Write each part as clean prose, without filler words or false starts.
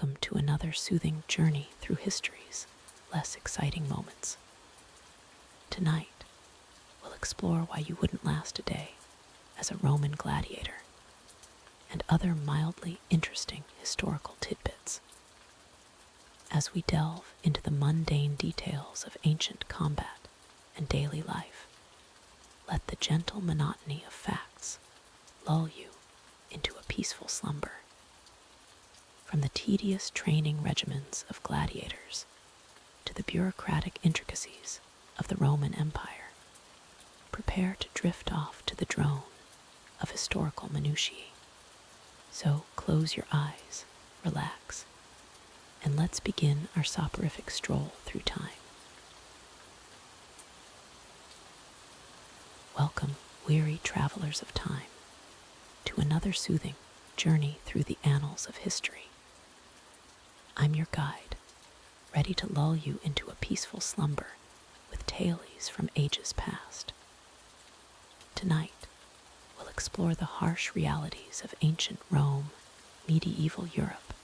Welcome to another soothing journey through history's less exciting moments. Tonight, we'll explore why you wouldn't last a day as a Roman gladiator and other mildly interesting historical tidbits. As we delve into the mundane details of ancient combat and daily life, let the gentle monotony of facts lull you into a peaceful slumber. From the tedious training regimens of gladiators to the bureaucratic intricacies of the Roman Empire, prepare to drift off to the drone of historical minutiae. So close your eyes, relax, and let's begin our soporific stroll through time. Welcome, weary travelers of time, to another soothing journey through the annals of history. I'm your guide, ready to lull you into a peaceful slumber with tales from ages past. Tonight, we'll explore the harsh realities of ancient Rome, medieval Europe,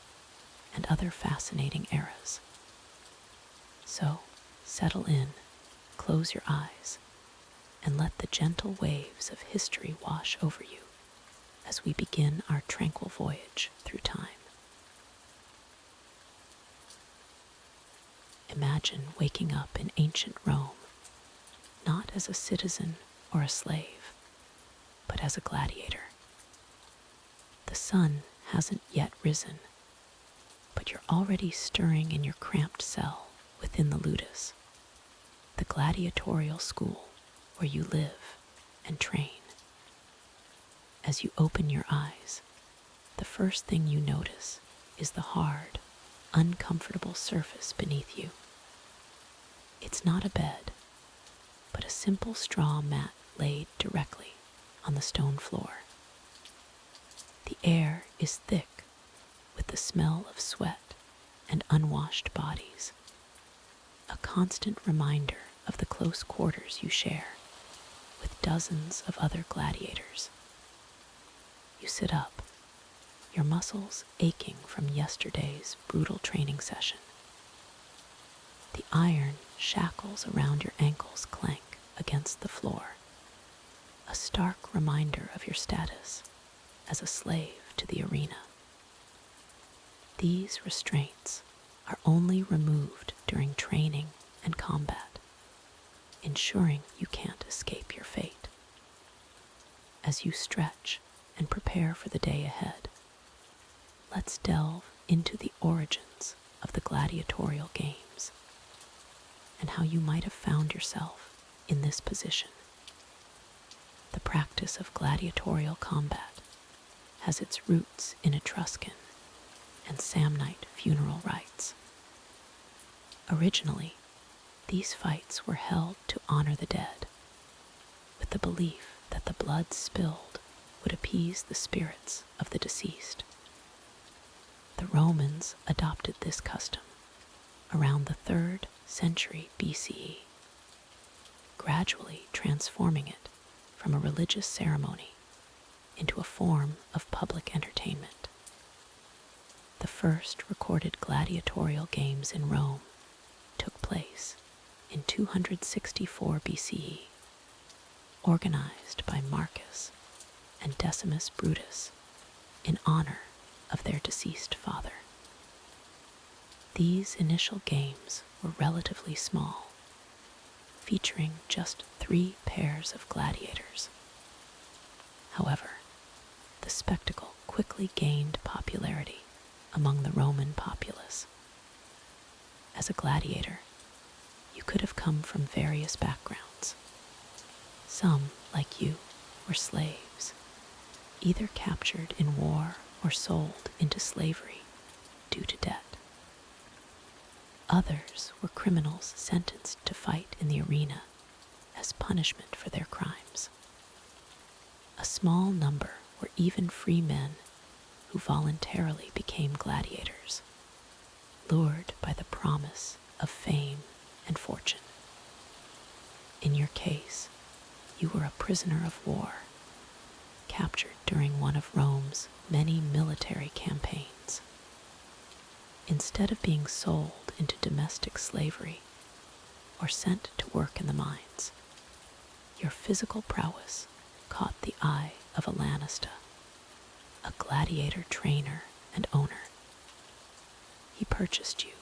and other fascinating eras. So, settle in, close your eyes, and let the gentle waves of history wash over you as we begin our tranquil voyage through time. Imagine waking up in ancient Rome, not as a citizen or a slave, but as a gladiator. The sun hasn't yet risen, but you're already stirring in your cramped cell within the ludus, the gladiatorial school where you live and train. As you open your eyes, the first thing you notice is the hard, uncomfortable surface beneath you. It's not a bed, but a simple straw mat laid directly on the stone floor. The air is thick with the smell of sweat and unwashed bodies, a constant reminder of the close quarters you share with dozens of other gladiators. You sit up, your muscles aching from yesterday's brutal training session. The iron shackles around your ankles clank against the floor, a stark reminder of your status as a slave to the arena. These restraints are only removed during training and combat, ensuring you can't escape your fate. As you stretch and prepare for the day ahead, let's delve into the origins of the gladiatorial games and how you might have found yourself in this position. The practice of gladiatorial combat has its roots in Etruscan and Samnite funeral rites. Originally, these fights were held to honor the dead, with the belief that the blood spilled would appease the spirits of the deceased. The Romans adopted this custom around the 3rd century BCE, gradually transforming it from a religious ceremony into a form of public entertainment. The first recorded gladiatorial games in Rome took place in 264 BCE, organized by Marcus and Decimus Brutus in honor of their deceased father. These initial games were relatively small, featuring just 3 pairs of gladiators. However, the spectacle quickly gained popularity among the Roman populace. As a gladiator, you could have come from various backgrounds. Some, like you, were slaves, either captured in war or sold into slavery due to debt. Others were criminals sentenced to fight in the arena as punishment for their crimes. A small number were even free men who voluntarily became gladiators, lured by the promise of fame and fortune. In your case, you were a prisoner of war, captured during one of Rome's many military campaigns. Instead of being sold into domestic slavery or sent to work in the mines, your physical prowess caught the eye of a Lanista, a gladiator trainer and owner. He purchased you,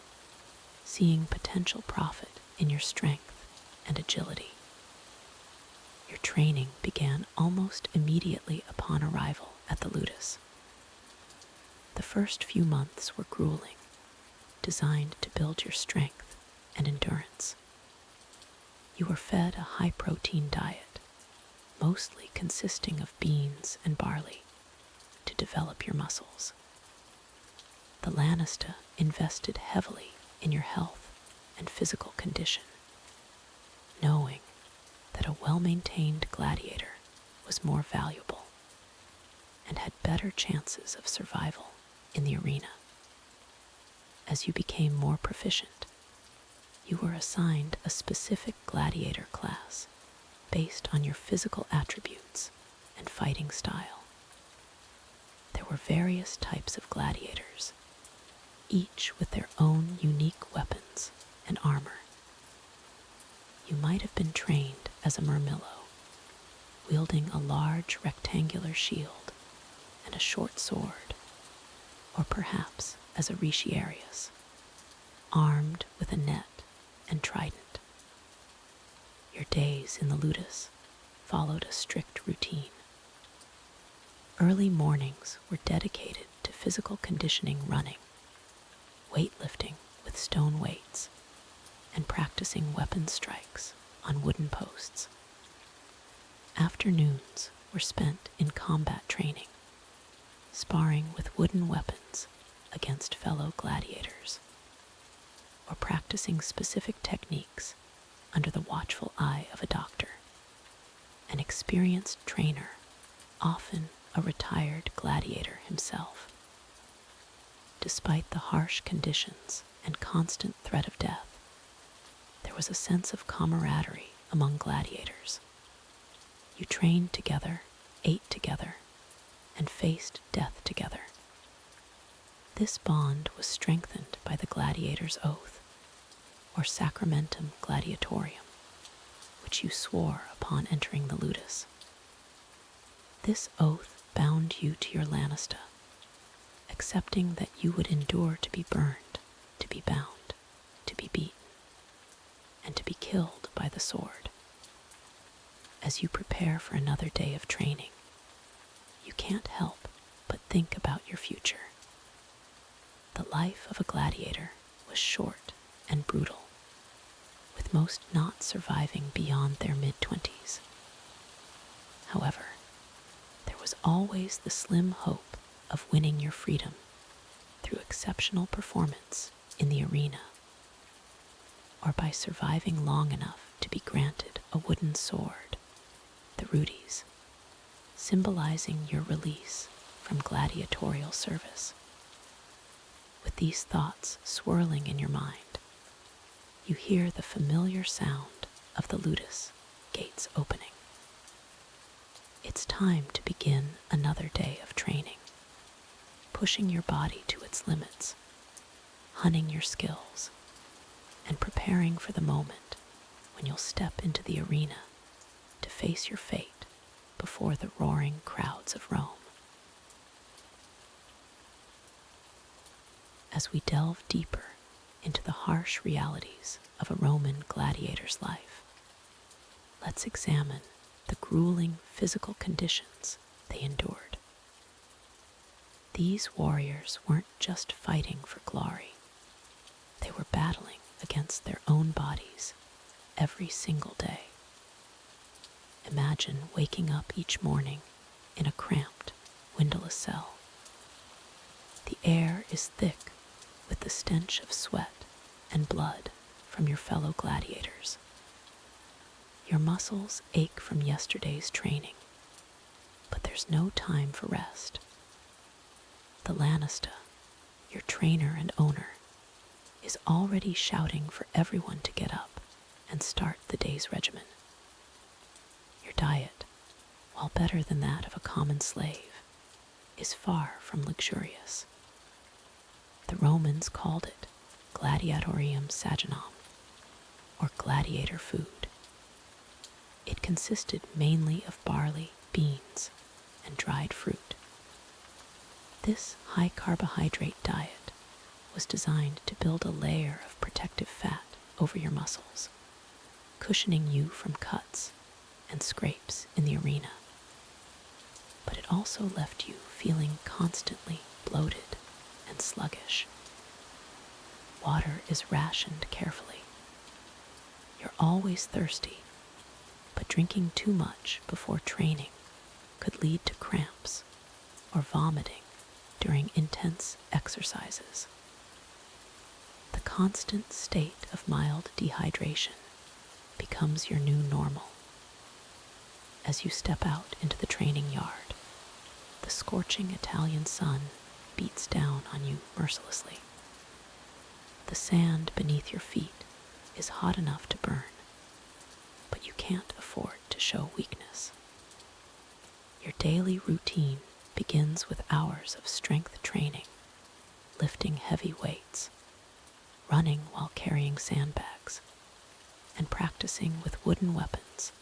seeing potential profit in your strength and agility. Your training began almost immediately upon arrival at the Ludus. The first few months were grueling, designed to build your strength and endurance. You were fed a high-protein diet, mostly consisting of beans and barley, to develop your muscles. The Lanista invested heavily in your health and physical condition, knowing that a well-maintained gladiator was more valuable and had better chances of survival in the arena. As you became more proficient, you were assigned a specific gladiator class based on your physical attributes and fighting style. There were various types of gladiators, each with their own unique weapons and armor. You might have been trained as a murmillo, wielding a large rectangular shield and a short sword, or perhaps as a retiarius, armed with a net and trident. Your days in the Ludus followed a strict routine. Early mornings were dedicated to physical conditioning, running, weightlifting with stone weights, and practicing weapon strikes on wooden posts. Afternoons were spent in combat training, sparring with wooden weapons against fellow gladiators, or practicing specific techniques under the watchful eye of a doctor, an experienced trainer, often a retired gladiator himself. Despite the harsh conditions and constant threat of death, there was a sense of camaraderie among gladiators. You trained together, ate together, and faced death together. This bond was strengthened by the gladiator's oath, or sacramentum gladiatorium, which you swore upon entering the Ludus. This oath bound you to your Lanista, accepting that you would endure to be burned, to be bound, to be beaten, and to be killed by the sword. As you prepare for another day of training, you can't help but think about your future. The life of a gladiator was short and brutal, with most not surviving beyond their mid-20s. However, there was always the slim hope of winning your freedom through exceptional performance in the arena, or by surviving long enough to be granted a wooden sword, the rudis, symbolizing your release from gladiatorial service. With these thoughts swirling in your mind, you hear the familiar sound of the Ludus gates opening. It's time to begin another day of training, pushing your body to its limits, honing your skills, and preparing for the moment when you'll step into the arena to face your fate before the roaring crowds of Rome. As we delve deeper into the harsh realities of a Roman gladiator's life, let's examine the grueling physical conditions they endured. These warriors weren't just fighting for glory. They were battling against their own bodies every single day. Imagine waking up each morning in a cramped, windowless cell. The air is thick with the stench of sweat and blood from your fellow gladiators. Your muscles ache from yesterday's training, but there's no time for rest. The Lanista, your trainer and owner, is already shouting for everyone to get up and start the day's regimen. Your diet, while better than that of a common slave, is far from luxurious. The Romans called it gladiatorium sagittam, or gladiator food. It consisted mainly of barley, beans, and dried fruit. This high-carbohydrate diet was designed to build a layer of protective fat over your muscles, cushioning you from cuts and scrapes in the arena. But it also left you feeling constantly bloated and sluggish. Water is rationed carefully. You're always thirsty, but drinking too much before training could lead to cramps or vomiting during intense exercises. The constant state of mild dehydration becomes your new normal. As you step out into the training yard, the scorching Italian sun beats down on you mercilessly. The sand beneath your feet is hot enough to burn, but you can't afford to show weakness. Your daily routine begins with hours of strength training, lifting heavy weights, running while carrying sandbags, and practicing with wooden weapons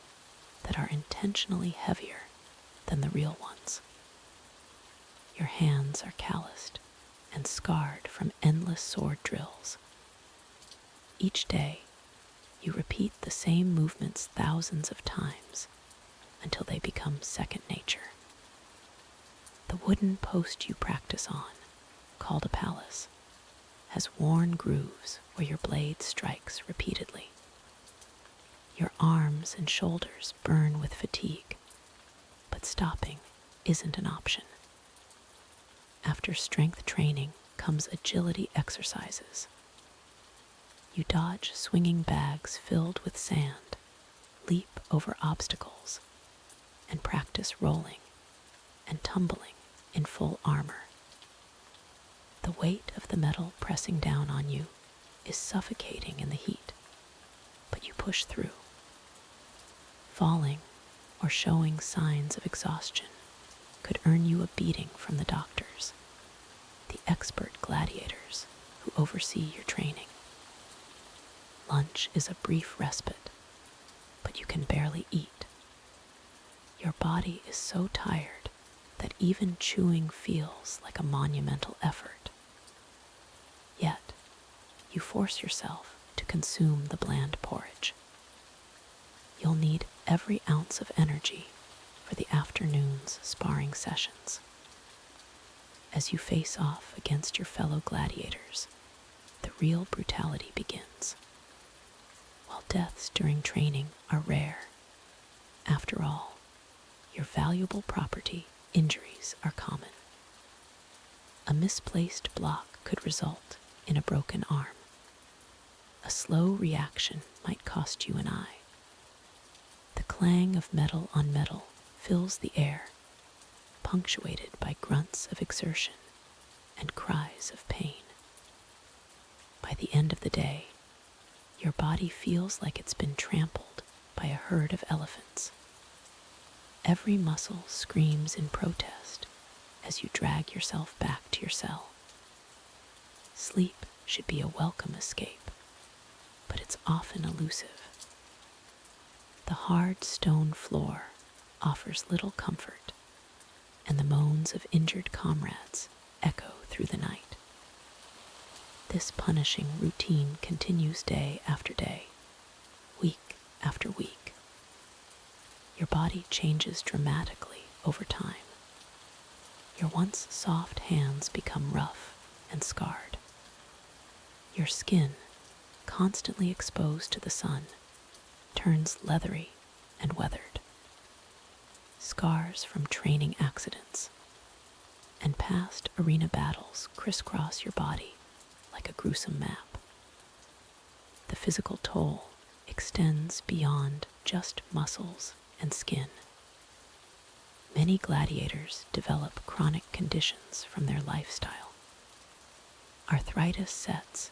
that are intentionally heavier than the real ones. Your hands are calloused and scarred from endless sword drills. Each day, you repeat the same movements thousands of times until they become second nature. The wooden post you practice on, called a palace, has worn grooves where your blade strikes repeatedly. Your arms and shoulders burn with fatigue, but stopping isn't an option. After strength training comes agility exercises. You dodge swinging bags filled with sand, leap over obstacles, and practice rolling and tumbling in full armor. The weight of the metal pressing down on you is suffocating in the heat, but you push through. Falling or showing signs of exhaustion could earn you a beating from the doctors, the expert gladiators who oversee your training. Lunch is a brief respite, but you can barely eat. Your body is so tired that even chewing feels like a monumental effort. Yet, you force yourself to consume the bland porridge. You'll need every ounce of energy for the afternoon's sparring sessions. As you face off against your fellow gladiators, the real brutality begins. While deaths during training are rare, after all, your valuable property, injuries, are common. A misplaced block could result in a broken arm. A slow reaction might cost you an eye. The clang of metal on metal fills the air, punctuated by grunts of exertion and cries of pain. By the end of the day, your body feels like it's been trampled by a herd of elephants. Every muscle screams in protest as you drag yourself back to your cell. Sleep should be a welcome escape, but it's often elusive. The hard stone floor offers little comfort, and the moans of injured comrades echo through the night. This punishing routine continues day after day, week after week. Your body changes dramatically over time. Your once soft hands become rough and scarred. Your skin, constantly exposed to the sun, turns leathery and weathered. Scars from training accidents and past arena battles crisscross your body like a gruesome map. The physical toll extends beyond just muscles and skin. Many gladiators develop chronic conditions from their lifestyle. Arthritis sets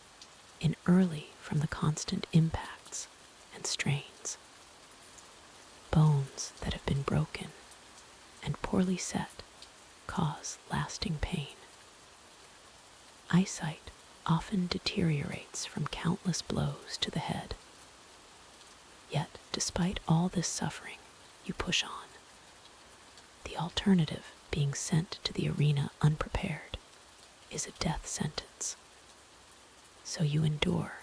in early from the constant impacts and strains. Bones that have been broken and poorly set cause lasting pain. Eyesight often deteriorates from countless blows to the head. Yet, despite all this suffering, you push on. The alternative, being sent to the arena unprepared, is a death sentence. So you endure,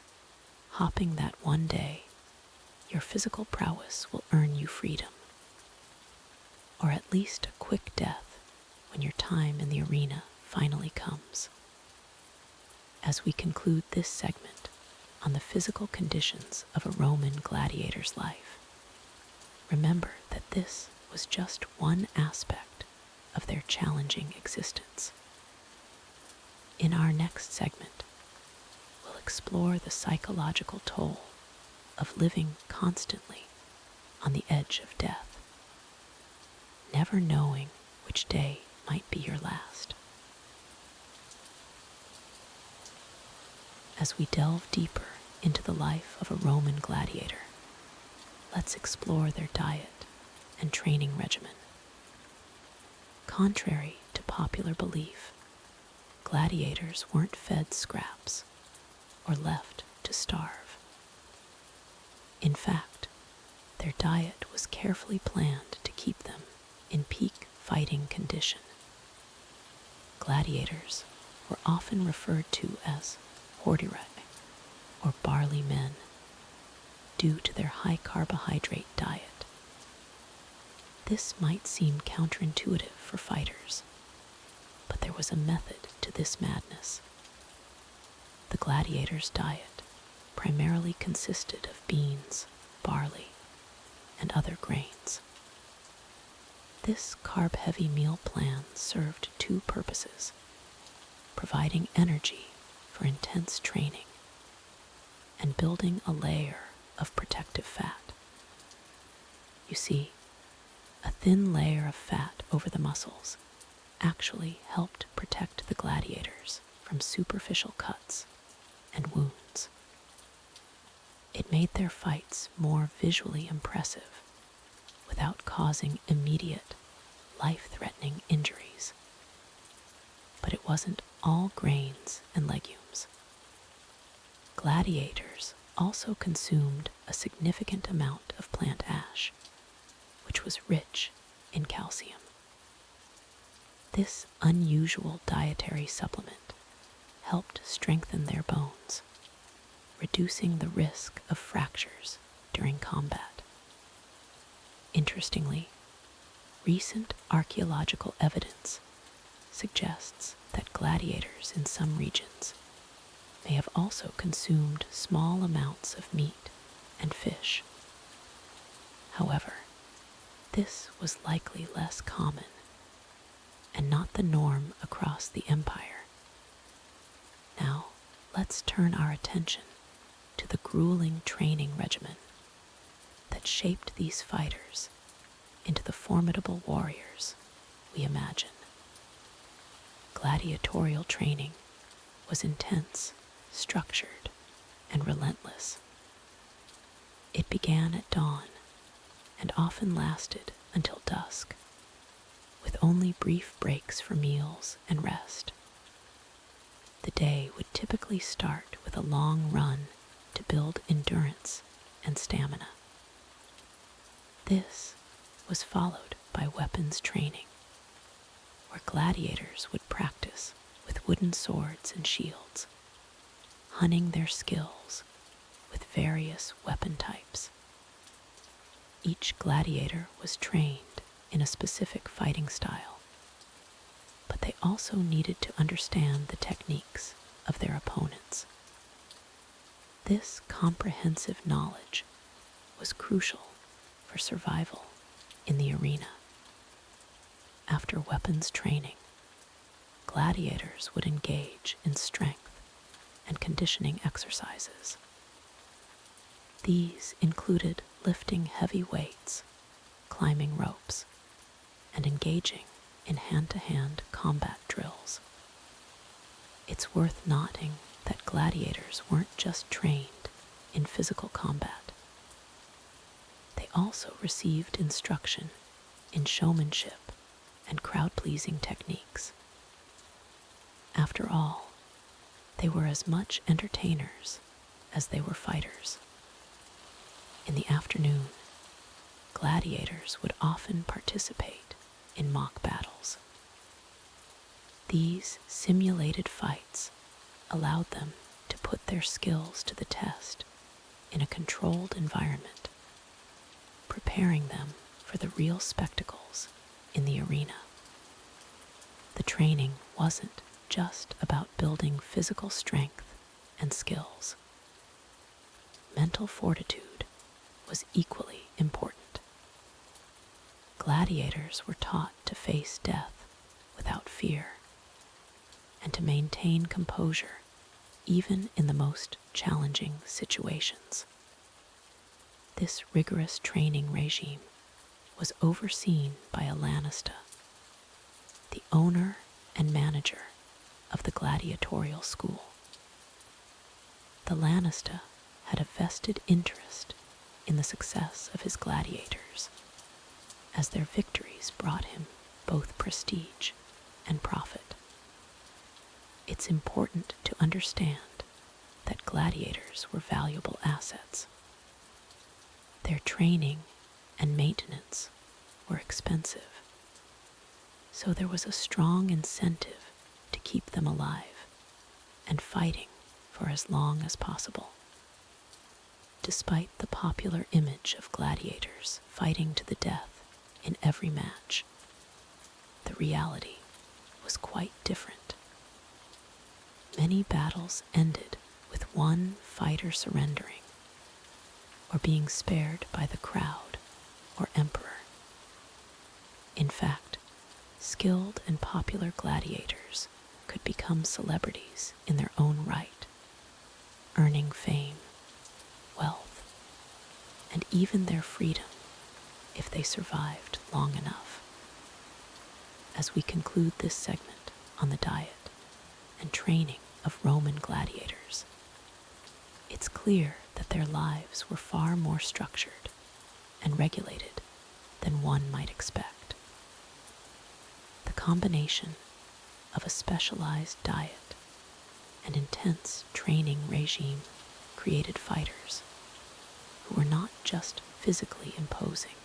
hoping that one day your physical prowess will earn you freedom, or at least a quick death when your time in the arena finally comes. As we conclude this segment on the physical conditions of a Roman gladiator's life, remember that this was just one aspect of their challenging existence. In our next segment, we'll explore the psychological toll of living constantly on the edge of death, never knowing which day might be your last. As we delve deeper into the life of a Roman gladiator, let's explore their diet and training regimen. Contrary to popular belief, gladiators weren't fed scraps or left to starve. In fact, their diet was carefully planned to keep them in peak fighting condition. Gladiators were often referred to as horderai, or barley men, due to their high carbohydrate diet. This might seem counterintuitive for fighters, but there was a method to this madness. The gladiators' diet primarily consisted of beans, barley, and other grains. This carb-heavy meal plan served two purposes: providing energy for intense training and building a layer of protective fat. You see, a thin layer of fat over the muscles actually helped protect the gladiators from superficial cuts and wounds. It made their fights more visually impressive without causing immediate, life-threatening injuries. But it wasn't all grains and legumes. Gladiators also consumed a significant amount of plant ash, which was rich in calcium. This unusual dietary supplement helped strengthen their bones, reducing the risk of fractures during combat. Interestingly, recent archaeological evidence suggests that gladiators in some regions may have also consumed small amounts of meat and fish. However, this was likely less common and not the norm across the empire. Now, let's turn our attention to the grueling training regimen that shaped these fighters into the formidable warriors we imagine. Gladiatorial training was intense, structured, and relentless. It began at dawn and often lasted until dusk, with only brief breaks for meals and rest. The day would typically start with a long run to build endurance and stamina. This was followed by weapons training, where gladiators would practice with wooden swords and shields, honing their skills with various weapon types. Each gladiator was trained in a specific fighting style, but they also needed to understand the techniques of their opponents. This comprehensive knowledge was crucial for survival in the arena. After weapons training, gladiators would engage in strength and conditioning exercises. These included lifting heavy weights, climbing ropes, and engaging in hand-to-hand combat drills. It's worth noting that gladiators weren't just trained in physical combat. They also received instruction in showmanship and crowd-pleasing techniques. After all, They were as much entertainers as they were fighters. In the afternoon, gladiators would often participate in mock battles. These simulated fights allowed them to put their skills to the test in a controlled environment, preparing them for the real spectacles in the arena. The training wasn't just about building physical strength and skills. Mental fortitude was equally important. Gladiators were taught to face death without fear and to maintain composure even in the most challenging situations. This rigorous training regime was overseen by a Lanista, the owner and manager of the gladiatorial school. The Lanista had a vested interest in the success of his gladiators, as their victories brought him both prestige and profit. It's important to understand that gladiators were valuable assets. Their training and maintenance were expensive, so there was a strong incentive to keep them alive and fighting for as long as possible. Despite the popular image of gladiators fighting to the death in every match, the reality was quite different. Many battles ended with one fighter surrendering or being spared by the crowd or emperor. In fact, skilled and popular gladiators could become celebrities in their own right, earning fame, wealth, and even their freedom if they survived long enough. As we conclude this segment on the diet and training of Roman gladiators, it's clear that their lives were far more structured and regulated than one might expect. The combination of a specialized diet and intense training regime created fighters who were not just physically imposing,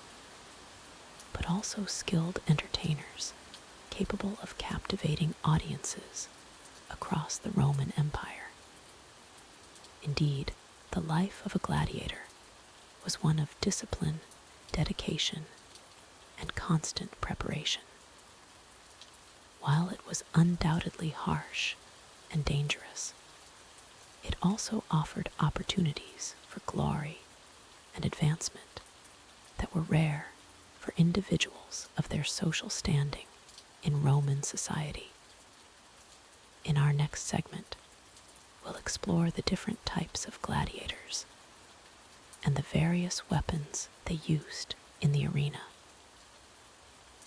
but also skilled entertainers capable of captivating audiences across the Roman Empire. Indeed, the life of a gladiator was one of discipline, dedication, and constant preparation. While it was undoubtedly harsh and dangerous, it also offered opportunities for glory and advancement that were rare for individuals of their social standing in Roman society. In our next segment, we'll explore the different types of gladiators and the various weapons they used in the arena.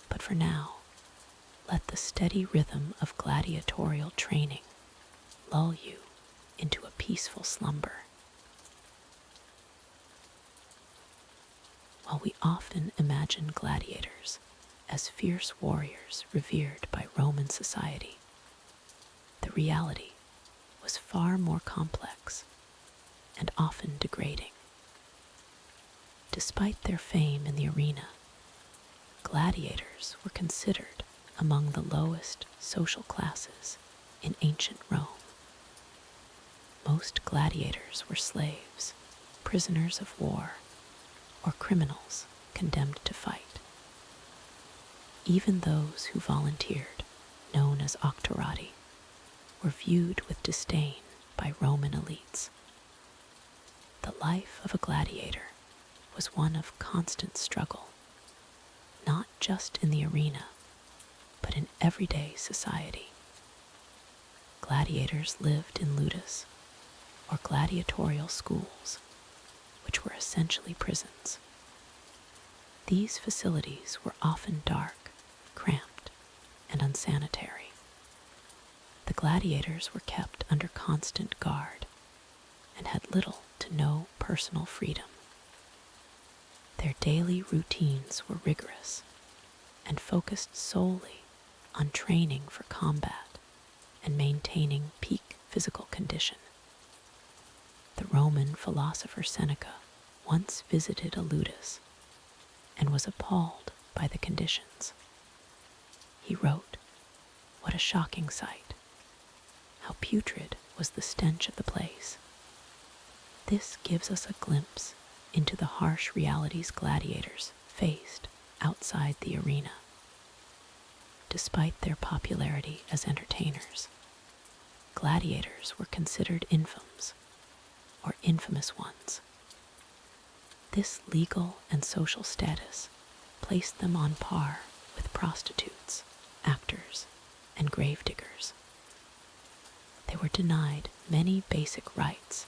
But for now, let the steady rhythm of gladiatorial training lull you into a peaceful slumber. While we often imagine gladiators as fierce warriors revered by Roman society, the reality was far more complex and often degrading. Despite their fame in the arena, gladiators were considered among the lowest social classes in ancient Rome. Most gladiators were slaves, prisoners of war, or criminals condemned to fight. Even those who volunteered, known as auctorati, were viewed with disdain by Roman elites. The life of a gladiator was one of constant struggle, not just in the arena, but in everyday society. Gladiators lived in ludus, or gladiatorial schools, which were essentially prisons. These facilities were often dark, cramped, and unsanitary. The gladiators were kept under constant guard and had little to no personal freedom. Their daily routines were rigorous and focused solely on training for combat and maintaining peak physical condition. The Roman philosopher Seneca once visited a ludus and was appalled by the conditions. He wrote, "What a shocking sight! How putrid was the stench of the place." This gives us a glimpse into the harsh realities gladiators faced outside the arena. Despite their popularity as entertainers, gladiators were considered infames, or infamous ones. This legal and social status placed them on par with prostitutes, actors, and gravediggers. They were denied many basic rights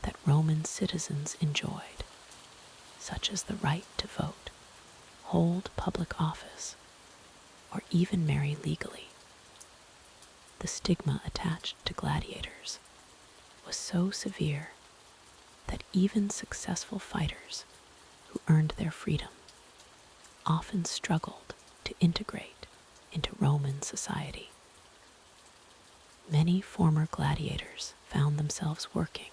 that Roman citizens enjoyed, such as the right to vote, hold public office, or even marry legally. The stigma attached to gladiators was so severe that even successful fighters who earned their freedom often struggled to integrate into Roman society. Many former gladiators found themselves working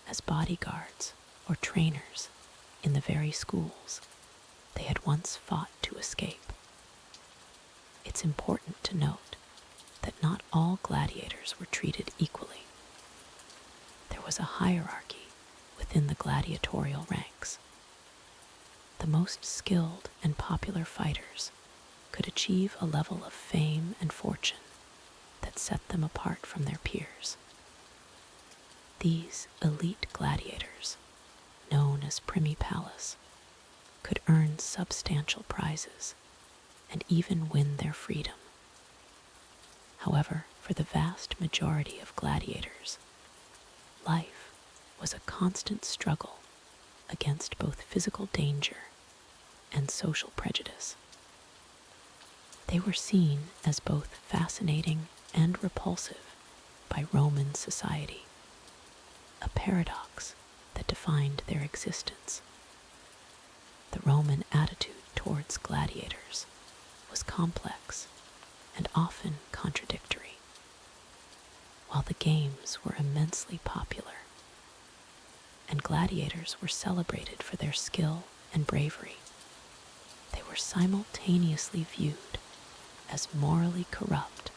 as bodyguards or trainers in the very schools they had once fought to escape. It's important to note that not all gladiators were treated equally. There was a hierarchy within the gladiatorial ranks. The most skilled and popular fighters could achieve a level of fame and fortune that set them apart from their peers. These elite gladiators, known as primi pales, could earn substantial prizes and even win their freedom. However, for the vast majority of gladiators, life was a constant struggle against both physical danger and social prejudice. They were seen as both fascinating and repulsive by Roman society, a paradox that defined their existence. The Roman attitude towards gladiators was complex and often contradictory. While the games were immensely popular and gladiators were celebrated for their skill and bravery, they were simultaneously viewed as morally corrupt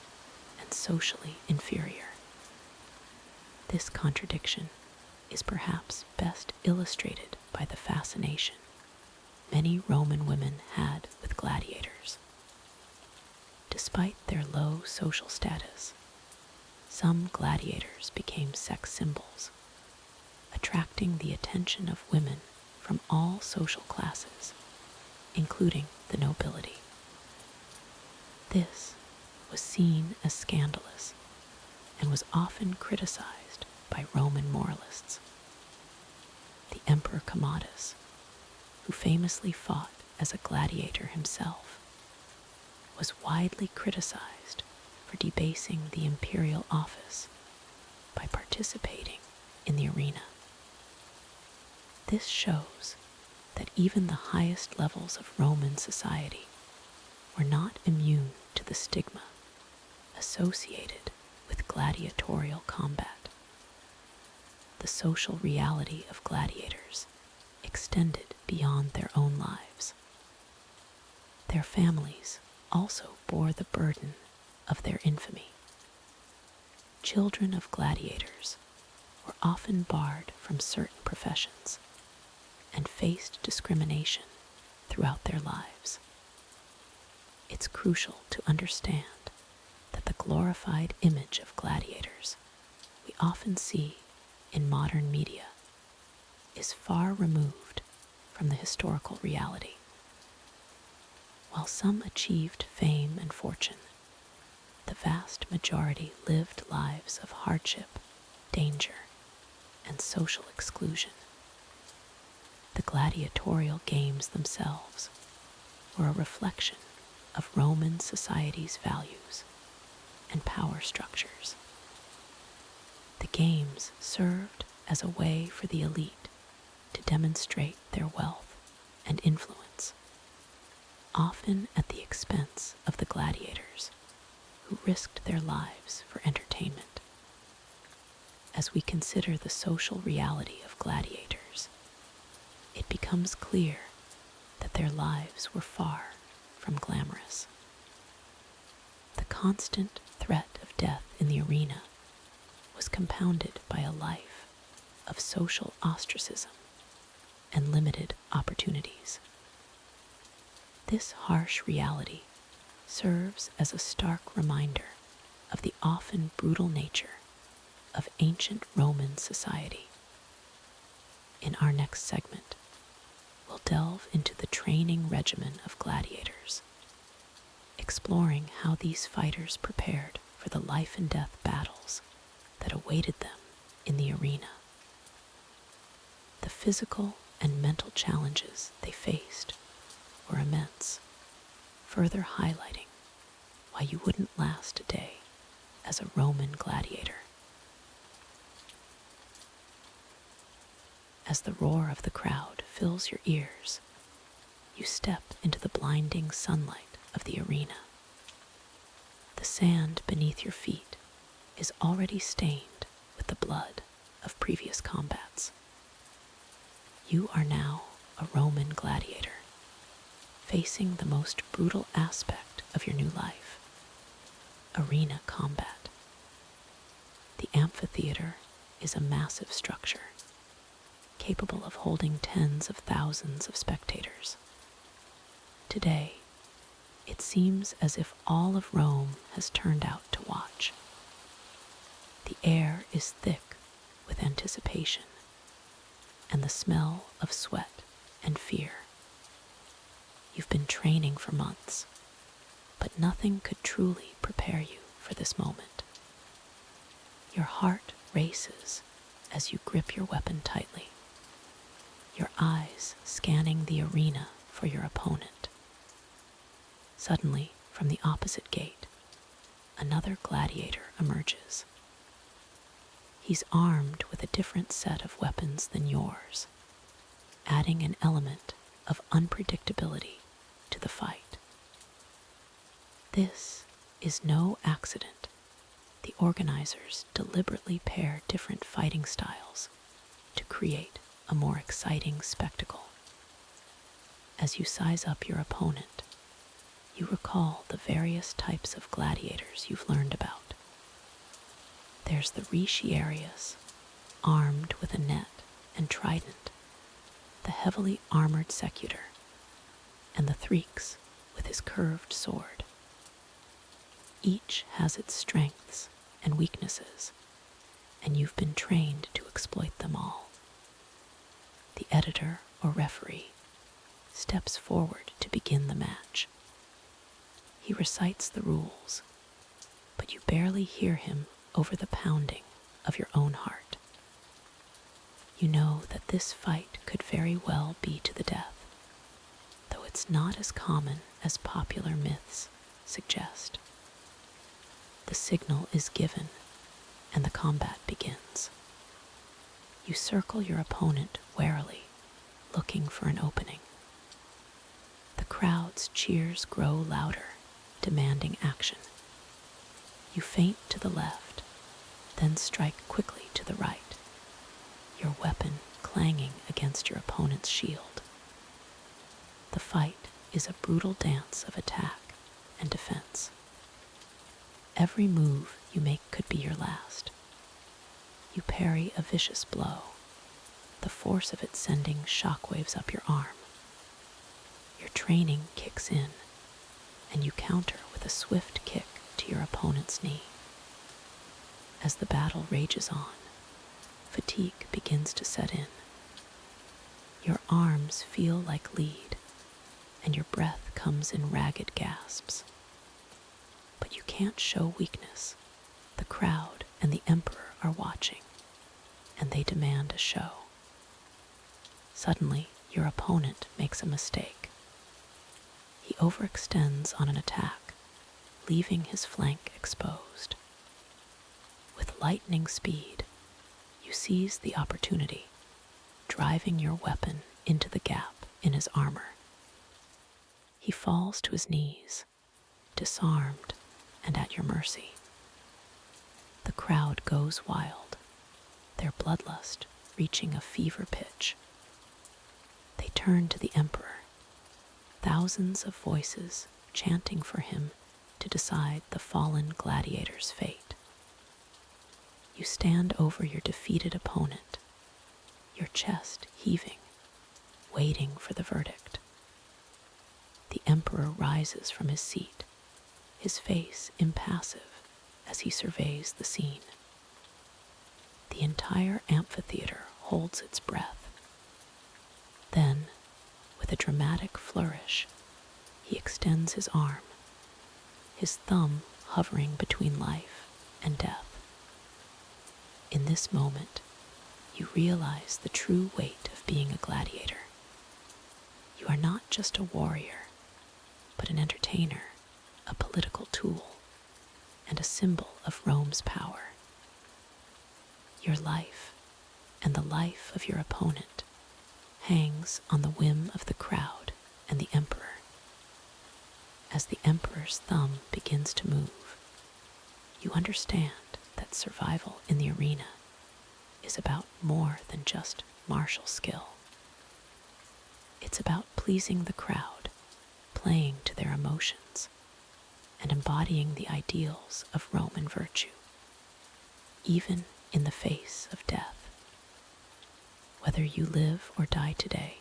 and socially inferior. This contradiction is perhaps best illustrated by the fascination many Roman women had with gladiators. Despite their low social status, some gladiators became sex symbols, attracting the attention of women from all social classes, including the nobility. This was seen as scandalous and was often criticized by Roman moralists. The Emperor Commodus, who famously fought as a gladiator himself, was widely criticized for debasing the imperial office by participating in the arena. This shows that even the highest levels of Roman society were not immune to the stigma associated with gladiatorial combat. The social reality of gladiators extended beyond their own lives. Their families also bore the burden of their infamy. Children of gladiators were often barred from certain professions and faced discrimination throughout their lives. It's crucial to understand that the glorified image of gladiators we often see in modern media is far removed from the historical reality. While some achieved fame and fortune, the vast majority lived lives of hardship, danger, and social exclusion. The gladiatorial games themselves were a reflection of Roman society's values and power structures. The games served as a way for the elite to demonstrate their wealth and influence, often at the expense of the gladiators, who risked their lives for entertainment. As we consider the social reality of gladiators, it becomes clear that their lives were far from glamorous. The constant threat of death in the arena was compounded by a life of social ostracism and limited opportunities. This harsh reality serves as a stark reminder of the often brutal nature of ancient Roman society. In our next segment, we'll delve into the training regimen of gladiators, exploring how these fighters prepared for the life and death battles that awaited them in the arena. The physical and mental challenges they faced were immense, further highlighting why you wouldn't last a day as a Roman gladiator. As the roar of the crowd fills your ears, you step into the blinding sunlight of the arena. The sand beneath your feet is already stained with the blood of previous combats. You are now a Roman gladiator, facing the most brutal aspect of your new life: arena combat. The amphitheater is a massive structure, capable of holding tens of thousands of spectators. Today, it seems as if all of Rome has turned out to watch. The air is thick with anticipation and the smell of sweat and fear. You've been training for months, but nothing could truly prepare you for this moment. Your heart races as you grip your weapon tightly, your eyes scanning the arena for your opponent. Suddenly, from the opposite gate, another gladiator emerges. He's armed with a different set of weapons than yours, adding an element of unpredictability to the fight. This is no accident. The organizers deliberately pair different fighting styles to create a more exciting spectacle. As you size up your opponent, you recall the various types of gladiators you've learned about. There's the Retiarius, armed with a net and trident, the heavily armored Secutor, and the Threeks with his curved sword. Each has its strengths and weaknesses, and you've been trained to exploit them all. The editor or referee steps forward to begin the match. He recites the rules, but you barely hear him over the pounding of your own heart. You know that this fight could very well be to the death, though it's not as common as popular myths suggest. The signal is given, and the combat begins. You circle your opponent warily, looking for an opening. The crowd's cheers grow louder, demanding action. You feint to the left, then strike quickly to the right, your weapon clanging against your opponent's shield. The fight is a brutal dance of attack and defense. Every move you make could be your last. You parry a vicious blow, the force of it sending shockwaves up your arm. Your training kicks in, and you counter with a swift kick to your opponent's knee. As the battle rages on, fatigue begins to set in. Your arms feel like lead, and your breath comes in ragged gasps. But you can't show weakness. The crowd and the emperor are watching, and they demand a show. Suddenly, your opponent makes a mistake. He overextends on an attack, leaving his flank exposed. With lightning speed, you seize the opportunity, driving your weapon into the gap in his armor. He falls to his knees, disarmed and at your mercy. The crowd goes wild, their bloodlust reaching a fever pitch. They turn to the emperor, thousands of voices chanting for him to decide the fallen gladiator's fate. You stand over your defeated opponent, your chest heaving, waiting for the verdict. The emperor rises from his seat, his face impassive as he surveys the scene. The entire amphitheater holds its breath. Then, with a dramatic flourish, he extends his arm, his thumb hovering between life and death. In this moment, you realize the true weight of being a gladiator. You are not just a warrior, but an entertainer, a political tool, and a symbol of Rome's power. Your life, and the life of your opponent, hangs on the whim of the crowd and the emperor. As the emperor's thumb begins to move, you understand that survival in the arena is about more than just martial skill. It's about pleasing the crowd, playing to their emotions, and embodying the ideals of Roman virtue, even in the face of death. Whether you live or die today,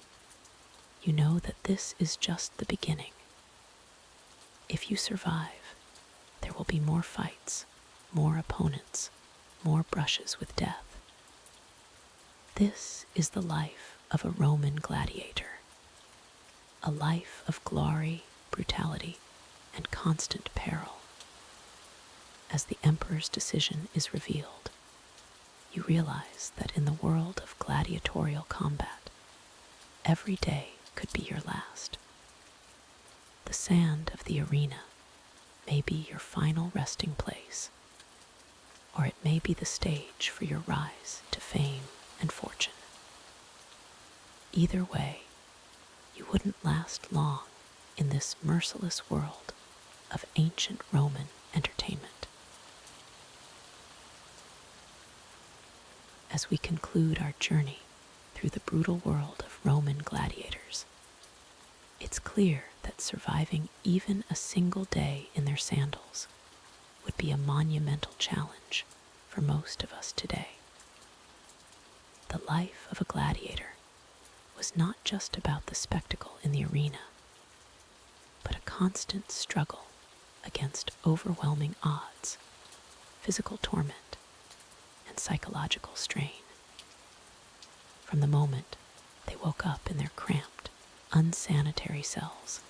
you know that this is just the beginning. If you survive, there will be more fights, more opponents, more brushes with death. This is the life of a Roman gladiator, a life of glory, brutality, and constant peril. As the emperor's decision is revealed, you realize that in the world of gladiatorial combat, every day could be your last. The sand of the arena may be your final resting place, or it may be the stage for your rise to fame and fortune. Either way, you wouldn't last long in this merciless world of ancient Roman entertainment. As we conclude our journey through the brutal world of Roman gladiators, it's clear that surviving even a single day in their sandals would be a monumental challenge for most of us today. The life of a gladiator was not just about the spectacle in the arena, but a constant struggle against overwhelming odds, physical torment, and psychological strain. From the moment they woke up in their cramped, unsanitary cells,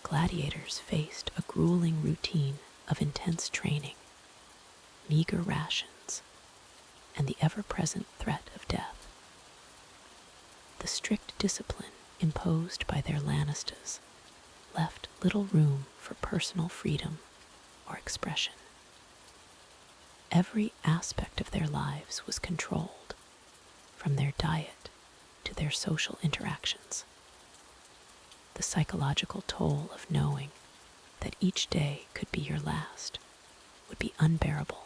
gladiators faced a grueling routine of intense training, meager rations, and the ever-present threat of death. The strict discipline imposed by their Lannistas left little room for personal freedom or expression. Every aspect of their lives was controlled, from their diet to their social interactions. The psychological toll of knowing that each day could be your last would be unbearable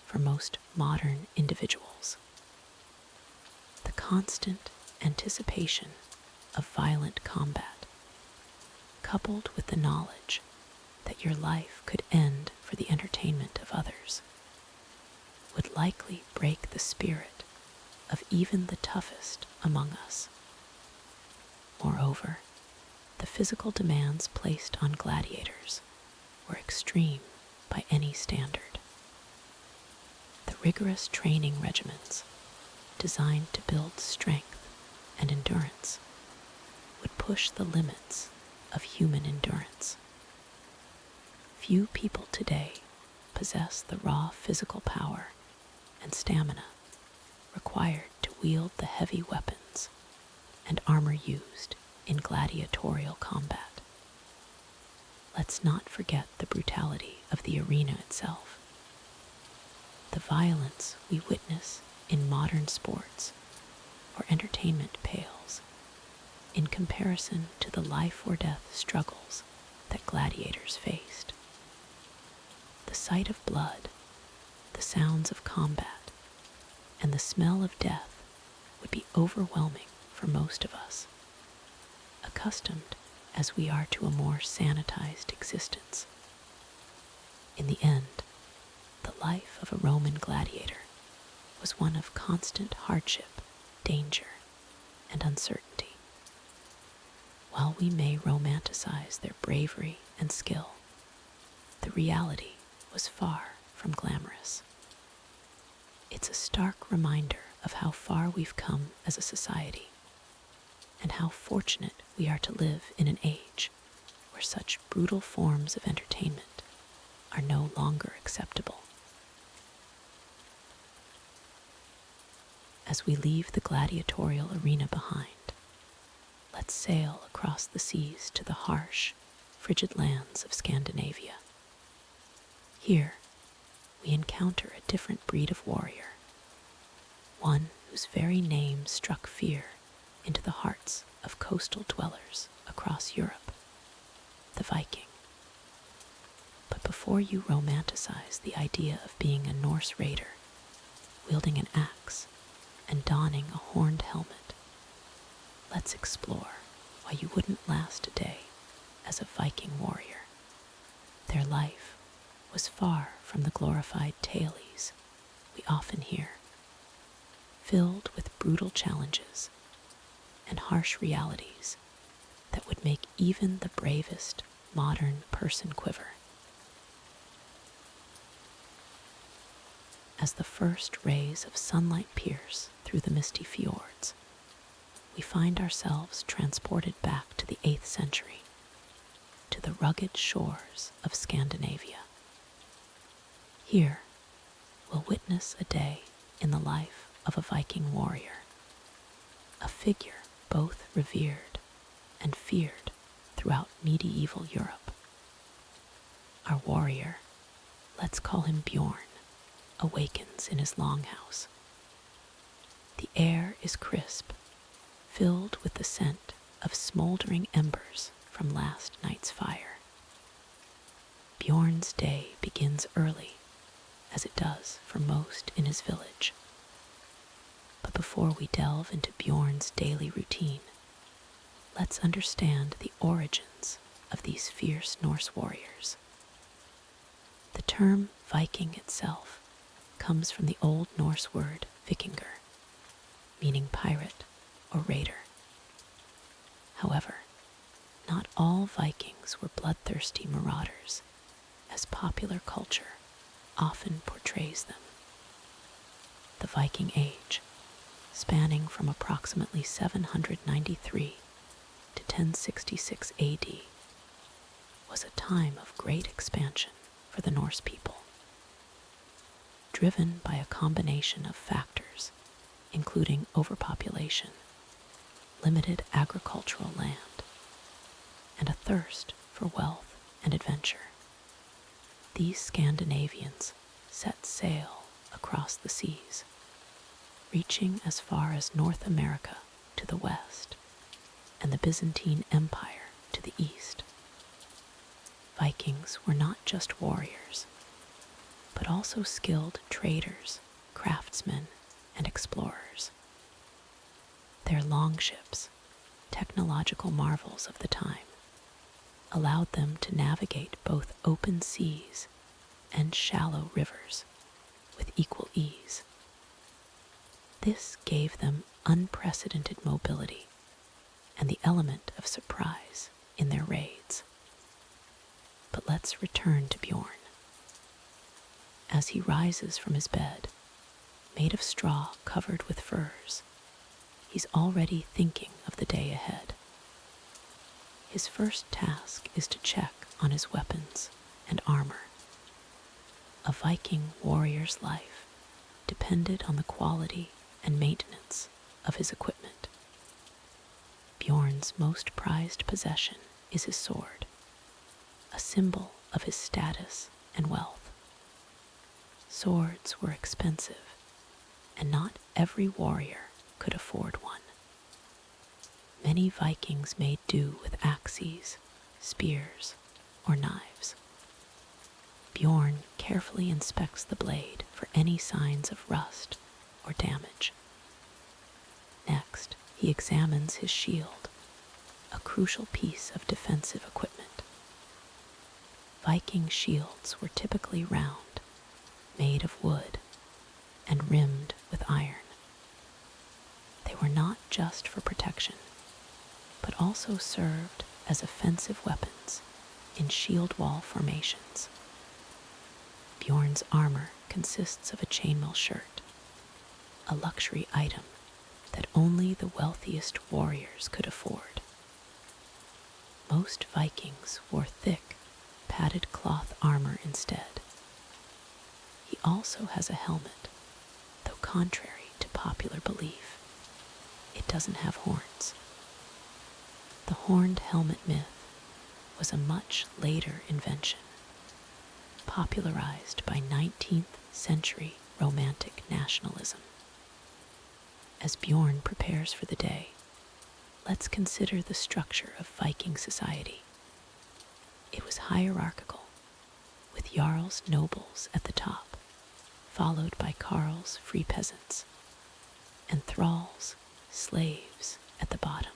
for most modern individuals. The constant anticipation of violent combat, coupled with the knowledge that your life could end for the entertainment of others, would likely break the spirit of even the toughest among us. Moreover, the physical demands placed on gladiators were extreme by any standard. The rigorous training regimens, designed to build strength and endurance, would push the limits of human endurance. Few people today possess the raw physical power and stamina required to wield the heavy weapons and armor used in gladiatorial combat. Let's not forget the brutality of the arena itself. The violence we witness in modern sports or entertainment pales in comparison to the life or death struggles that gladiators faced. The sight of blood, the sounds of combat, and the smell of death would be overwhelming for most of us, accustomed as we are to a more sanitized existence. In the end, the life of a Roman gladiator was one of constant hardship, danger, and uncertainty. While we may romanticize their bravery and skill, the reality was far from glamorous. It's a stark reminder of how far we've come as a society, and how fortunate we are to live in an age where such brutal forms of entertainment are no longer acceptable. As we leave the gladiatorial arena behind, let's sail across the seas to the harsh, frigid lands of Scandinavia. Here, we encounter a different breed of warrior, one whose very name struck fear into the hearts of coastal dwellers across Europe, the Viking. But before you romanticize the idea of being a Norse raider, wielding an axe and donning a horned helmet, let's explore why you wouldn't last a day as a Viking warrior. Their life was far from the glorified tales we often hear, filled with brutal challenges and harsh realities that would make even the bravest modern person quiver. As the first rays of sunlight pierce through the misty fjords, we find ourselves transported back to the 8th century, to the rugged shores of Scandinavia. Here, we'll witness a day in the life of a Viking warrior, a figure both revered and feared throughout medieval Europe. Our warrior, let's call him Bjorn, awakens in his longhouse. The air is crisp, filled with the scent of smoldering embers from last night's fire. Bjorn's day begins early, as it does for most in his village. But before we delve into Bjorn's daily routine, let's understand the origins of these fierce Norse warriors. The term Viking itself comes from the Old Norse word vikingur, meaning pirate or raider. However, not all Vikings were bloodthirsty marauders, as popular culture often portrays them. The Viking Age, spanning from approximately 793 to 1066 AD, was a time of great expansion for the Norse people. Driven by a combination of factors, including overpopulation, limited agricultural land, and a thirst for wealth and adventure, these Scandinavians set sail across the seas, reaching as far as North America to the west and the Byzantine Empire to the east. Vikings were not just warriors, but also skilled traders, craftsmen, and explorers. Their longships, technological marvels of the time, allowed them to navigate both open seas and shallow rivers with equal ease. This gave them unprecedented mobility and the element of surprise in their raids. But let's return to Bjorn. As he rises from his bed, made of straw covered with furs, he's already thinking of the day ahead. His first task is to check on his weapons and armor. A Viking warrior's life depended on the quality and maintenance of his equipment. Bjorn's most prized possession is his sword, a symbol of his status and wealth. Swords were expensive, and not every warrior could afford one. Many Vikings made do with axes, spears, or knives. Bjorn carefully inspects the blade for any signs of rust or damage. Next, he examines his shield, a crucial piece of defensive equipment. Viking shields were typically round, made of wood, and rimmed with iron. They were not just for protection, but also served as offensive weapons in shield wall formations. Bjorn's armor consists of a chainmail shirt, a luxury item that only the wealthiest warriors could afford. Most Vikings wore thick, padded cloth armor instead. He also has a helmet, though contrary to popular belief, it doesn't have horns. The horned helmet myth was a much later invention, popularized by 19th century romantic nationalism. As Bjorn prepares for the day, let's consider the structure of Viking society. It was hierarchical, with Jarl's nobles at the top, followed by Karl's free peasants, and thralls, slaves, at the bottom.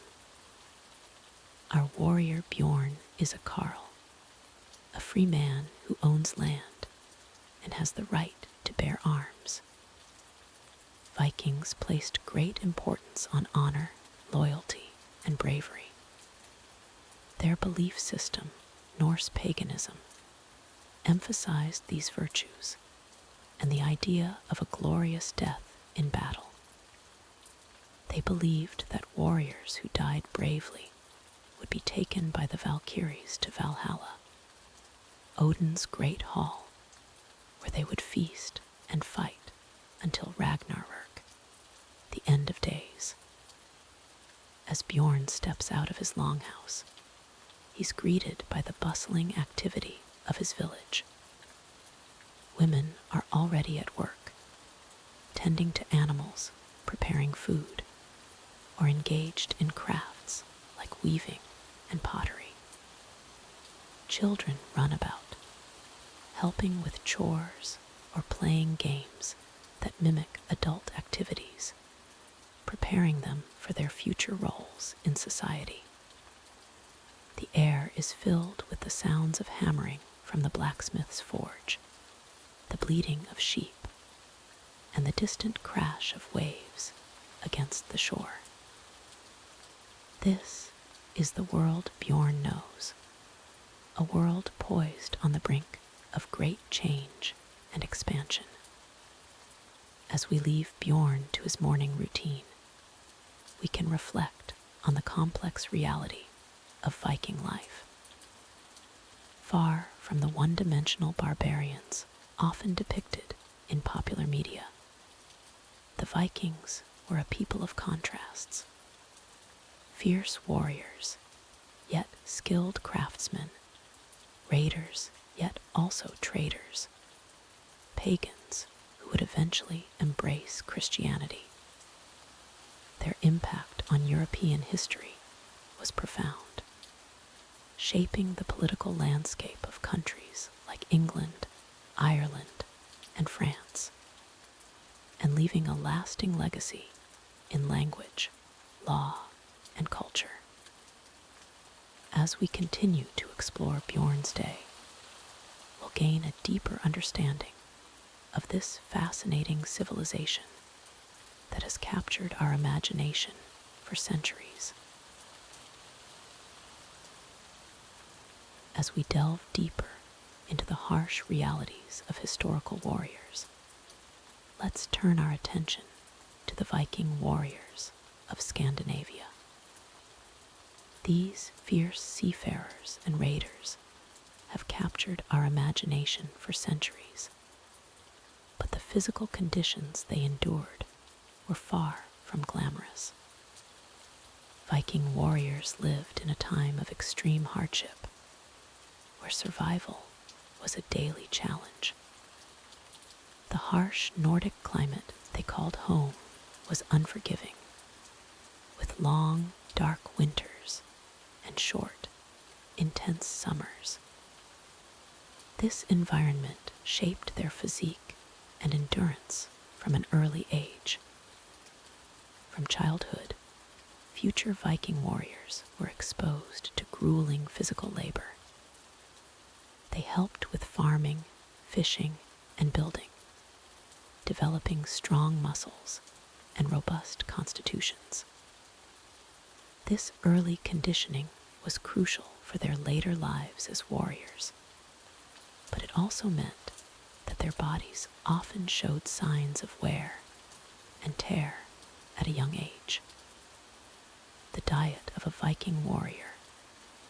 Our warrior Bjorn is a Karl, a free man who owns land and has the right to bear arms. Vikings placed great importance on honor, loyalty, and bravery. Their belief system, Norse paganism, emphasized these virtues and the idea of a glorious death in battle. They believed that warriors who died bravely would be taken by the Valkyries to Valhalla, Odin's great hall, where they would feast and fight until Ragnarök, the end of days. As Bjorn steps out of his longhouse, he's greeted by the bustling activity of his village. Women are already at work, tending to animals, preparing food, or engaged in crafts like weaving and pottery. Children run about, helping with chores or playing games that mimic adult activities, preparing them for their future roles in society. The air is filled with the sounds of hammering from the blacksmith's forge, the bleating of sheep, and the distant crash of waves against the shore. This is the world Bjorn knows, a world poised on the brink of great change and expansion. As we leave Bjorn to his morning routine, we can reflect on the complex reality of Viking life. Far from the one-dimensional barbarians often depicted in popular media, the Vikings were a people of contrasts. Fierce warriors, yet skilled craftsmen, raiders, yet also traders, pagans who would eventually embrace Christianity. Their impact on European history was profound, shaping the political landscape of countries like England, Ireland, and France, and leaving a lasting legacy in language, law, and culture. As we continue to explore Bjorn's day, we'll gain a deeper understanding of this fascinating civilization that has captured our imagination for centuries. As we delve deeper into the harsh realities of historical warriors, let's turn our attention to the Viking warriors of Scandinavia. These fierce seafarers and raiders have captured our imagination for centuries, but the physical conditions they endured were far from glamorous. Viking warriors lived in a time of extreme hardship, where survival was a daily challenge. The harsh Nordic climate they called home was unforgiving, with long, dark winters and short, intense summers. This environment shaped their physique and endurance from an early age. From childhood, future Viking warriors were exposed to grueling physical labor. They helped with farming, fishing, and building, developing strong muscles and robust constitutions. This early conditioning was crucial for their later lives as warriors, but it also meant that their bodies often showed signs of wear and tear at a young age. The diet of a Viking warrior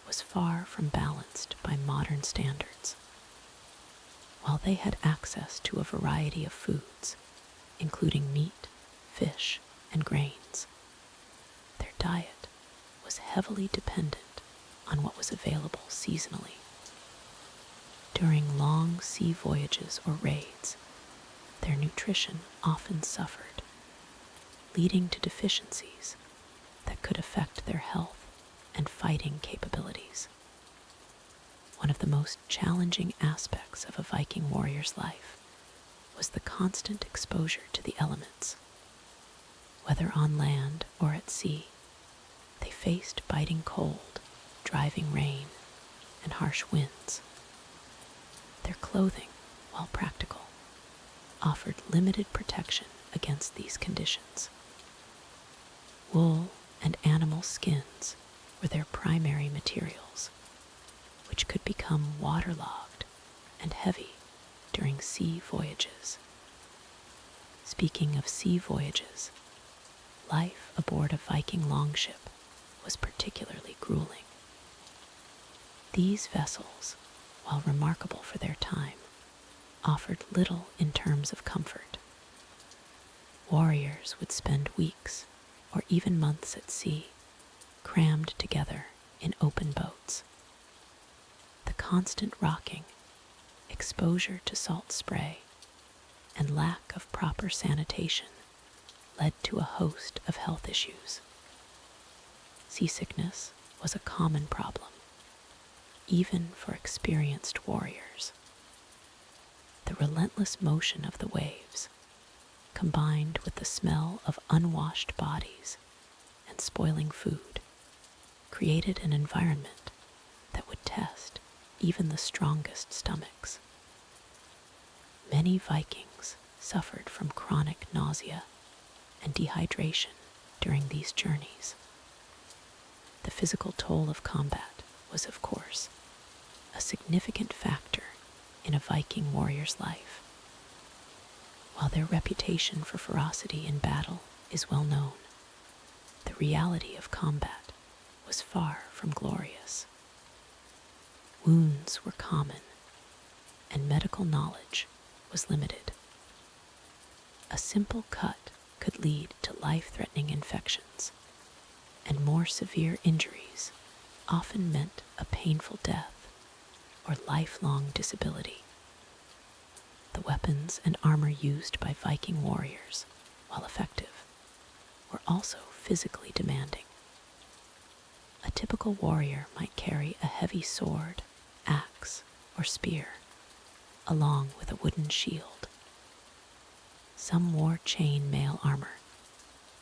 was far from balanced by modern standards. While they had access to a variety of foods, including meat, fish, and grains, their diet was heavily dependent on what was available seasonally. During long sea voyages or raids, their nutrition often suffered, leading to deficiencies that could affect their health and fighting capabilities. One of the most challenging aspects of a Viking warrior's life was the constant exposure to the elements. Whether on land or at sea, they faced biting cold, driving rain, and harsh winds. Their clothing, while practical, offered limited protection against these conditions. Wool and animal skins were their primary materials, which could become waterlogged and heavy during sea voyages. Speaking of sea voyages, life aboard a Viking longship was particularly grueling. These vessels, while remarkable for their time, offered little in terms of comfort. Warriors would spend weeks or even months at sea, crammed together in open boats. The constant rocking, exposure to salt spray, and lack of proper sanitation led to a host of health issues. Seasickness was a common problem, even for experienced warriors. The relentless motion of the waves, combined with the smell of unwashed bodies and spoiling food, created an environment that would test even the strongest stomachs. Many Vikings suffered from chronic nausea and dehydration during these journeys. The physical toll of combat was, of course, a significant factor in a Viking warrior's life. While their reputation for ferocity in battle is well known, the reality of combat was far from glorious. Wounds were common, and medical knowledge was limited. A simple cut could lead to life-threatening infections, and more severe injuries often meant a painful death or lifelong disability. The weapons and armor used by Viking warriors, while effective, were also physically demanding. A typical warrior might carry a heavy sword, axe, or spear, along with a wooden shield. Some wore chain mail armor,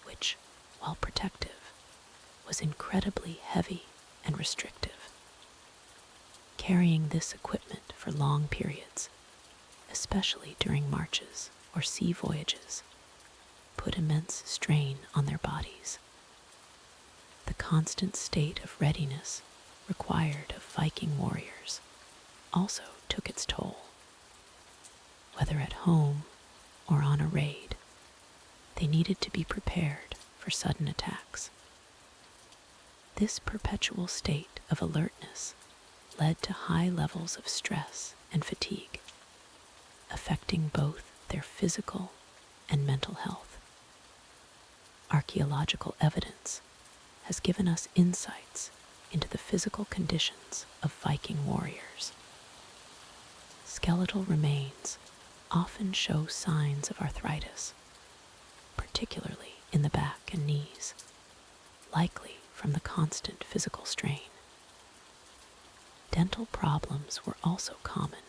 which, while protective, was incredibly heavy and restrictive. Carrying this equipment for long periods, especially during marches or sea voyages, put immense strain on their bodies. The constant state of readiness required of Viking warriors also took its toll. Whether at home or on a raid, they needed to be prepared for sudden attacks. This perpetual state of alertness led to high levels of stress and fatigue, affecting both their physical and mental health. Archaeological evidence has given us insights into the physical conditions of Viking warriors. Skeletal remains often show signs of arthritis, particularly in the back and knees, likely from the constant physical strain. Dental problems were also common,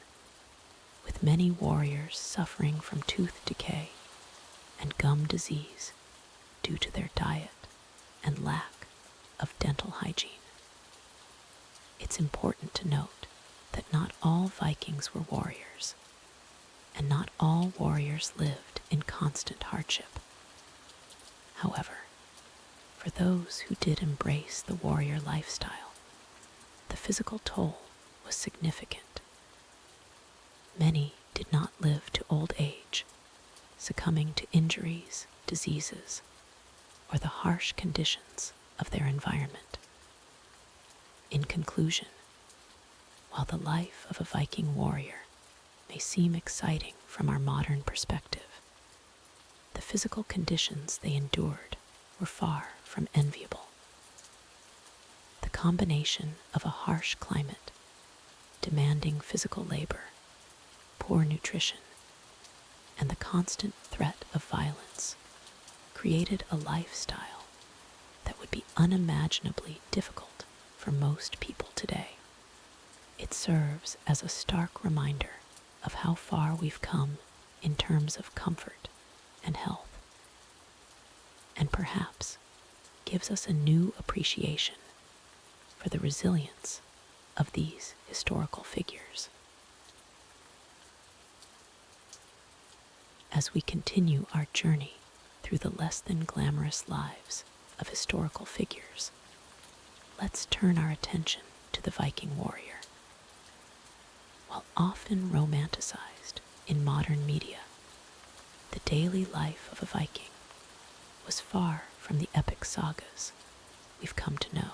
with many warriors suffering from tooth decay and gum disease due to their diet and lack of dental hygiene. It's important to note that not all Vikings were warriors, and not all warriors lived in constant hardship. However, for those who did embrace the warrior lifestyle, the physical toll was significant. Many did not live to old age, succumbing to injuries, diseases, or the harsh conditions of their environment. In conclusion, while the life of a Viking warrior may seem exciting from our modern perspective, the physical conditions they endured were far from enviable. The combination of a harsh climate, demanding physical labor, poor nutrition, and the constant threat of violence created a lifestyle that would be unimaginably difficult for most people today. It serves as a stark reminder of how far we've come in terms of comfort and health, and perhaps gives us a new appreciation for the resilience of these historical figures. As we continue our journey through the less than glamorous lives of historical figures, let's turn our attention to the Viking warrior. While often romanticized in modern media, the daily life of a Viking was far from the epic sagas we've come to know.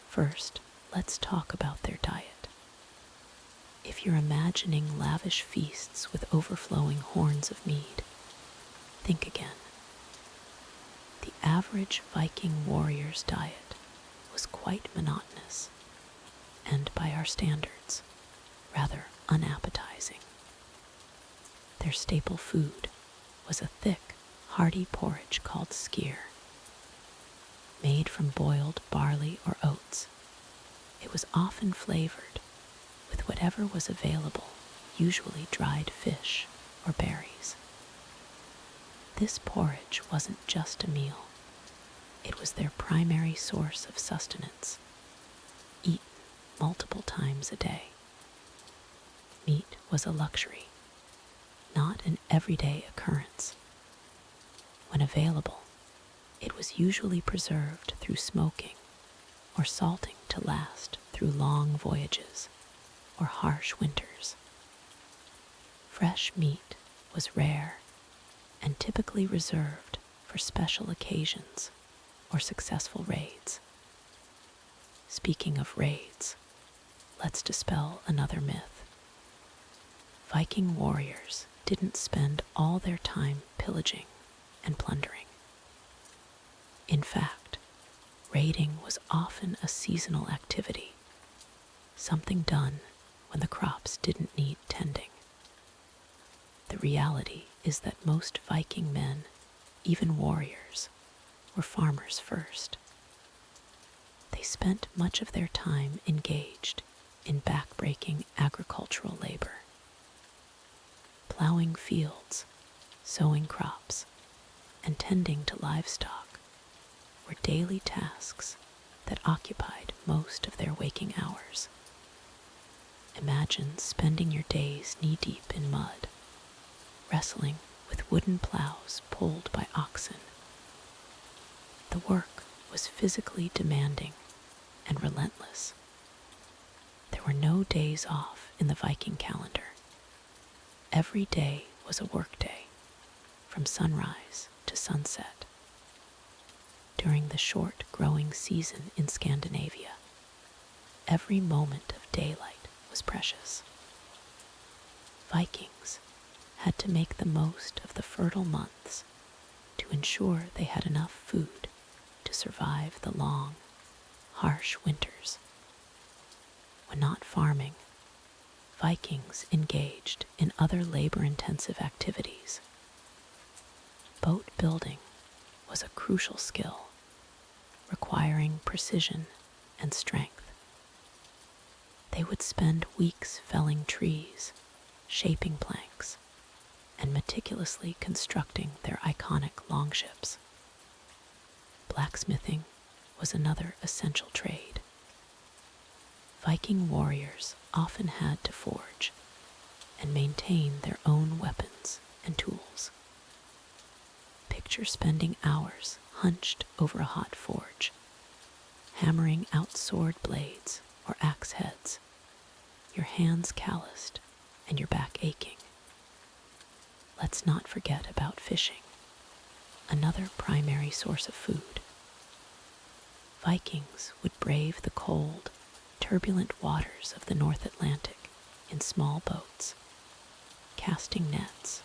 First, let's talk about their diet. If you're imagining lavish feasts with overflowing horns of mead, think again. The average Viking warrior's diet was quite monotonous, and by our standards, rather unappetizing. Their staple food was a thick, hearty porridge called skyr. Made from boiled barley or oats, it was often flavored with whatever was available, usually dried fish or berries. This porridge wasn't just a meal. It was their primary source of sustenance, eaten multiple times a day. Meat was a luxury, not an everyday occurrence. When available, it was usually preserved through smoking or salting to last through long voyages or harsh winters. Fresh meat was rare and typically reserved for special occasions or successful raids. Speaking of raids, let's dispel another myth. Viking warriors didn't spend all their time pillaging and plundering. In fact, raiding was often a seasonal activity, something done when the crops didn't need tending. The reality is that most Viking men, even warriors, were farmers first. They spent much of their time engaged in backbreaking agricultural labor. Plowing fields, sowing crops, and tending to livestock were daily tasks that occupied most of their waking hours. Imagine spending your days knee-deep in mud, wrestling with wooden plows pulled by oxen. The work was physically demanding and relentless. There were no days off in the Viking calendar. Every day was a work day, from sunrise to sunset. During the short growing season in Scandinavia, every moment of daylight was precious. Vikings had to make the most of the fertile months to ensure they had enough food to survive the long, harsh winters. When not farming, Vikings engaged in other labor-intensive activities. Boat building was a crucial skill, requiring precision and strength. They would spend weeks felling trees, shaping planks, and meticulously constructing their iconic longships. Blacksmithing was another essential trade. Viking warriors often had to forge and maintain their own weapons and tools. Picture spending hours hunched over a hot forge, hammering out sword blades or axe heads, your hands calloused and your back aching. Let's not forget about fishing, another primary source of food. Vikings would brave the cold, turbulent waters of the North Atlantic in small boats, casting nets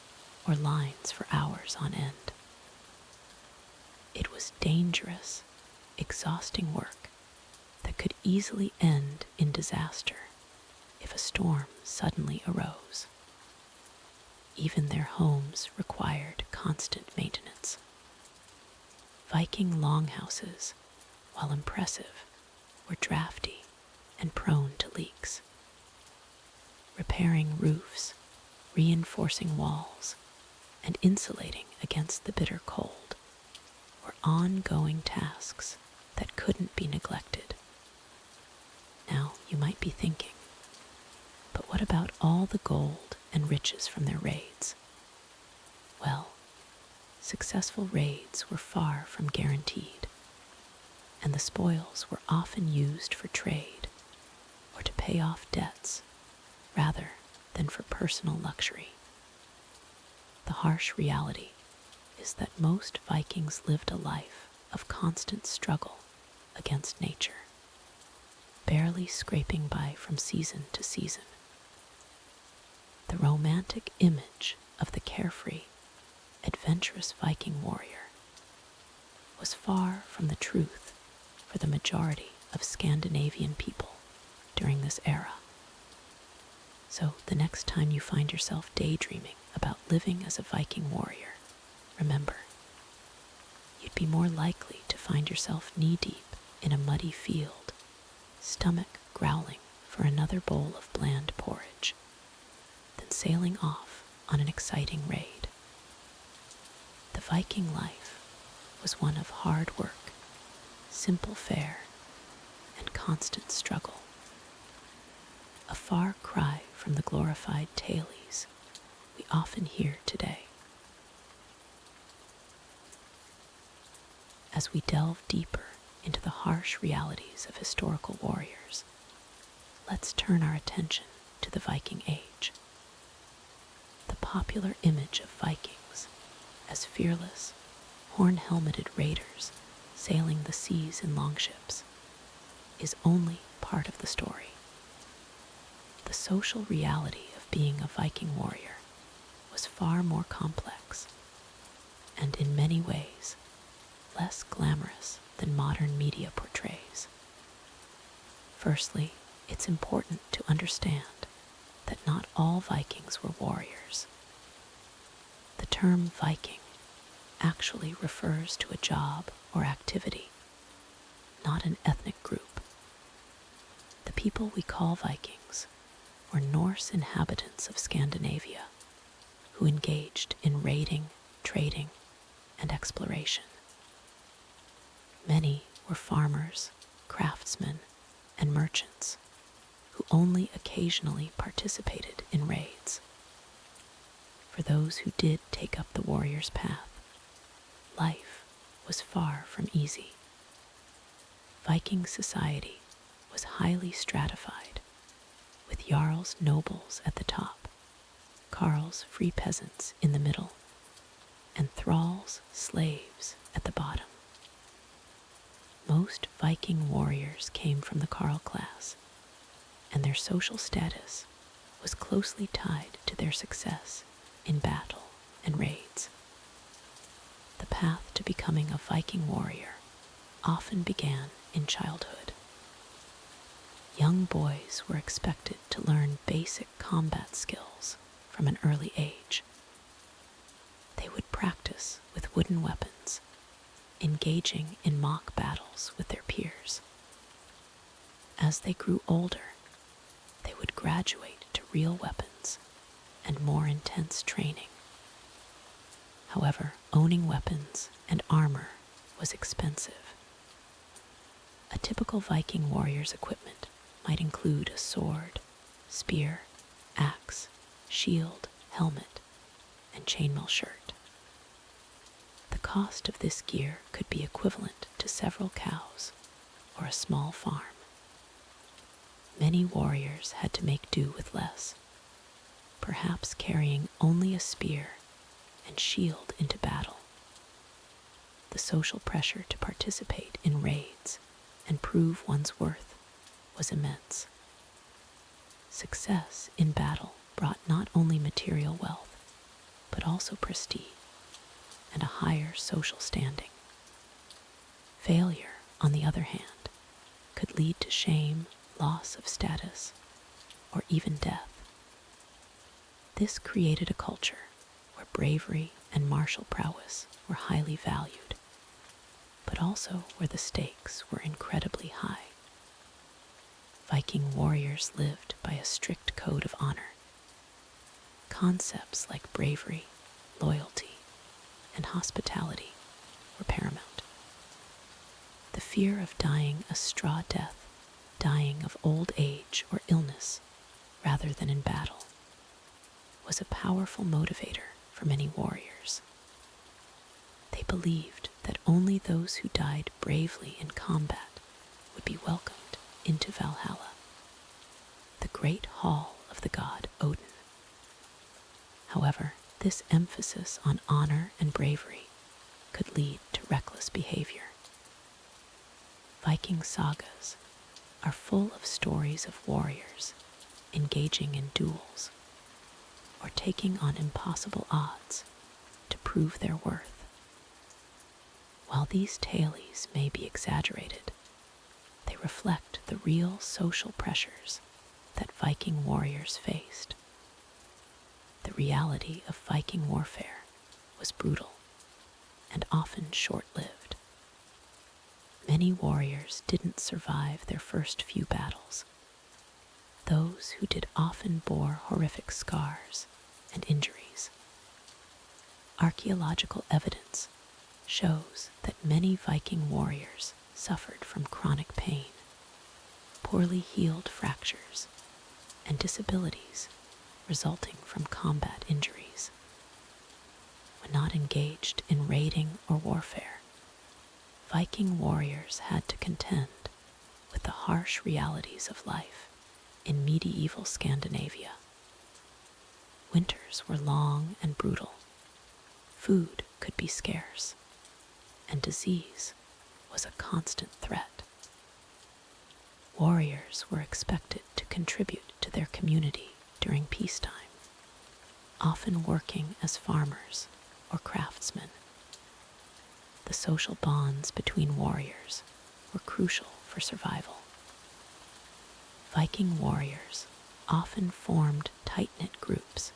or lines for hours on end. It was dangerous, exhausting work that could easily end in disaster if a storm suddenly arose. Even their homes required constant maintenance. Viking longhouses, while impressive, were drafty and prone to leaks. Repairing roofs, reinforcing walls, and insulating against the bitter cold were ongoing tasks that couldn't be neglected. Now you might be thinking, but what about all the gold and riches from their raids? Well, successful raids were far from guaranteed, and the spoils were often used for trade or to pay off debts rather than for personal luxury. The harsh reality is that most Vikings lived a life of constant struggle against nature, barely scraping by from season to season. The romantic image of the carefree, adventurous Viking warrior was far from the truth for the majority of Scandinavian people during this era. So the next time you find yourself daydreaming about living as a Viking warrior, remember, you'd be more likely to find yourself knee-deep in a muddy field, stomach growling for another bowl of bland porridge, than sailing off on an exciting raid. The Viking life was one of hard work, simple fare, and constant struggle. A far cry from the glorified tailies we often hear today. As we delve deeper into the harsh realities of historical warriors, let's turn our attention to the Viking Age. The popular image of Vikings as fearless, horn-helmeted raiders sailing the seas in longships is only part of the story. The social reality of being a Viking warrior was far more complex, and in many ways less glamorous than modern media portrays. Firstly, it's important to understand that not all Vikings were warriors. The term Viking actually refers to a job or activity, not an ethnic group. The people we call Vikings were Norse inhabitants of Scandinavia who engaged in raiding, trading, and exploration. Many were farmers, craftsmen, and merchants who only occasionally participated in raids. For those who did take up the warrior's path, life was far from easy. Viking society was highly stratified, with Jarl's nobles at the top, Carl's free peasants in the middle, and thralls, slaves at the bottom. Most Viking warriors came from the Carl class, and their social status was closely tied to their success in battle and raids. The path to becoming a Viking warrior often began in childhood. Young boys were expected to learn basic combat skills from an early age. They would practice with wooden weapons, engaging in mock battles with their peers. As they grew older, they would graduate to real weapons and more intense training However, owning weapons and armor was expensive. A typical Viking warrior's equipment might include a sword, spear, axe, shield, helmet, and chainmail shirt. The cost of this gear could be equivalent to several cows or a small farm. Many warriors had to make do with less, perhaps carrying only a spear and shield into battle. The social pressure to participate in raids and prove one's worth was immense. Success in battle brought not only material wealth, but also prestige and a higher social standing. Failure, on the other hand, could lead to shame, loss of status, or even death. This created a culture where bravery and martial prowess were highly valued, but also where the stakes were incredibly high. Viking warriors lived by a strict code of honor. Concepts like bravery, loyalty, and hospitality were paramount. The fear of dying a straw death, dying of old age or illness rather than in battle, was a powerful motivator for many warriors. They believed that only those who died bravely in combat would be welcomed into Valhalla, the great hall of the god Odin. However, this emphasis on honor and bravery could lead to reckless behavior. Viking sagas are full of stories of warriors engaging in duels or taking on impossible odds to prove their worth. While these tales may be exaggerated, they reflect the real social pressures that Viking warriors faced. The reality of Viking warfare was brutal and often short-lived. Many warriors didn't survive their first few battles. Those who did often bore horrific scars and injuries. Archaeological evidence shows that many Viking warriors suffered from chronic pain, poorly healed fractures, and disabilities resulting from combat injuries. When not engaged in raiding or warfare, Viking warriors had to contend with the harsh realities of life in medieval Scandinavia. Winters were long and brutal. Food could be scarce, and disease was a constant threat. Warriors were expected to contribute to their community during peacetime, often working as farmers or craftsmen. The social bonds between warriors were crucial for survival. Viking warriors often formed tight-knit groups,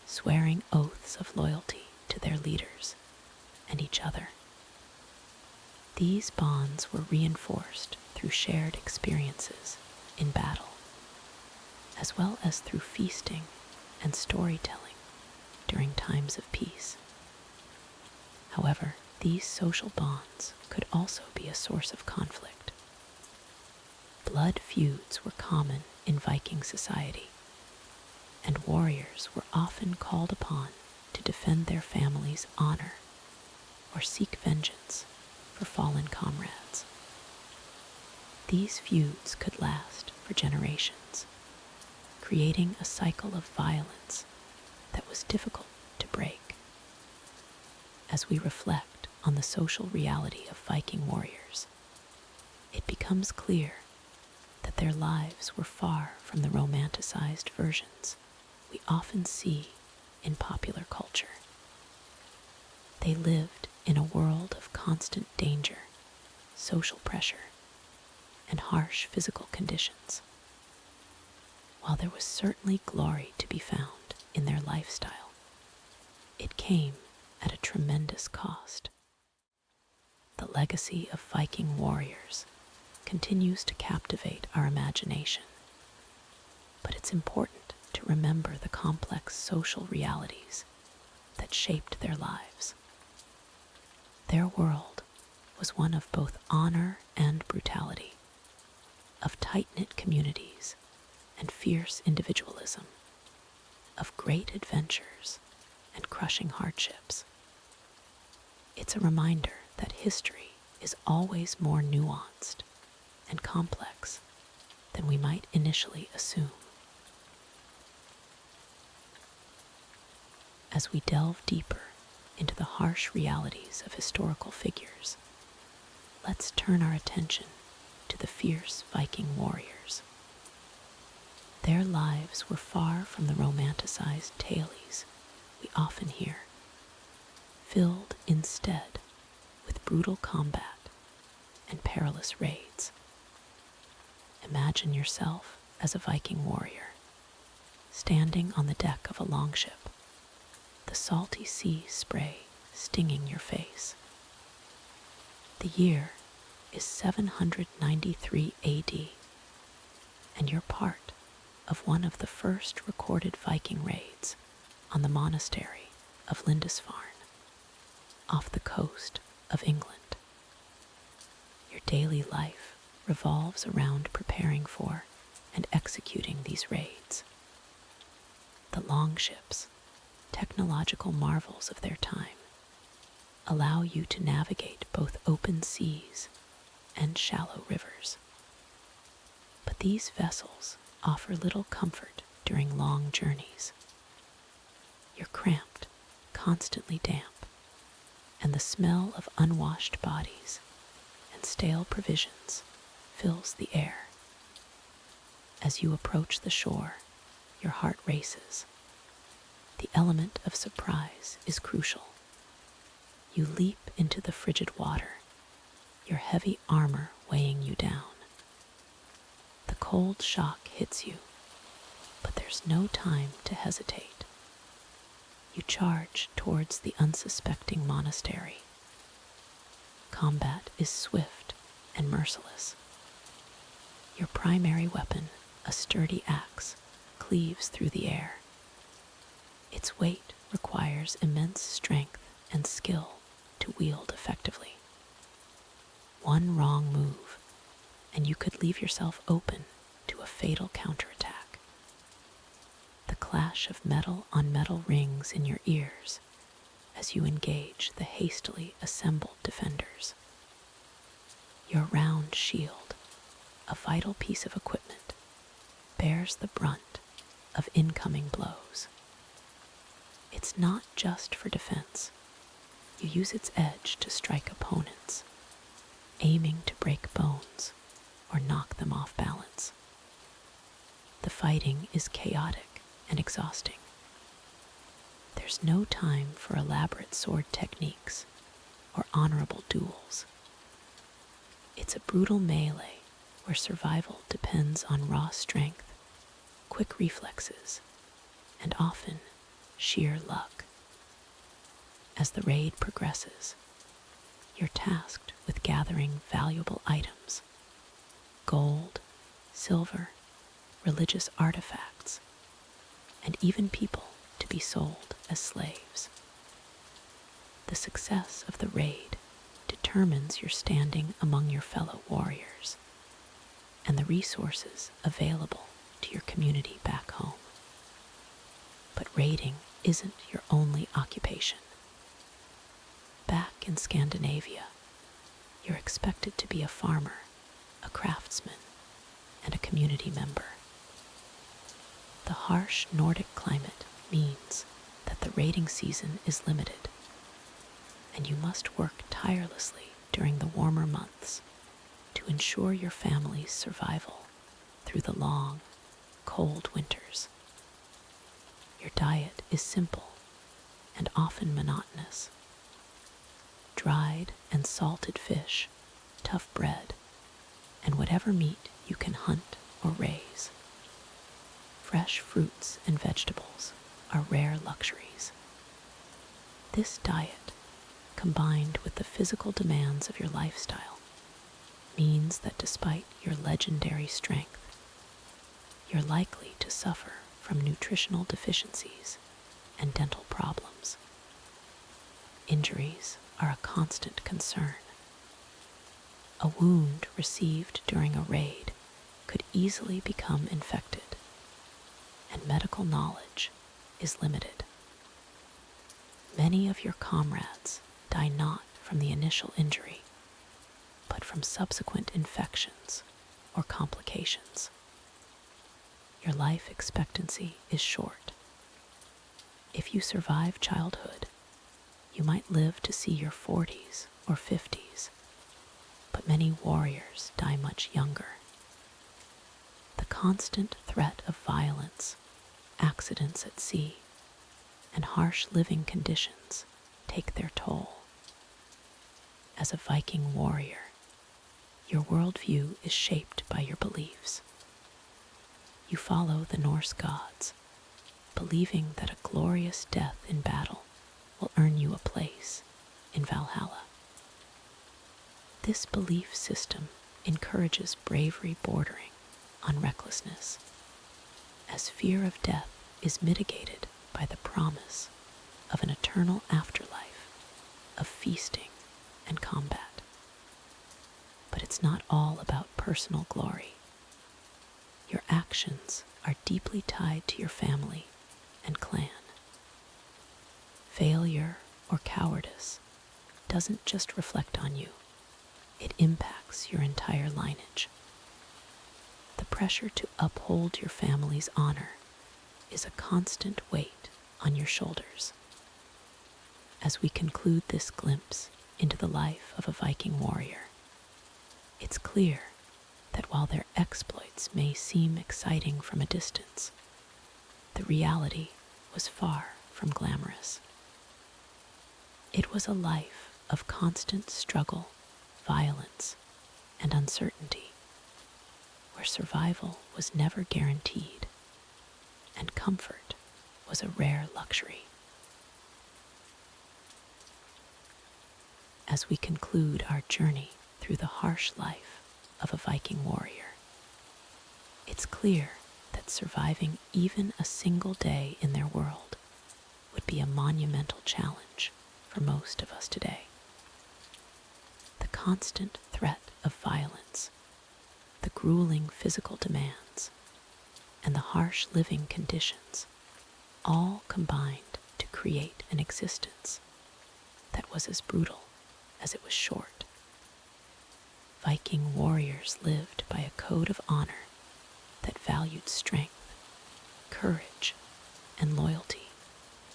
swearing oaths of loyalty to their leaders and each other. These bonds were reinforced through shared experiences in battle, as well as through feasting and storytelling during times of peace. However, these social bonds could also be a source of conflict. Blood feuds were common in Viking society, and warriors were often called upon to defend their family's honor or seek vengeance for fallen comrades. These feuds could last for generations, creating a cycle of violence that was difficult to break. As we reflect on the social reality of Viking warriors, it becomes clear that their lives were far from the romanticized versions we often see in popular culture. They lived in a world of constant danger, social pressure, and harsh physical conditions. While there was certainly glory to be found in their lifestyle, it came at a tremendous cost. The legacy of Viking warriors continues to captivate our imagination, but it's important to remember the complex social realities that shaped their lives. Their world was one of both honor and brutality, of tight-knit communities and fierce individualism, of great adventures and crushing hardships. It's a reminder that history is always more nuanced and complex than we might initially assume. As we delve deeper into the harsh realities of historical figures, let's turn our attention to the fierce Viking warriors. Their lives were far from the romanticized tales we often hear, filled instead with brutal combat and perilous raids. Imagine yourself as a Viking warrior, standing on the deck of a longship, the salty sea spray stinging your face. The year is 793 AD, and you're part of one of the first recorded Viking raids on the monastery of Lindisfarne, off the coast of England. Your daily life revolves around preparing for and executing these raids. The longships, technological marvels of their time, allow you to navigate both open seas and shallow rivers. But these vessels offer little comfort during long journeys. You're cramped, constantly damp, and the smell of unwashed bodies and stale provisions fills the air. As you approach the shore, your heart races. The element of surprise is crucial. You leap into the frigid water, your heavy armor weighing you down. The cold shock hits you, but there's no time to hesitate. You charge towards the unsuspecting monastery. Combat is swift and merciless. Your primary weapon, a sturdy axe, cleaves through the air. Its weight requires immense strength and skill to wield effectively. One wrong move, and you could leave yourself open to a fatal counterattack. The clash of metal on metal rings in your ears as you engage the hastily assembled defenders. Your round shield, a vital piece of equipment, bears the brunt of incoming blows. It's not just for defense. You use its edge to strike opponents, aiming to break bones or knock them off balance. The fighting is chaotic and exhausting. There's no time for elaborate sword techniques or honorable duels. It's a brutal melee where survival depends on raw strength, quick reflexes, and often sheer luck. As the raid progresses, you're tasked with gathering valuable items: gold, silver, religious artifacts, and even people to be sold as slaves. The success of the raid determines your standing among your fellow warriors and the resources available to your community back home. But raiding isn't your only occupation. Back in Scandinavia, you're expected to be a farmer, a craftsman, and a community member. The harsh Nordic climate means that the raiding season is limited, and you must work tirelessly during the warmer months to ensure your family's survival through the long, cold winters. Your diet is simple and often monotonous. Dried and salted fish, tough bread, and whatever meat you can hunt or raise. Fresh fruits and vegetables are rare luxuries. This diet, combined with the physical demands of your lifestyle, means that despite your legendary strength, you're likely to suffer from nutritional deficiencies and dental problems. injuries are a constant concern. A wound received during a raid could easily become infected, and medical knowledge is limited. Many of your comrades die not from the initial injury, but from subsequent infections or complications. Your life expectancy is short. If you survive childhood, you might live to see your 40s or 50s, but many warriors die much younger. The constant threat of violence, accidents at sea, and harsh living conditions take their toll. As a Viking warrior, your worldview is shaped by your beliefs. You follow the Norse gods, believing that a glorious death in battle will earn you a place in Valhalla. This belief system encourages bravery bordering on recklessness, as fear of death is mitigated by the promise of an eternal afterlife of feasting and combat. But it's not all about personal glory. Your actions are deeply tied to your family and clan. Failure or cowardice doesn't just reflect on you, it impacts your entire lineage. The pressure to uphold your family's honor is a constant weight on your shoulders. As we conclude this glimpse into the life of a Viking warrior, it's clear that while their exploits may seem exciting from a distance, the reality was far from glamorous. It was a life of constant struggle, violence, and uncertainty, where survival was never guaranteed, and comfort was a rare luxury. As we conclude our journey through the harsh life of a Viking warrior, it's clear that surviving even a single day in their world would be a monumental challenge for most of us today. The constant threat of violence, the grueling physical demands, and the harsh living conditions all combined to create an existence that was as brutal as it was short. Viking warriors lived by a code of honor that valued strength, courage, and loyalty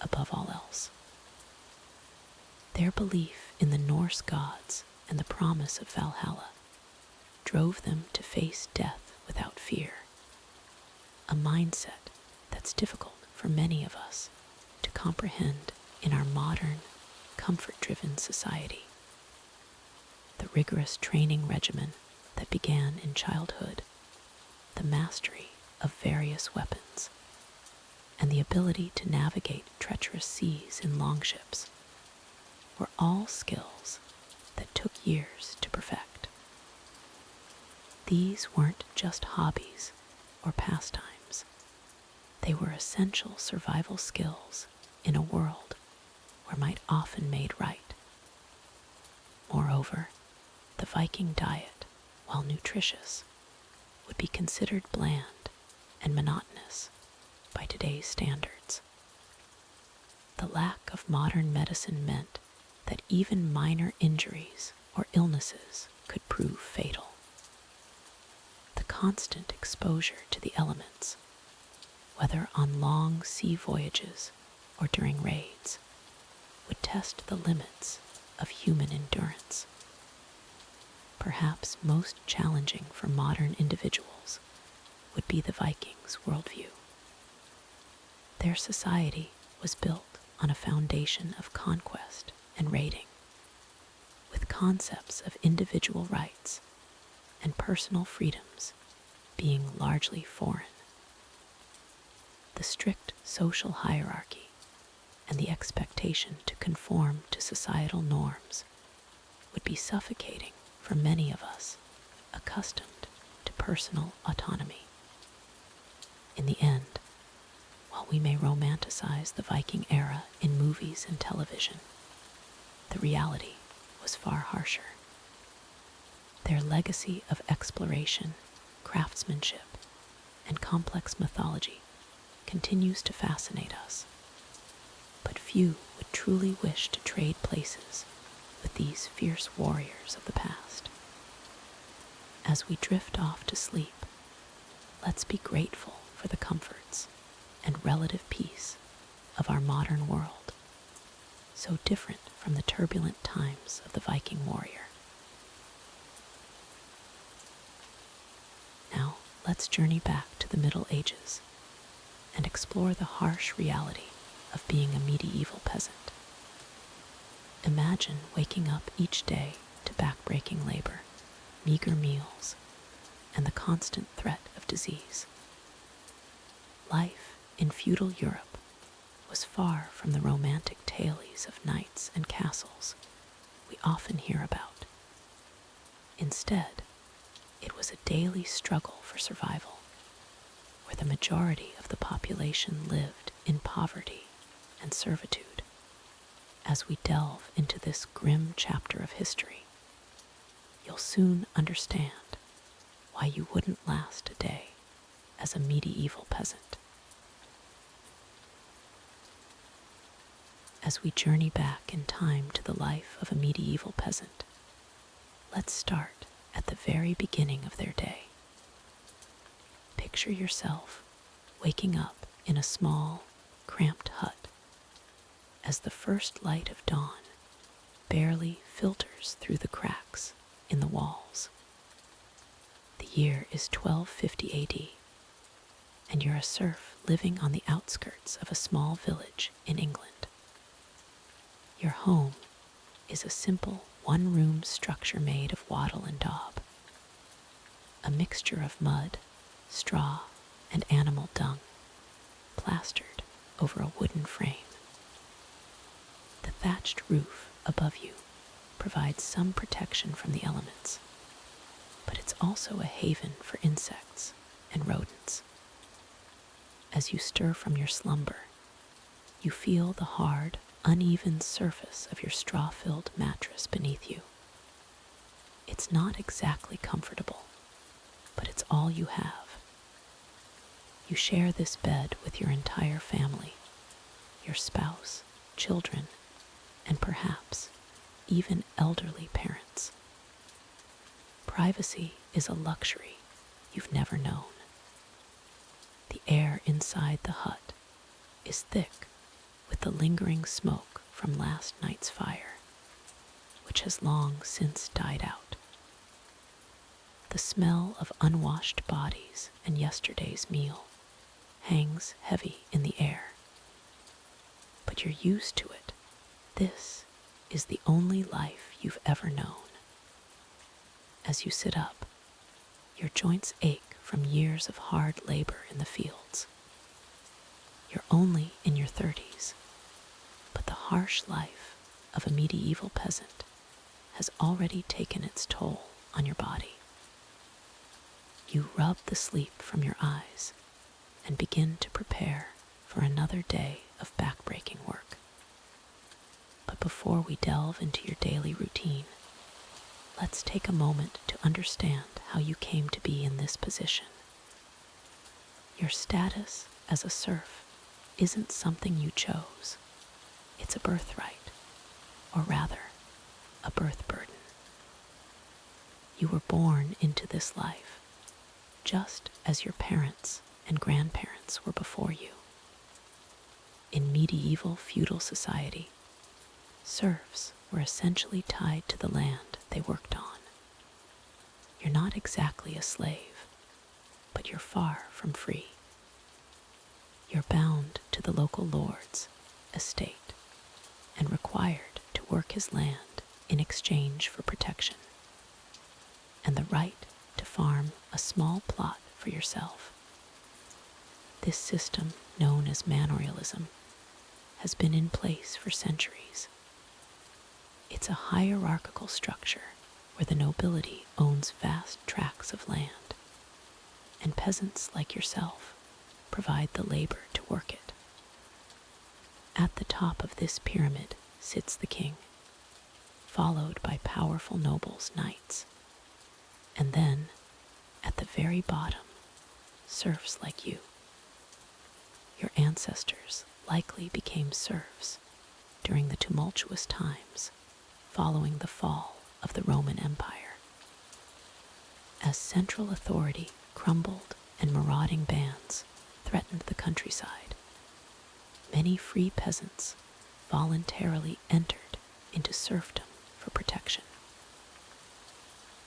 above all else. Their belief in the Norse gods and the promise of Valhalla drove them to face death without fear, a mindset that's difficult for many of us to comprehend in our modern, comfort-driven society. The rigorous training regimen that began in childhood, the mastery of various weapons, and the ability to navigate treacherous seas in longships were all skills that took years to perfect. These weren't just hobbies or pastimes. They were essential survival skills in a world where might often made right. Moreover, the Viking diet, while nutritious, would be considered bland and monotonous by today's standards. The lack of modern medicine meant that even minor injuries or illnesses could prove fatal. The constant exposure to the elements, whether on long sea voyages or during raids, would test the limits of human endurance. Perhaps most challenging for modern individuals would be the Vikings' worldview. Their society was built on a foundation of conquest and raiding, with concepts of individual rights and personal freedoms being largely foreign. The strict social hierarchy and the expectation to conform to societal norms would be suffocating for many of us accustomed to personal autonomy. In the end, while we may romanticize the Viking era in movies and television, the reality was far harsher. Their legacy of exploration, craftsmanship, and complex mythology continues to fascinate us, but few would truly wish to trade places with these fierce warriors of the past. As we drift off to sleep, let's be grateful for the comforts and relative peace of our modern world, so different from the turbulent times of the Viking warrior. Now, let's journey back to the Middle Ages and explore the harsh reality of being a medieval peasant. Imagine waking up each day to backbreaking labor, meager meals, and the constant threat of disease. Life in feudal Europe was far from the romantic tales of knights and castles we often hear about. Instead, it was a daily struggle for survival, where the majority of the population lived in poverty and servitude. As we delve into this grim chapter of history, you'll soon understand why you wouldn't last a day as a medieval peasant. As we journey back in time to the life of a medieval peasant, let's start at the very beginning of their day. Picture yourself waking up in a small, cramped hut as the first light of dawn barely filters through the cracks in the walls. The year is 1250 AD, and you're a serf living on the outskirts of a small village in England. Your home is a simple one-room structure made of wattle and daub, a mixture of mud, straw, and animal dung, plastered over a wooden frame. The thatched roof above you provides some protection from the elements, but it's also a haven for insects and rodents. As you stir from your slumber, you feel the hard, uneven surface of your straw-filled mattress beneath you. It's not exactly comfortable, but it's all you have. You share this bed with your entire family, your spouse, children, and perhaps even elderly parents. Privacy is a luxury you've never known. The air inside the hut is thick with the lingering smoke from last night's fire, which has long since died out. The smell of unwashed bodies and yesterday's meal hangs heavy in the air. But you're used to it. This is the only life you've ever known. As you sit up, your joints ache from years of hard labor in the fields. You're only in your 30s, but the harsh life of a medieval peasant has already taken its toll on your body. You rub the sleep from your eyes and begin to prepare for another day of backbreaking work. But before we delve into your daily routine, let's take a moment to understand how you came to be in this position. Your status as a serf isn't something you chose. It's a birthright, or rather, a birth burden. You were born into this life, just as your parents and grandparents were before you. In medieval feudal society, serfs were essentially tied to the land they worked on. You're not exactly a slave, but you're far from free. You're bound to the local lord's estate and required to work his land in exchange for protection and the right to farm a small plot for yourself. This system, known as manorialism, has been in place for centuries. It's a hierarchical structure where the nobility owns vast tracts of land, and peasants like yourself provide the labor to work it. At the top of this pyramid sits the king, followed by powerful nobles, knights. And then, at the very bottom, serfs like you. Your ancestors likely became serfs during the tumultuous times following the fall of the Roman Empire. As central authority crumbled and marauding bands threatened the countryside, many free peasants voluntarily entered into serfdom for protection.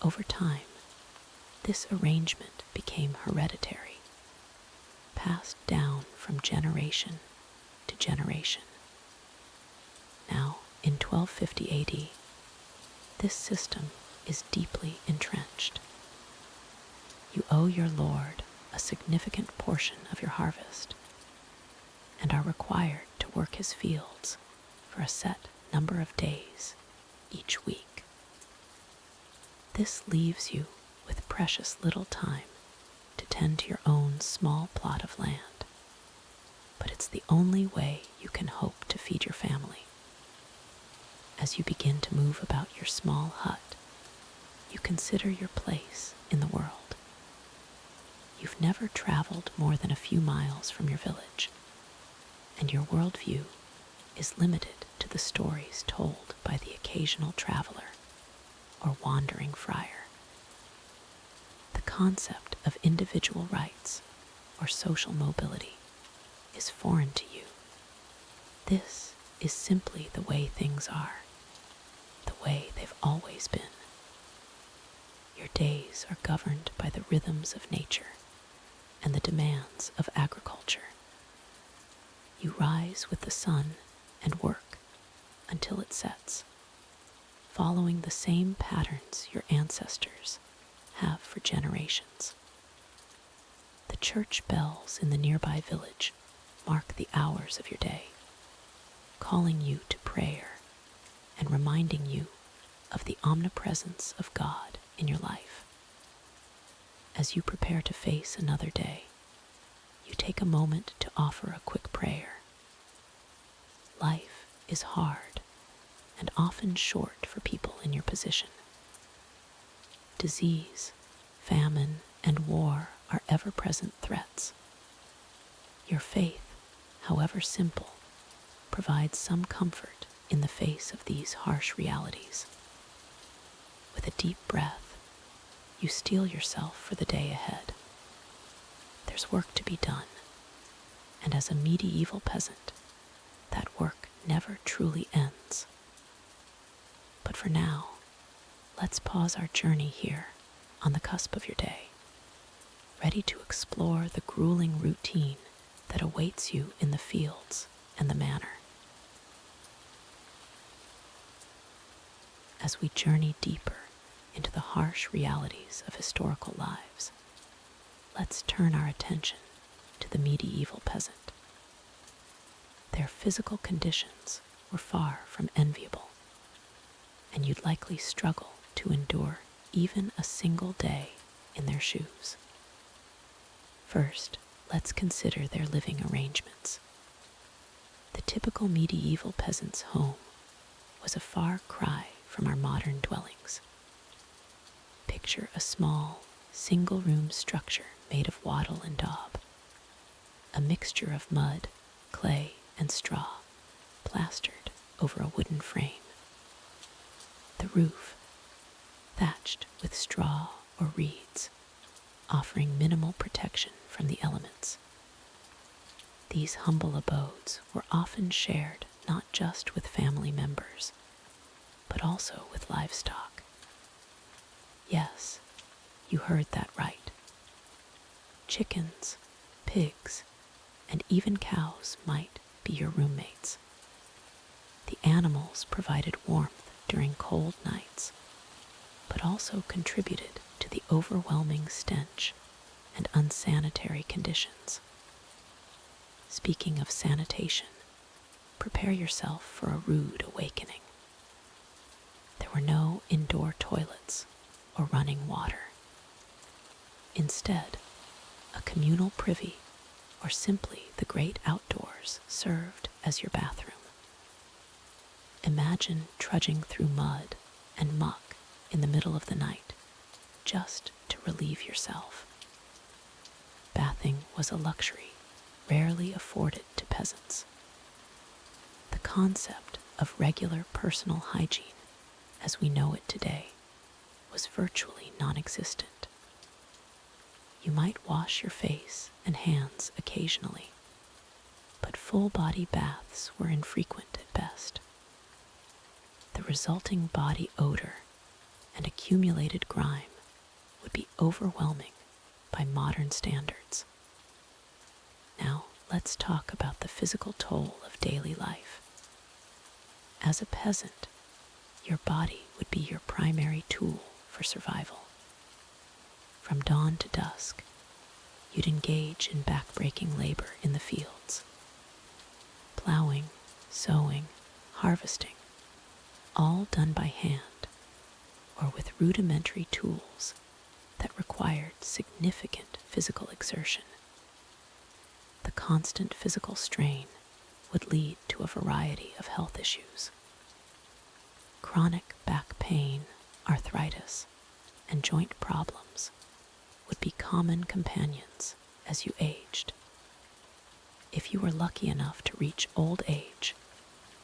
Over time, this arrangement became hereditary, passed down from generation to generation. Now, in 1250 AD, this system is deeply entrenched. You owe your lord a significant portion of your harvest and are required to work his fields for a set number of days each week. This leaves you with precious little time to tend to your own small plot of land, but it's the only way you can hope to feed your family. As you begin to move about your small hut, you consider your place in the world. You've never traveled more than a few miles from your village, and your worldview is limited to the stories told by the occasional traveler or wandering friar. The concept of individual rights or social mobility is foreign to you. This is simply the way things are, the way they've always been. Your days are governed by the rhythms of nature and the demands of agriculture. You rise with the sun and work until it sets, following the same patterns your ancestors have for generations. The church bells in the nearby village mark the hours of your day, calling you to prayer and reminding you of the omnipresence of God in your life. As you prepare to face another day, you take a moment to offer a quick prayer. Life is hard and often short for people in your position. Disease, famine, and war are ever-present threats. Your faith, however simple, provides some comfort in the face of these harsh realities. With a deep breath, you steel yourself for the day ahead. There's work to be done, and as a medieval peasant, that work never truly ends. But for now, let's pause our journey here on the cusp of your day, ready to explore the grueling routine that awaits you in the fields and the manor. As we journey deeper into the harsh realities of historical lives, let's turn our attention to the medieval peasant. Their physical conditions were far from enviable, and you'd likely struggle to endure even a single day in their shoes. First, let's consider their living arrangements. The typical medieval peasant's home was a far cry from our modern dwellings. Picture a small, single-room structure made of wattle and daub, a mixture of mud, clay, and straw, plastered over a wooden frame. The roof, thatched with straw or reeds, offering minimal protection from the elements. These humble abodes were often shared not just with family members, but also with livestock. Yes, you heard that right. Chickens, pigs, and even cows might be your roommates. The animals provided warmth during cold nights, but also contributed to the overwhelming stench and unsanitary conditions. Speaking of sanitation, prepare yourself for a rude awakening. There were no indoor toilets or running water. Instead, a communal privy, or simply the great outdoors, served as your bathroom. Imagine trudging through mud and muck in the middle of the night just to relieve yourself. Bathing was a luxury rarely afforded to peasants. The concept of regular personal hygiene, as we know it today, was virtually non-existent. You might wash your face and hands occasionally, but full-body baths were infrequent at best. The resulting body odor and accumulated grime would be overwhelming by modern standards. Now, let's talk about the physical toll of daily life. As a peasant, your body would be your primary tool for survival. From dawn to dusk, you'd engage in back-breaking labor in the fields. Plowing, sowing, harvesting, all done by hand or with rudimentary tools that required significant physical exertion. The constant physical strain would lead to a variety of health issues. Chronic back pain, arthritis, and joint problems would be common companions as you aged. If you were lucky enough to reach old age,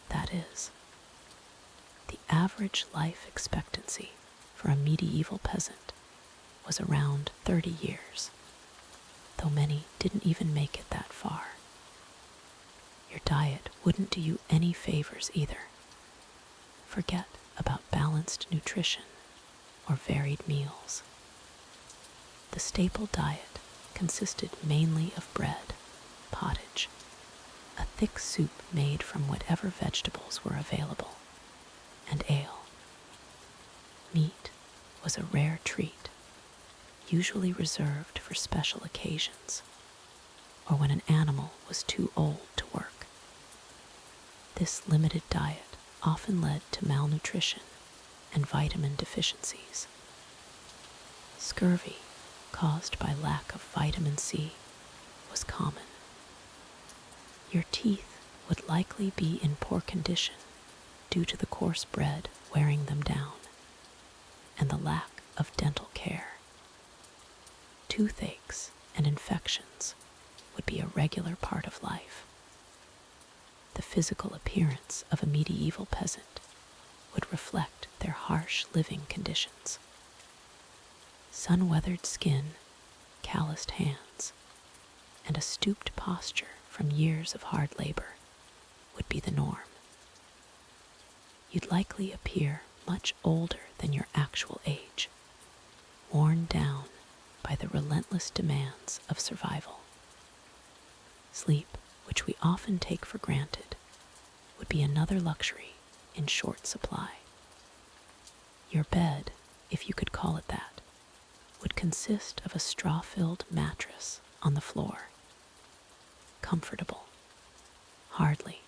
that is. The average life expectancy for a medieval peasant was around 30 years, though many didn't even make it that far. Your diet wouldn't do you any favors either. Forget about balanced nutrition or varied meals. The staple diet consisted mainly of bread, pottage, a thick soup made from whatever vegetables were available, and ale. Meat was a rare treat, usually reserved for special occasions, or when an animal was too old to work. This limited diet often led to malnutrition and vitamin deficiencies. Scurvy, caused by lack of vitamin C, was common. Your teeth would likely be in poor condition due to the coarse bread wearing them down and the lack of dental care. Toothaches and infections would be a regular part of life. The physical appearance of a medieval peasant would reflect their harsh living conditions. Sun-weathered skin, calloused hands, and a stooped posture from years of hard labor would be the norm. You'd likely appear much older than your actual age, worn down by the relentless demands of survival. Sleep, which we often take for granted, would be another luxury in short supply. Your bed, if you could call it that, would consist of a straw-filled mattress on the floor. Comfortable? Hardly.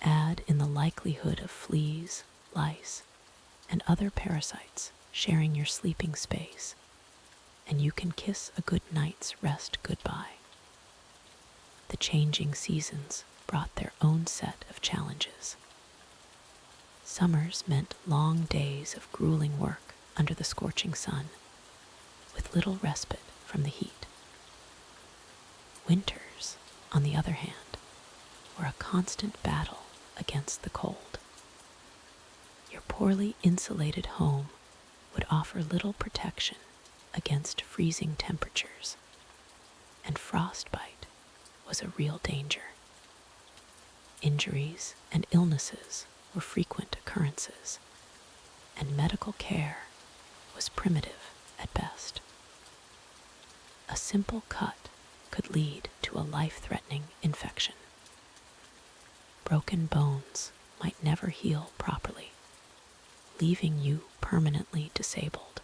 Add in the likelihood of fleas, lice, and other parasites sharing your sleeping space, and you can kiss a good night's rest goodbye. The changing seasons brought their own set of challenges. Summers meant long days of grueling work under the scorching sun, with little respite from the heat. Winters, on the other hand, were a constant battle against the cold. Your poorly insulated home would offer little protection against freezing temperatures, and frostbite was a real danger. Injuries and illnesses were frequent occurrences, and medical care was primitive at best. A simple cut could lead to a life-threatening infection. Broken bones might never heal properly, leaving you permanently disabled.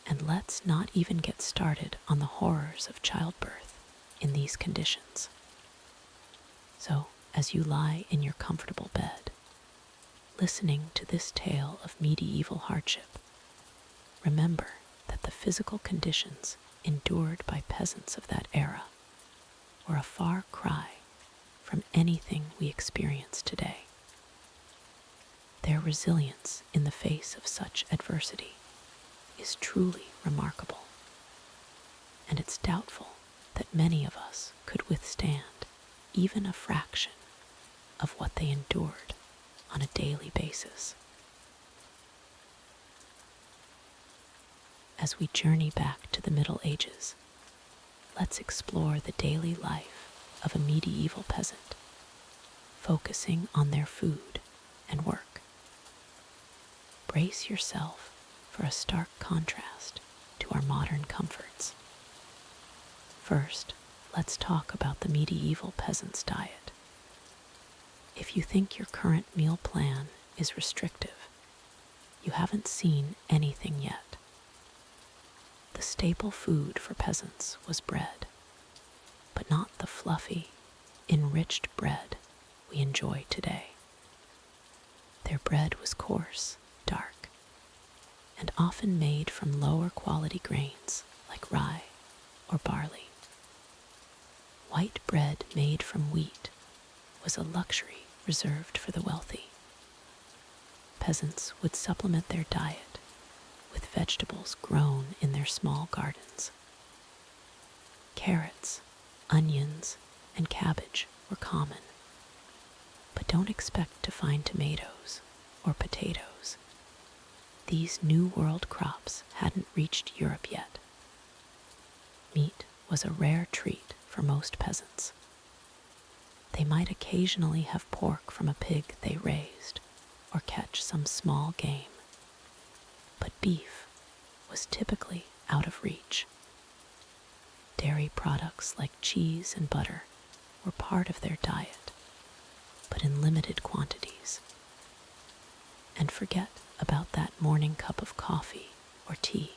And let's not even get started on the horrors of childbirth in these conditions. So, as you lie in your comfortable bed, listening to this tale of medieval hardship, remember that the physical conditions endured by peasants of that era were a far cry from anything we experience today. Their resilience in the face of such adversity is truly remarkable, and it's doubtful that many of us could withstand even a fraction of what they endured on a daily basis. As we journey back to the Middle Ages, let's explore the daily life of a medieval peasant, focusing on their food and work. Brace yourself for a stark contrast to our modern comforts. First, let's talk about the medieval peasant's diet. If you think your current meal plan is restrictive, you haven't seen anything yet. The staple food for peasants was bread, but not the fluffy, enriched bread we enjoy today. Their bread was coarse, dark, and often made from lower quality grains like rye or barley. White bread made from wheat was a luxury reserved for the wealthy. Peasants would supplement their diet with vegetables grown in their small gardens. Carrots, onions, and cabbage were common, but don't expect to find tomatoes or potatoes. These New World crops hadn't reached Europe yet. Meat was a rare treat for most peasants. They might occasionally have pork from a pig they raised or catch some small game, but beef was typically out of reach. Dairy products like cheese and butter were part of their diet, but in limited quantities. And forget about that morning cup of coffee or tea.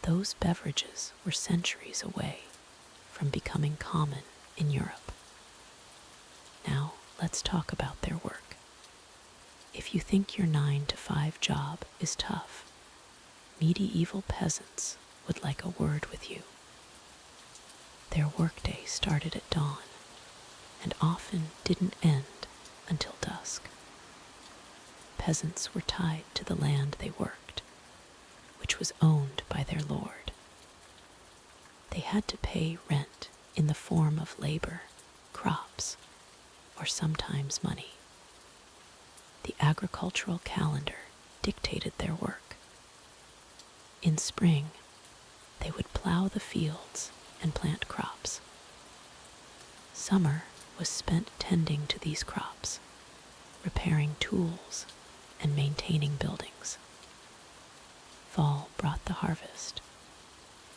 Those beverages were centuries away from becoming common in Europe. Now, let's talk about their work. If you think your 9-to-5 job is tough, medieval peasants would like a word with you. Their workday started at dawn and often didn't end until dusk. Peasants were tied to the land they worked, which was owned by their lord. They had to pay rent in the form of labor, crops, or sometimes money. The agricultural calendar dictated their work. In spring, they would plow the fields and plant crops. Summer was spent tending to these crops, repairing tools, and maintaining buildings. Fall brought the harvest,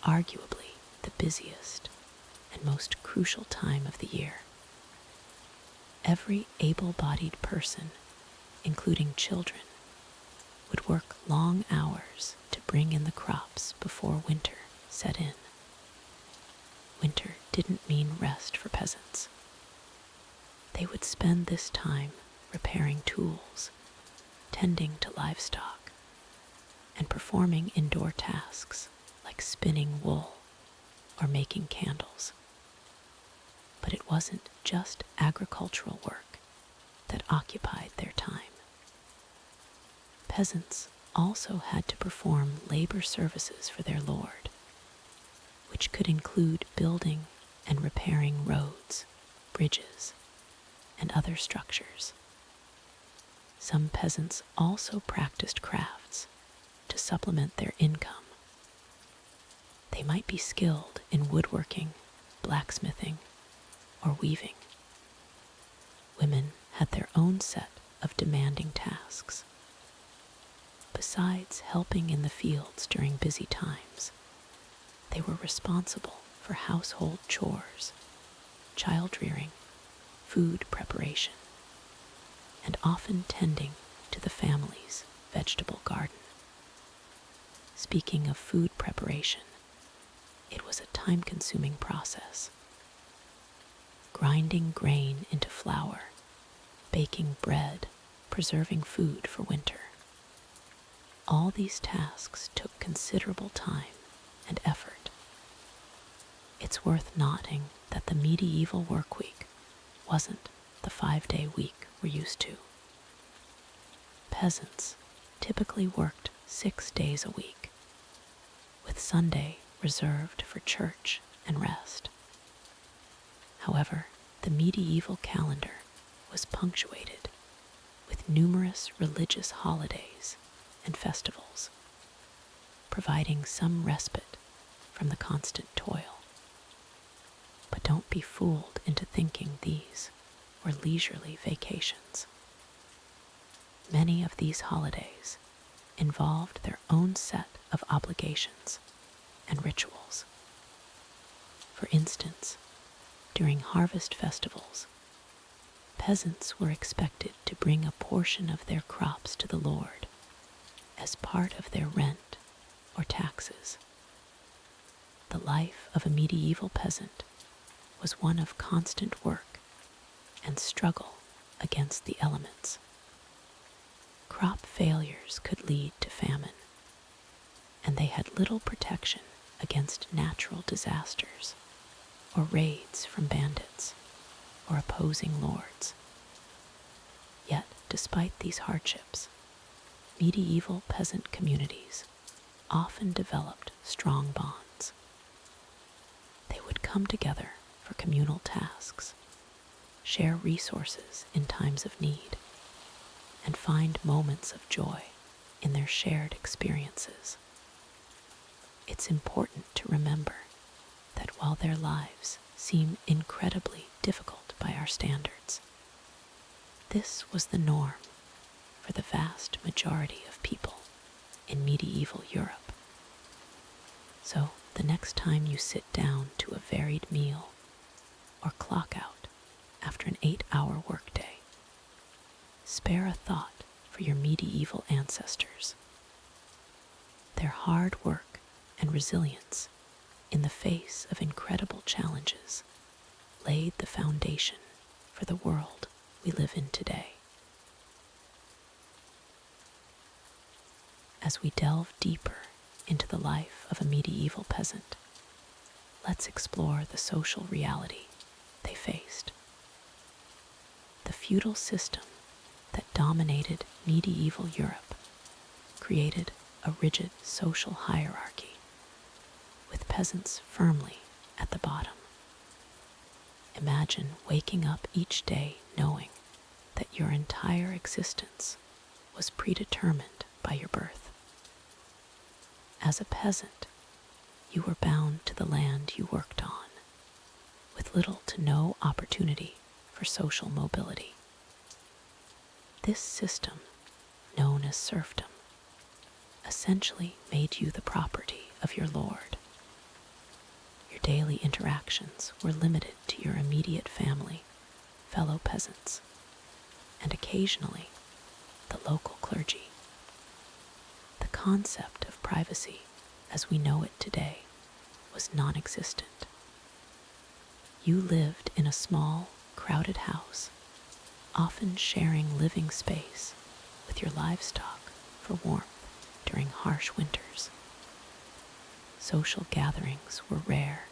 arguably the busiest and most crucial time of the year. Every able-bodied person, including children, would work long hours to bring in the crops before winter set in. Winter didn't mean rest for peasants. They would spend this time repairing tools, tending to livestock, and performing indoor tasks like spinning wool or making candles. But it wasn't just agricultural work that occupied their time. Peasants also had to perform labor services for their lord, which could include building and repairing roads, bridges, and other structures. Some peasants also practiced crafts to supplement their income. They might be skilled in woodworking, blacksmithing, or weaving. Women had their own set of demanding tasks. Besides helping in the fields during busy times, they were responsible for household chores, child rearing, food preparation, and often tending to the family's vegetable garden. Speaking of food preparation, it was a time-consuming process. Grinding grain into flour, baking bread, preserving food for winter. All these tasks took considerable time and effort. It's worth noting that the medieval work week wasn't the 5-day week we're used to. peasants typically worked 6 days a week, with Sunday reserved for church and rest. However, the medieval calendar was punctuated with numerous religious holidays and festivals, providing some respite from the constant toil. But don't be fooled into thinking these were leisurely vacations. Many of these holidays involved their own set of obligations and rituals. For instance, during harvest festivals, peasants were expected to bring a portion of their crops to the Lord as part of their rent or taxes. The life of a medieval peasant was one of constant work and struggle against the elements. Crop failures could lead to famine, and they had little protection against natural disasters or raids from bandits or opposing lords. Yet, despite these hardships, medieval peasant communities often developed strong bonds. They would come together for communal tasks, share resources in times of need, and find moments of joy in their shared experiences. It's important to remember that while their lives seem incredibly difficult by our standards, this was the norm for the vast majority of people in medieval Europe. So, the next time you sit down to a varied meal or clock out after an 8-hour workday, spare a thought for your medieval ancestors. Their hard work and resilience in the face of incredible challenges laid the foundation for the world we live in today. As we delve deeper into the life of a medieval peasant, let's explore the social reality they faced. The feudal system that dominated medieval Europe created a rigid social hierarchy, with peasants firmly at the bottom. Imagine waking up each day knowing that your entire existence was predetermined by your birth. As a peasant, you were bound to the land you worked on, with little to no opportunity for social mobility. This system, known as serfdom, essentially made you the property of your lord. Your daily interactions were limited to your immediate family, fellow peasants, and occasionally the local clergy. The concept of privacy, as we know it today, was non-existent. You lived in a small, crowded house, often sharing living space with your livestock for warmth during harsh winters. Social gatherings were rare,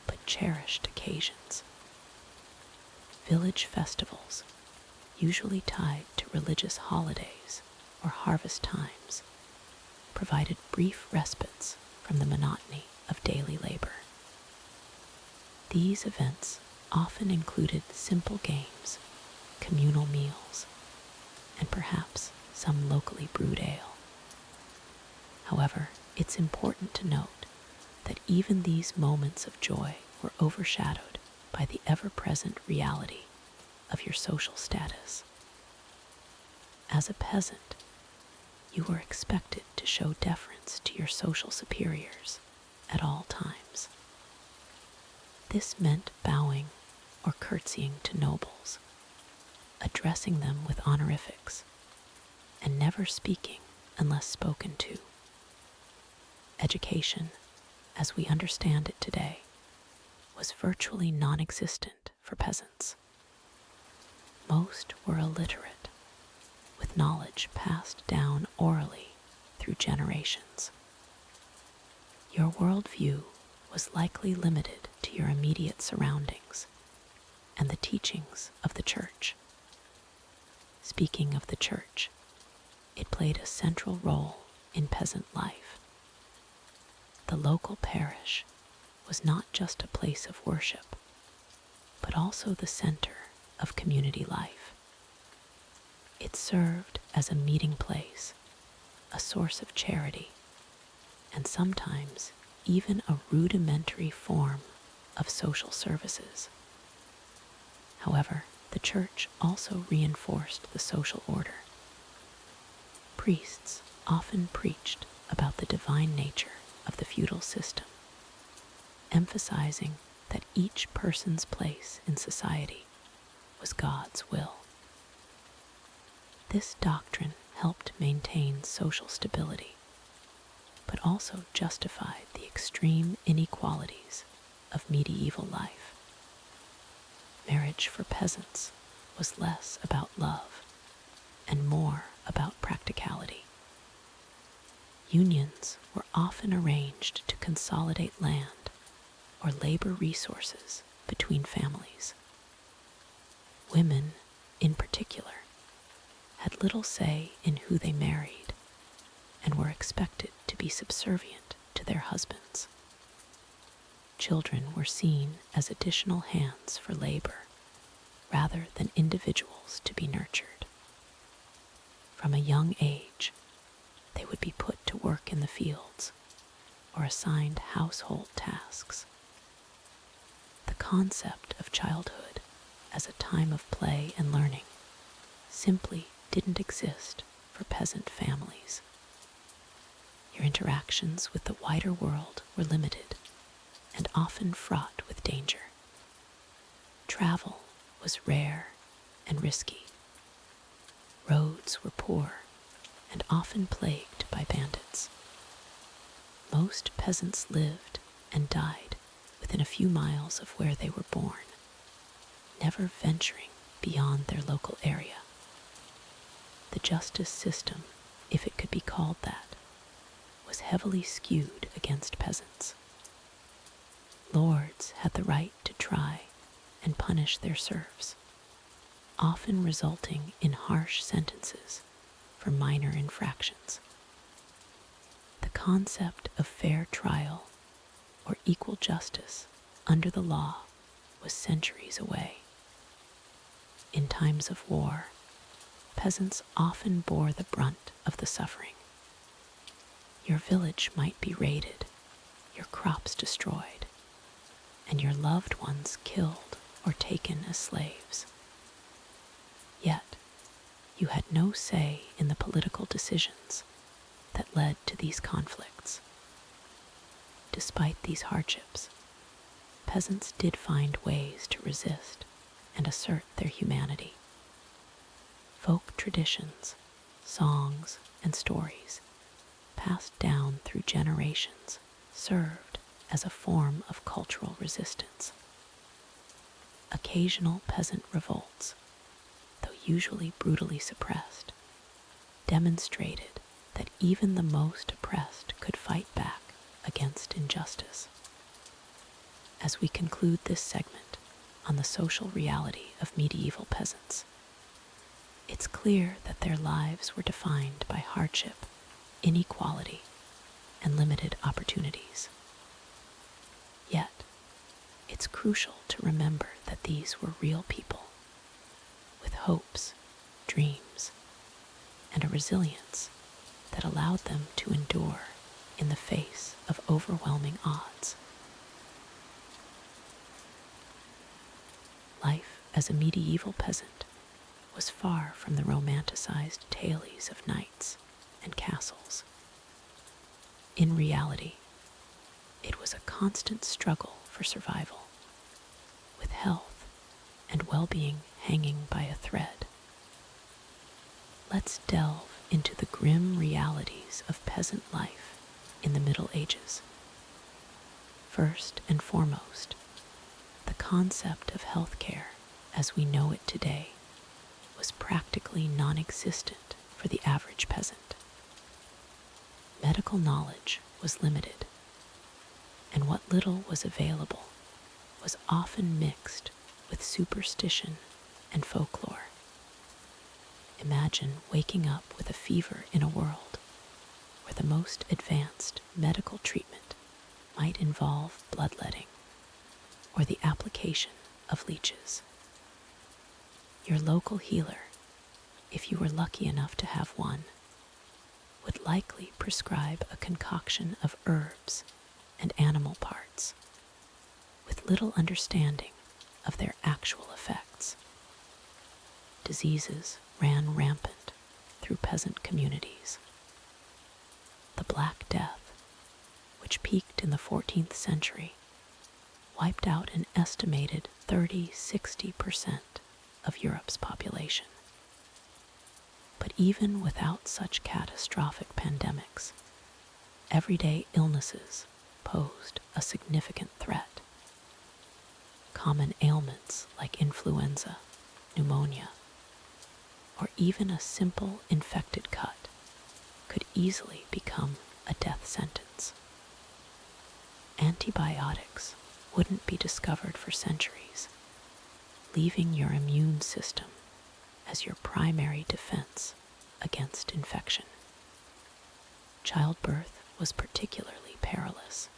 but cherished occasions. Village festivals, usually tied to religious holidays or harvest times, provided brief respites from the monotony of daily labor. These events often included simple games, communal meals, and perhaps some locally brewed ale. However, it's important to note that even these moments of joy were overshadowed by the ever-present reality of your social status. As a peasant, you were expected to show deference to your social superiors at all times. This meant bowing or curtsying to nobles, addressing them with honorifics, and never speaking unless spoken to. Education, as we understand it today, was virtually non-existent for peasants. Most were illiterate, with knowledge passed down orally through generations. Your worldview was likely limited to your immediate surroundings and the teachings of the church. Speaking of the church, It played a central role in peasant life. The local parish was not just a place of worship, but also the center of community life. It served as a meeting place, a source of charity, and sometimes even a rudimentary form of social services. However, the church also reinforced the social order. Priests often preached about the divine nature of the feudal system, emphasizing that each person's place in society was God's will. This doctrine helped maintain social stability, but also justified the extreme inequalities of medieval life. Marriage for peasants was less about love and more about practicality. Unions were often arranged to consolidate land or labor resources between families. Women, in particular, had little say in who they married and were expected to be subservient to their husbands. Children were seen as additional hands for labor rather than individuals to be nurtured. From a young age, they would be put to work in the fields or assigned household tasks. The concept of childhood as a time of play and learning simply didn't exist for peasant families. Your interactions with the wider world were limited and often fraught with danger. Travel was rare and risky. Roads were poor and often plagued by bandits. Most peasants lived and died within a few miles of where they were born, never venturing beyond their local area. The justice system, if it could be called that, was heavily skewed against peasants. Lords had the right to try and punish their serfs, often resulting in harsh sentences for minor infractions. The concept of fair trial or equal justice under the law was centuries away. In times of war, peasants often bore the brunt of the suffering. Your village might be raided, your crops destroyed, and your loved ones killed or taken as slaves. Yet, you had no say in the political decisions that led to these conflicts. Despite these hardships, peasants did find ways to resist and assert their humanity. Folk traditions, songs, and stories, passed down through generations, served as a form of cultural resistance. Occasional peasant revolts, though usually brutally suppressed, demonstrated that even the most oppressed could fight back against injustice. As we conclude this segment on the social reality of medieval peasants, it's clear that their lives were defined by hardship, inequality, and limited opportunities. Yet, it's crucial to remember that these were real people, with hopes, dreams, and a resilience that allowed them to endure in the face of overwhelming odds. Life as a medieval peasant was far from the romanticized tales of knights and castles. In reality, it was a constant struggle for survival, with health and well-being hanging by a thread. Let's delve into the grim realities of peasant life in the Middle Ages. First and foremost, the concept of healthcare as we know it today was practically non-existent for the average peasant. Medical knowledge was limited, and what little was available was often mixed with superstition and folklore. Imagine waking up with a fever in a world where the most advanced medical treatment might involve bloodletting or the application of leeches. Your local healer, if you were lucky enough to have one, would likely prescribe a concoction of herbs and animal parts, with little understanding of their actual effects. Diseases ran rampant through peasant communities. The Black Death, which peaked in the 14th century, wiped out an estimated 30–60% of Europe's population. But even without such catastrophic pandemics, everyday illnesses posed a significant threat. Common ailments like influenza, pneumonia, or even a simple infected cut could easily become a death sentence. Antibiotics wouldn't be discovered for centuries, leaving your immune system as your primary defense against infection. Childbirth was particularly perilous.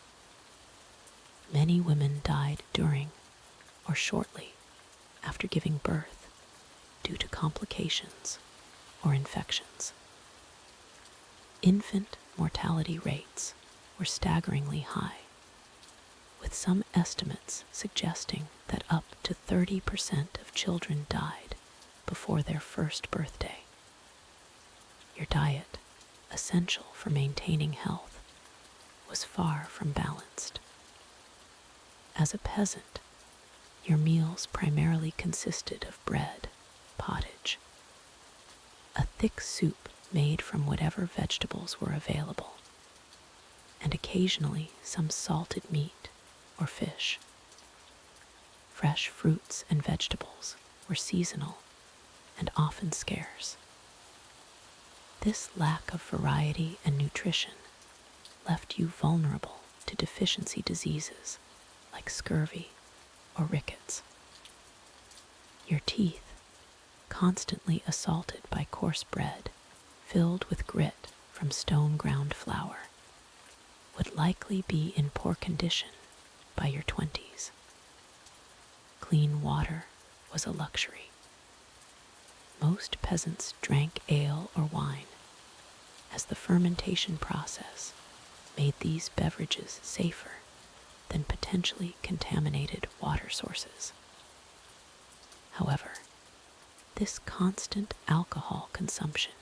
Many women died during or shortly after giving birth due to complications or infections. Infant mortality rates were staggeringly high, with some estimates suggesting that up to 30% of children died before their first birthday. Your diet, essential for maintaining health, was far from balanced. As a peasant, your meals primarily consisted of bread, pottage, a thick soup made from whatever vegetables were available, and occasionally some salted meat or fish. Fresh fruits and vegetables were seasonal and often scarce. This lack of variety and nutrition left you vulnerable to deficiency diseases like scurvy or rickets. Your teeth, constantly assaulted by coarse bread filled with grit from stone-ground flour, would likely be in poor condition by your 20s. Clean water was a luxury. Most peasants drank ale or wine, as the fermentation process made these beverages safer than potentially contaminated water sources. However, this constant alcohol consumption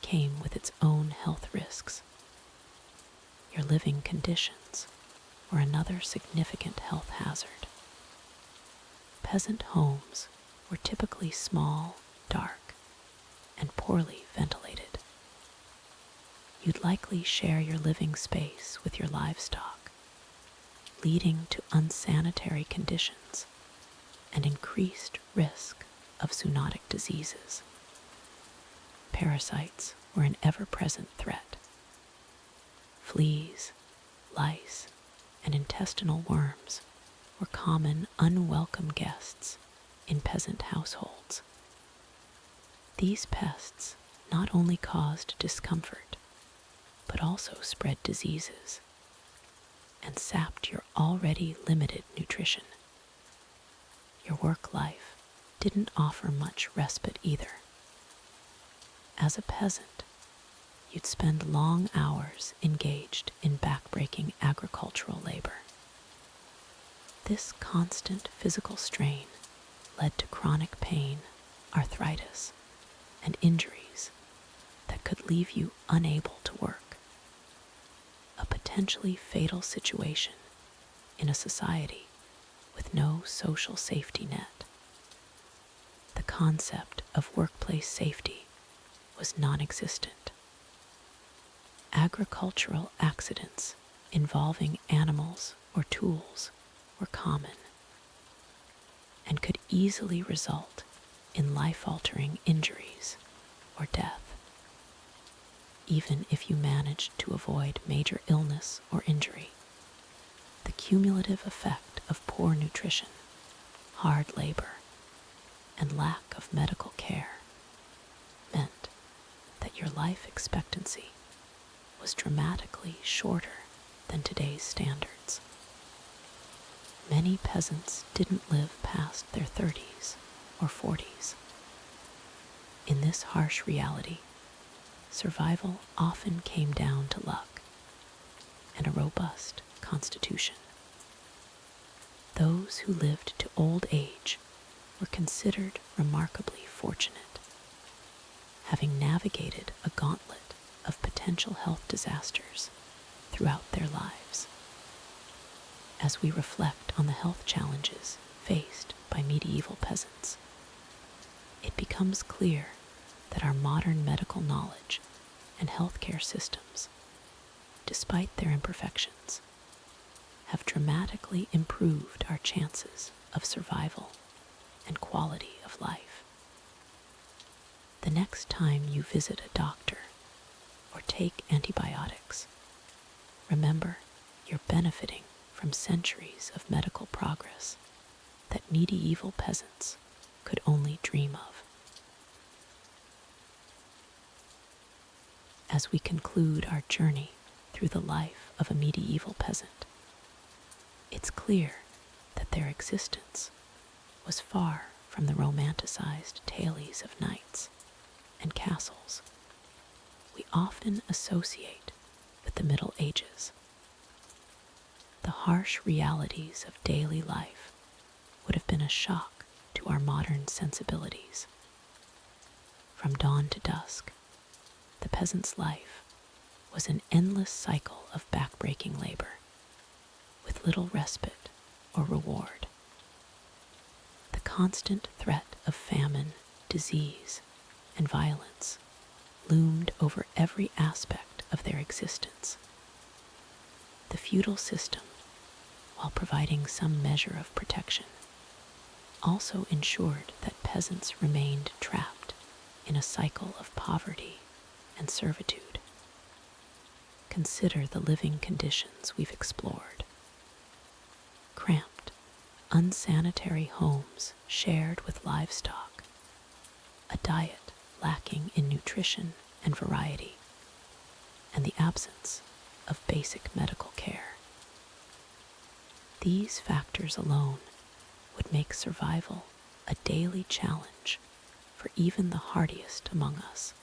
came with its own health risks. Your living conditions were another significant health hazard. Peasant homes were typically small, dark, and poorly ventilated. You'd likely share your living space with your livestock, leading to unsanitary conditions and increased risk of zoonotic diseases. Parasites were an ever-present threat. Fleas, lice, and intestinal worms were common unwelcome guests in peasant households. These pests not only caused discomfort, but also spread diseases and sapped your already limited nutrition. Your work life didn't offer much respite either. As a peasant, you'd spend long hours engaged in backbreaking agricultural labor. This constant physical strain led to chronic pain, arthritis, and injuries that could leave you unable to work. A potentially fatal situation in a society with no social safety net. The concept of workplace safety was non-existent. Agricultural accidents involving animals or tools were common and could easily result in life-altering injuries or death. Even if you managed to avoid major illness or injury, the cumulative effect of poor nutrition, hard labor, and lack of medical care meant your life expectancy was dramatically shorter than today's standards. Many peasants didn't live past their 30s or 40s. In this harsh reality, survival often came down to luck and a robust constitution. Those who lived to old age were considered remarkably fortunate, having navigated a gauntlet of potential health disasters throughout their lives. As we reflect on the health challenges faced by medieval peasants, it becomes clear that our modern medical knowledge and healthcare systems, despite their imperfections, have dramatically improved our chances of survival and quality of life. The next time you visit a doctor or take antibiotics, remember you're benefiting from centuries of medical progress that medieval peasants could only dream of. As we conclude our journey through the life of a medieval peasant, it's clear that their existence was far from the romanticized tales of knights and castles we often associate with the Middle Ages. The harsh realities of daily life would have been a shock to our modern sensibilities. From dawn to dusk, the peasant's life was an endless cycle of backbreaking labor, with little respite or reward. The constant threat of famine, disease, and violence loomed over every aspect of their existence. The feudal system, while providing some measure of protection, also ensured that peasants remained trapped in a cycle of poverty and servitude. Consider the living conditions we've explored. Cramped, unsanitary homes shared with livestock, a diet lacking in nutrition and variety, and the absence of basic medical care. These factors alone would make survival a daily challenge for even the hardiest among us.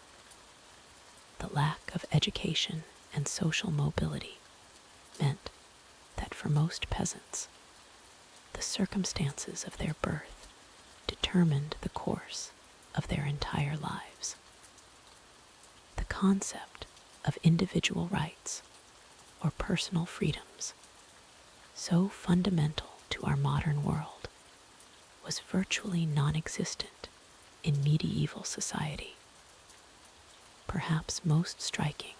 The lack of education and social mobility meant that for most peasants, the circumstances of their birth determined the course of their entire lives. The concept of individual rights or personal freedoms, so fundamental to our modern world, was virtually non-existent in medieval society. Perhaps most striking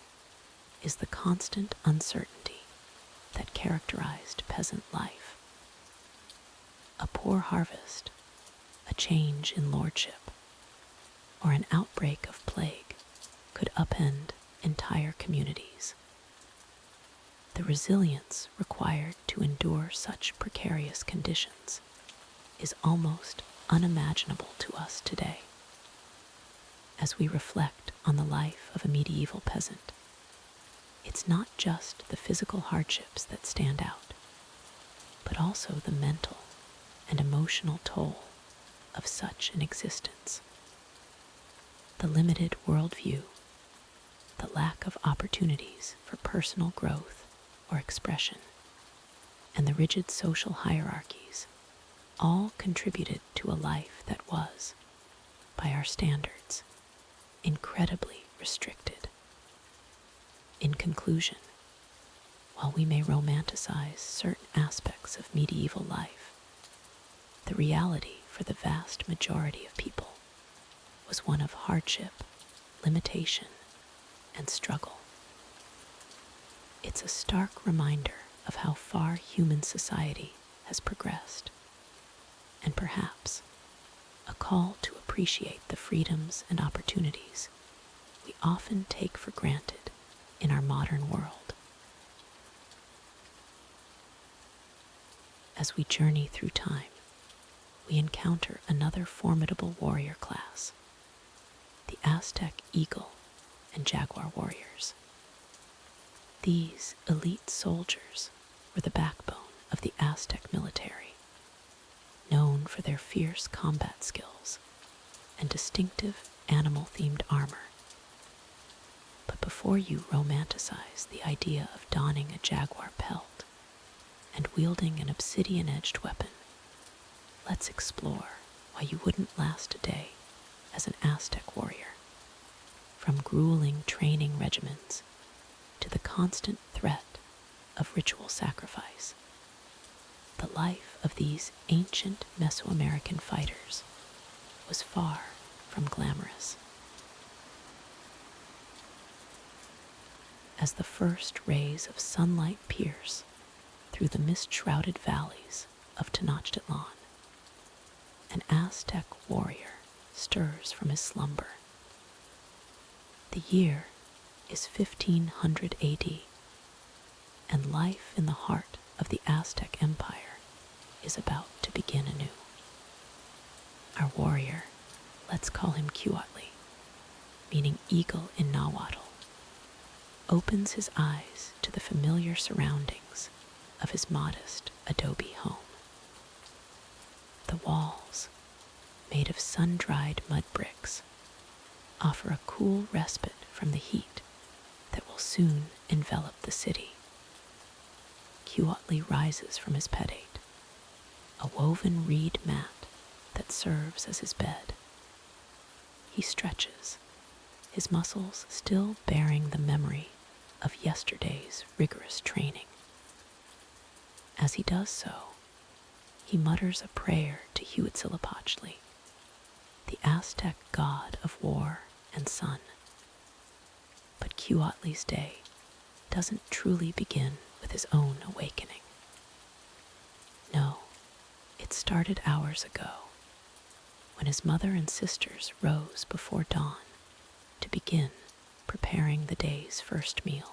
is the constant uncertainty that characterized peasant life. A poor harvest, a change in lordship, or an outbreak of plague could upend entire communities. The resilience required to endure such precarious conditions is almost unimaginable to us today. As we reflect on the life of a medieval peasant, it's not just the physical hardships that stand out, but also the mental and emotional toll of such an existence. The limited worldview, the lack of opportunities for personal growth or expression, and the rigid social hierarchies all contributed to a life that was, by our standards, incredibly restricted. In conclusion, while we may romanticize certain aspects of medieval life, the reality for the vast majority of people was one of hardship, limitation, and struggle. It's a stark reminder of how far human society has progressed, and perhaps a call to appreciate the freedoms and opportunities we often take for granted in our modern world. As we journey through time, we encounter another formidable warrior class, the Aztec eagle and jaguar warriors. These elite soldiers were the backbone of the Aztec military, known for their fierce combat skills and distinctive animal-themed armor. But before you romanticize the idea of donning a jaguar pelt and wielding an obsidian-edged weapon, let's explore why you wouldn't last a day as an Aztec warrior. From grueling training regimens to the constant threat of ritual sacrifice, the life of these ancient Mesoamerican fighters was far from glamorous. As the first rays of sunlight pierce through the mist-shrouded valleys of Tenochtitlan, an Aztec warrior stirs from his slumber. The year is 1500 AD, and life in the heart of the Aztec Empire is about to begin anew. Our warrior, let's call him Cuautli, meaning eagle in Nahuatl, opens his eyes to the familiar surroundings of his modest adobe home. The walls, made of sun-dried mud bricks, offer a cool respite from the heat that will soon envelop the city. Cuautli rises from his pedate, a woven reed mat that serves as his bed. He stretches, his muscles still bearing the memory of yesterday's rigorous training. As he does so, he mutters a prayer to Huitzilopochtli, the Aztec god of war and sun. But Cuautli's day doesn't truly begin with his own awakening. No, it started hours ago, when his mother and sisters rose before dawn to begin preparing the day's first meal.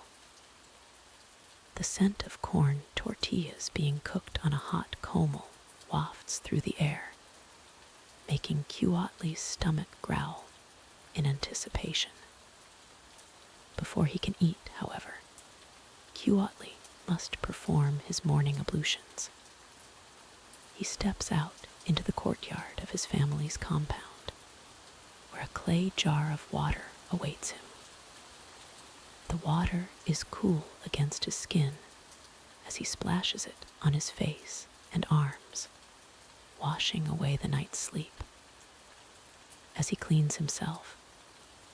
The scent of corn tortillas being cooked on a hot comel wafts through the air, making Cuautli's stomach growl in anticipation. Before he can eat, however, Cuautli must perform his morning ablutions. He steps out into the courtyard of his family's compound, where a clay jar of water awaits him. The water is cool against his skin as he splashes it on his face and arms, washing away the night's sleep. As he cleans himself,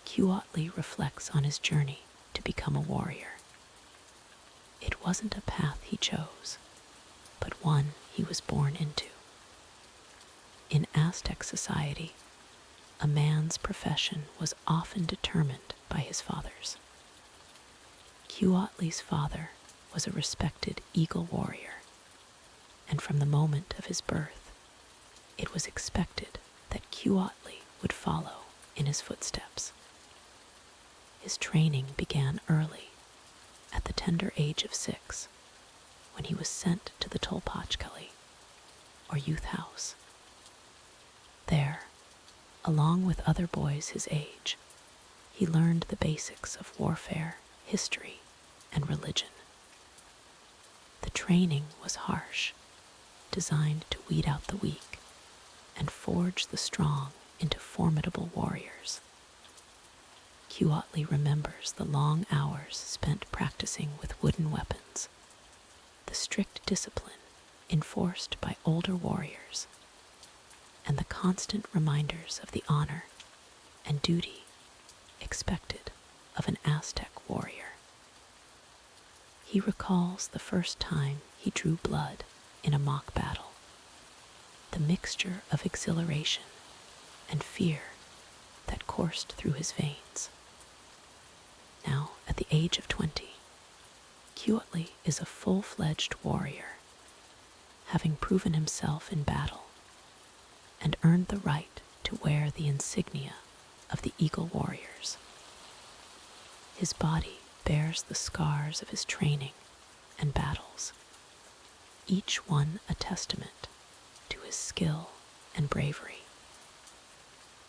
Cuautli reflects on his journey to become a warrior. It wasn't a path he chose, but one he was born into. In Aztec society, a man's profession was often determined by his father's. Cuautli's father was a respected eagle warrior, and from the moment of his birth, it was expected that Cuautli would follow in his footsteps. His training began early, at the tender age of 6, when he was sent to the Tolpachkali, or youth house. There, along with other boys his age, he learned the basics of warfare, history, and religion. The training was harsh, designed to weed out the weak and forge the strong into formidable warriors. Cuautli remembers the long hours spent practicing with wooden weapons, the strict discipline enforced by older warriors, and the constant reminders of the honor and duty expected of an Aztec warrior. He recalls the first time he drew blood in a mock battle, the mixture of exhilaration and fear that coursed through his veins. Now, at the age of 20, Cuautli is a full-fledged warrior, having proven himself in battle and earned the right to wear the insignia of the Eagle Warriors. His body bears the scars of his training and battles, each one a testament to his skill and bravery.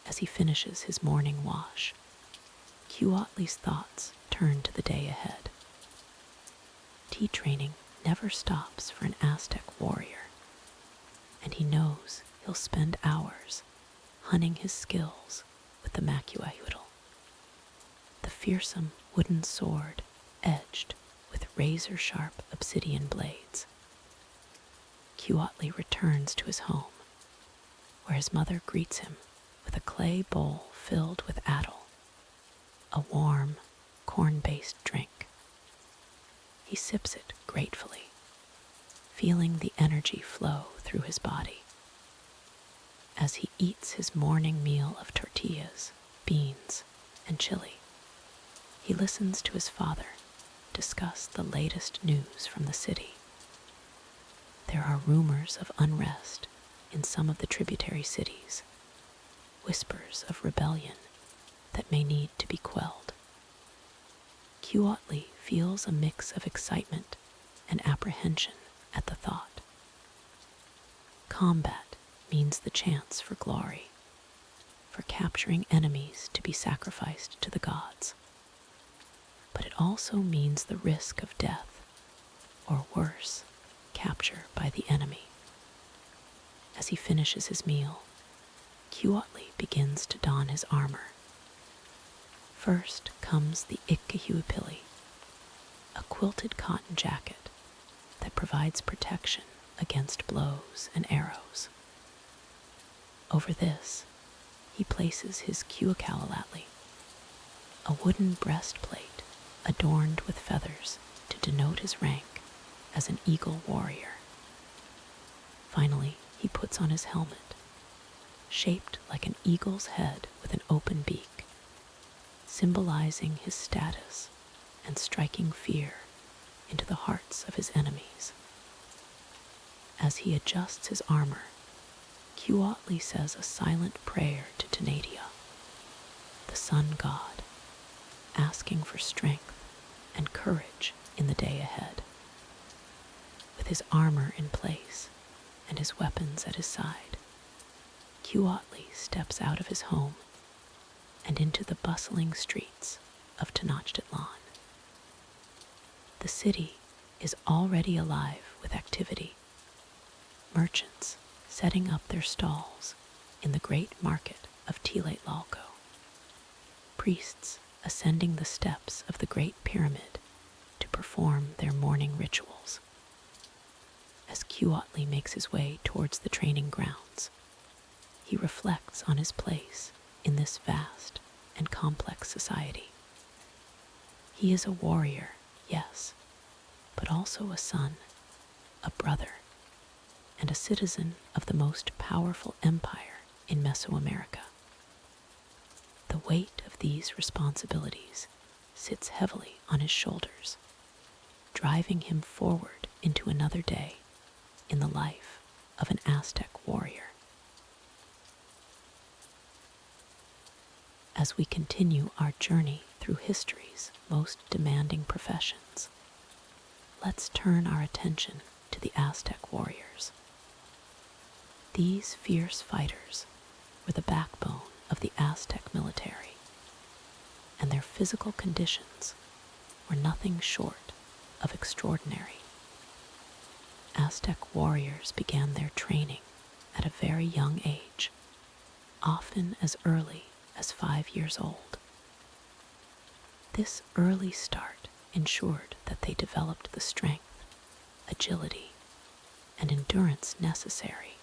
As he finishes his morning wash, Cuautli's thoughts turn to the day ahead. Tea training never stops for an Aztec warrior, and he knows he'll spend hours hunting his skills with the macuahuitl, the fearsome wooden sword edged with razor-sharp obsidian blades. Cuautli returns to his home, where his mother greets him with a clay bowl filled with atl, a warm, corn-based drink. He sips it gratefully, feeling the energy flow through his body. As he eats his morning meal of tortillas, beans, and chili, he listens to his father discuss the latest news from the city. There are rumors of unrest in some of the tributary cities, whispers of rebellion that may need to be quelled. Cuautli feels a mix of excitement and apprehension at the thought. Combat means the chance for glory, for capturing enemies to be sacrificed to the gods. But it also means the risk of death, or worse, capture by the enemy. As he finishes his meal, Cuautli begins to don his armor. First comes the Ikkahuipili, a quilted cotton jacket that provides protection against blows and arrows. Over this, he places his Cuakalalatli, a wooden breastplate adorned with feathers to denote his rank as an eagle warrior. Finally, he puts on his helmet, shaped like an eagle's head with an open beak, symbolizing his status and striking fear into the hearts of his enemies. As he adjusts his armor, Cuautli says a silent prayer to Tanadia, the sun god, asking for strength and courage in the day ahead. With his armor in place and his weapons at his side, Cuautli steps out of his home and into the bustling streets of Tenochtitlan. The city is already alive with activity. Merchants setting up their stalls in the great market of Tlachtlalco. Priests ascending the steps of the Great Pyramid to perform their morning rituals. As Cuautli makes his way towards the training grounds, he reflects on his place in this vast and complex society. He is a warrior, yes, but also a son, a brother, and a citizen of the most powerful empire in Mesoamerica. The weight of these responsibilities sits heavily on his shoulders, driving him forward into another day in the life of an Aztec warrior. As we continue our journey through history's most demanding professions, let's turn our attention to the Aztec warriors. These fierce fighters were the backbone of the Aztec military, and their physical conditions were nothing short of extraordinary. Aztec warriors began their training at a very young age, often as early as 5 years old. This early start ensured that they developed the strength, agility, and endurance necessary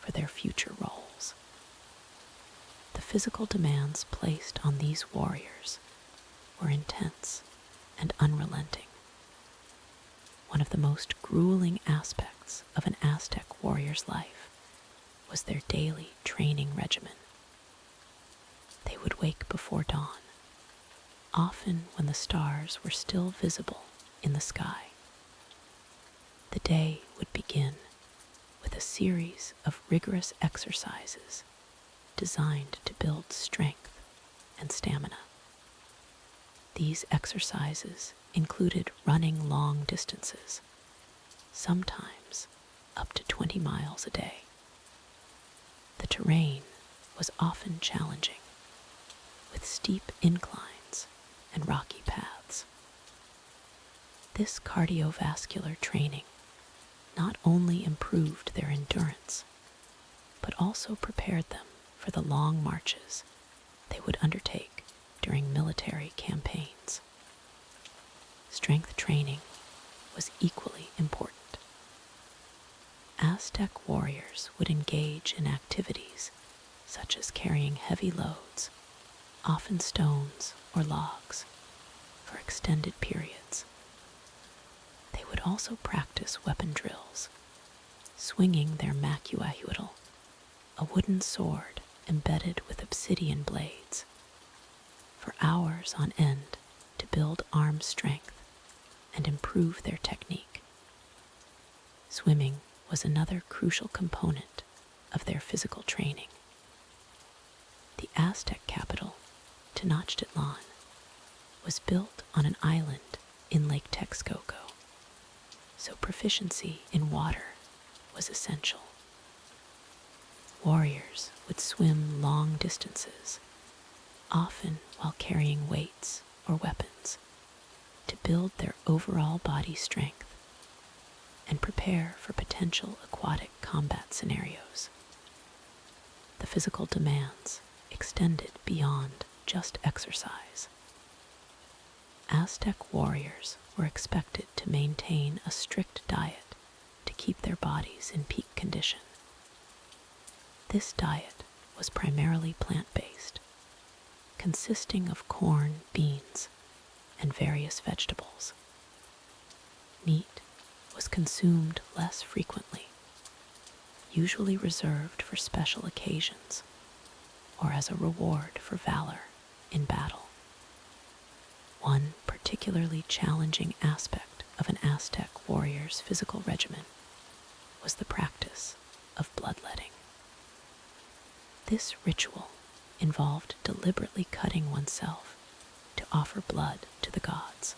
for their future roles. The physical demands placed on these warriors were intense and unrelenting. One of the most grueling aspects of an Aztec warrior's life was their daily training regimen. They would wake before dawn, often when the stars were still visible in the sky. The day would begin with a series of rigorous exercises designed to build strength and stamina. These exercises included running long distances, sometimes up to 20 miles a day. The terrain was often challenging, with steep inclines and rocky paths. This cardiovascular training not only improved their endurance, but also prepared them for the long marches they would undertake during military campaigns. Strength training was equally important. Aztec warriors would engage in activities such as carrying heavy loads, often stones or logs, for extended periods. They would also practice weapon drills, swinging their macuahuitl, a wooden sword embedded with obsidian blades, for hours on end to build arm strength and improve their technique. Swimming was another crucial component of their physical training. The Aztec capital, Tenochtitlan, was built on an island in Lake Texcoco, so proficiency in water was essential. Warriors would swim long distances, often while carrying weights or weapons, to build their overall body strength and prepare for potential aquatic combat scenarios. The physical demands extended beyond just exercise. Aztec warriors were expected to maintain a strict diet to keep their bodies in peak condition. This diet was primarily plant-based, consisting of corn, beans, and various vegetables. Meat was consumed less frequently, usually reserved for special occasions or as a reward for valor in battle. One particularly challenging aspect of an Aztec warrior's physical regimen was the practice of bloodletting. This ritual involved deliberately cutting oneself to offer blood to the gods.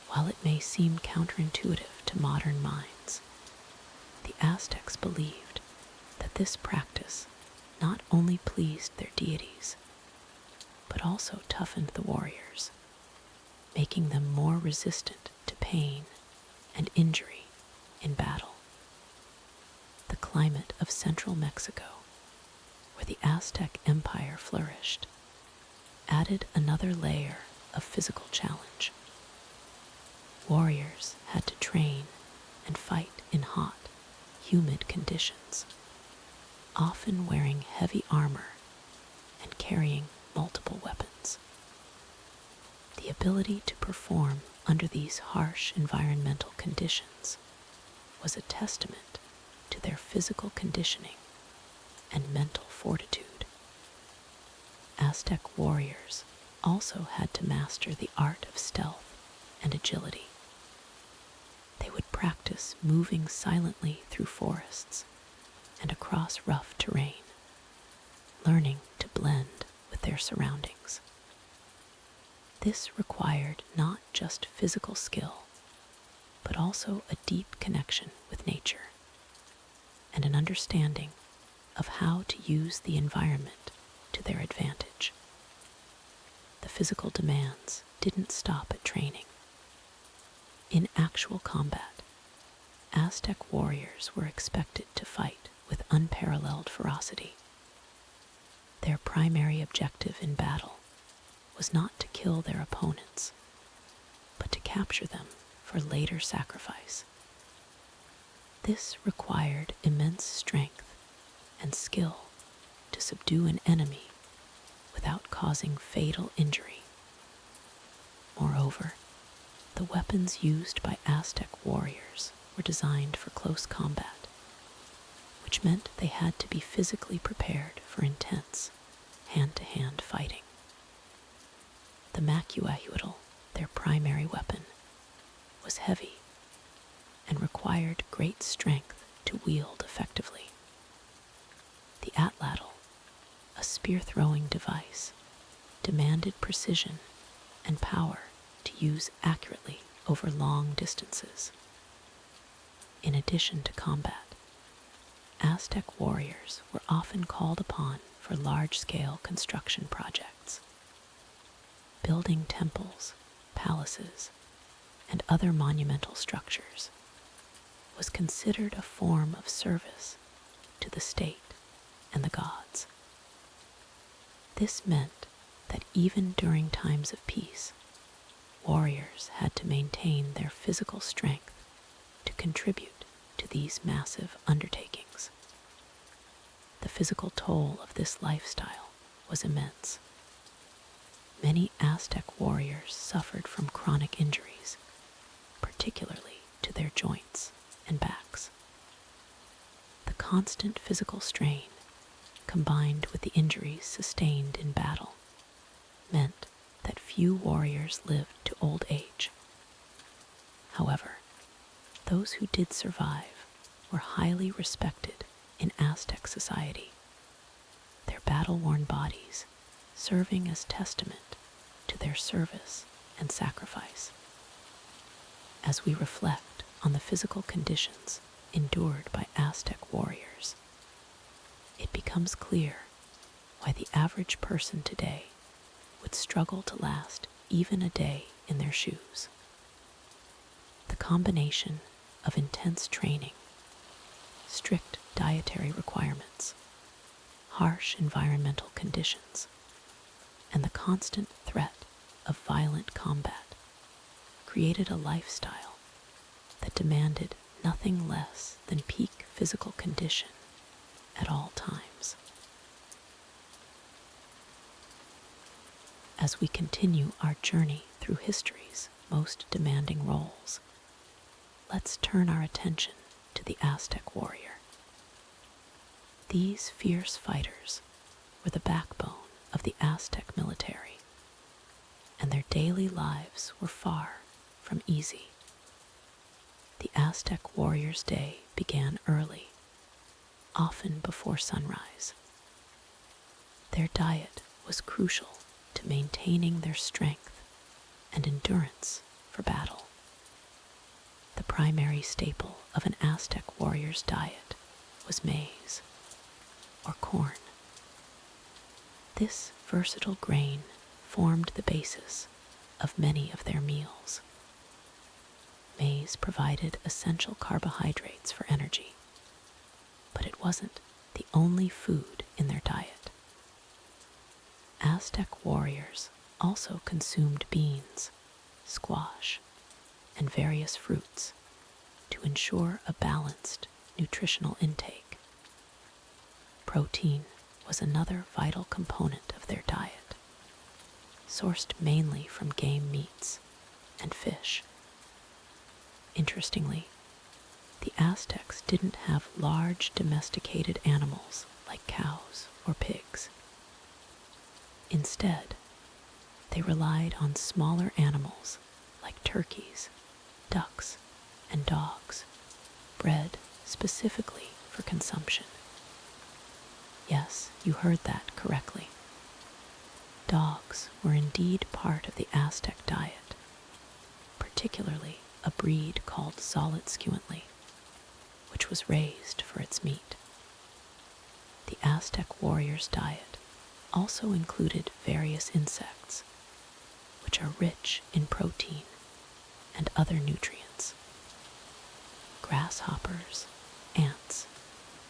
While it may seem counterintuitive to modern minds, the Aztecs believed that this practice not only pleased their deities, but also toughened the warriors, making them more resistant to pain and injury in battle. The climate of central Mexico, where the Aztec Empire flourished, added another layer of physical challenge. Warriors had to train and fight in hot, humid conditions, often wearing heavy armor and carrying multiple weapons. The ability to perform under these harsh environmental conditions was a testament to their physical conditioning and mental fortitude. Aztec warriors also had to master the art of stealth and agility. They would practice moving silently through forests and across rough terrain, learning to blend with their surroundings. This required not just physical skill, but also a deep connection with nature and an understanding of how to use the environment to their advantage. The physical demands didn't stop at training. In actual combat, Aztec warriors were expected to fight with unparalleled ferocity. Their primary objective in battle was not to kill their opponents, but to capture them for later sacrifice. This required immense strength and skill to subdue an enemy without causing fatal injury. Moreover, the weapons used by Aztec warriors were designed for close combat, which meant they had to be physically prepared for intense, hand-to-hand fighting. The macuahuitl, their primary weapon, was heavy and required great strength to wield effectively. The atlatl, a spear-throwing device, demanded precision and power to use accurately over long distances. In addition to combat, Aztec warriors were often called upon for large-scale construction projects. Building temples, palaces, and other monumental structures was considered a form of service to the state and the gods. This meant that even during times of peace, warriors had to maintain their physical strength to contribute to these massive undertakings. The physical toll of this lifestyle was immense. Many Aztec warriors suffered from chronic injuries, particularly to their joints and backs. The constant physical strain, combined with the injuries sustained in battle, meant that few warriors lived to old age. However, those who did survive were highly respected in Aztec society, their battle-worn bodies serving as testament to their service and sacrifice. As we reflect on the physical conditions endured by Aztec warriors, it becomes clear why the average person today would struggle to last even a day in their shoes. The combination of intense training, strict dietary requirements, harsh environmental conditions, and the constant threat of violent combat created a lifestyle that demanded nothing less than peak physical condition at all times. As we continue our journey through history's most demanding roles, let's turn our attention to the Aztec warrior. These fierce fighters were the backbone of the Aztec military, and their daily lives were far from easy. The Aztec warrior's day began early, often before sunrise. Their diet was crucial to maintaining their strength and endurance for battle. The primary staple of an Aztec warrior's diet was maize, or corn. This versatile grain formed the basis of many of their meals. Maize provided essential carbohydrates for energy, but it wasn't the only food in their diet. Aztec warriors also consumed beans, squash, and various fruits to ensure a balanced nutritional intake. Protein was another vital component of their diet, sourced mainly from game meats and fish. Interestingly, the Aztecs didn't have large domesticated animals like cows or pigs. Instead, they relied on smaller animals like turkeys, ducks, and dogs, bred specifically for consumption. Yes, you heard that correctly. Dogs were indeed part of the Aztec diet, particularly a breed called Xoloitzcuintli, which was raised for its meat. The Aztec warrior's diet also included various insects, which are rich in protein and other nutrients. Grasshoppers, ants,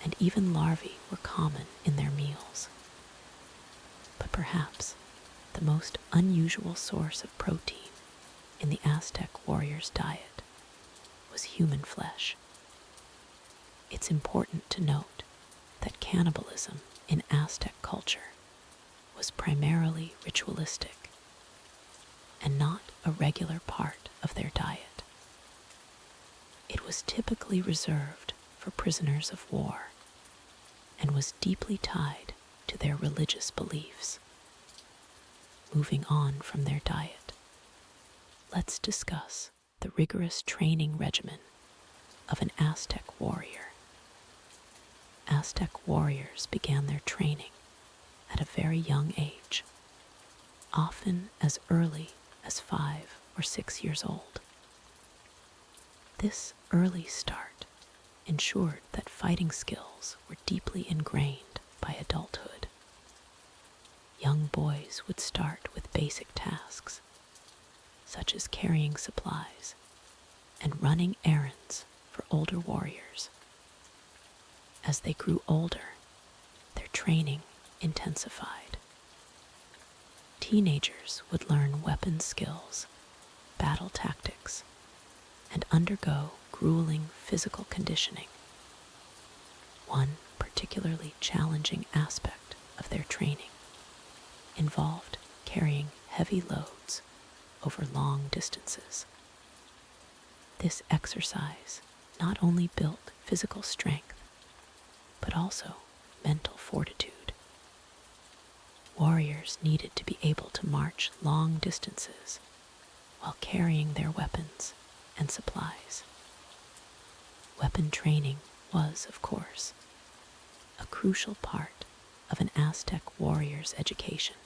and even larvae were common in their meals. But perhaps the most unusual source of protein in the Aztec warrior's diet was human flesh. It's important to note that cannibalism in Aztec culture was primarily ritualistic and not a regular part of their diet. It was typically reserved for prisoners of war and was deeply tied to their religious beliefs. Moving on from their diet, let's discuss the rigorous training regimen of an Aztec warrior. Aztec warriors began their training at a very young age, often as early as 5 or 6 years old. This early start ensured that fighting skills were deeply ingrained by adulthood. Young boys would start with basic tasks, such as carrying supplies and running errands for older warriors. As they grew older, their training intensified. Teenagers would learn weapon skills, battle tactics, and undergo grueling physical conditioning. One particularly challenging aspect of their training involved carrying heavy loads over long distances. This exercise not only built physical strength, but also mental fortitude. Warriors needed to be able to march long distances while carrying their weapons and supplies. Weapon training was, of course, a crucial part of an Aztec warrior's education.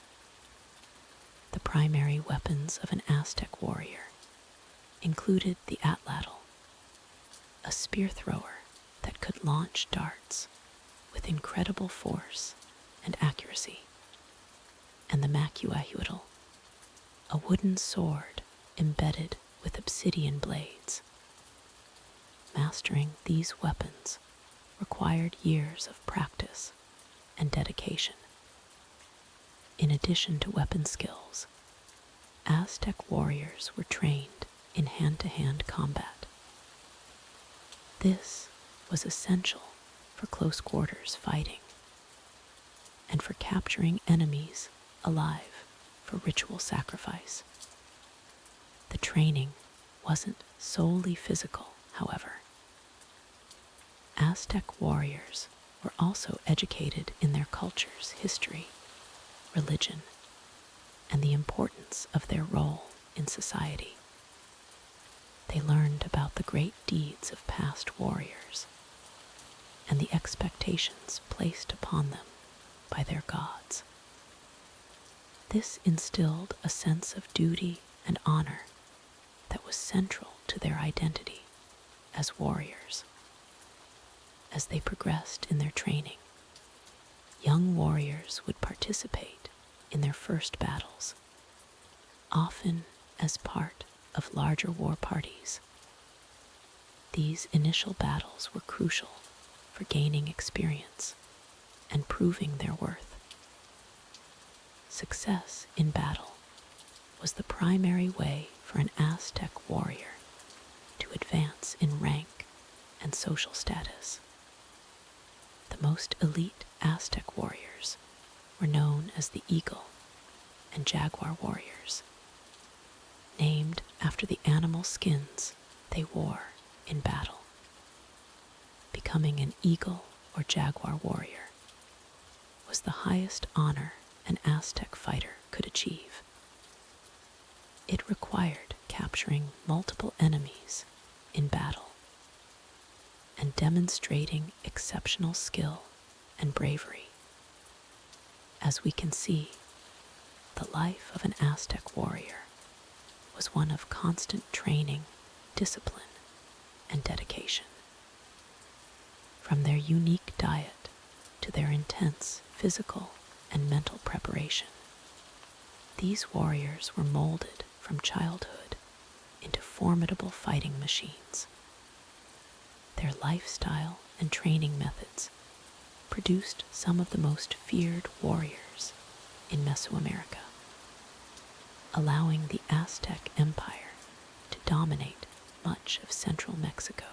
The primary weapons of an Aztec warrior included the atlatl, a spear thrower that could launch darts with incredible force and accuracy, and the macuahuitl, a wooden sword embedded with obsidian blades. Mastering these weapons required years of practice and dedication. In addition to weapon skills, Aztec warriors were trained in hand-to-hand combat. This was essential for close-quarters fighting and for capturing enemies alive for ritual sacrifice. The training wasn't solely physical, however. Aztec warriors were also educated in their culture's history, religion, and the importance of their role in society. They learned about the great deeds of past warriors and the expectations placed upon them by their gods. This instilled a sense of duty and honor that was central to their identity as warriors. As they progressed in their training, young warriors would participate in their first battles, often as part of larger war parties. These initial battles were crucial for gaining experience and proving their worth. Success in battle was the primary way for an Aztec warrior to advance in rank and social status. The most elite Aztec warriors were known as the Eagle and Jaguar warriors, named after the animal skins they wore in battle. Becoming an Eagle or Jaguar warrior was the highest honor an Aztec fighter could achieve. It required capturing multiple enemies in battle and demonstrating exceptional skill and bravery. As we can see, the life of an Aztec warrior was one of constant training, discipline, and dedication. From their unique diet to their intense physical and mental preparation, these warriors were molded from childhood into formidable fighting machines. Their lifestyle and training methods produced some of the most feared warriors in Mesoamerica, allowing the Aztec Empire to dominate much of central Mexico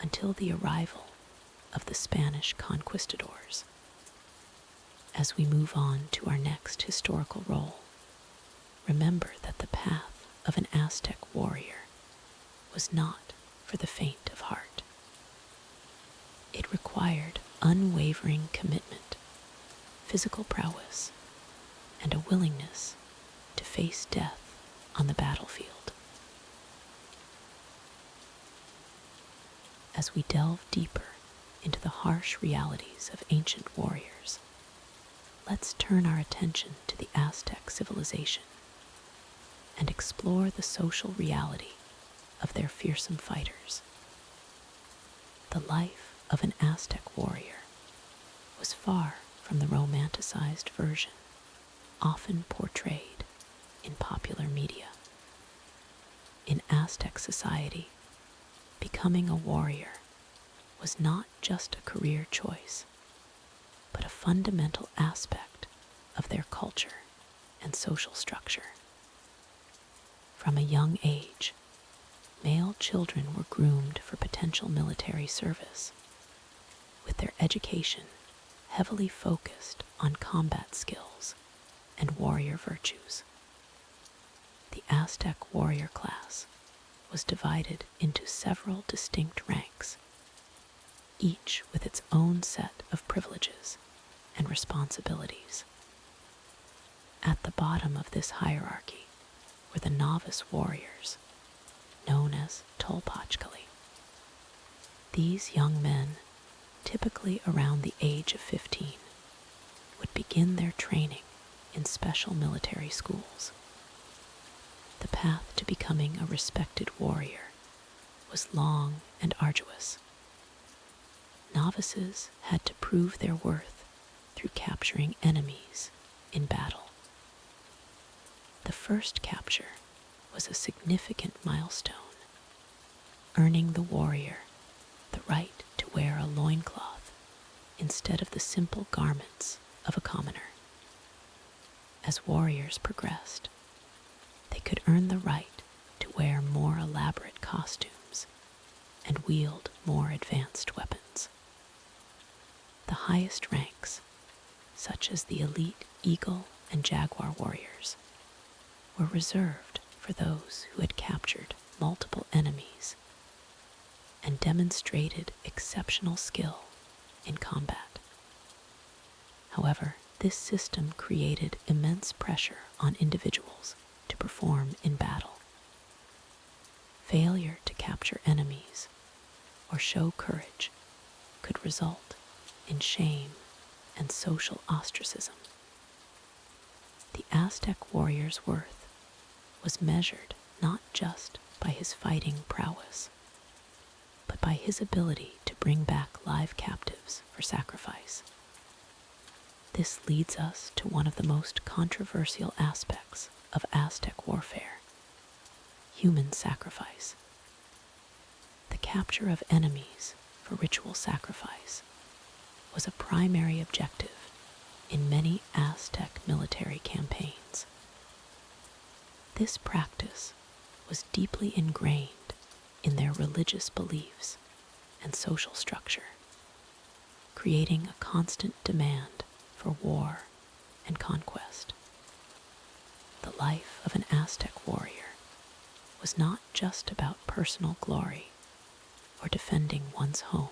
until the arrival of the Spanish conquistadors. As we move on to our next historical role, remember that the path of an Aztec warrior was not for the faint of heart. It required unwavering commitment, physical prowess, and a willingness to face death on the battlefield. As we delve deeper into the harsh realities of ancient warriors, let's turn our attention to the Aztec civilization and explore the social reality of their fearsome fighters. The life of an Aztec warrior was far from the romanticized version often portrayed in popular media. In Aztec society, becoming a warrior was not just a career choice, but a fundamental aspect of their culture and social structure. From a young age, male children were groomed for potential military service, with their education heavily focused on combat skills and warrior virtues. The Aztec warrior class was divided into several distinct ranks, each with its own set of privileges and responsibilities. At the bottom of this hierarchy were the novice warriors, known as Tolpachkali. These young men, typically around the age of 15, would begin their training in special military schools. The path to becoming a respected warrior was long and arduous. Novices had to prove their worth through capturing enemies in battle. The first capture was a significant milestone, earning the warrior the right to wear a loincloth instead of the simple garments of a commoner. As warriors progressed, they could earn the right to wear more elaborate costumes and wield more advanced weapons. The highest ranks, such as the elite Eagle and Jaguar warriors, were reserved for those who had captured multiple enemies and demonstrated exceptional skill in combat. However, this system created immense pressure on individuals to perform in battle. Failure to capture enemies or show courage could result in shame and social ostracism. The Aztec warrior's worth was measured not just by his fighting prowess, but by his ability to bring back live captives for sacrifice. This leads us to one of the most controversial aspects of Aztec warfare: human sacrifice. The capture of enemies for ritual sacrifice was a primary objective in many Aztec military campaigns. This practice was deeply ingrained in their religious beliefs and social structure, creating a constant demand for war and conquest. The life of an Aztec warrior was not just about personal glory or defending one's home.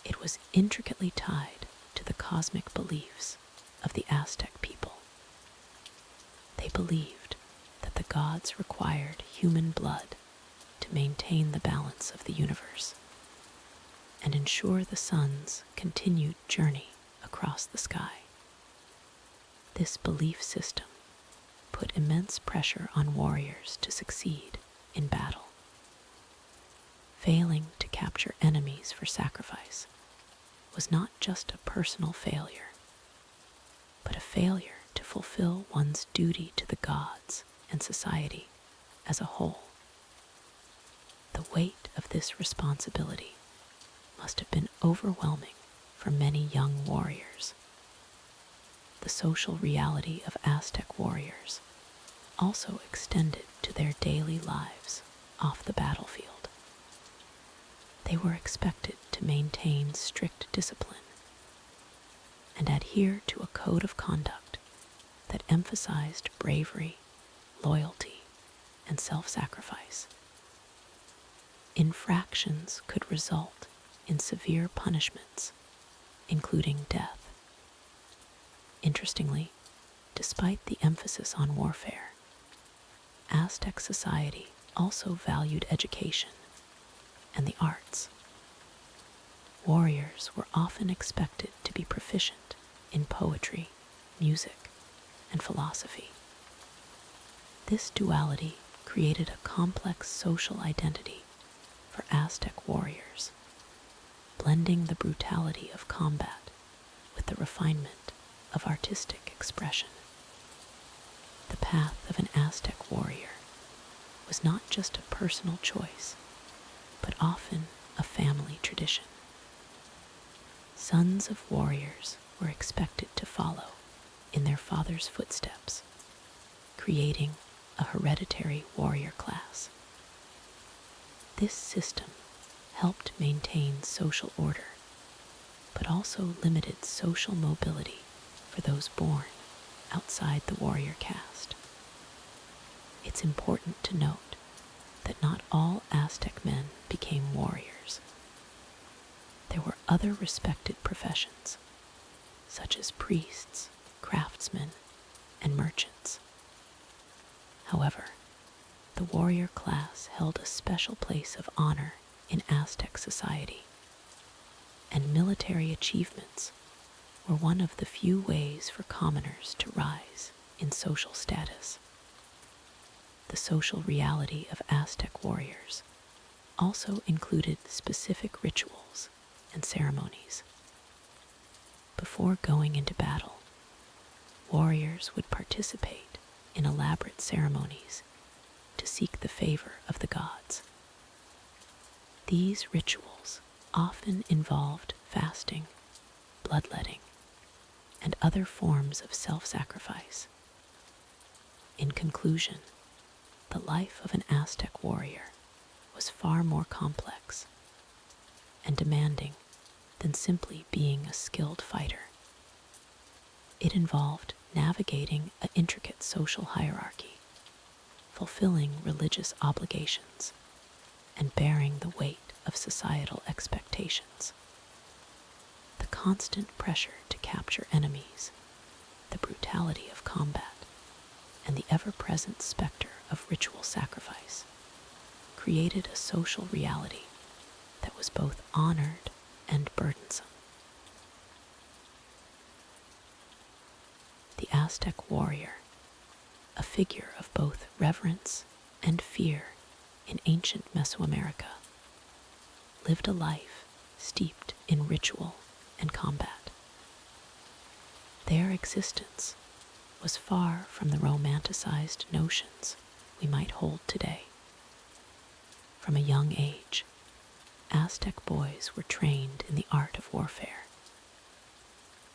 It was intricately tied to the cosmic beliefs of the Aztec people. They believed that the gods required human blood to maintain the balance of the universe and ensure the sun's continued journey across the sky. This belief system put immense pressure on warriors to succeed in battle. Failing to capture enemies for sacrifice was not just a personal failure, but a failure to fulfill one's duty to the gods and society as a whole. The weight of this responsibility must have been overwhelming for many young warriors. The social reality of Aztec warriors also extended to their daily lives off the battlefield. They were expected to maintain strict discipline and adhere to a code of conduct that emphasized bravery, loyalty, and self-sacrifice. Infractions could result in severe punishments, including death. Interestingly, despite the emphasis on warfare, Aztec society also valued education and the arts. Warriors were often expected to be proficient in poetry, music, and philosophy. This duality created a complex social identity for Aztec warriors, blending the brutality of combat with the refinement of artistic expression. The path of an Aztec warrior was not just a personal choice, but often a family tradition. Sons of warriors were expected to follow in their father's footsteps, creating a hereditary warrior class. This system helped maintain social order, but also limited social mobility for those born outside the warrior caste. It's important to note that not all Aztec men became warriors. There were other respected professions, such as priests, craftsmen, and merchants. However, the warrior class held a special place of honor in Aztec society, and military achievements were one of the few ways for commoners to rise in social status. The social reality of Aztec warriors also included specific rituals and ceremonies. Before going into battle, warriors would participate in elaborate ceremonies to seek the favor of the gods. These rituals often involved fasting, bloodletting, and other forms of self-sacrifice. In conclusion, the life of an Aztec warrior was far more complex and demanding than simply being a skilled fighter. It involved navigating an intricate social hierarchy, fulfilling religious obligations, and bearing the weight of societal expectations. The constant pressure to capture enemies, the brutality of combat, and the ever-present specter of ritual sacrifice created a social reality that was both honored and burdensome. The Aztec warrior, a figure of both reverence and fear in ancient Mesoamerica, lived a life steeped in ritual and combat. Their existence was far from the romanticized notions we might hold today. From a young age, Aztec boys were trained in the art of warfare.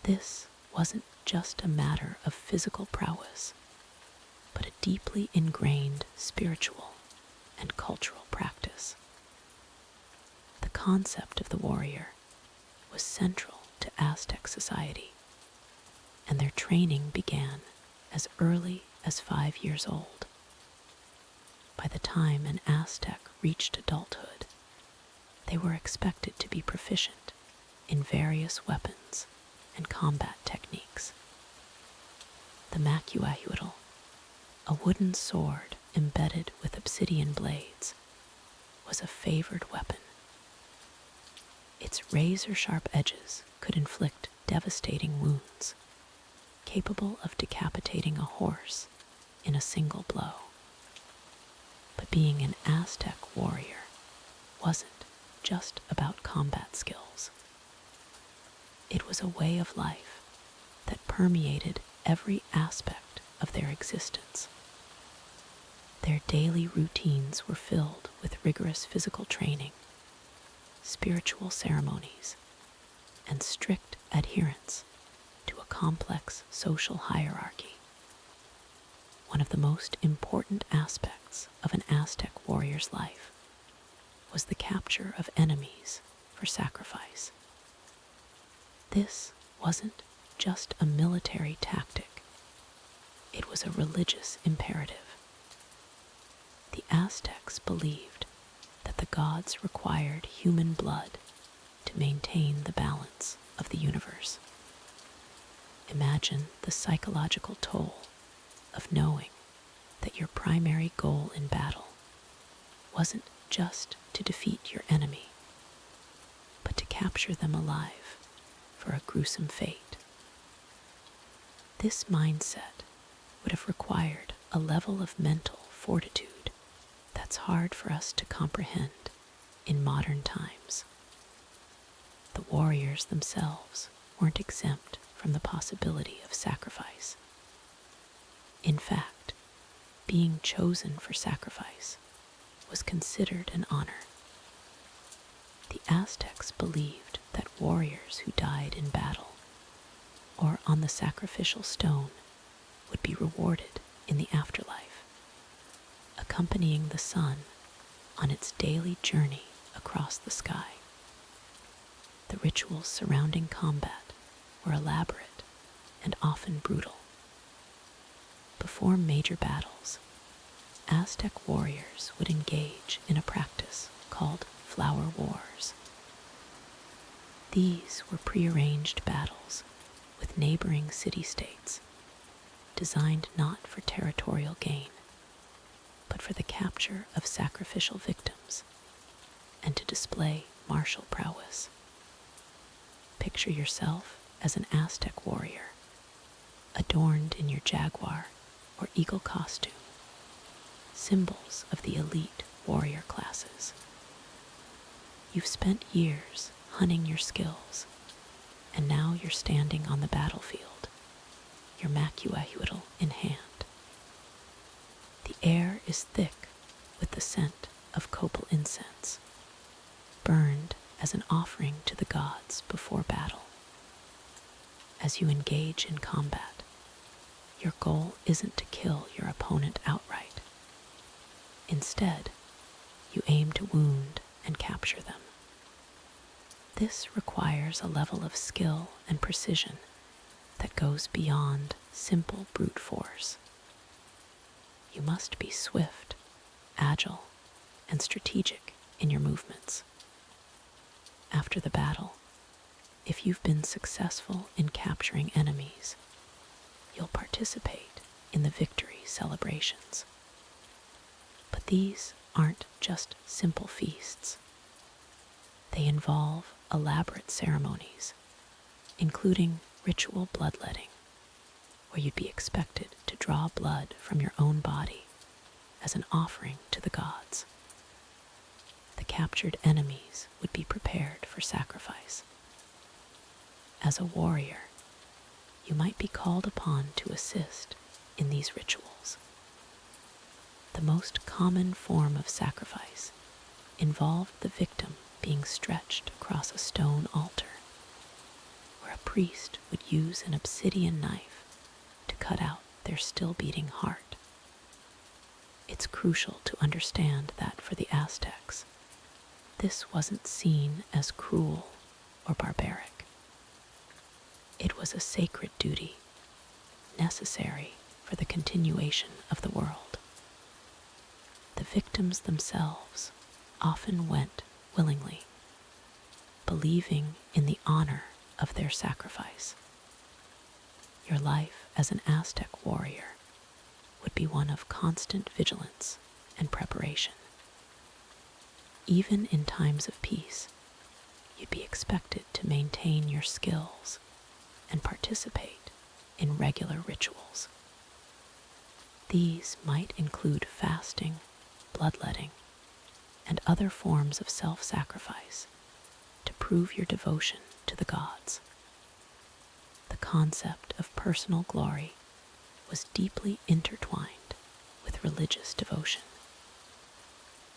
This wasn't just a matter of physical prowess, but a deeply ingrained spiritual and cultural practice. The concept of the warrior was central to Aztec society, and their training began as early as 5 years old. By the time an Aztec reached adulthood, they were expected to be proficient in various weapons and combat techniques. The macuahuitl, a wooden sword embedded with obsidian blades, was a favored weapon. Its razor-sharp edges could inflict devastating wounds, capable of decapitating a horse in a single blow. But being an Aztec warrior wasn't just about combat skills. It was a way of life that permeated every aspect of their existence. Their daily routines were filled with rigorous physical training, spiritual ceremonies, and strict adherence to a complex social hierarchy. One of the most important aspects of an Aztec warrior's life was the capture of enemies for sacrifice. This wasn't just a military tactic, it was a religious imperative. The Aztecs believed that the gods required human blood to maintain the balance of the universe. Imagine the psychological toll of knowing that your primary goal in battle wasn't just to defeat your enemy, but to capture them alive for a gruesome fate. This mindset would have required a level of mental fortitude that's hard for us to comprehend in modern times. The warriors themselves weren't exempt from the possibility of sacrifice. In fact, being chosen for sacrifice was considered an honor. The Aztecs believed that warriors who died in battle or on the sacrificial stone would be rewarded in the afterlife, accompanying the sun on its daily journey across the sky. The rituals surrounding combat were elaborate and often brutal. Before major battles, Aztec warriors would engage in a practice called flower wars. These were prearranged battles with neighboring city-states, designed not for territorial gain, but for the capture of sacrificial victims and to display martial prowess. Picture yourself as an Aztec warrior, adorned in your jaguar or eagle costume, symbols of the elite warrior classes. You've spent years honing your skills, and now you're standing on the battlefield, your macuahuitl in hand. The air is thick with the scent of copal incense, burned as an offering to the gods before battle. As you engage in combat, your goal isn't to kill your opponent outright. Instead, you aim to wound and capture them. This requires a level of skill and precision that goes beyond simple brute force. You must be swift, agile, and strategic in your movements. After the battle, if you've been successful in capturing enemies, you'll participate in the victory celebrations. But these aren't just simple feasts. They involve elaborate ceremonies, including ritual bloodletting, where you'd be expected to draw blood from your own body as an offering to the gods. The captured enemies would be prepared for sacrifice. As a warrior, you might be called upon to assist in these rituals. The most common form of sacrifice involved the victim being stretched across a stone altar, where a priest would use an obsidian knife to cut out their still-beating heart. It's crucial to understand that for the Aztecs, this wasn't seen as cruel or barbaric. It was a sacred duty, necessary for the continuation of the world. The victims themselves often went willingly, believing in the honor of their sacrifice. Your life as an Aztec warrior would be one of constant vigilance and preparation. Even in times of peace, you'd be expected to maintain your skills and participate in regular rituals. These might include fasting, bloodletting, and other forms of self-sacrifice to prove your devotion to the gods. The concept of personal glory was deeply intertwined with religious devotion.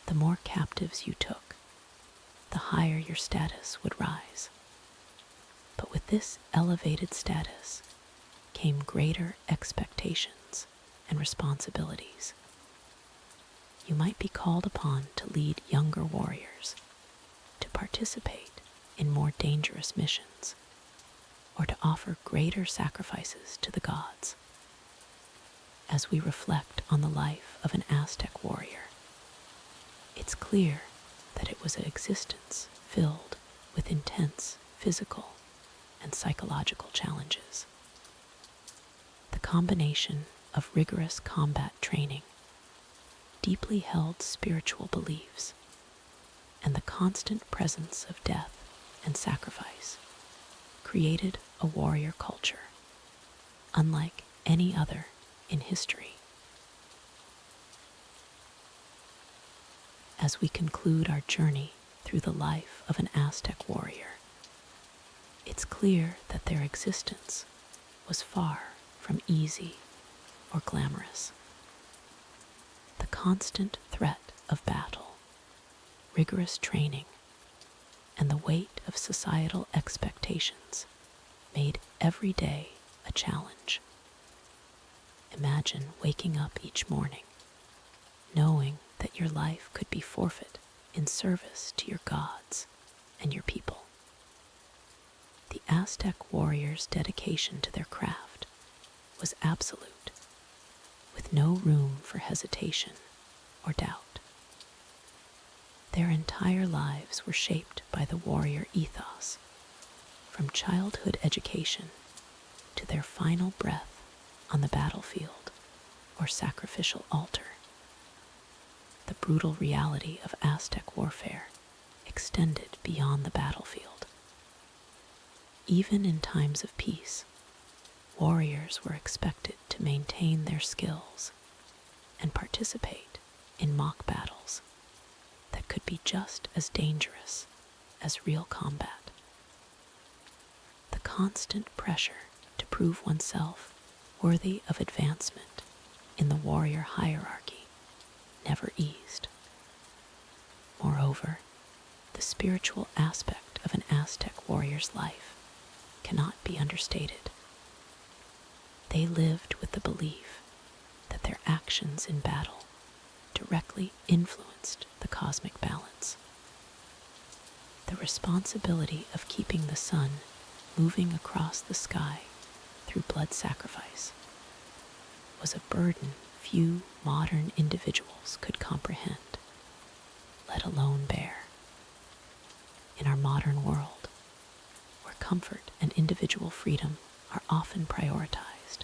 The more captives you took, the higher your status would rise. But with this elevated status came greater expectations and responsibilities. You might be called upon to lead younger warriors, to participate in more dangerous missions, or to offer greater sacrifices to the gods. As we reflect on the life of an Aztec warrior, it's clear that it was an existence filled with intense physical and psychological challenges. The combination of rigorous combat training, deeply held spiritual beliefs, and the constant presence of death and sacrifice created a warrior culture unlike any other in history. As we conclude our journey through the life of an Aztec warrior, It's clear that their existence was far from easy or glamorous. The constant threat of battle, rigorous training, and the weight of societal expectations made every day a challenge. Imagine waking up each morning knowing that your life could be forfeit in service to your gods and your people. The Aztec warriors' dedication to their craft was absolute, with no room for hesitation or doubt. Their entire lives were shaped by the warrior ethos, from childhood education to their final breath on the battlefield or sacrificial altar. The brutal reality of Aztec warfare extended beyond the battlefield. Even in times of peace, warriors were expected to maintain their skills and participate in mock battles that could be just as dangerous as real combat. The constant pressure to prove oneself worthy of advancement in the warrior hierarchy never eased. Moreover, the spiritual aspect of an Aztec warrior's life cannot be understated. They lived with the belief that their actions in battle directly influenced the cosmic balance. The responsibility of keeping the sun moving across the sky through blood sacrifice was a burden few modern individuals could comprehend, let alone bear. In our modern world, where comfort and individual freedom are often prioritized,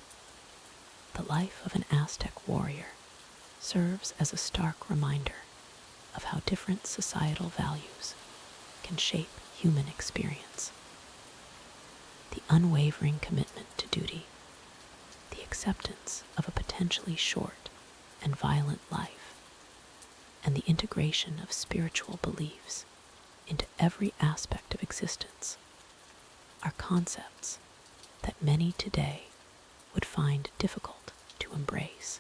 the life of an Aztec warrior serves as a stark reminder of how different societal values can shape human experience. The unwavering commitment to duty, the acceptance of a potentially short and violent life, and the integration of spiritual beliefs into every aspect of existence are concepts that many today would find difficult to embrace.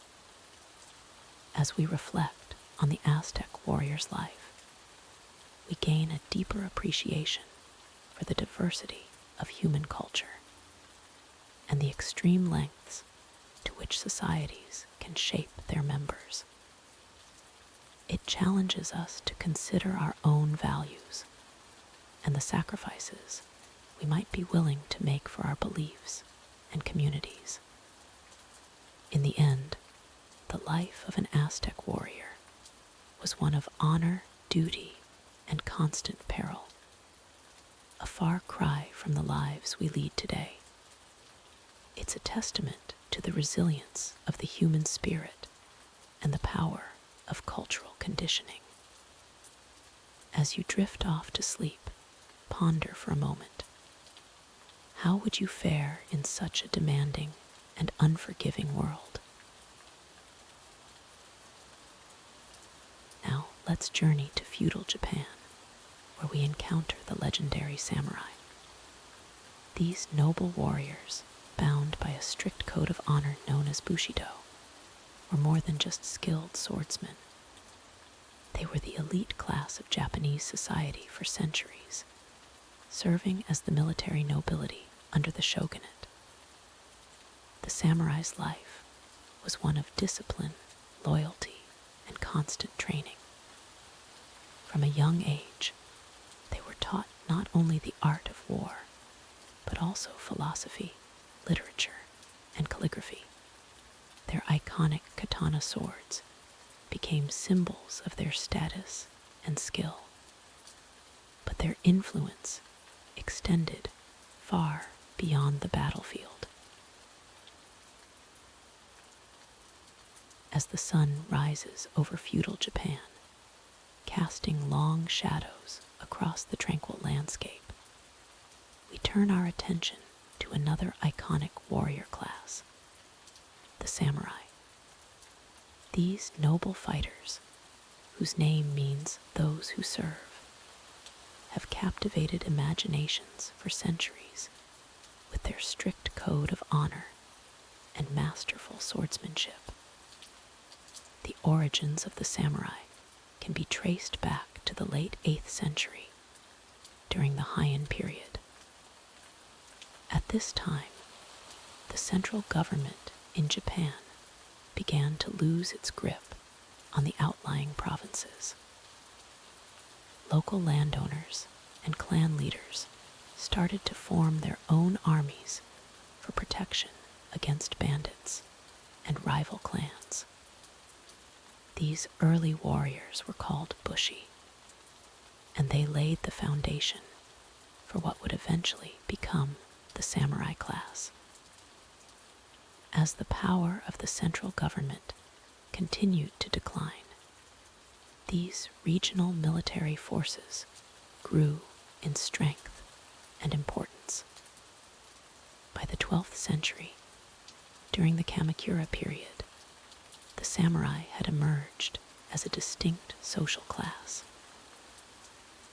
As we reflect on the Aztec warrior's life, we gain a deeper appreciation for the diversity of human culture and the extreme lengths to which societies can shape their members. It challenges us to consider our own values and the sacrifices we might be willing to make for our beliefs and communities. In the end, the life of an Aztec warrior was one of honor, duty, and constant peril, a far cry from the lives we lead today. It's a testament to the resilience of the human spirit and the power of cultural conditioning. As you drift off to sleep, ponder for a moment. How would you fare in such a demanding and unforgiving world? Now let's journey to feudal Japan, where we encounter the legendary samurai. These noble warriors, bound by a strict code of honor known as Bushido, were more than just skilled swordsmen. They were the elite class of Japanese society for centuries, serving as the military nobility under the shogunate. The samurai's life was one of discipline, loyalty, and constant training. From a young age, they were taught not only the art of war, but also philosophy, literature, and calligraphy. Their iconic katana swords became symbols of their status and skill. But their influence extended far beyond the battlefield. As the sun rises over feudal Japan, casting long shadows across the tranquil landscape, we turn our attention to another iconic warrior class, the samurai. These noble fighters, whose name means those who serve, have captivated imaginations for centuries with their strict code of honor and masterful swordsmanship. The origins of the samurai can be traced back to the late 8th century during the Heian period. At this time, the central government in Japan began to lose its grip on the outlying provinces. Local landowners and clan leaders started to form their own armies for protection against bandits and rival clans. These early warriors were called bushi, and they laid the foundation for what would eventually become the samurai class. As the power of the central government continued to decline, these regional military forces grew in strength and importance. By the 12th century, during the Kamakura period, the samurai had emerged as a distinct social class.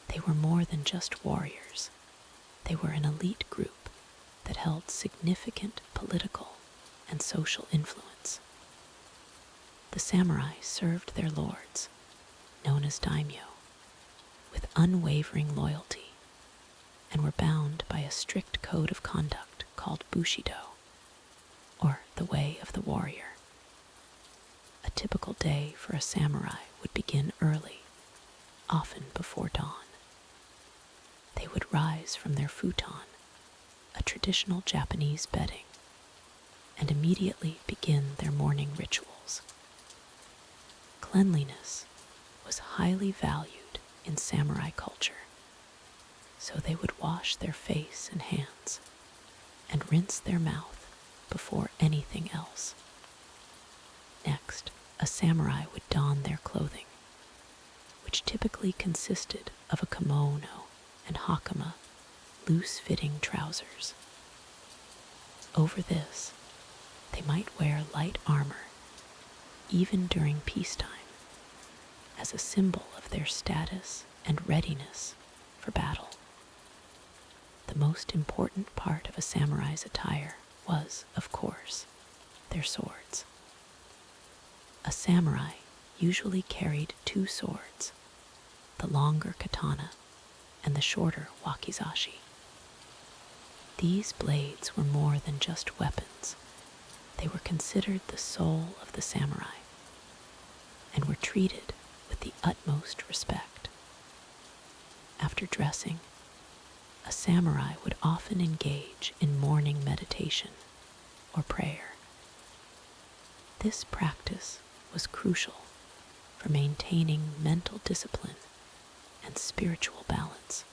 They were more than just warriors. They were an elite group that held significant political and social influence. The samurai served their lords, known as daimyo, with unwavering loyalty, and were bound by a strict code of conduct called bushido, or the way of the warrior. A typical day for a samurai would begin early, often before dawn. They would rise from their futon, a traditional Japanese bedding, and immediately begin their morning rituals. Cleanliness was highly valued in samurai culture, so they would wash their face and hands and rinse their mouth before anything else. Next, a samurai would don their clothing, which typically consisted of a kimono and hakama, loose-fitting trousers. Over this, they might wear light armor, even during peacetime, as a symbol of their status and readiness for battle. The most important part of a samurai's attire was, of course, their swords. A samurai usually carried 2 swords, the longer katana and the shorter wakizashi. These blades were more than just weapons. They were considered the soul of the samurai and were treated with the utmost respect. After dressing, a samurai would often engage in morning meditation or prayer. This practice was crucial for maintaining mental discipline and spiritual balance,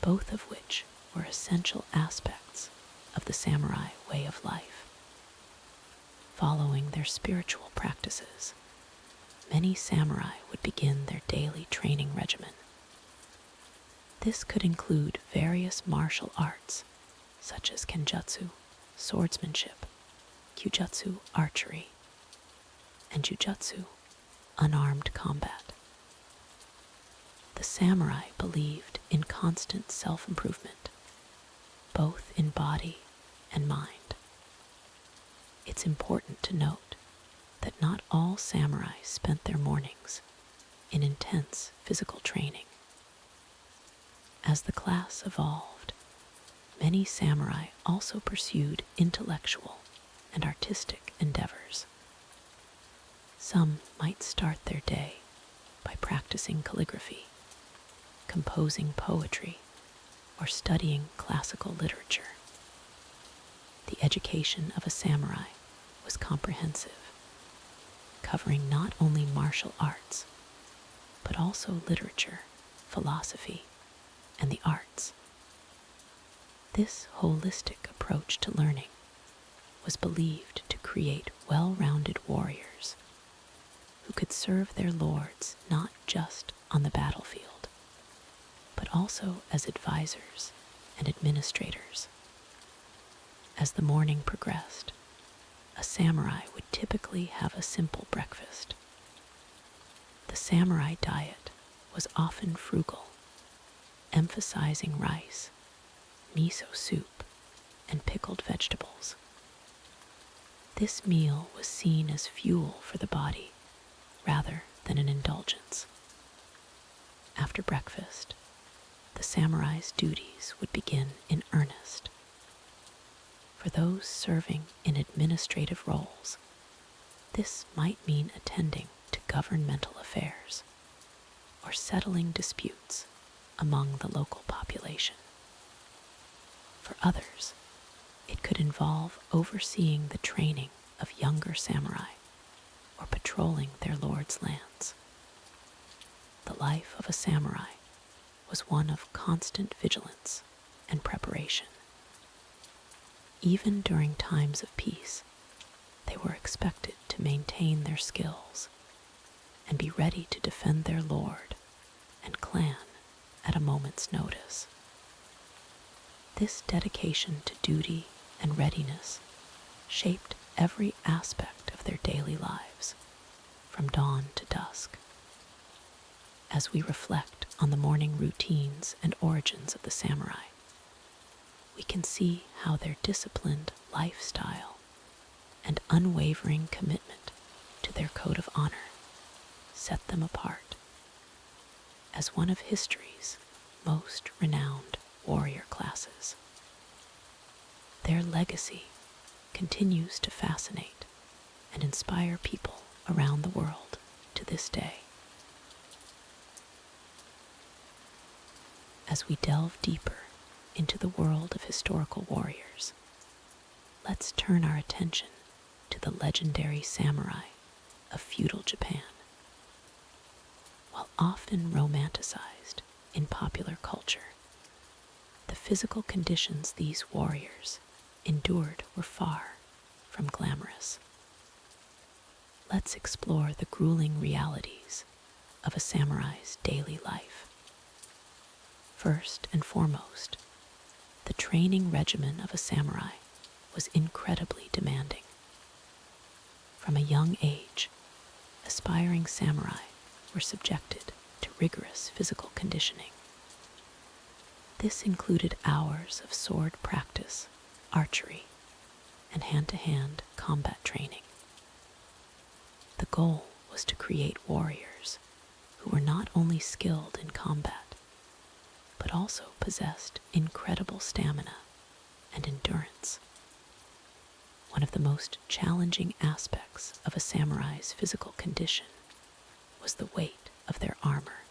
both of which were essential aspects of the samurai way of life. Following their spiritual practices, many samurai would begin their daily training regimen. This could include various martial arts, such as kenjutsu, swordsmanship, kyujutsu, archery, and jujutsu, unarmed combat. The samurai believed in constant self-improvement, both in body and mind. It's important to note that not all samurai spent their mornings in intense physical training. As the class evolved, many samurai also pursued intellectual and artistic endeavors. Some might start their day by practicing calligraphy, composing poetry, or studying classical literature. The education of a samurai was comprehensive, covering not only martial arts, but also literature, philosophy, and the arts. This holistic approach to learning was believed to create well-rounded warriors who could serve their lords not just on the battlefield, but also as advisors and administrators. As the morning progressed, a samurai would typically have a simple breakfast. The samurai diet was often frugal, emphasizing rice, miso soup, and pickled vegetables. This meal was seen as fuel for the body rather than an indulgence. After breakfast, the samurai's duties would begin in earnest. For those serving in administrative roles, this might mean attending to governmental affairs or settling disputes among the local population. For others, it could involve overseeing the training of younger samurai or patrolling their lord's lands. The life of a samurai was one of constant vigilance and preparation. Even during times of peace, they were expected to maintain their skills and be ready to defend their lord and clan at a moment's notice. This dedication to duty and readiness shaped every aspect of their daily lives, from dawn to dusk. As we reflect on the morning routines and origins of the samurai, we can see how their disciplined lifestyle and unwavering commitment to their code of honor set them apart as one of history's most renowned warrior classes. Their legacy continues to fascinate and inspire people around the world to this day. As we delve deeper into the world of historical warriors, let's turn our attention to the legendary samurai of feudal Japan. While often romanticized in popular culture, the physical conditions these warriors endured were far from glamorous. Let's explore the grueling realities of a samurai's daily life. First and foremost, the training regimen of a samurai was incredibly demanding. From a young age, aspiring samurai were subjected to rigorous physical conditioning. This included hours of sword practice, archery, and hand-to-hand combat training. The goal was to create warriors who were not only skilled in combat, but also possessed incredible stamina and endurance. One of the most challenging aspects of a samurai's physical condition was the weight of their armor.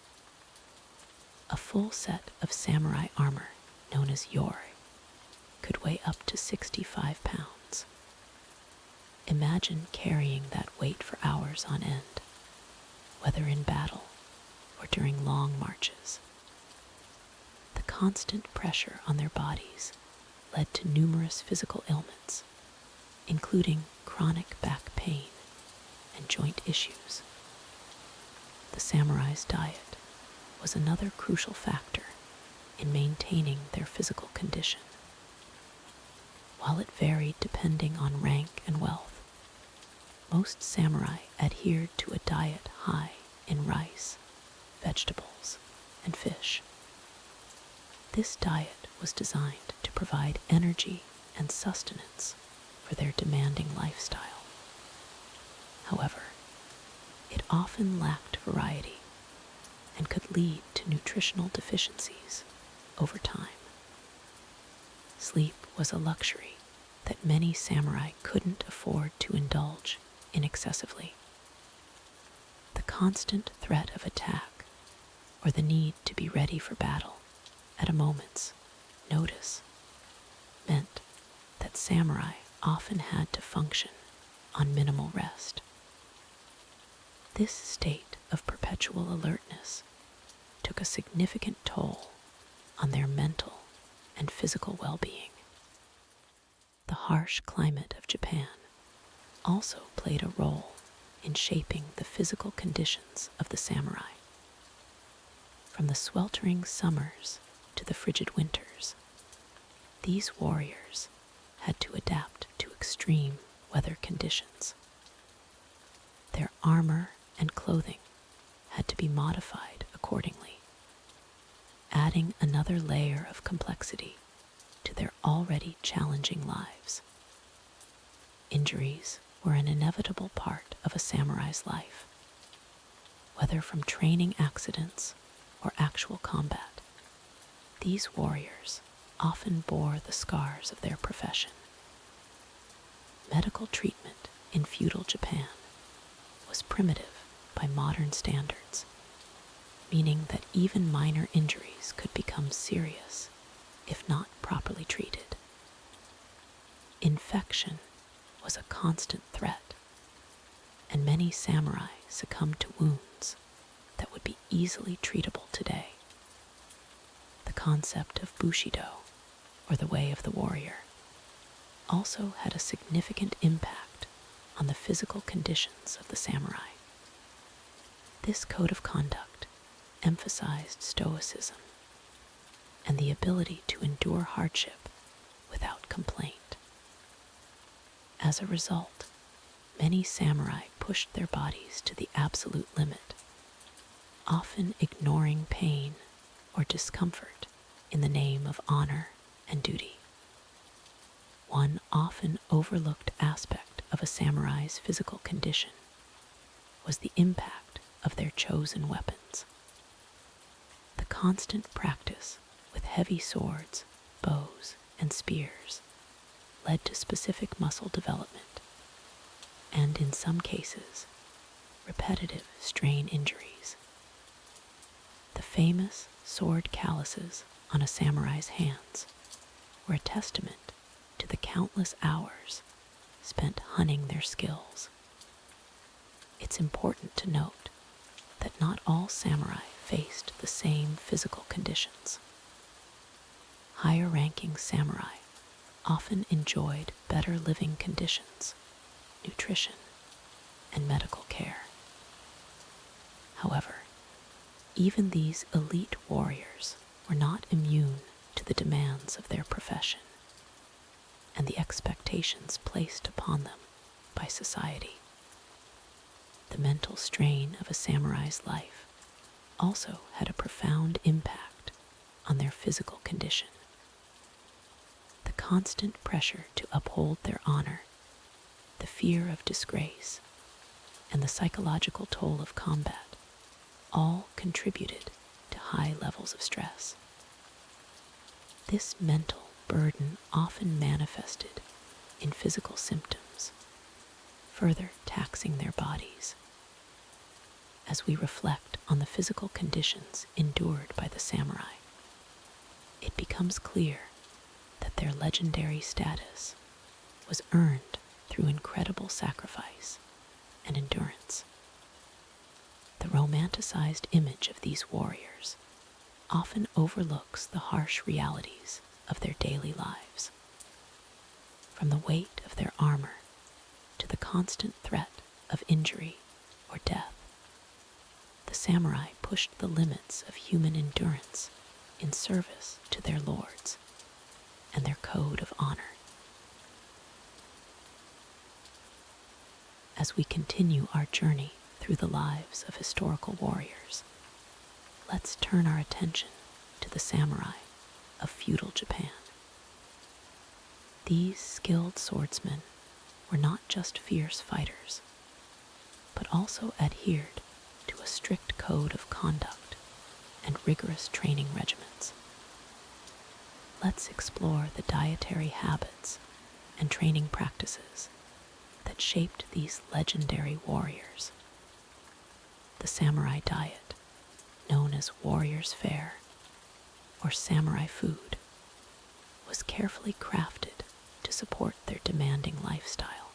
A full set of samurai armor, known as yori, could weigh up to 65 pounds. Imagine carrying that weight for hours on end, whether in battle or during long marches. The constant pressure on their bodies led to numerous physical ailments, including chronic back pain and joint issues. The samurai's diet was another crucial factor in maintaining their physical condition. While it varied depending on rank and wealth, most samurai adhered to a diet high in rice, vegetables, and fish. This diet was designed to provide energy and sustenance for their demanding lifestyle. However, it often lacked variety and could lead to nutritional deficiencies over time. Sleep was a luxury that many samurai couldn't afford to indulge in excessively. The constant threat of attack or the need to be ready for battle at a moment's notice meant that samurai often had to function on minimal rest. This state of perpetual alertness took a significant toll on their mental and physical well-being. The harsh climate of Japan also played a role in shaping the physical conditions of the samurai. From the sweltering summers to the frigid winters, these warriors had to adapt to extreme weather conditions. Their armor and clothing had to be modified accordingly, adding adding another layer of complexity to their already challenging lives. Injuries were an inevitable part of a samurai's life. Whether from training accidents or actual combat, these warriors often bore the scars of their profession. Medical treatment in feudal Japan was primitive by modern standards, meaning that even minor injuries could become serious if not properly treated. Infection was a constant threat, and many samurai succumbed to wounds that would be easily treatable today. The concept of Bushido, or the way of the warrior, also had a significant impact on the physical conditions of the samurai. This code of conduct emphasized stoicism and the ability to endure hardship without complaint. As a result, many samurai pushed their bodies to the absolute limit, often ignoring pain or discomfort in the name of honor and duty. One often overlooked aspect of a samurai's physical condition was the impact of their chosen weapons. The constant practice with heavy swords, bows, and spears led to specific muscle development, and in some cases, repetitive strain injuries. The famous sword calluses on a samurai's hands were a testament to the countless hours spent honing their skills. It's important to note that not all samurai faced the same physical conditions. Higher-ranking samurai often enjoyed better living conditions, nutrition, and medical care. However, even these elite warriors were not immune to the demands of their profession and the expectations placed upon them by society. The mental strain of a samurai's life also had a profound impact on their physical condition. The constant pressure to uphold their honor, the fear of disgrace, and the psychological toll of combat all contributed to high levels of stress. This mental burden often manifested in physical symptoms, further taxing their bodies. As we reflect on the physical conditions endured by the samurai, it becomes clear that their legendary status was earned through incredible sacrifice and endurance. The romanticized image of these warriors often overlooks the harsh realities of their daily lives. From the weight of their armor to the constant threat of injury or death, the samurai pushed the limits of human endurance in service to their lords and their code of honor. As we continue our journey through the lives of historical warriors, let's turn our attention to the samurai of feudal Japan. These skilled swordsmen were not just fierce fighters, but also adhered to a strict code of conduct and rigorous training regimens. Let's explore the dietary habits and training practices that shaped these legendary warriors. The samurai diet, known as warrior's fare or samurai food, was carefully crafted to support their demanding lifestyle.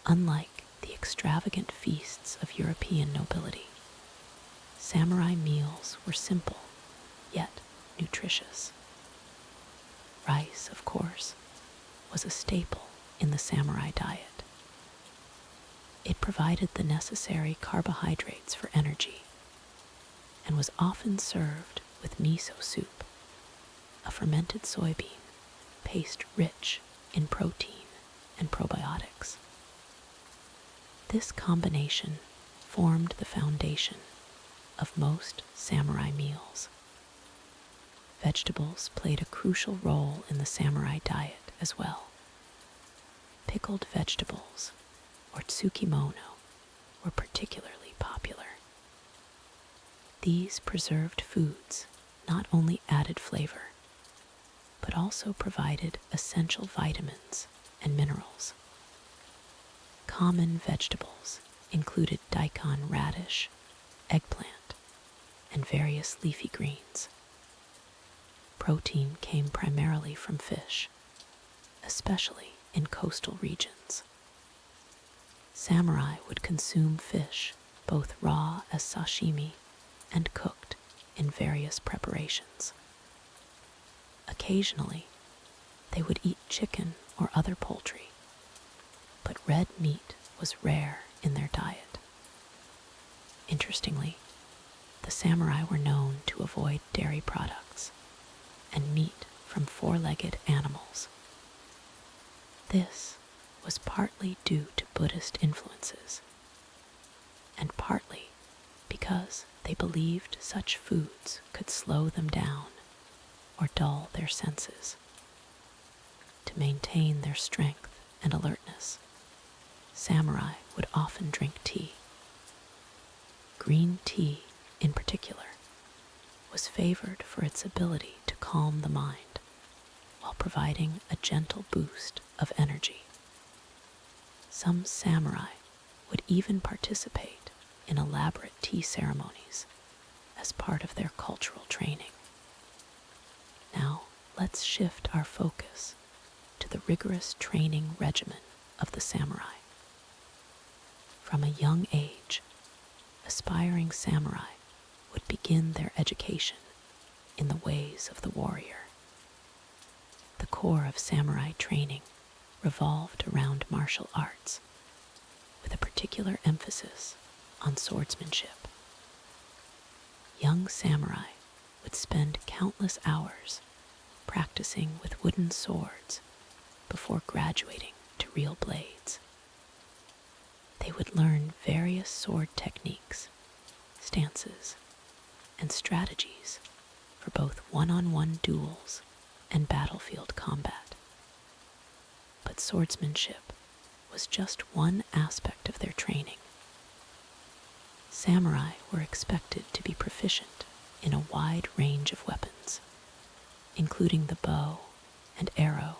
Unlike the extravagant feasts of European nobility, samurai meals were simple, yet nutritious. Rice, of course, was a staple in the samurai diet. It provided the necessary carbohydrates for energy and was often served with miso soup, a fermented soybean paste rich in protein and probiotics. This combination formed the foundation of most samurai meals, Vegetables played a crucial role in the samurai diet as well. Pickled vegetables, or tsukimono, were particularly popular. These preserved foods not only added flavor, but also provided essential vitamins and minerals. Common vegetables included daikon radish, eggplant, and various leafy greens. Protein came primarily from fish, especially in coastal regions. Samurai would consume fish both raw as sashimi and cooked in various preparations. Occasionally, they would eat chicken or other poultry, but red meat was rare in their diet. Interestingly, the samurai were known to avoid dairy products and meat from four-legged animals. This was partly due to Buddhist influences, and partly because they believed such foods could slow them down or dull their senses. To maintain their strength and alertness, samurai would often drink tea. Green tea, in particular, was favored for its ability to calm the mind while providing a gentle boost of energy. Some samurai would even participate in elaborate tea ceremonies as part of their cultural training. Now, let's shift our focus to the rigorous training regimen of the samurai. From a young age, aspiring samurai would begin their education in the ways of the warrior. The core of samurai training revolved around martial arts, with a particular emphasis on swordsmanship. Young samurai would spend countless hours practicing with wooden swords before graduating to real blades. They would learn various sword techniques, stances, and strategies for both one-on-one duels and battlefield combat. But swordsmanship was just one aspect of their training. Samurai were expected to be proficient in a wide range of weapons, including the bow and arrow,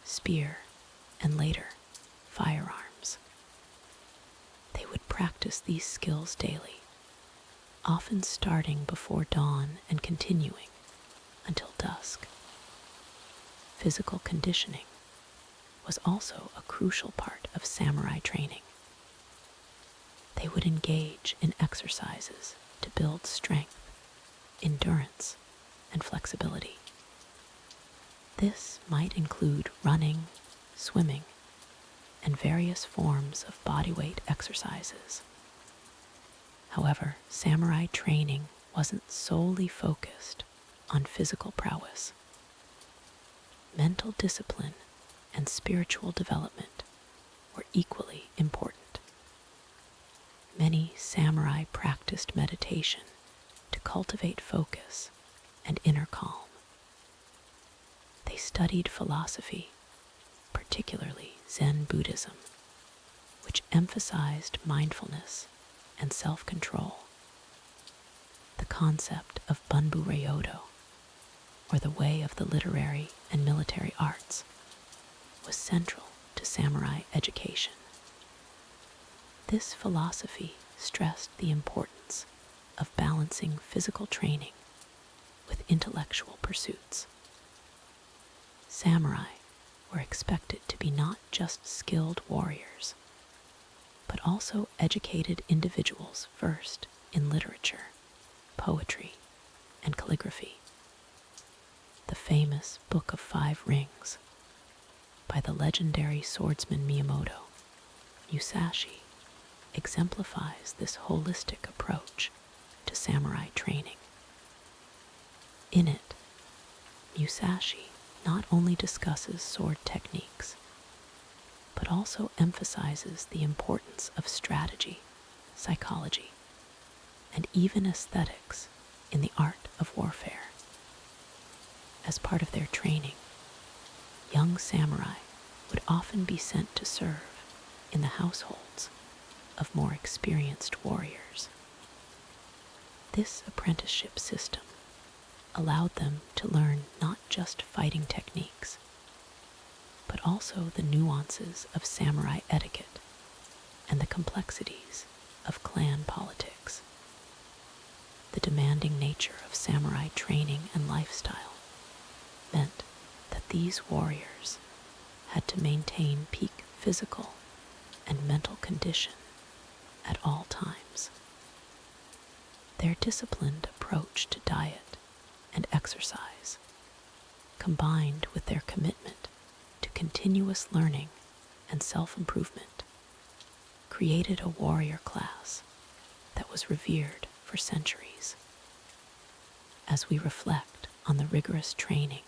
spear, and later, firearms. They would practice these skills daily, often starting before dawn and continuing until dusk. Physical conditioning was also a crucial part of samurai training. They would engage in exercises to build strength, endurance, and flexibility. This might include running, swimming, and various forms of bodyweight exercises. However, samurai training wasn't solely focused on physical prowess. Mental discipline and spiritual development were equally important. Many samurai practiced meditation to cultivate focus and inner calm. They studied philosophy, particularly Zen Buddhism, which emphasized mindfulness and self-control. The concept of Bunbu Ryodo, or the way of the literary and military arts, was central to samurai education. This philosophy stressed the importance of balancing physical training with intellectual pursuits. Samurai were expected to be not just skilled warriors, but also educated individuals versed in literature, poetry, and calligraphy. The famous Book of Five Rings by the legendary swordsman Miyamoto, Musashi, exemplifies this holistic approach to samurai training. In it, Musashi not only discusses sword techniques, but also emphasizes the importance of strategy, psychology, and even aesthetics in the art of warfare. As part of their training, young samurai would often be sent to serve in the households of more experienced warriors. This apprenticeship system allowed them to learn not just fighting techniques, but also the nuances of samurai etiquette and the complexities of clan politics. The demanding nature of samurai training and lifestyle meant that these warriors had to maintain peak physical and mental condition at all times. Their disciplined approach to diet and exercise, combined with their commitment to continuous learning and self-improvement, created a warrior class that was revered for centuries. As we reflect on the rigorous training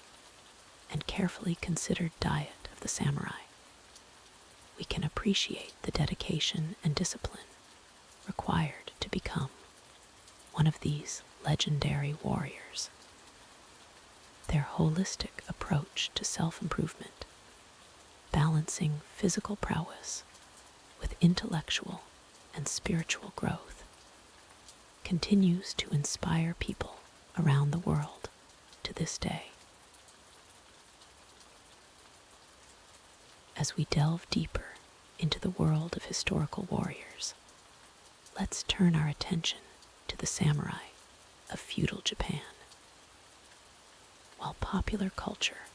and carefully considered diet of the samurai, we can appreciate the dedication and discipline required to become one of these legendary warriors. Their holistic approach to self-improvement, balancing physical prowess with intellectual and spiritual growth, continues to inspire people around the world to this day. As we delve deeper into the world of historical warriors, let's turn our attention to the samurai of feudal Japan. While popular culture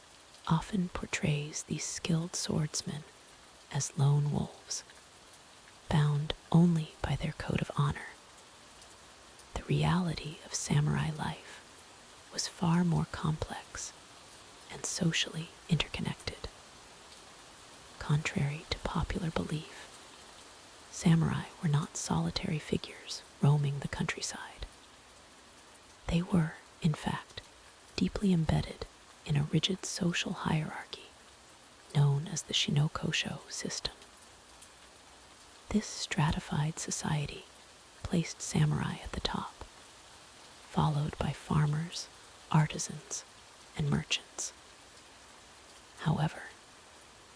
often portrays these skilled swordsmen as lone wolves, bound only by their code of honor, the reality of samurai life was far more complex and socially interconnected. Contrary to popular belief, samurai were not solitary figures roaming the countryside. They were, in fact, deeply embedded in a rigid social hierarchy known as the Shinokosho system. This stratified society placed samurai at the top, followed by farmers, artisans, and merchants. However,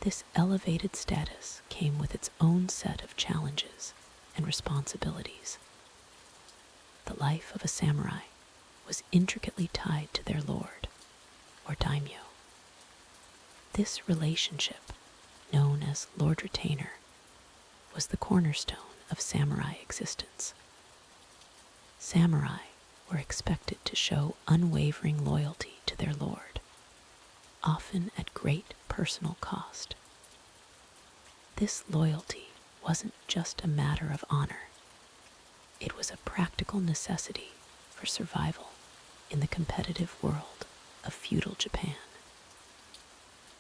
this elevated status came with its own set of challenges and responsibilities. The life of a samurai was intricately tied to their lord, or daimyo. This relationship, known as lord-retainer, was the cornerstone of samurai existence. Samurai were expected to show unwavering loyalty to their lord, often at great personal cost. This loyalty wasn't just a matter of honor. It was a practical necessity for survival in the competitive world of feudal Japan.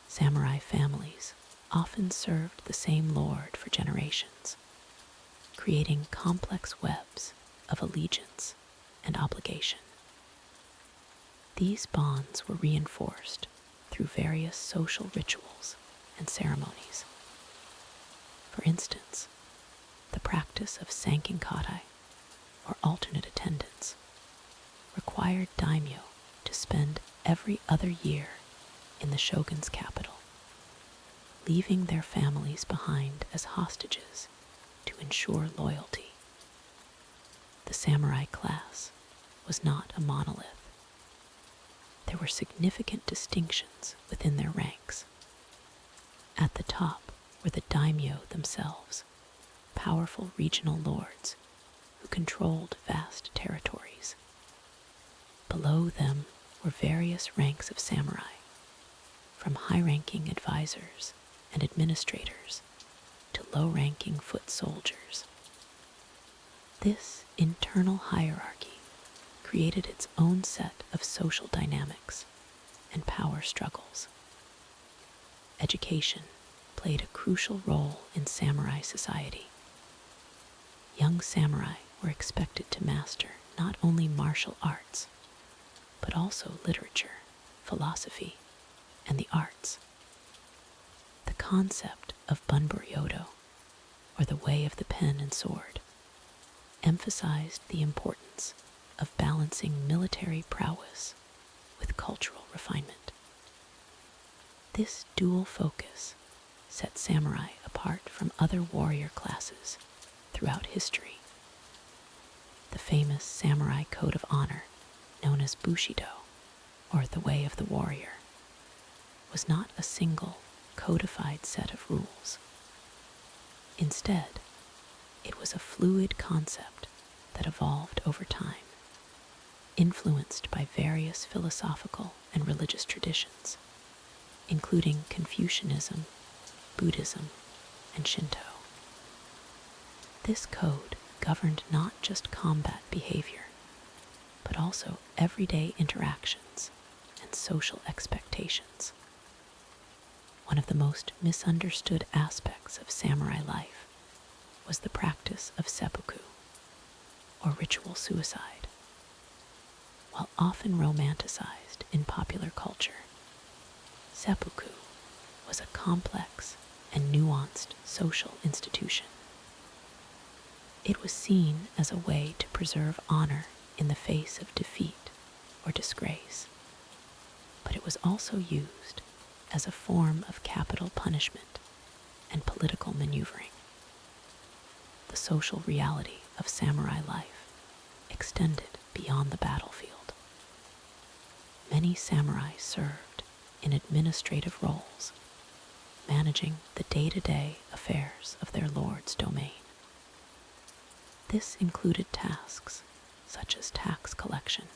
Samurai families often served the same lord for generations, creating complex webs of allegiance and obligation. These bonds were reinforced through various social rituals and ceremonies. For instance, the practice of sankinkatai, or alternate attendance, required daimyo to spend every other year in the shogun's capital, leaving their families behind as hostages to ensure loyalty. The samurai class was not a monolith. There were significant distinctions within their ranks. At the top were the daimyo themselves, powerful regional lords who controlled vast territories. Below them were various ranks of samurai, from high-ranking advisors and administrators to low-ranking foot soldiers. This internal hierarchy created its own set of social dynamics and power struggles. Education played a crucial role in samurai society. Young samurai were expected to master not only martial arts, but also literature, philosophy, and the arts. The concept of bunburyodo, or the way of the pen and sword, emphasized the importance of balancing military prowess with and cultural refinement. This dual focus set samurai apart from other warrior classes throughout history. The famous samurai code of honor, known as Bushido, or the Way of the Warrior, was not a single, codified set of rules. Instead, it was a fluid concept that evolved over time, influenced by various philosophical and religious traditions, including Confucianism, Buddhism, and Shinto. This code governed not just combat behavior, but also everyday interactions and social expectations. One of the most misunderstood aspects of samurai life was the practice of seppuku, or ritual suicide. While often romanticized in popular culture, seppuku was a complex and nuanced social institution. It was seen as a way to preserve honor in the face of defeat or disgrace, but it was also used as a form of capital punishment and political maneuvering. The social reality of samurai life extended beyond the battlefield. Many samurai served in administrative roles, managing the day-to-day affairs of their lord's domain. This included tasks such as tax collection,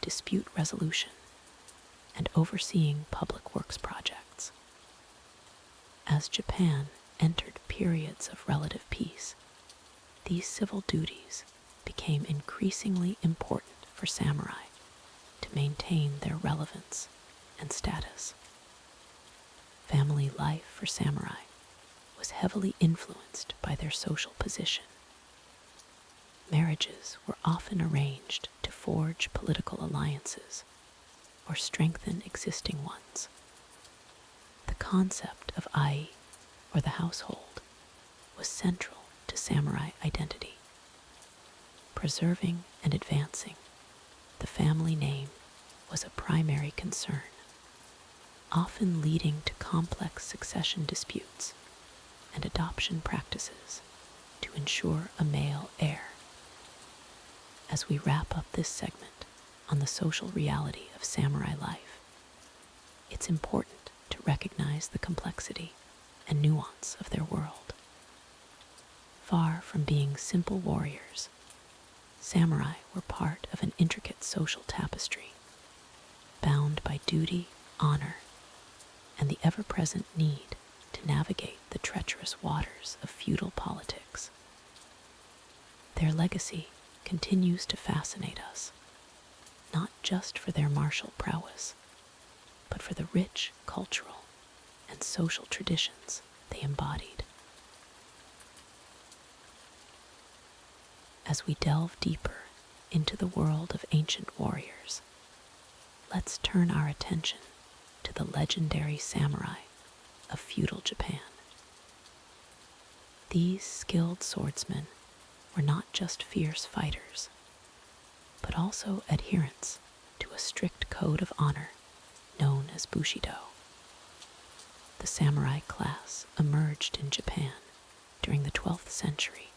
dispute resolution, and overseeing public works projects. As Japan entered periods of relative peace, these civil duties became increasingly important for samurai to maintain their relevance and status. Family life for samurai was heavily influenced by their social position. Marriages were often arranged to forge political alliances or strengthen existing ones. The concept of ai, or the household, was central to samurai identity. Preserving and advancing the family name was a primary concern, often leading to complex succession disputes and adoption practices to ensure a male heir. As we wrap up this segment on the social reality of samurai life, it's important to recognize the complexity and nuance of their world. Far from being simple warriors, samurai were part of an intricate social tapestry, bound by duty, honor, and the ever-present need to navigate the treacherous waters of feudal politics. Their legacy continues to fascinate us, not just for their martial prowess, but for the rich cultural and social traditions they embodied. As we delve deeper into the world of ancient warriors, let's turn our attention to the legendary samurai of feudal Japan. These skilled swordsmen were not just fierce fighters, but also adherents to a strict code of honor known as Bushido. The samurai class emerged in Japan during the 12th century,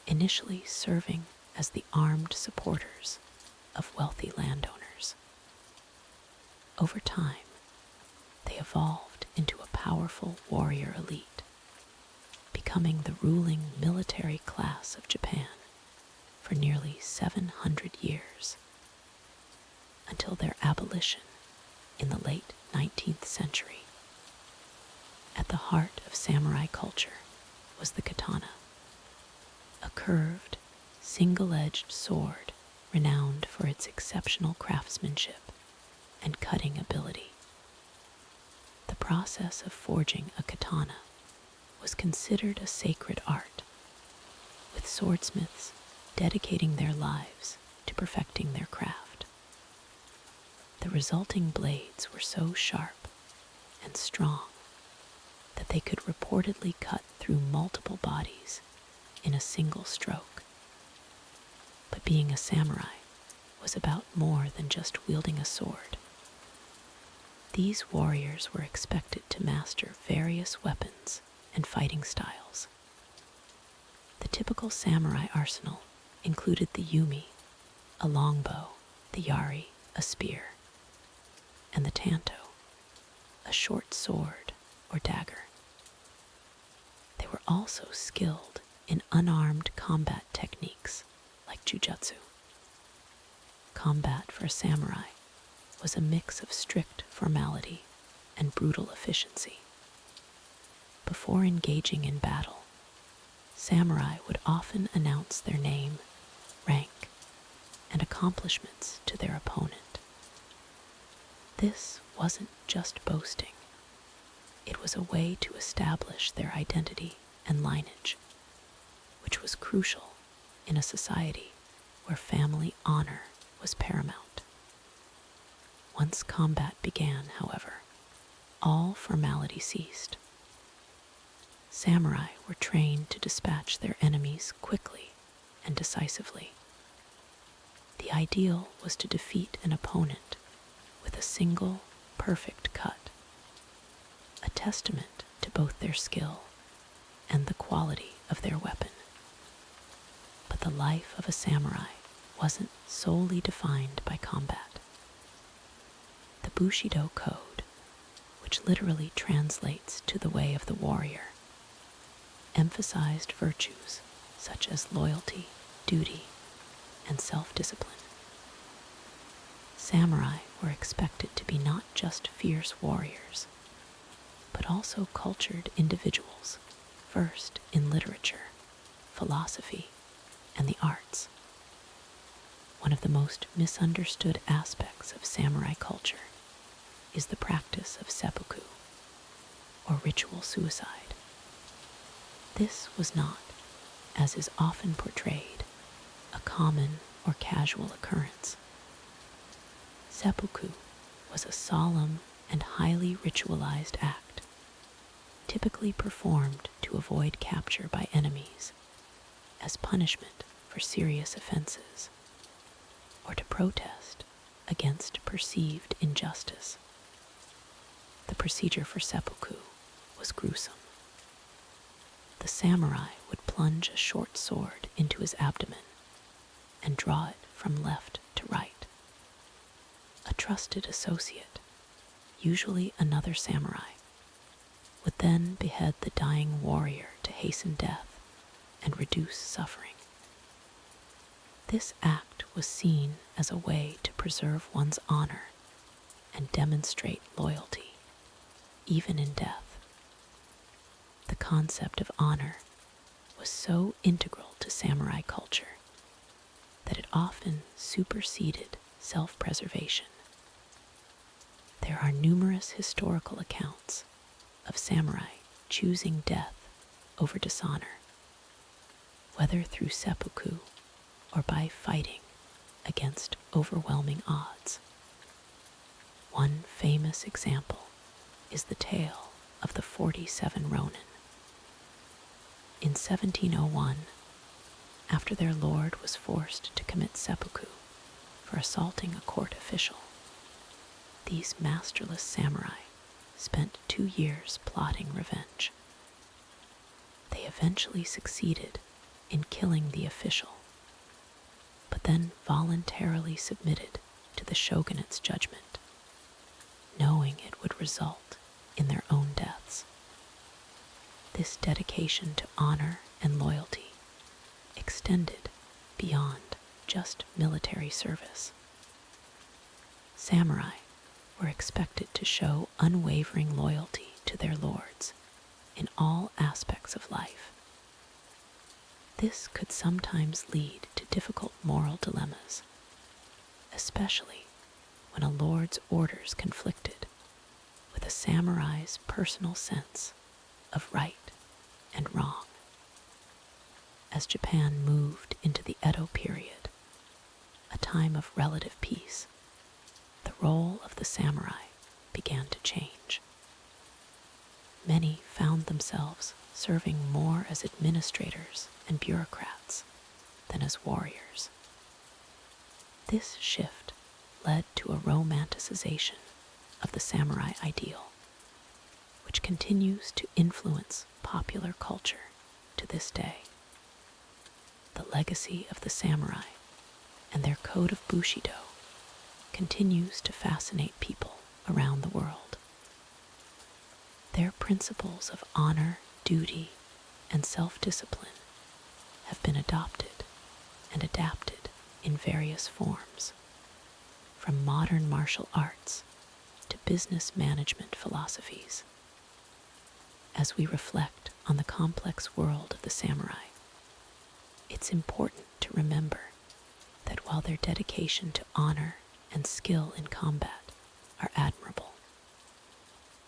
initially serving as the armed supporters of wealthy landowners. Over time, they evolved into a powerful warrior elite, becoming the ruling military class of Japan for nearly 700 years, until their abolition in the late 19th century. At the heart of samurai culture was the katana, a curved, single-edged sword renowned for its exceptional craftsmanship and cutting ability. The process of forging a katana was considered a sacred art, with swordsmiths dedicating their lives to perfecting their craft. The resulting blades were so sharp and strong that they could reportedly cut through multiple bodies in a single stroke. But being a samurai was was about more than just wielding a sword. These warriors were expected to master various weapons and fighting styles. The typical samurai arsenal included the yumi, a longbow, the yari, a spear, and the tanto, a short sword or dagger. They were also skilled in unarmed combat techniques like jujutsu. Combat for a samurai was a mix of strict formality and brutal efficiency. Before engaging in battle, samurai would often announce their name, rank, and accomplishments to their opponent. This wasn't just boasting. It was a way to establish their identity and lineage, which was crucial in a society where family honor was paramount. Once combat began, however, all formality ceased. Samurai were trained to dispatch their enemies quickly and decisively. The ideal was to defeat an opponent with a single, perfect cut, a testament to both their skill and the quality of their weapon. But the life of a samurai wasn't solely defined by combat. The Bushido Code, which literally translates to the way of the warrior, emphasized virtues such as loyalty, duty, and self-discipline. Samurai were expected to be not just fierce warriors, but also cultured individuals, versed in literature, philosophy, and the arts. One of the most misunderstood aspects of samurai culture is the practice of seppuku, or ritual suicide. This was not, as is often portrayed, a common or casual occurrence. Seppuku was a solemn and highly ritualized act, typically performed to avoid capture by enemies, as punishment for serious offenses, or to protest against perceived injustice. The procedure for seppuku was gruesome. The samurai would plunge a short sword into his abdomen and draw it from left to right. A trusted associate, usually another samurai, would then behead the dying warrior to hasten death and reduce suffering. This act was seen as a way to preserve one's honor and demonstrate loyalty, even in death. The concept of honor was so integral to samurai culture that it often superseded self-preservation. There are numerous historical accounts of samurai choosing death over dishonor, whether through seppuku or by fighting against overwhelming odds. One famous example is the tale of the 47 Ronin. In 1701, after their lord was forced to commit seppuku for assaulting a court official, these masterless samurai spent 2 years plotting revenge. They eventually succeeded in killing the official, but then voluntarily submitted to the shogunate's judgment, knowing it would result in their own deaths. This dedication to honor and loyalty extended beyond just military service. Samurai were expected to show unwavering loyalty to their lords in all aspects of life. This could sometimes lead to difficult moral dilemmas, especially when a lord's orders conflicted with a samurai's personal sense of right and wrong. As Japan moved into the Edo period, a time of relative peace, the role of the samurai began to change. Many found themselves serving more as administrators and bureaucrats than as warriors. This shift led to a romanticization of the samurai ideal, which continues to influence popular culture to this day. The legacy of the samurai and their code of Bushido continues to fascinate people around the world. Their principles of honor, duty, and self-discipline have been adopted and adapted in various forms, from modern martial arts to business management philosophies. As we reflect on the complex world of the samurai, it's important to remember that while their dedication to honor and skill in combat are admirable,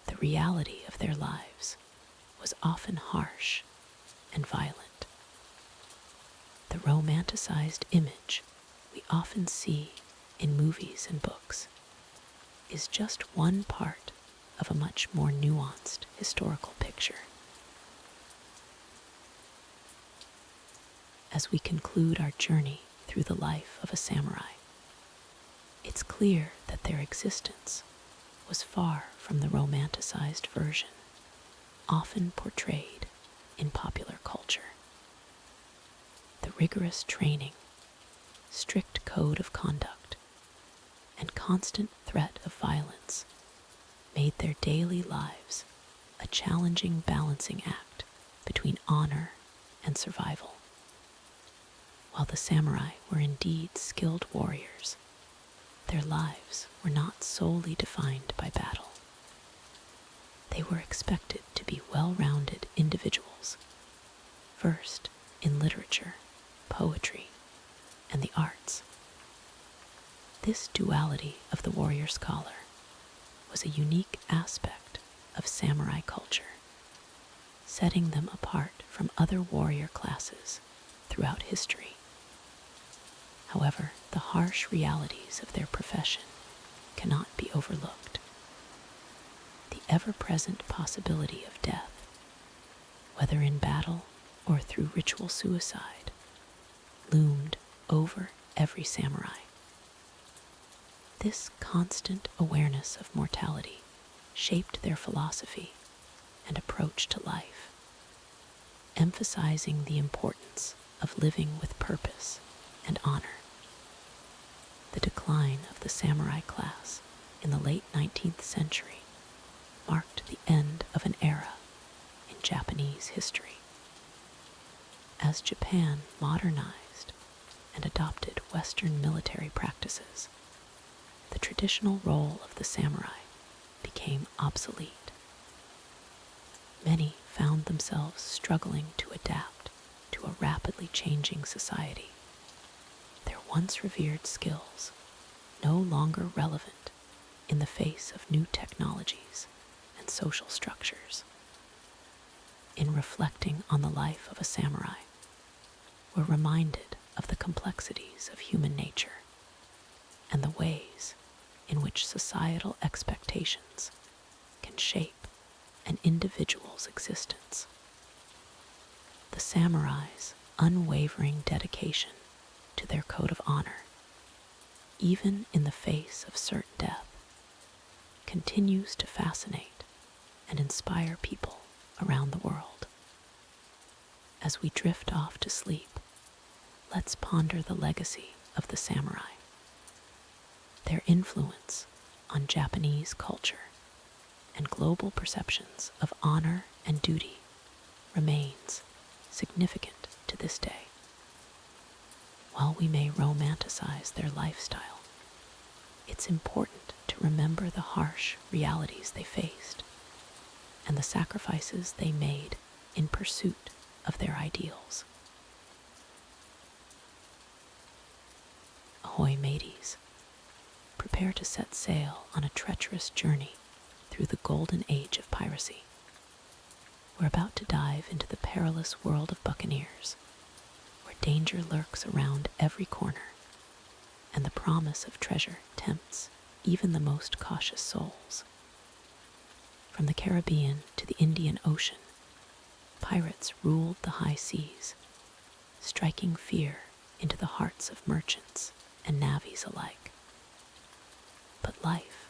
the reality of their lives was often harsh and violent. The romanticized image we often see in movies and books is just one part of a much more nuanced historical picture. As we conclude our journey through the life of a samurai, it's clear that their existence was far from the romanticized version often portrayed in popular culture. The rigorous training, strict code of conduct, and constant threat of violence made their daily lives a challenging balancing act between honor and survival. While the samurai were indeed skilled warriors, their lives were not solely defined by battle. They were expected to be well-rounded individuals, versed in literature, poetry, and the arts. This duality of the warrior scholar was a unique aspect of samurai culture, setting them apart from other warrior classes throughout history. However, the harsh realities of their profession cannot be overlooked. The ever-present possibility of death, whether in battle or through ritual suicide, loomed over every samurai. This constant awareness of mortality shaped their philosophy and approach to life, emphasizing the importance of living with purpose and honor. The decline of the samurai class in the late 19th century marked the end of an era in Japanese history. As Japan modernized and adopted Western military practices, the traditional role of the samurai became obsolete. Many found themselves struggling to adapt to a rapidly changing society, their once revered skills no longer relevant in the face of new technologies and social structures. In reflecting on the life of a samurai, we're reminded of the complexities of human nature and the ways in which societal expectations can shape an individual's existence. The samurai's unwavering dedication to their code of honor, even in the face of certain death, continues to fascinate and inspire people around the world. As we drift off to sleep, let's ponder the legacy of the samurai. Their influence on Japanese culture and global perceptions of honor and duty remains significant to this day. While we may romanticize their lifestyle, it's important to remember the harsh realities they faced and the sacrifices they made in pursuit of their ideals. Ahoy, mateys! Prepare to set sail on a treacherous journey through the golden age of piracy. We're about to dive into the perilous world of buccaneers, where danger lurks around every corner, and the promise of treasure tempts even the most cautious souls. From the Caribbean to the Indian Ocean, pirates ruled the high seas, striking fear into the hearts of merchants and navvies alike. But life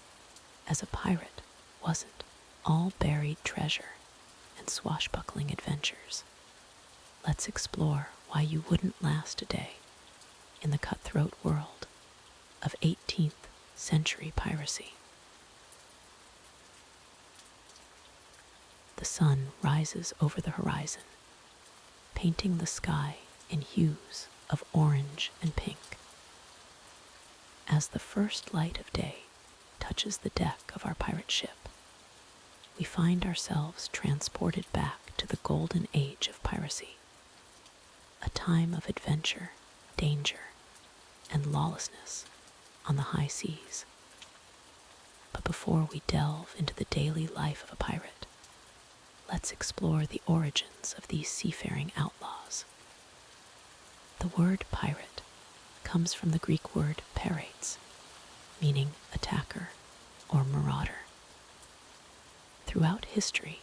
as a pirate wasn't all buried treasure and swashbuckling adventures. Let's explore why you wouldn't last a day in the cutthroat world of 18th century piracy. The sun rises over the horizon, painting the sky in hues of orange and pink. As the first light of day touches the deck of our pirate ship, we find ourselves transported back to the golden age of piracy, a time of adventure, danger, and lawlessness on the high seas. But before we delve into the daily life of a pirate, let's explore the origins of these seafaring outlaws. The word pirate comes from the Greek word parates, meaning attacker or marauder. Throughout history,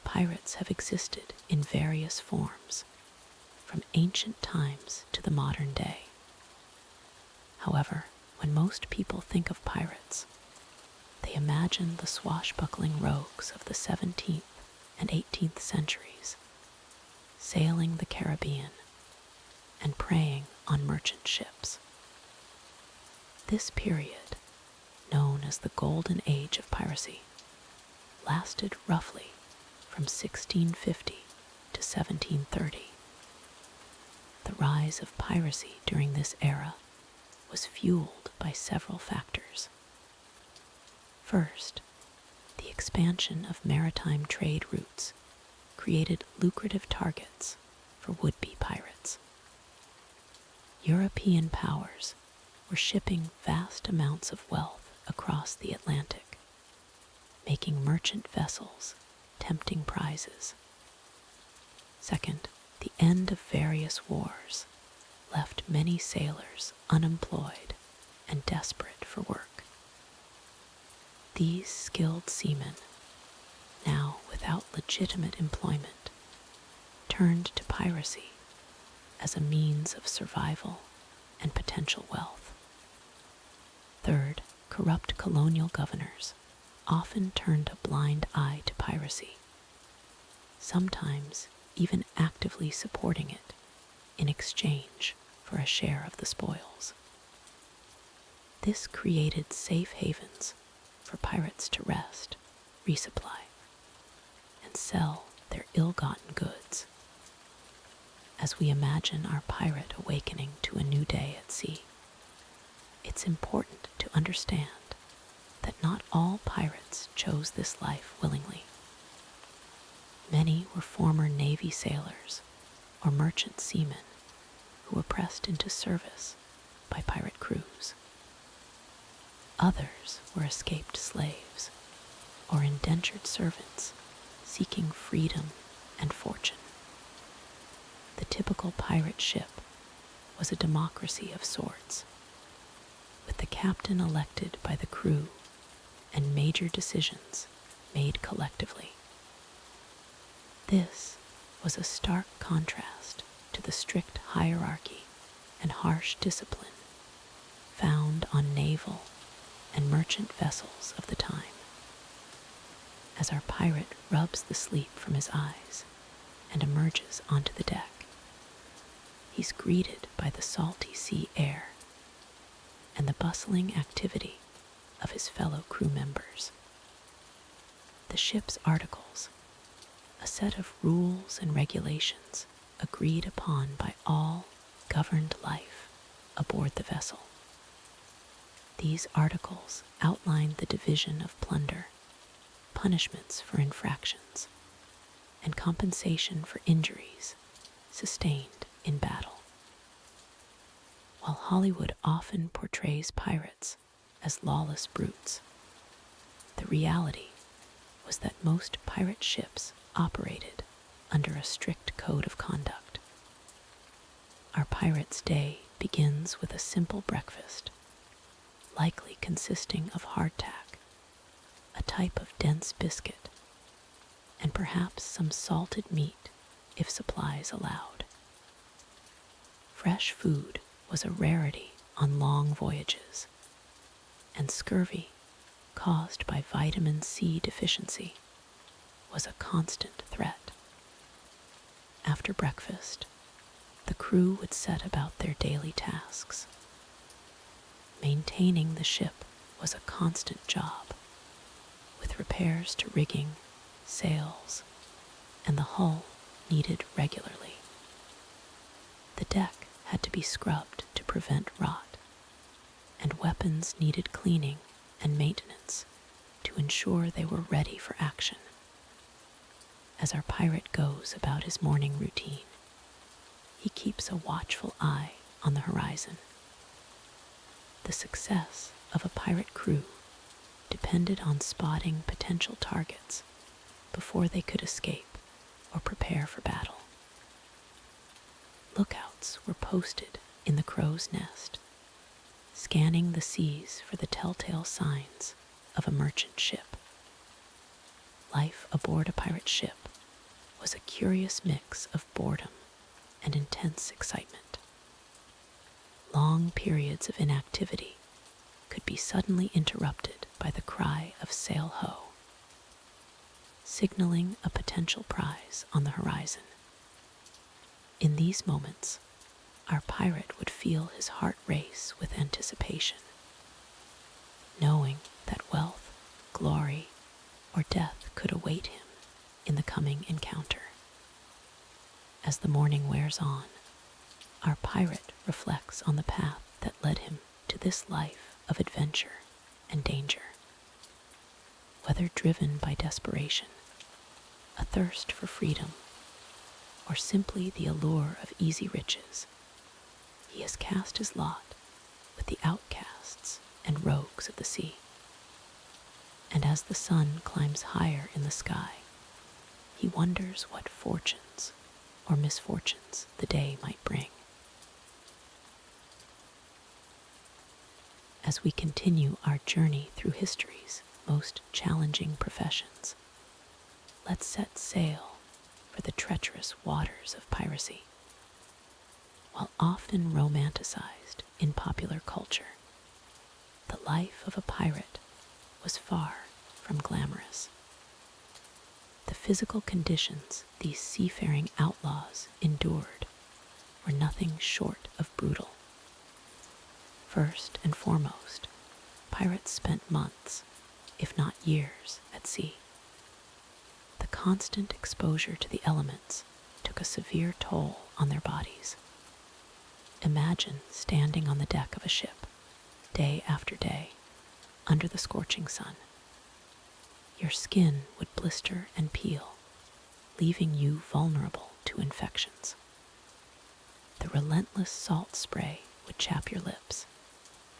pirates have existed in various forms, from ancient times to the modern day. However, when most people think of pirates, they imagine the swashbuckling rogues of the 17th and 18th centuries, sailing the Caribbean and preying on merchant ships. This period, known as the Golden Age of piracy, lasted roughly from 1650 to 1730. The rise of piracy during this era was fueled by several factors. First, the expansion of maritime trade routes created lucrative targets for would-be pirates. European powers were shipping vast amounts of wealth across the Atlantic, making merchant vessels tempting prizes. Second, the end of various wars left many sailors unemployed and desperate for work. These skilled seamen, now without legitimate employment, turned to piracy as a means of survival and potential wealth. Third, corrupt colonial governors often turned a blind eye to piracy, sometimes even actively supporting it in exchange for a share of the spoils. This created safe havens for pirates to rest, resupply, and sell their ill-gotten goods. As we imagine our pirate awakening to a new day at sea, it's important to understand that not all pirates chose this life willingly. Many were former Navy sailors or merchant seamen who were pressed into service by pirate crews. Others were escaped slaves or indentured servants seeking freedom and fortune. The typical pirate ship was a democracy of sorts, with the captain elected by the crew and major decisions made collectively. This was a stark contrast to the strict hierarchy and harsh discipline found on naval and merchant vessels of the time. As our pirate rubs the sleep from his eyes and emerges onto the deck, he's greeted by the salty sea air and the bustling activity of his fellow crew members. The ship's articles, a set of rules and regulations agreed upon by all governed life aboard the vessel. These articles outline the division of plunder, punishments for infractions, and compensation for injuries sustained in battle. While Hollywood often portrays pirates as lawless brutes, the reality was that most pirate ships operated under a strict code of conduct. Our pirate's day begins with a simple breakfast, likely consisting of hardtack, a type of dense biscuit, and perhaps some salted meat if supplies allowed. Fresh food was a rarity on long voyages, and scurvy, caused by vitamin C deficiency, was a constant threat. After breakfast, the crew would set about their daily tasks. Maintaining the ship was a constant job, with repairs to rigging, sails, and the hull needed regularly. The deck had to be scrubbed to prevent rot, and weapons needed cleaning and maintenance to ensure they were ready for action. As our pirate goes about his morning routine, he keeps a watchful eye on the horizon. The success of a pirate crew depended on spotting potential targets before they could escape or prepare for battle. Lookouts were posted in the crow's nest, scanning the seas for the telltale signs of a merchant ship. Life aboard a pirate ship was a curious mix of boredom and intense excitement. Long periods of inactivity could be suddenly interrupted by the cry of "sail ho," signaling a potential prize on the horizon. In these moments, our pirate would feel his heart race with anticipation, knowing that wealth, glory, or death could await him in the coming encounter. As the morning wears on, our pirate reflects on the path that led him to this life of adventure and danger. Whether driven by desperation, a thirst for freedom, or simply the allure of easy riches, he has cast his lot with the outcasts and rogues of the sea. And as the sun climbs higher in the sky, he wonders what fortunes or misfortunes the day might bring. As we continue our journey through history's most challenging professions, let's set sail for the treacherous waters of piracy. While often romanticized in popular culture, the life of a pirate was far from glamorous. The physical conditions these seafaring outlaws endured were nothing short of brutal. First and foremost, pirates spent months, if not years, at sea. The constant exposure to the elements took a severe toll on their bodies. Imagine standing on the deck of a ship, day after day, under the scorching sun. Your skin would blister and peel, leaving you vulnerable to infections. The relentless salt spray would chap your lips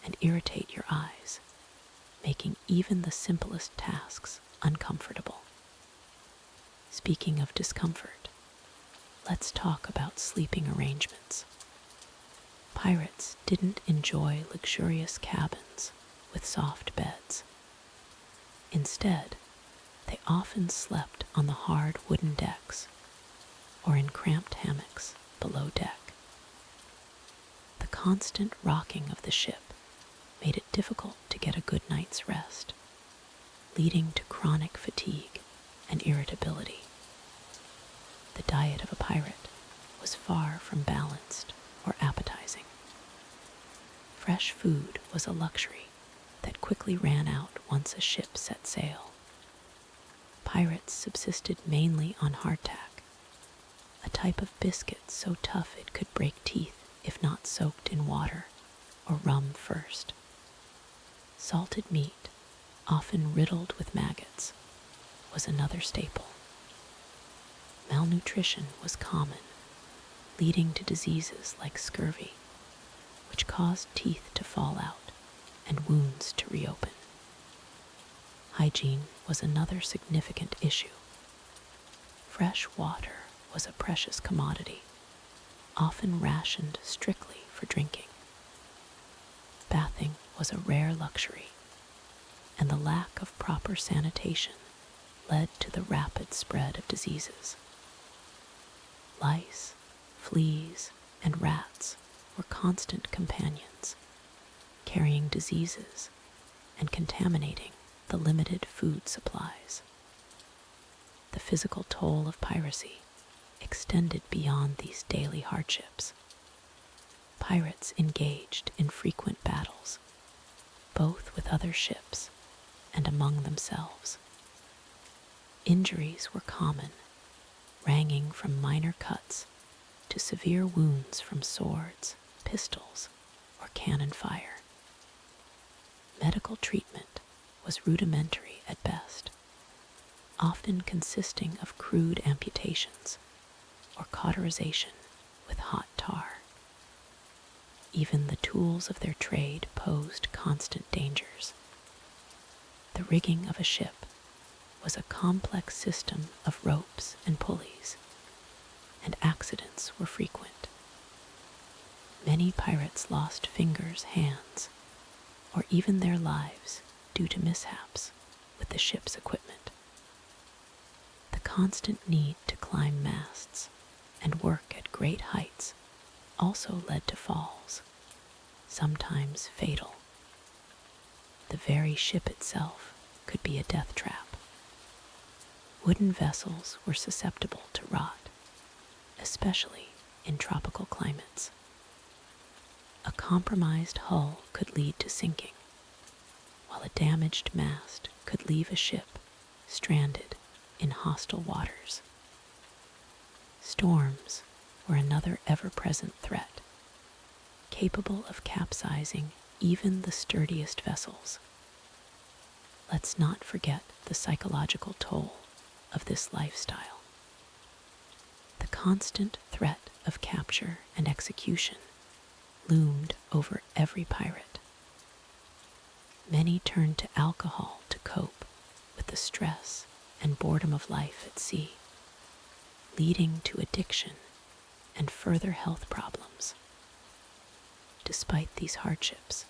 and irritate your eyes, making even the simplest tasks uncomfortable. Speaking of discomfort, let's talk about sleeping arrangements. Pirates didn't enjoy luxurious cabins with soft beds. Instead, they often slept on the hard wooden decks or in cramped hammocks below deck. The constant rocking of the ship made it difficult to get a good night's rest, leading to chronic fatigue and irritability. The diet of a pirate was far from balanced or appetizing. Fresh food was a luxury that quickly ran out once a ship set sail. Pirates subsisted mainly on hardtack, a type of biscuit so tough it could break teeth if not soaked in water or rum first. Salted meat, often riddled with maggots, was another staple. Malnutrition was common, leading to diseases like scurvy, which caused teeth to fall out and wounds to reopen. Hygiene was another significant issue. Fresh water was a precious commodity, often rationed strictly for drinking. Bathing was a rare luxury, and the lack of proper sanitation led to the rapid spread of diseases. Lice, fleas, and rats were constant companions, carrying diseases and contaminating the limited food supplies. The physical toll of piracy extended beyond these daily hardships. Pirates engaged in frequent battles, both with other ships and among themselves. Injuries were common, ranging from minor cuts to severe wounds from swords, pistols, or cannon fire. Medical treatment was rudimentary at best, often consisting of crude amputations or cauterization with hot tar. Even the tools of their trade posed constant dangers. The rigging of a ship was a complex system of ropes and pulleys, and accidents were frequent. Many pirates lost fingers, hands, or even their lives due to mishaps with the ship's equipment. The constant need to climb masts and work at great heights also led to falls, sometimes fatal. The very ship itself could be a death trap. Wooden vessels were susceptible to rot, especially in tropical climates. A compromised hull could lead to sinking, while a damaged mast could leave a ship stranded in hostile waters. Storms were another ever-present threat, capable of capsizing even the sturdiest vessels. Let's not forget the psychological toll of this lifestyle. The constant threat of capture and execution loomed over every pirate. Many turned to alcohol to cope with the stress and boredom of life at sea, leading to addiction and further health problems. Despite these hardships,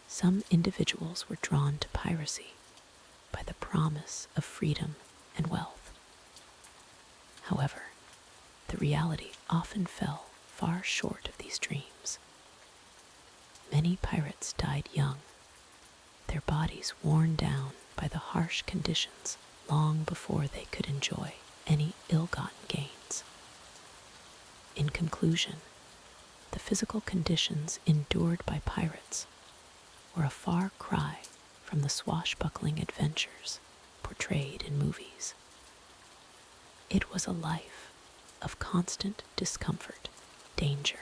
some individuals were drawn to piracy by the promise of freedom and wealth. However, the reality often fell far short of these dreams. Many pirates died young, their bodies worn down by the harsh conditions long before they could enjoy any ill-gotten gains. In conclusion, the physical conditions endured by pirates were a far cry from the swashbuckling adventures portrayed in movies. It was a life of constant discomfort, danger,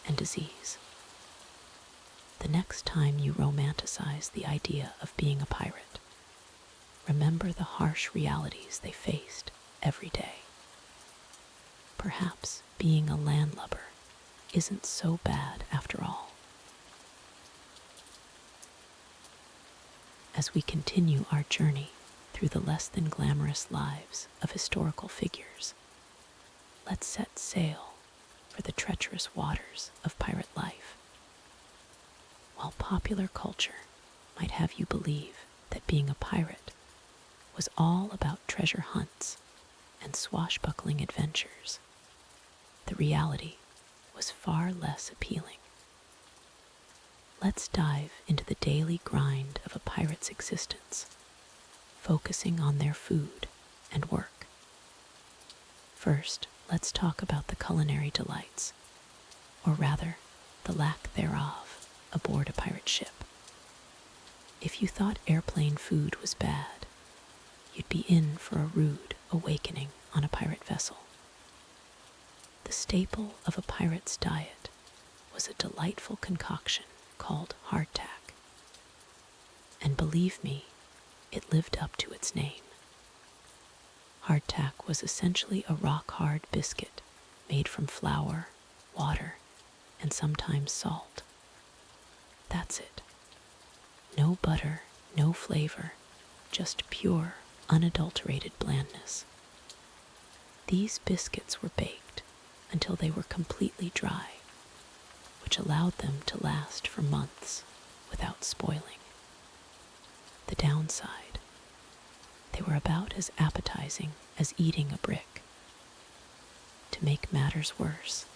and disease. The next time you romanticize the idea of being a pirate, remember the harsh realities they faced every day. Perhaps being a landlubber isn't so bad after all. As we continue our journey through the less than glamorous lives of historical figures, let's set sail for the treacherous waters of pirate life. While popular culture might have you believe that being a pirate was all about treasure hunts and swashbuckling adventures, the reality was far less appealing. Let's dive into the daily grind of a pirate's existence, focusing on their food and work. First, let's talk about the culinary delights, or rather, the lack thereof, aboard a pirate ship. If you thought airplane food was bad, you'd be in for a rude awakening on a pirate vessel. The staple of a pirate's diet was a delightful concoction called hardtack. And believe me, it lived up to its name. Hardtack was essentially a rock-hard biscuit made from flour, water, and sometimes salt. That's it. No butter, no flavor, just pure, unadulterated blandness. These biscuits were baked until they were completely dry, which allowed them to last for months without spoiling. The downside, they were about as appetizing as eating a brick. To make matters worse,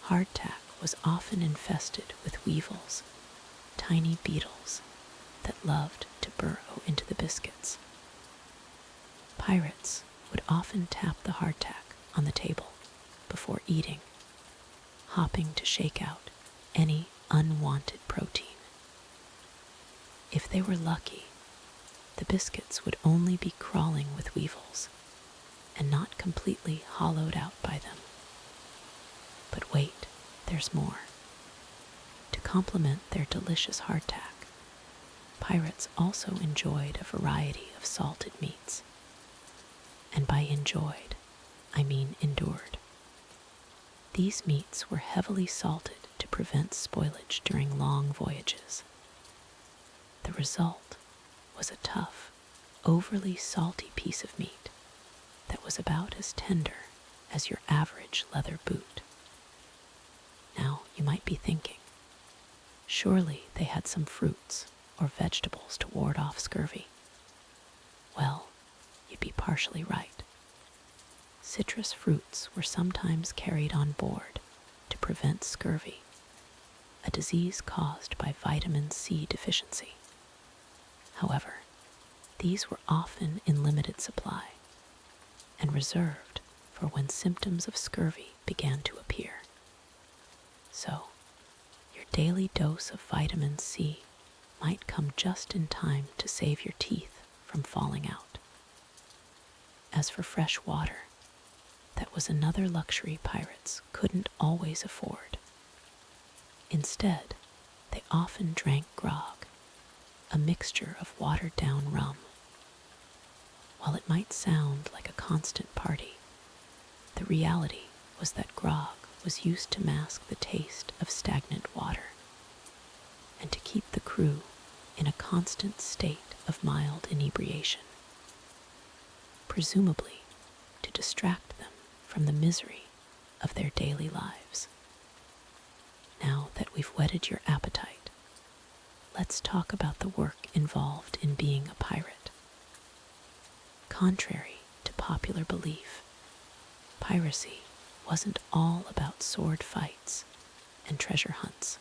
hardtack was often infested with weevils, tiny beetles that loved to burrow into the biscuits. Pirates would often tap the hardtack on the table before eating, hopping to shake out any unwanted protein. If they were lucky, the biscuits would only be crawling with weevils and not completely hollowed out by them. But wait, there's more. To complement their delicious hardtack, pirates also enjoyed a variety of salted meats. And by enjoyed, I mean endured. These meats were heavily salted to prevent spoilage during long voyages. The result was a tough, overly salty piece of meat that was about as tender as your average leather boot. Now, you might be thinking, surely they had some fruits or vegetables to ward off scurvy. Well, you'd be partially right. Citrus fruits were sometimes carried on board to prevent scurvy, a disease caused by vitamin C deficiency. However, these were often in limited supply and reserved for when symptoms of scurvy began to appear. So, your daily dose of vitamin C might come just in time to save your teeth from falling out. As for fresh water, that was another luxury pirates couldn't always afford. Instead, they often drank grog, a mixture of watered-down rum. While it might sound like a constant party, the reality was that grog was used to mask the taste of stagnant water and to keep the crew in a constant state of mild inebriation, presumably to distract them from the misery of their daily lives. Now that we've whetted your appetite, let's talk about the work involved in being a pirate. Contrary to popular belief, piracy wasn't all about sword fights and treasure hunts.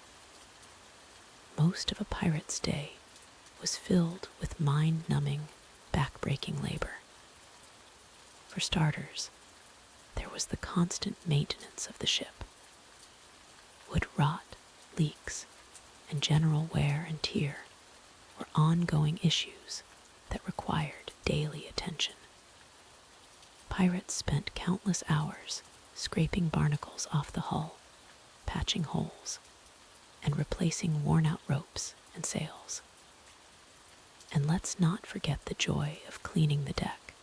Most of a pirate's day was filled with mind-numbing, back-breaking labor. For starters, there was the constant maintenance of the ship. Wood rot, leaks, and general wear and tear were ongoing issues that required daily attention. Pirates spent countless hours scraping barnacles off the hull, patching holes, and replacing worn-out ropes and sails. And let's not forget the joy of cleaning the deck,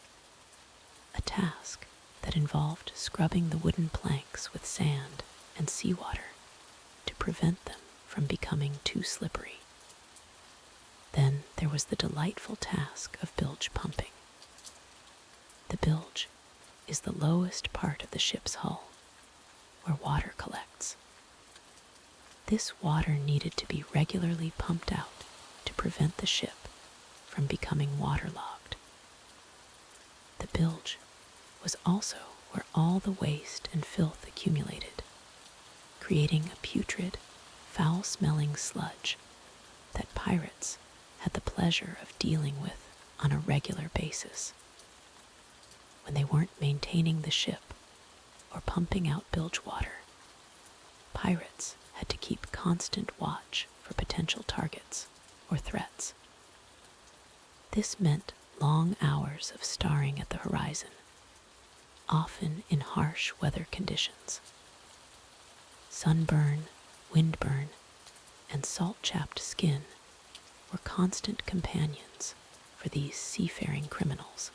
a task that involved scrubbing the wooden planks with sand and seawater to prevent them from becoming too slippery. Then there was the delightful task of bilge pumping. The bilge is the lowest part of the ship's hull, where water collects. This water needed to be regularly pumped out to prevent the ship from becoming waterlogged. The bilge was also where all the waste and filth accumulated, creating a putrid, foul-smelling sludge that pirates had the pleasure of dealing with on a regular basis. When they weren't maintaining the ship or pumping out bilge water, pirates had to keep constant watch for potential targets or threats. This meant long hours of staring at the horizon, often in harsh weather conditions. Sunburn, windburn, and salt-chapped skin were constant companions for these seafaring criminals.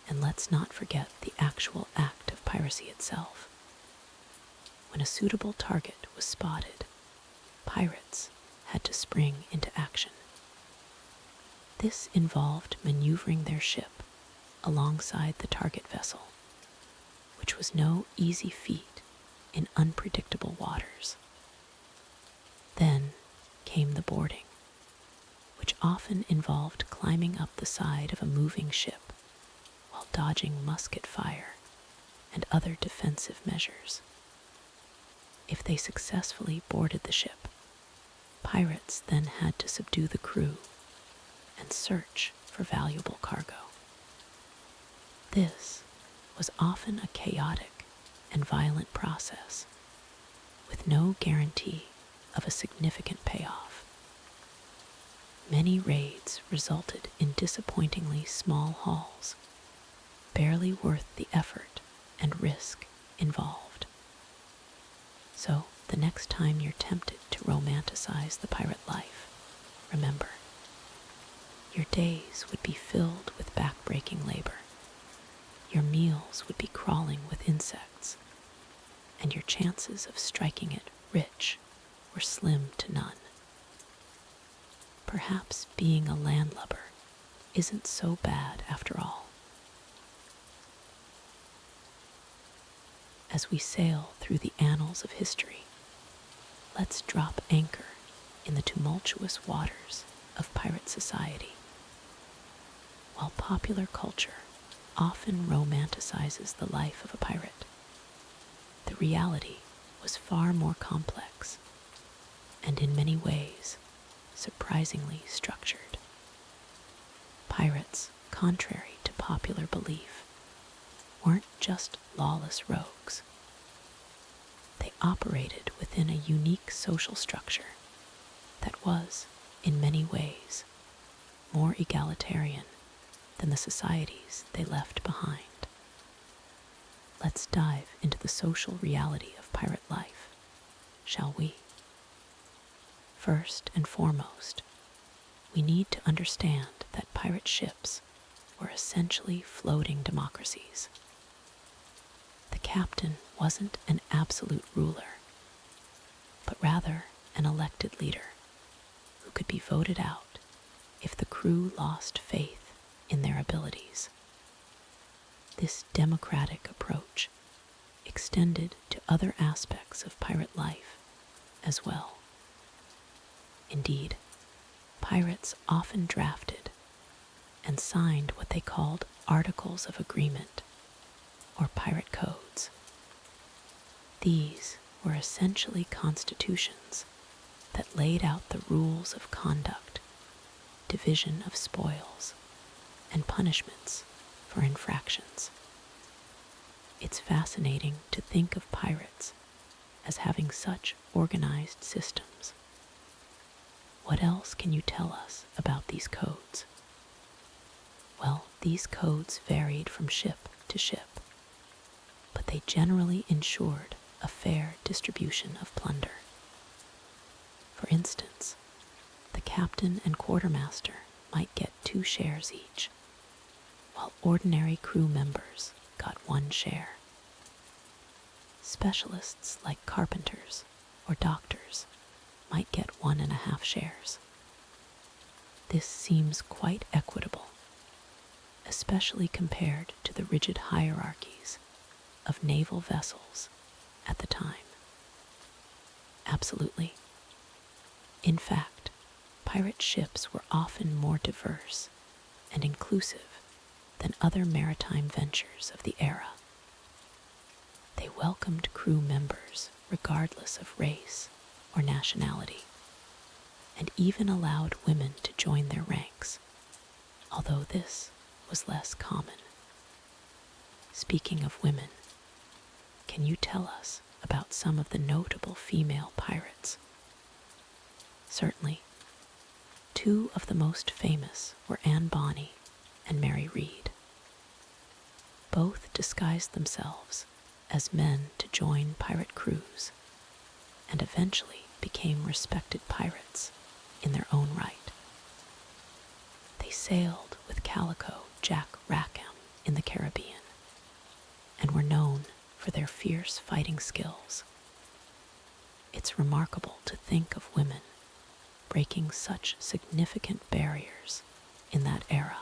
And let's not forget the actual act of piracy itself. When a suitable target was spotted, pirates had to spring into action. This involved maneuvering their ship alongside the target vessel, which was no easy feat in unpredictable waters. Then came the boarding, which often involved climbing up the side of a moving ship while dodging musket fire and other defensive measures. If they successfully boarded the ship, pirates then had to subdue the crew and search for valuable cargo. This was often a chaotic and violent process, with no guarantee of a significant payoff. Many raids resulted in disappointingly small hauls, barely worth the effort and risk involved. So, the next time you're tempted to romanticize the pirate life, remember, your days would be filled with back-breaking labor, your meals would be crawling with insects, and your chances of striking it rich were slim to none. Perhaps being a landlubber isn't so bad after all. As we sail through the annals of history, let's drop anchor in the tumultuous waters of pirate society. While popular culture often romanticizes the life of a pirate, the reality was far more complex and in many ways surprisingly structured. Pirates, contrary to popular belief, weren't just lawless rogues. They operated within a unique social structure that was, in many ways, more egalitarian than the societies they left behind. Let's dive into the social reality of pirate life, shall we? First and foremost, we need to understand that pirate ships were essentially floating democracies. The captain wasn't an absolute ruler, but rather an elected leader who could be voted out if the crew lost faith in their abilities. This democratic approach extended to other aspects of pirate life as well. Indeed, pirates often drafted and signed what they called Articles of Agreement, or pirate codes. These were essentially constitutions that laid out the rules of conduct, division of spoils, and punishments for infractions. It's fascinating to think of pirates as having such organized systems. What else can you tell us about these codes? Well, these codes varied from ship to ship, but they generally ensured a fair distribution of plunder. For instance, the captain and quartermaster might get 2 shares each, while ordinary crew members got 1 share. Specialists like carpenters or doctors might get 1.5 shares. This seems quite equitable, especially compared to the rigid hierarchies of naval vessels at the time. Absolutely. In fact, pirate ships were often more diverse and inclusive than other maritime ventures of the era. They welcomed crew members regardless of race or nationality, and even allowed women to join their ranks, although this was less common. Speaking of women, can you tell us about some of the notable female pirates? Certainly. 2 of the most famous were Anne Bonny and Mary Read. Both disguised themselves as men to join pirate crews, and eventually became respected pirates in their own right. They sailed with Calico Jack Rackham in the Caribbean, and were known for their fierce fighting skills. It's remarkable to think of women breaking such significant barriers in that era.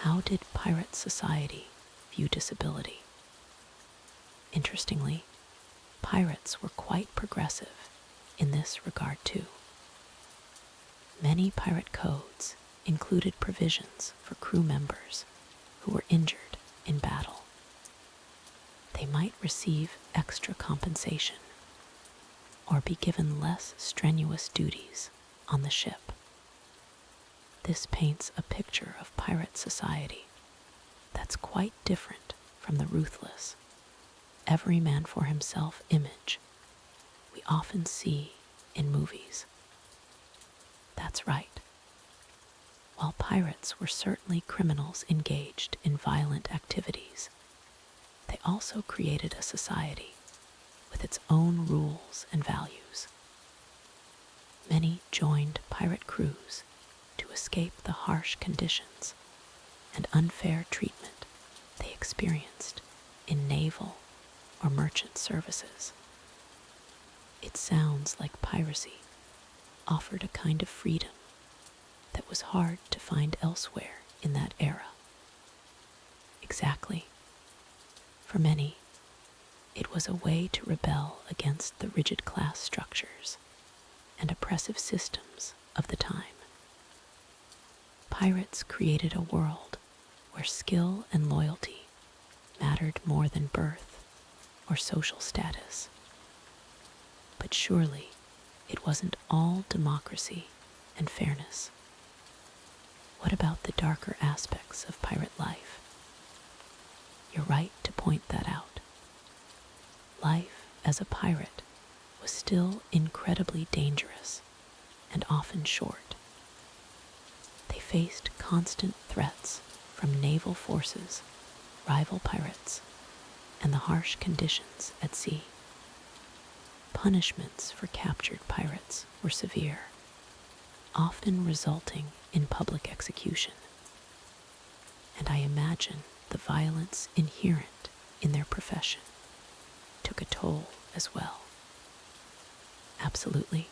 How did pirate society view disability? Interestingly, pirates were quite progressive in this regard too. Many pirate codes included provisions for crew members who were injured in battle. They might receive extra compensation, or be given less strenuous duties on the ship. This paints a picture of pirate society that's quite different from the ruthless, every man for himself image we often see in movies. That's right. While pirates were certainly criminals engaged in violent activities, they also created a society with its own rules and values. Many joined pirate crews to escape the harsh conditions and unfair treatment they experienced in naval or merchant services. It sounds like piracy offered a kind of freedom that was hard to find elsewhere in that era. Exactly. For many, it was a way to rebel against the rigid class structures and oppressive systems of the time. Pirates created a world where skill and loyalty mattered more than birth or social status. But surely it wasn't all democracy and fairness. What about the darker aspects of pirate life? You're right to point that out. Life as a pirate was still incredibly dangerous and often short. They faced constant threats from naval forces, rival pirates, and the harsh conditions at sea. Punishments for captured pirates were severe, often resulting in public execution. And I imagine the violence inherent in their profession took a toll as well. Absolutely.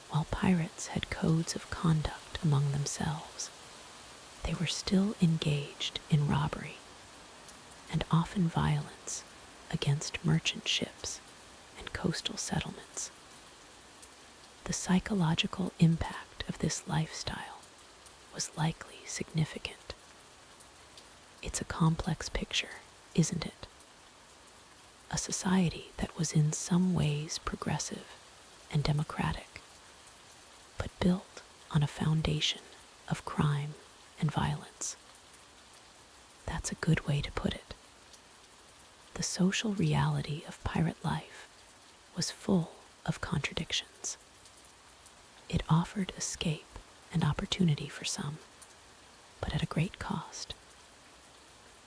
While pirates had codes of conduct among themselves, they were still engaged in robbery and often violence against merchant ships and coastal settlements. The psychological impact of this lifestyle was likely significant. It's a complex picture, isn't it? A society that was in some ways progressive and democratic, but built on a foundation of crime and violence. That's a good way to put it. The social reality of pirate life was full of contradictions. It offered escape and opportunity for some, but at a great cost.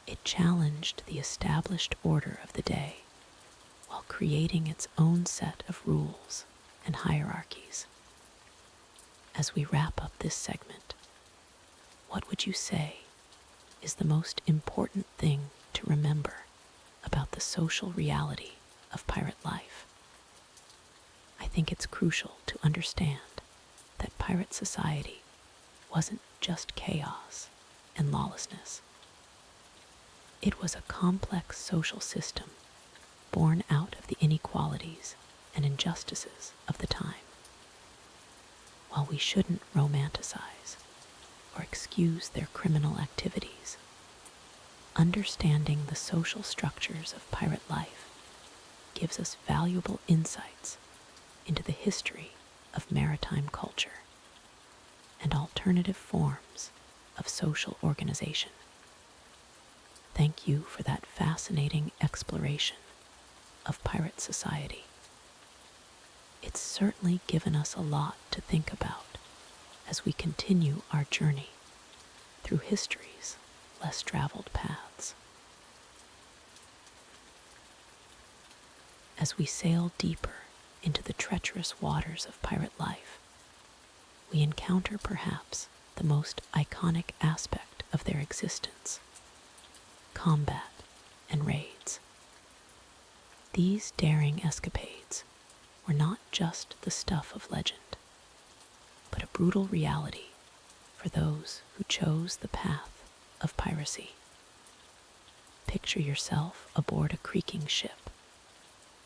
It challenged the established order of the day while creating its own set of rules and hierarchies. As we wrap up this segment, what would you say is the most important thing to remember about the social reality of pirate life? I think it's crucial to understand that pirate society wasn't just chaos and lawlessness. It was a complex social system born out of the inequalities and injustices of the time. While we shouldn't romanticize or excuse their criminal activities, understanding the social structures of pirate life gives us valuable insights into the history of maritime culture and alternative forms of social organization. Thank you for that fascinating exploration of pirate society. It's certainly given us a lot to think about as we continue our journey through history's less traveled paths. As we sail deeper into the treacherous waters of pirate life, we encounter perhaps the most iconic aspect of their existence: combat and raids. These daring escapades were not just the stuff of legend, but a brutal reality for those who chose the path of piracy. Picture yourself aboard a creaking ship,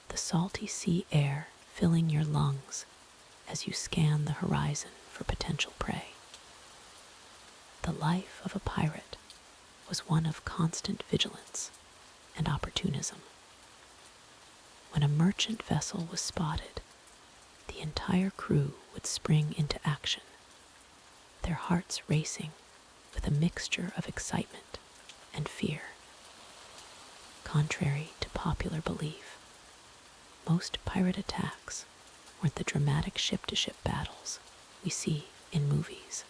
the salty sea air filling your lungs as you scan the horizon for potential prey. The life of a pirate was one of constant vigilance and opportunism. When a merchant vessel was spotted, the entire crew would spring into action, their hearts racing with a mixture of excitement and fear. Contrary to popular belief, most pirate attacks weren't the dramatic ship-to-ship battles we see in movies.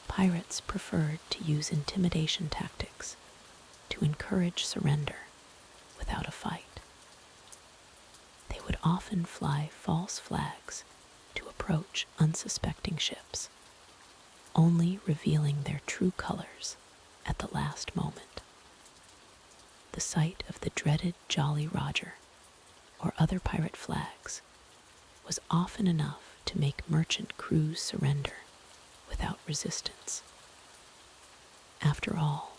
Pirates preferred to use intimidation tactics to encourage surrender without a fight. They would often fly false flags to approach unsuspecting ships, only revealing their true colors at the last moment. The sight of the dreaded Jolly Roger or other pirate flags was often enough to make merchant crews surrender without resistance. After all,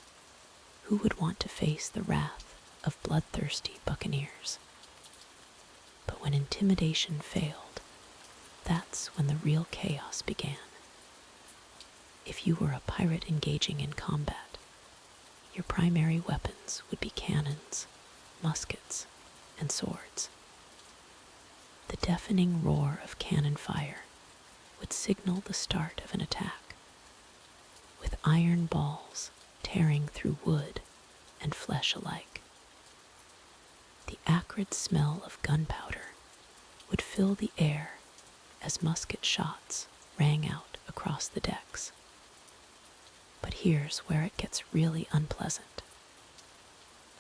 who would want to face the wrath of bloodthirsty buccaneers? But when intimidation failed, that's when the real chaos began. If you were a pirate engaging in combat, your primary weapons would be cannons, muskets, and swords. The deafening roar of cannon fire would signal the start of an attack, with iron balls tearing through wood and flesh alike. The acrid smell of gunpowder would fill the air as musket shots rang out across the decks. But here's where it gets really unpleasant.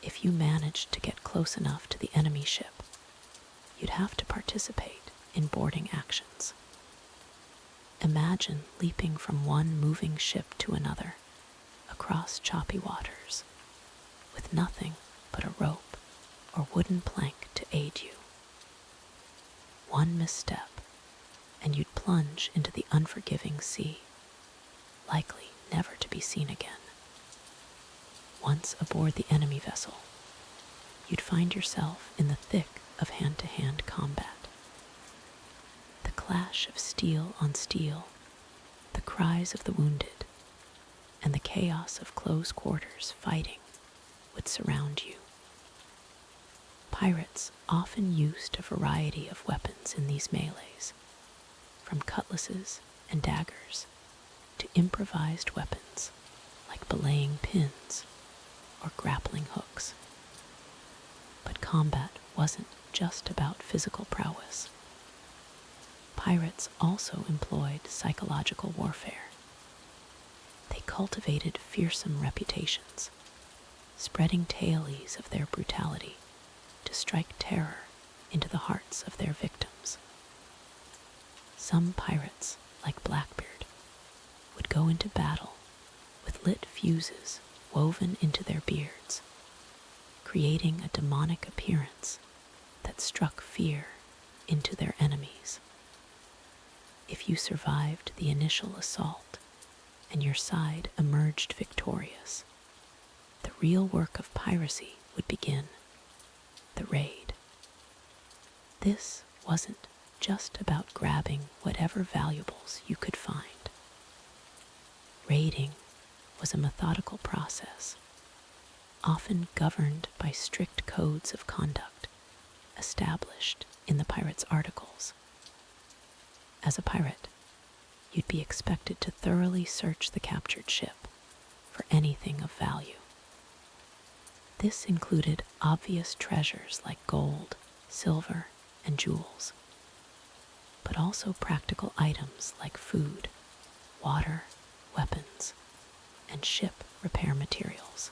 If you managed to get close enough to the enemy ship, you'd have to participate in boarding actions. Imagine leaping from one moving ship to another across choppy waters with nothing but a rope or wooden plank to aid you. One misstep, and you'd plunge into the unforgiving sea, likely never to be seen again. Once aboard the enemy vessel, you'd find yourself in the thick of hand-to-hand combat. The clash of steel on steel, the cries of the wounded, and the chaos of close quarters fighting would surround you. Pirates often used a variety of weapons in these melees, from cutlasses and daggers to improvised weapons like belaying pins or grappling hooks. But combat wasn't just about physical prowess. Pirates also employed psychological warfare. They cultivated fearsome reputations, spreading tales of their brutality to strike terror into the hearts of their victims. Some pirates, like Blackbeard, would go into battle with lit fuses woven into their beards, creating a demonic appearance that struck fear into their enemies. If you survived the initial assault and your side emerged victorious, the real work of piracy would begin, the raid. This wasn't just about grabbing whatever valuables you could find. Raiding was a methodical process, often governed by strict codes of conduct established in the pirates' articles. As a pirate, you'd be expected to thoroughly search the captured ship for anything of value. This included obvious treasures like gold, silver, and jewels, but also practical items like food, water, weapons, and ship repair materials.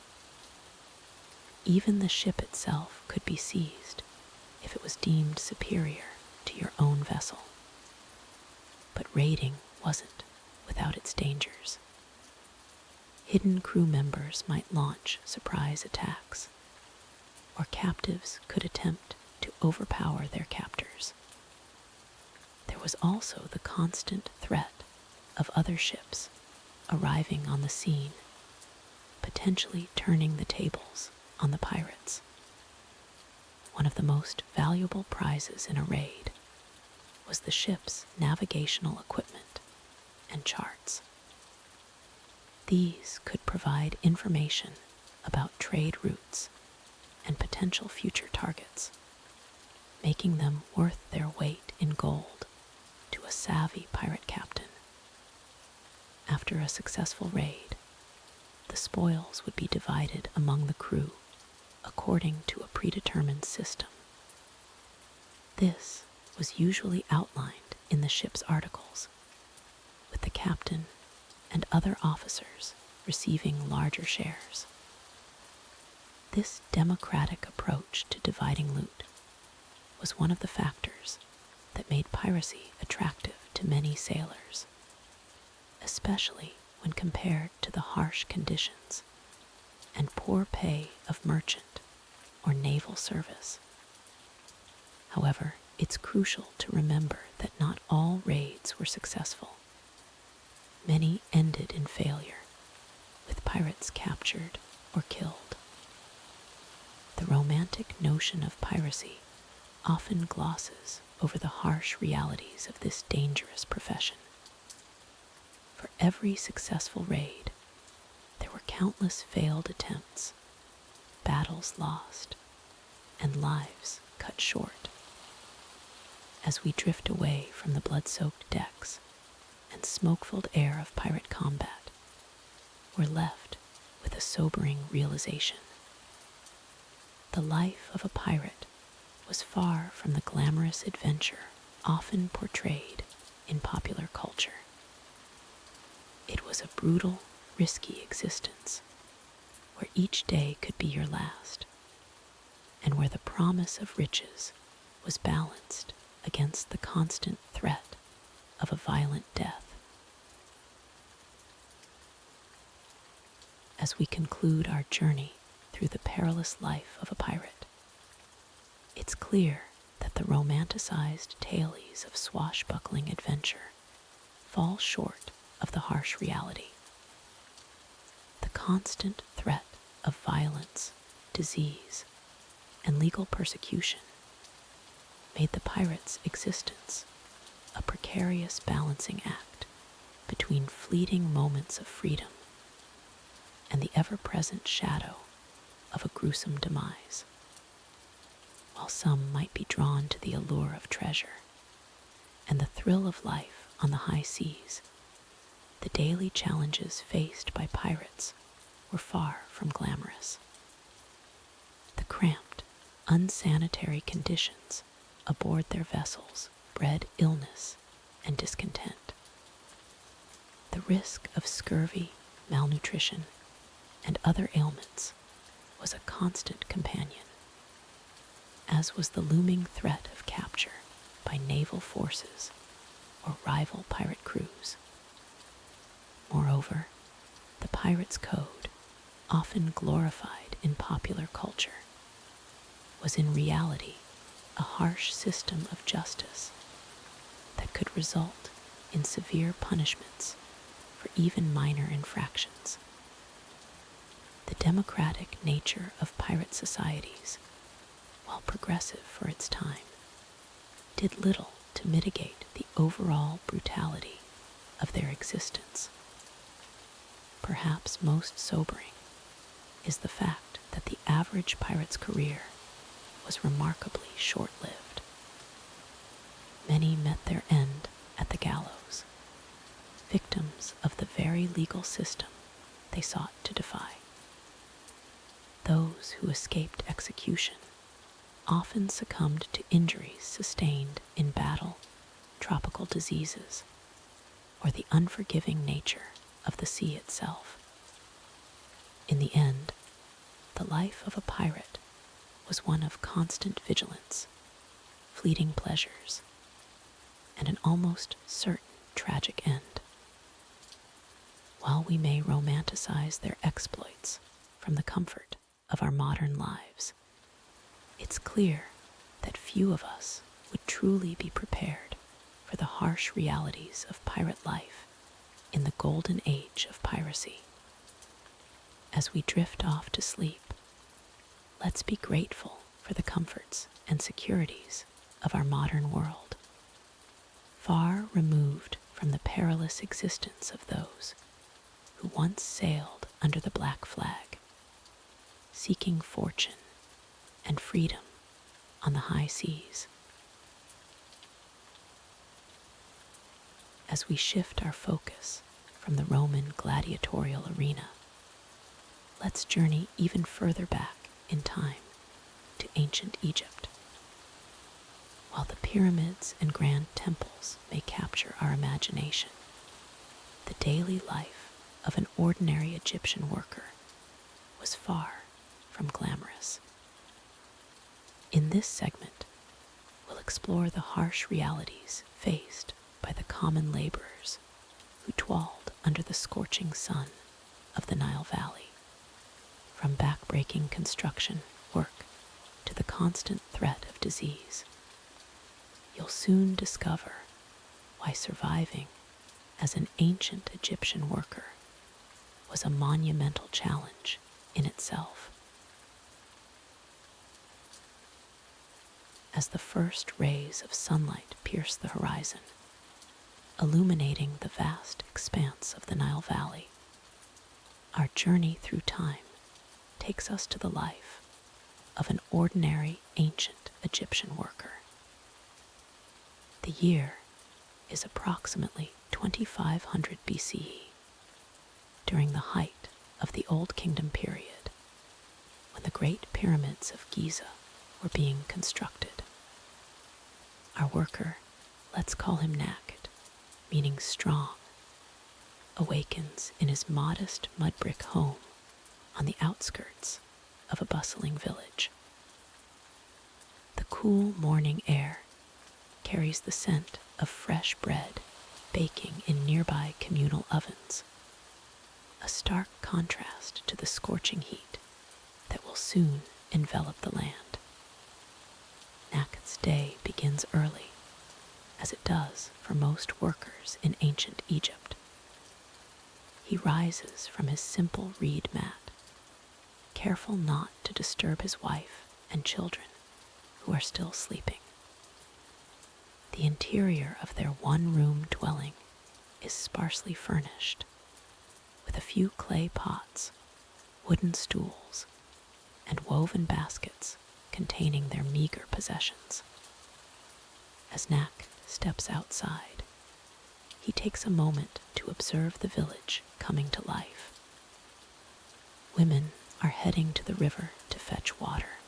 Even the ship itself could be seized if it was deemed superior to your own vessel. But raiding wasn't without its dangers. Hidden crew members might launch surprise attacks, or captives could attempt to overpower their captors. There was also the constant threat of other ships arriving on the scene, potentially turning the tables on the pirates. One of the most valuable prizes in a raid was the ship's navigational equipment and charts. These could provide information about trade routes and potential future targets. making them worth their weight in gold to a savvy pirate captain. After a successful raid, the spoils would be divided among the crew according to a predetermined system. This was usually outlined in the ship's articles, with the captain and other officers receiving larger shares. This democratic approach to dividing loot was one of the factors that made piracy attractive to many sailors, especially when compared to the harsh conditions and poor pay of merchant or naval service. However, it's crucial to remember that not all raids were successful. Many ended in failure, with pirates captured or killed. The romantic notion of piracy often glosses over the harsh realities of this dangerous profession. For every successful raid, there were countless failed attempts, battles lost, and lives cut short. As we drift away from the blood-soaked decks and smoke-filled air of pirate combat, we're left with a sobering realization. The life of a pirate was far from the glamorous adventure often portrayed in popular culture. It was a brutal, risky existence where each day could be your last, and where the promise of riches was balanced against the constant threat of a violent death. As we conclude our journey through the perilous life of a pirate, it's clear that the romanticized tales of swashbuckling adventure fall short of the harsh reality. The constant threat of violence, disease, and legal persecution made the pirate's existence a precarious balancing act between fleeting moments of freedom and the ever-present shadow of a gruesome demise. While some might be drawn to the allure of treasure and the thrill of life on the high seas, the daily challenges faced by pirates were far from glamorous. The cramped, unsanitary conditions aboard their vessels bred illness and discontent. The risk of scurvy, malnutrition, and other ailments was a constant companion, as was the looming threat of capture by naval forces or rival pirate crews. Moreover, the pirate's code, often glorified in popular culture, was in reality a harsh system of justice that could result in severe punishments for even minor infractions. The democratic nature of pirate societies, while progressive for its time, did little to mitigate the overall brutality of their existence. Perhaps most sobering is the fact that the average pirate's career was remarkably short-lived. Many met their end at the gallows, victims of the very legal system they sought to defy. Those who escaped execution often succumbed to injuries sustained in battle, tropical diseases, or the unforgiving nature of the sea itself. In the end, the life of a pirate was one of constant vigilance, fleeting pleasures, and an almost certain tragic end. While we may romanticize their exploits from the comfort of our modern lives, it's clear that few of us would truly be prepared for the harsh realities of pirate life in the golden age of piracy. As we drift off to sleep, let's be grateful for the comforts and securities of our modern world, far removed from the perilous existence of those who once sailed under the black flag, seeking fortune and freedom on the high seas. As we shift our focus from the Roman gladiatorial arena, let's journey even further back in time to ancient Egypt. While the pyramids and grand temples may capture our imagination, the daily life of an ordinary Egyptian worker was far from glamorous. In this segment, we'll explore the harsh realities faced by the common laborers who toiled under the scorching sun of the Nile Valley. From back-breaking construction work to the constant threat of disease, you'll soon discover why surviving as an ancient Egyptian worker was a monumental challenge in itself. As the first rays of sunlight pierce the horizon, illuminating the vast expanse of the Nile Valley, our journey through time takes us to the life of an ordinary ancient Egyptian worker. The year is approximately 2500 BCE, during the height of the Old Kingdom period, when the Great Pyramids of Giza were being constructed. Our worker, let's call him Naked, meaning strong, awakens in his modest mud brick home on the outskirts of a bustling village. The cool morning air carries the scent of fresh bread baking in nearby communal ovens, a stark contrast to the scorching heat that will soon envelop the land. Naked's day begins early, as it does for most workers in ancient Egypt. He rises from his simple reed mat, careful not to disturb his wife and children who are still sleeping. The interior of their one-room dwelling is sparsely furnished, with a few clay pots, wooden stools, and woven baskets containing their meager possessions. As Nak steps outside, he takes a moment to observe the village coming to life. Women are heading to the river to fetch water,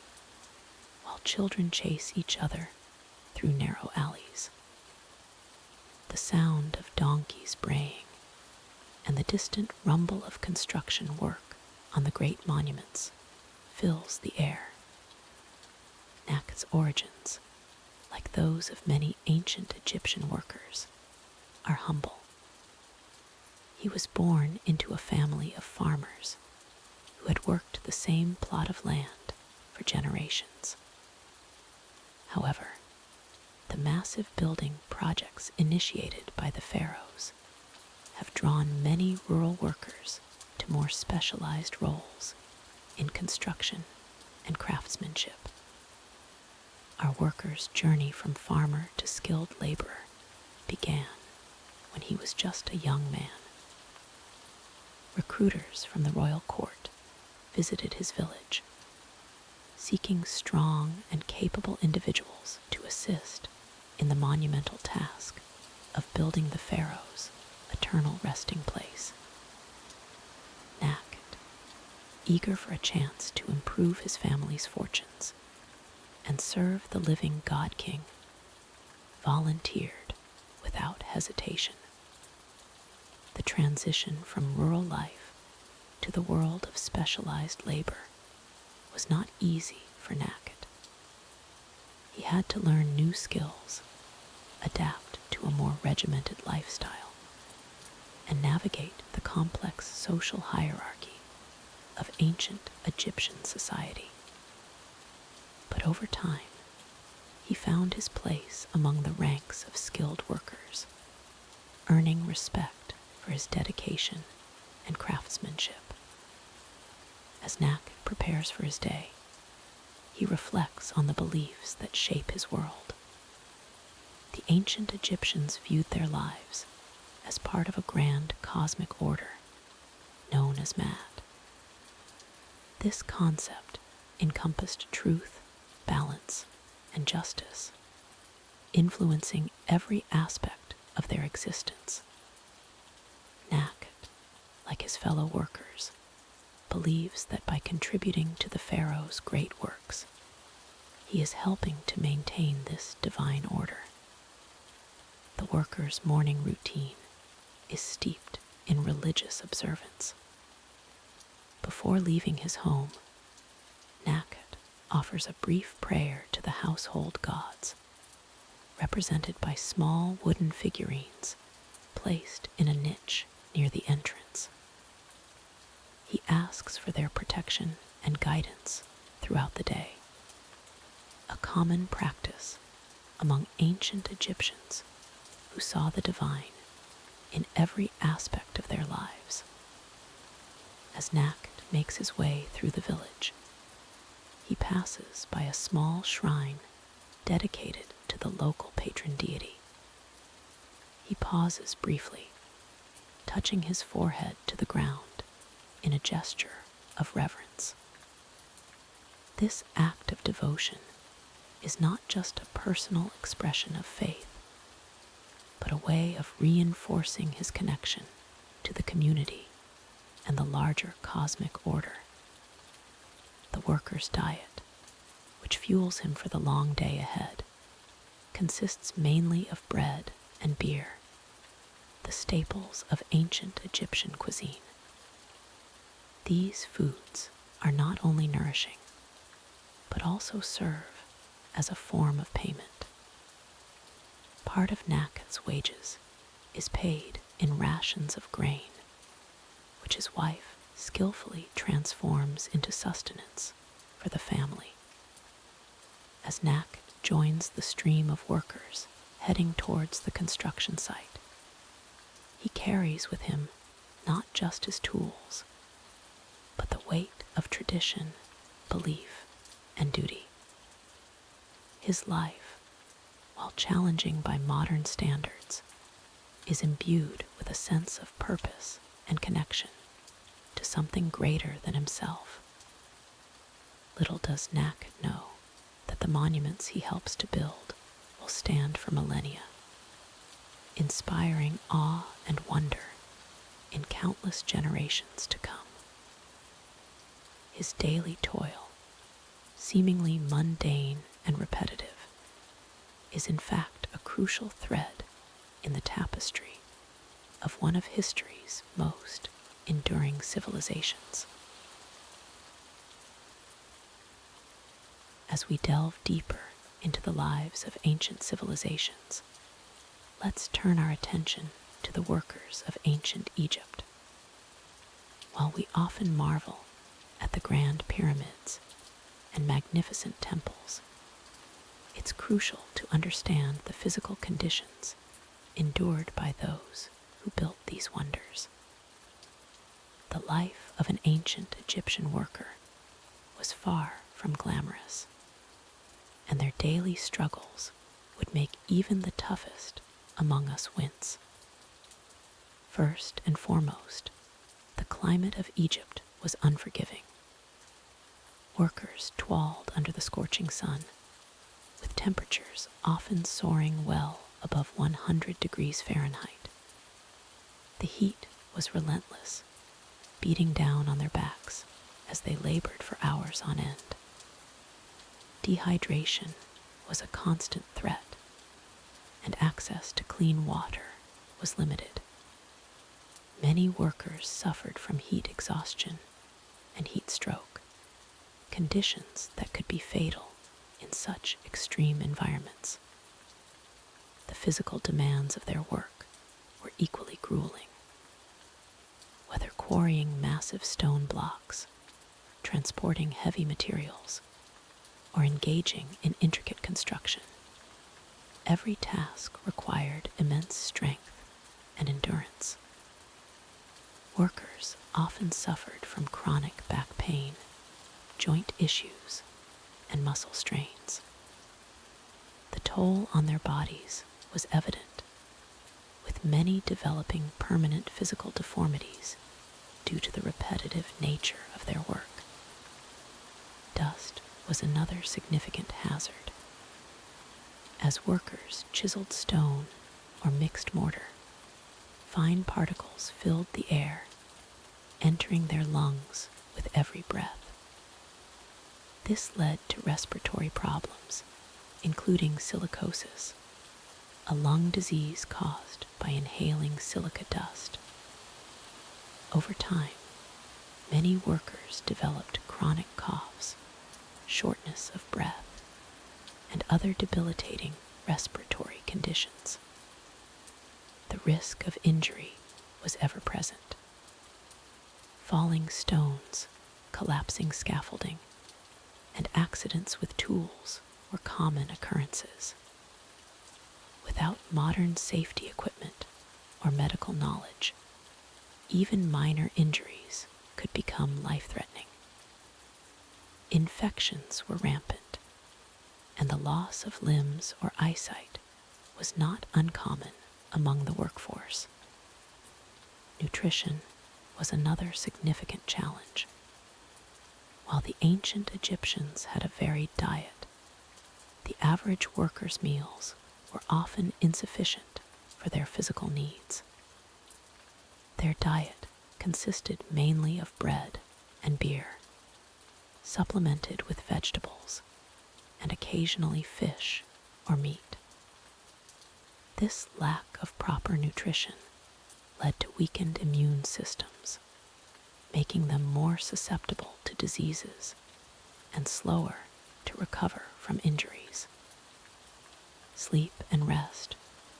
while children chase each other through narrow alleys. The sound of donkeys braying and the distant rumble of construction work on the great monuments fills the air. Naked's origins, like those of many ancient Egyptian workers, are humble. He was born into a family of farmers who had worked the same plot of land for generations. However, the massive building projects initiated by the pharaohs have drawn many rural workers to more specialized roles in construction and craftsmanship. Our worker's journey from farmer to skilled laborer began when he was just a young man. Recruiters from the royal court visited his village, seeking strong and capable individuals to assist in the monumental task of building the pharaoh's eternal resting place. Naked, eager for a chance to improve his family's fortunes and serve the living God King, volunteered without hesitation. The transition from rural life to the world of specialized labor was not easy for Naked. He had to learn new skills, adapt to a more regimented lifestyle, and navigate the complex social hierarchy of ancient Egyptian society. But over time, he found his place among the ranks of skilled workers, earning respect for his dedication and craftsmanship. As Nak prepares for his day, he reflects on the beliefs that shape his world. The ancient Egyptians viewed their lives as part of a grand cosmic order known as Mad. This concept encompassed truth, balance, and justice, influencing every aspect of their existence. Naked, like his fellow workers, believes that by contributing to the pharaoh's great works, he is helping to maintain this divine order. The worker's morning routine is steeped in religious observance. Before leaving his home, Naked offers a brief prayer to the household gods, represented by small wooden figurines placed in a niche near the entrance. He asks for their protection and guidance throughout the day, a common practice among ancient Egyptians who saw the divine in every aspect of their lives. As Naked makes his way through the village, he passes by a small shrine dedicated to the local patron deity. He pauses briefly, touching his forehead to the ground in a gesture of reverence. This act of devotion is not just a personal expression of faith, but a way of reinforcing his connection to the community and the larger cosmic order. The worker's diet, which fuels him for the long day ahead, consists mainly of bread and beer, the staples of ancient Egyptian cuisine. These foods are not only nourishing, but also serve as a form of payment. Part of Naked's wages is paid in rations of grain, which his wife skillfully transforms into sustenance for the family. As Naked joins the stream of workers heading towards the construction site, he carries with him not just his tools, but the weight of tradition, belief, and duty. His life, while challenging by modern standards, is imbued with a sense of purpose and connection to something greater than himself. Little does Naked know that the monuments he helps to build will stand for millennia, inspiring awe and wonder in countless generations to come. His daily toil, seemingly mundane and repetitive, is in fact a crucial thread in the tapestry of one of history's most enduring civilizations. As we delve deeper into the lives of ancient civilizations, let's turn our attention to the workers of ancient Egypt. While we often marvel at the grand pyramids and magnificent temples, it's crucial to understand the physical conditions endured by those who built these wonders. The life of an ancient Egyptian worker was far from glamorous, and their daily struggles would make even the toughest among us wince. First and foremost, the climate of Egypt was unforgiving. Workers toiled under the scorching sun, with temperatures often soaring well above 100 degrees Fahrenheit. The heat was relentless, beating down on their backs as they labored for hours on end. Dehydration was a constant threat, and access to clean water was limited. Many workers suffered from heat exhaustion and heat stroke, conditions that could be fatal in such extreme environments. The physical demands of their work were equally grueling. Whether quarrying massive stone blocks, transporting heavy materials, or engaging in intricate construction, every task required immense strength and endurance. Workers often suffered from chronic back pain, joint issues, and muscle strains. The toll on their bodies was evident, with many developing permanent physical deformities due to the repetitive nature of their work. Dust was another significant hazard, As workers chiseled stone or mixed mortar, fine particles filled the air, entering their lungs with every breath. This led to respiratory problems, including silicosis, a lung disease caused by inhaling silica dust. Over time, many workers developed chronic coughs, shortness of breath, and other debilitating respiratory conditions. The risk of injury was ever present. Falling stones, collapsing scaffolding, and accidents with tools were common occurrences. Without modern safety equipment or medical knowledge, even minor injuries could become life-threatening. Infections were rampant, and the loss of limbs or eyesight was not uncommon among the workforce. Nutrition was another significant challenge. While the ancient Egyptians had a varied diet, the average worker's meals were often insufficient for their physical needs. Their diet consisted mainly of bread and beer, supplemented with vegetables and occasionally fish or meat. This lack of proper nutrition led to weakened immune systems, making them more susceptible to diseases and slower to recover from injuries. Sleep and rest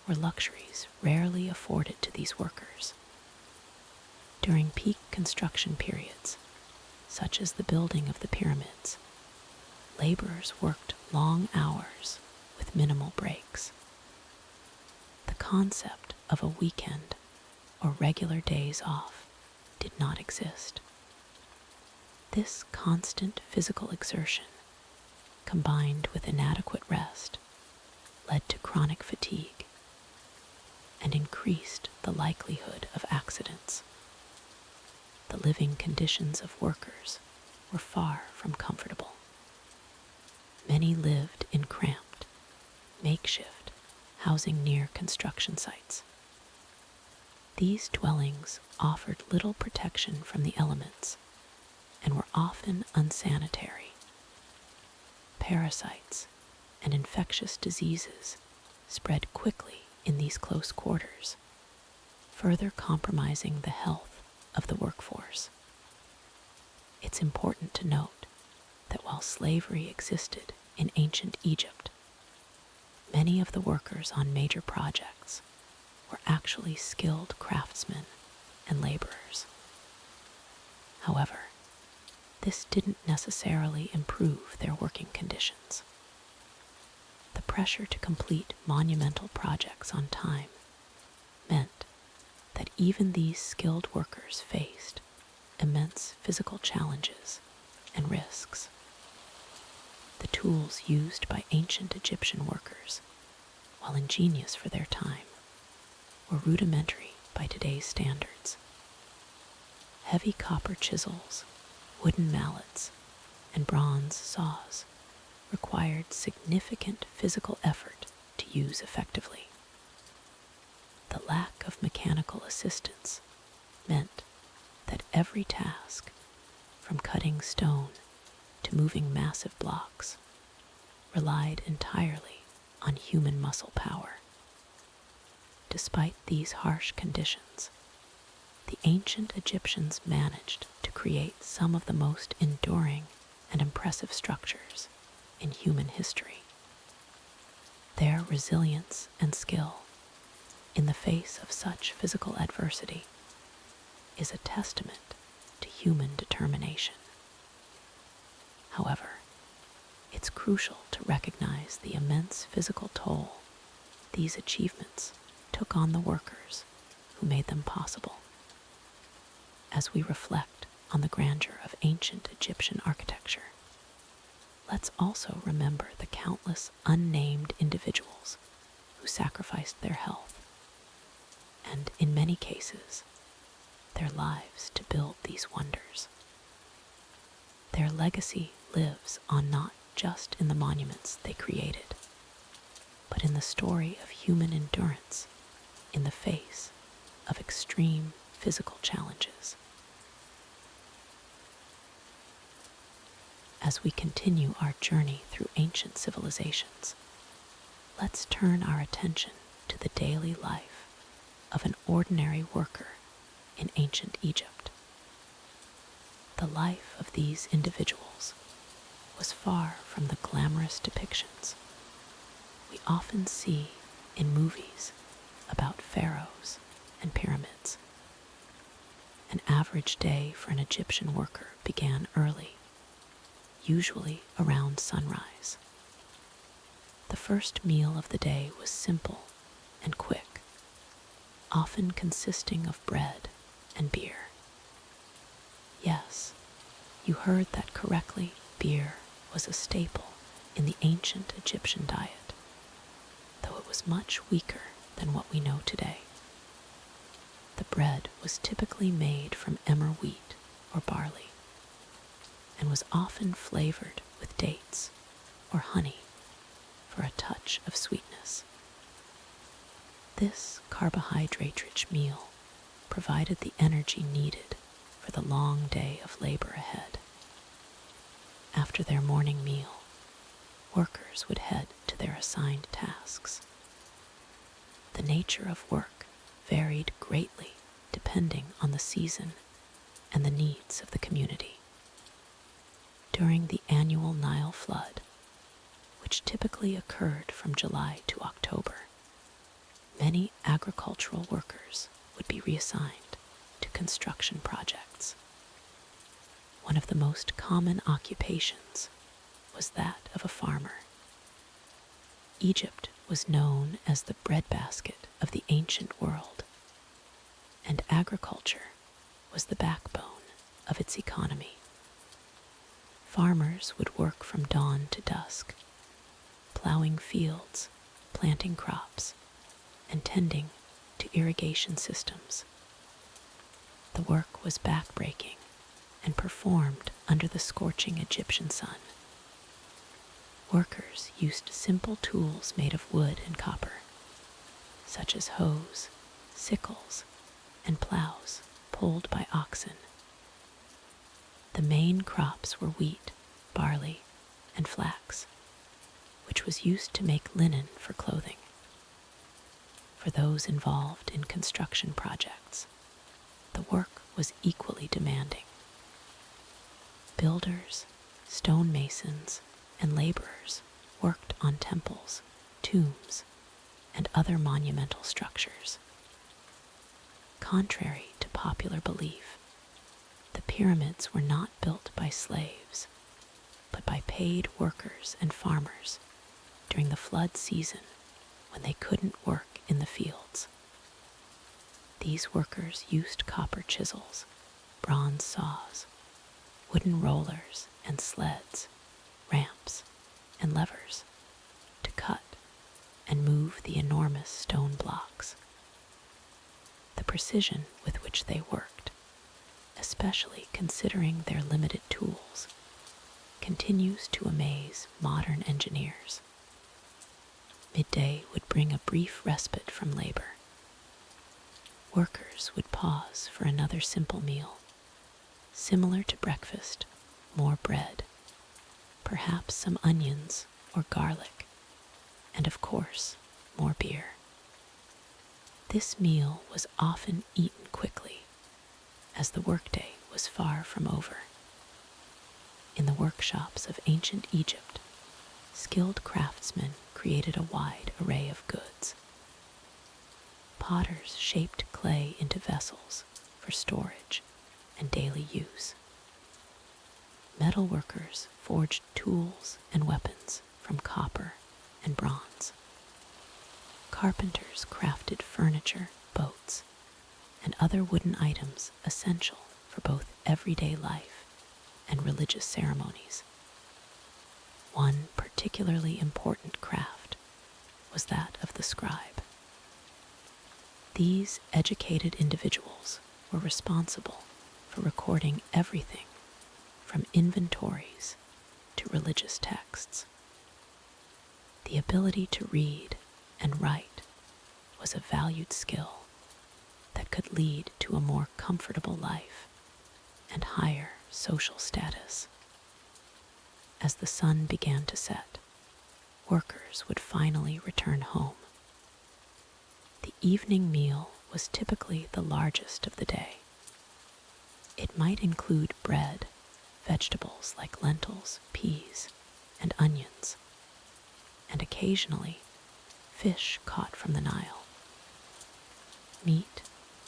were luxuries rarely afforded to these workers. During peak construction periods, such as the building of the pyramids, laborers worked long hours with minimal breaks. The concept of a weekend or regular days off did not exist. This constant physical exertion, combined with inadequate rest, led to chronic fatigue and increased the likelihood of accidents. The living conditions of workers were far from comfortable. Many lived in cramped, makeshift housing near construction sites. These dwellings offered little protection from the elements and were often unsanitary. Parasites and infectious diseases spread quickly in these close quarters, further compromising the health of the workforce. It's important to note that while slavery existed in ancient Egypt, many of the workers on major projects were actually skilled craftsmen and laborers. However, this didn't necessarily improve their working conditions. The pressure to complete monumental projects on time meant that even these skilled workers faced immense physical challenges and risks. The tools used by ancient Egyptian workers, while ingenious for their time, were rudimentary by today's standards. Heavy copper chisels, wooden mallets, and bronze saws required significant physical effort to use effectively. The lack of mechanical assistance meant that every task, from cutting stone to moving massive blocks, relied entirely on human muscle power. Despite these harsh conditions, the ancient Egyptians managed to create some of the most enduring and impressive structures in human history. Their resilience and skill in the face of such physical adversity is a testament to human determination. However, it's crucial to recognize the immense physical toll these achievements took on the workers who made them possible. As we reflect on the grandeur of ancient Egyptian architecture, let's also remember the countless unnamed individuals who sacrificed their health, and in many cases, their lives to build these wonders. Their legacy lives on not just in the monuments they created, but in the story of human endurance in the face of extreme physical challenges. As we continue our journey through ancient civilizations, let's turn our attention to the daily life of an ordinary worker in ancient Egypt. The life of these individuals was far from the glamorous depictions we often see in movies about pharaohs and pyramids. An average day for an Egyptian worker began early, usually around sunrise. The first meal of the day was simple and quick, often consisting of bread and beer. Yes, you heard that correctly. Beer was a staple in the ancient Egyptian diet, though it was much weaker than what we know today. The bread was typically made from emmer wheat or barley, and was often flavored with dates or honey for a touch of sweetness. This carbohydrate-rich meal provided the energy needed for the long day of labor ahead. After their morning meal, workers would head to their assigned tasks. The nature of work varied greatly depending on the season and the needs of the community. During the annual Nile flood, which typically occurred from July to October, many agricultural workers would be reassigned to construction projects. One of the most common occupations was that of a farmer. Egypt was known as the breadbasket of the ancient world, and agriculture was the backbone of its economy. Farmers would work from dawn to dusk, plowing fields, planting crops, and tending to irrigation systems. The work was backbreaking and performed under the scorching Egyptian sun. Workers used simple tools made of wood and copper, such as hoes, sickles, and plows pulled by oxen. The main crops were wheat, barley, and flax, which was used to make linen for clothing. For those involved in construction projects, the work was equally demanding. Builders, stonemasons, and laborers worked on temples, tombs, and other monumental structures. Contrary to popular belief, the pyramids were not built by slaves, but by paid workers and farmers during the flood season when they couldn't work in the fields. These workers used copper chisels, bronze saws, wooden rollers and sleds, ramps and levers to cut and move the enormous stone blocks. The precision with which they worked, especially considering their limited tools, continues to amaze modern engineers. Midday would bring a brief respite from labor. Workers would pause for another simple meal, similar to breakfast, more bread, perhaps some onions or garlic, and of course, more beer. This meal was often eaten quickly, as the workday was far from over. In the workshops of ancient Egypt, skilled craftsmen created a wide array of goods. Potters shaped clay into vessels for storage and daily use. Metalworkers forged tools and weapons from copper and bronze. Carpenters crafted furniture, boats, and other wooden items essential for both everyday life and religious ceremonies. One particularly important craft was that of the scribe. These educated individuals were responsible for recording everything from inventories to religious texts. The ability to read and write was a valued skill that could lead to a more comfortable life and higher social status. As the sun began to set, workers would finally return home. The evening meal was typically the largest of the day. It might include bread, vegetables like lentils, peas, and onions, and occasionally fish caught from the Nile. Meat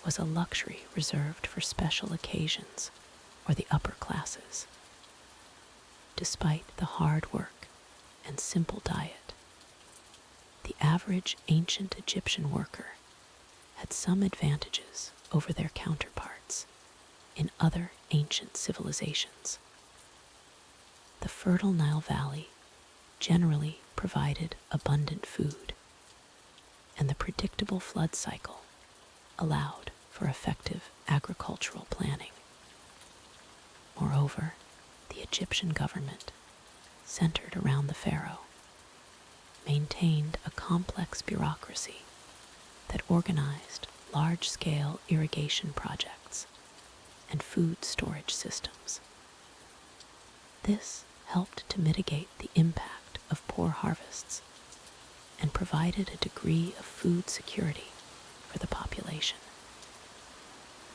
was a luxury reserved for special occasions or the upper classes. Despite the hard work and simple diet, the average ancient Egyptian worker had some advantages over their counterparts in other ancient civilizations. The fertile Nile Valley generally provided abundant food, and the predictable flood cycle allowed for effective agricultural planning. Moreover, the Egyptian government, centered around the pharaoh, maintained a complex bureaucracy that organized large-scale irrigation projects and food storage systems. This helped to mitigate the impact of poor harvests and provided a degree of food security for the population.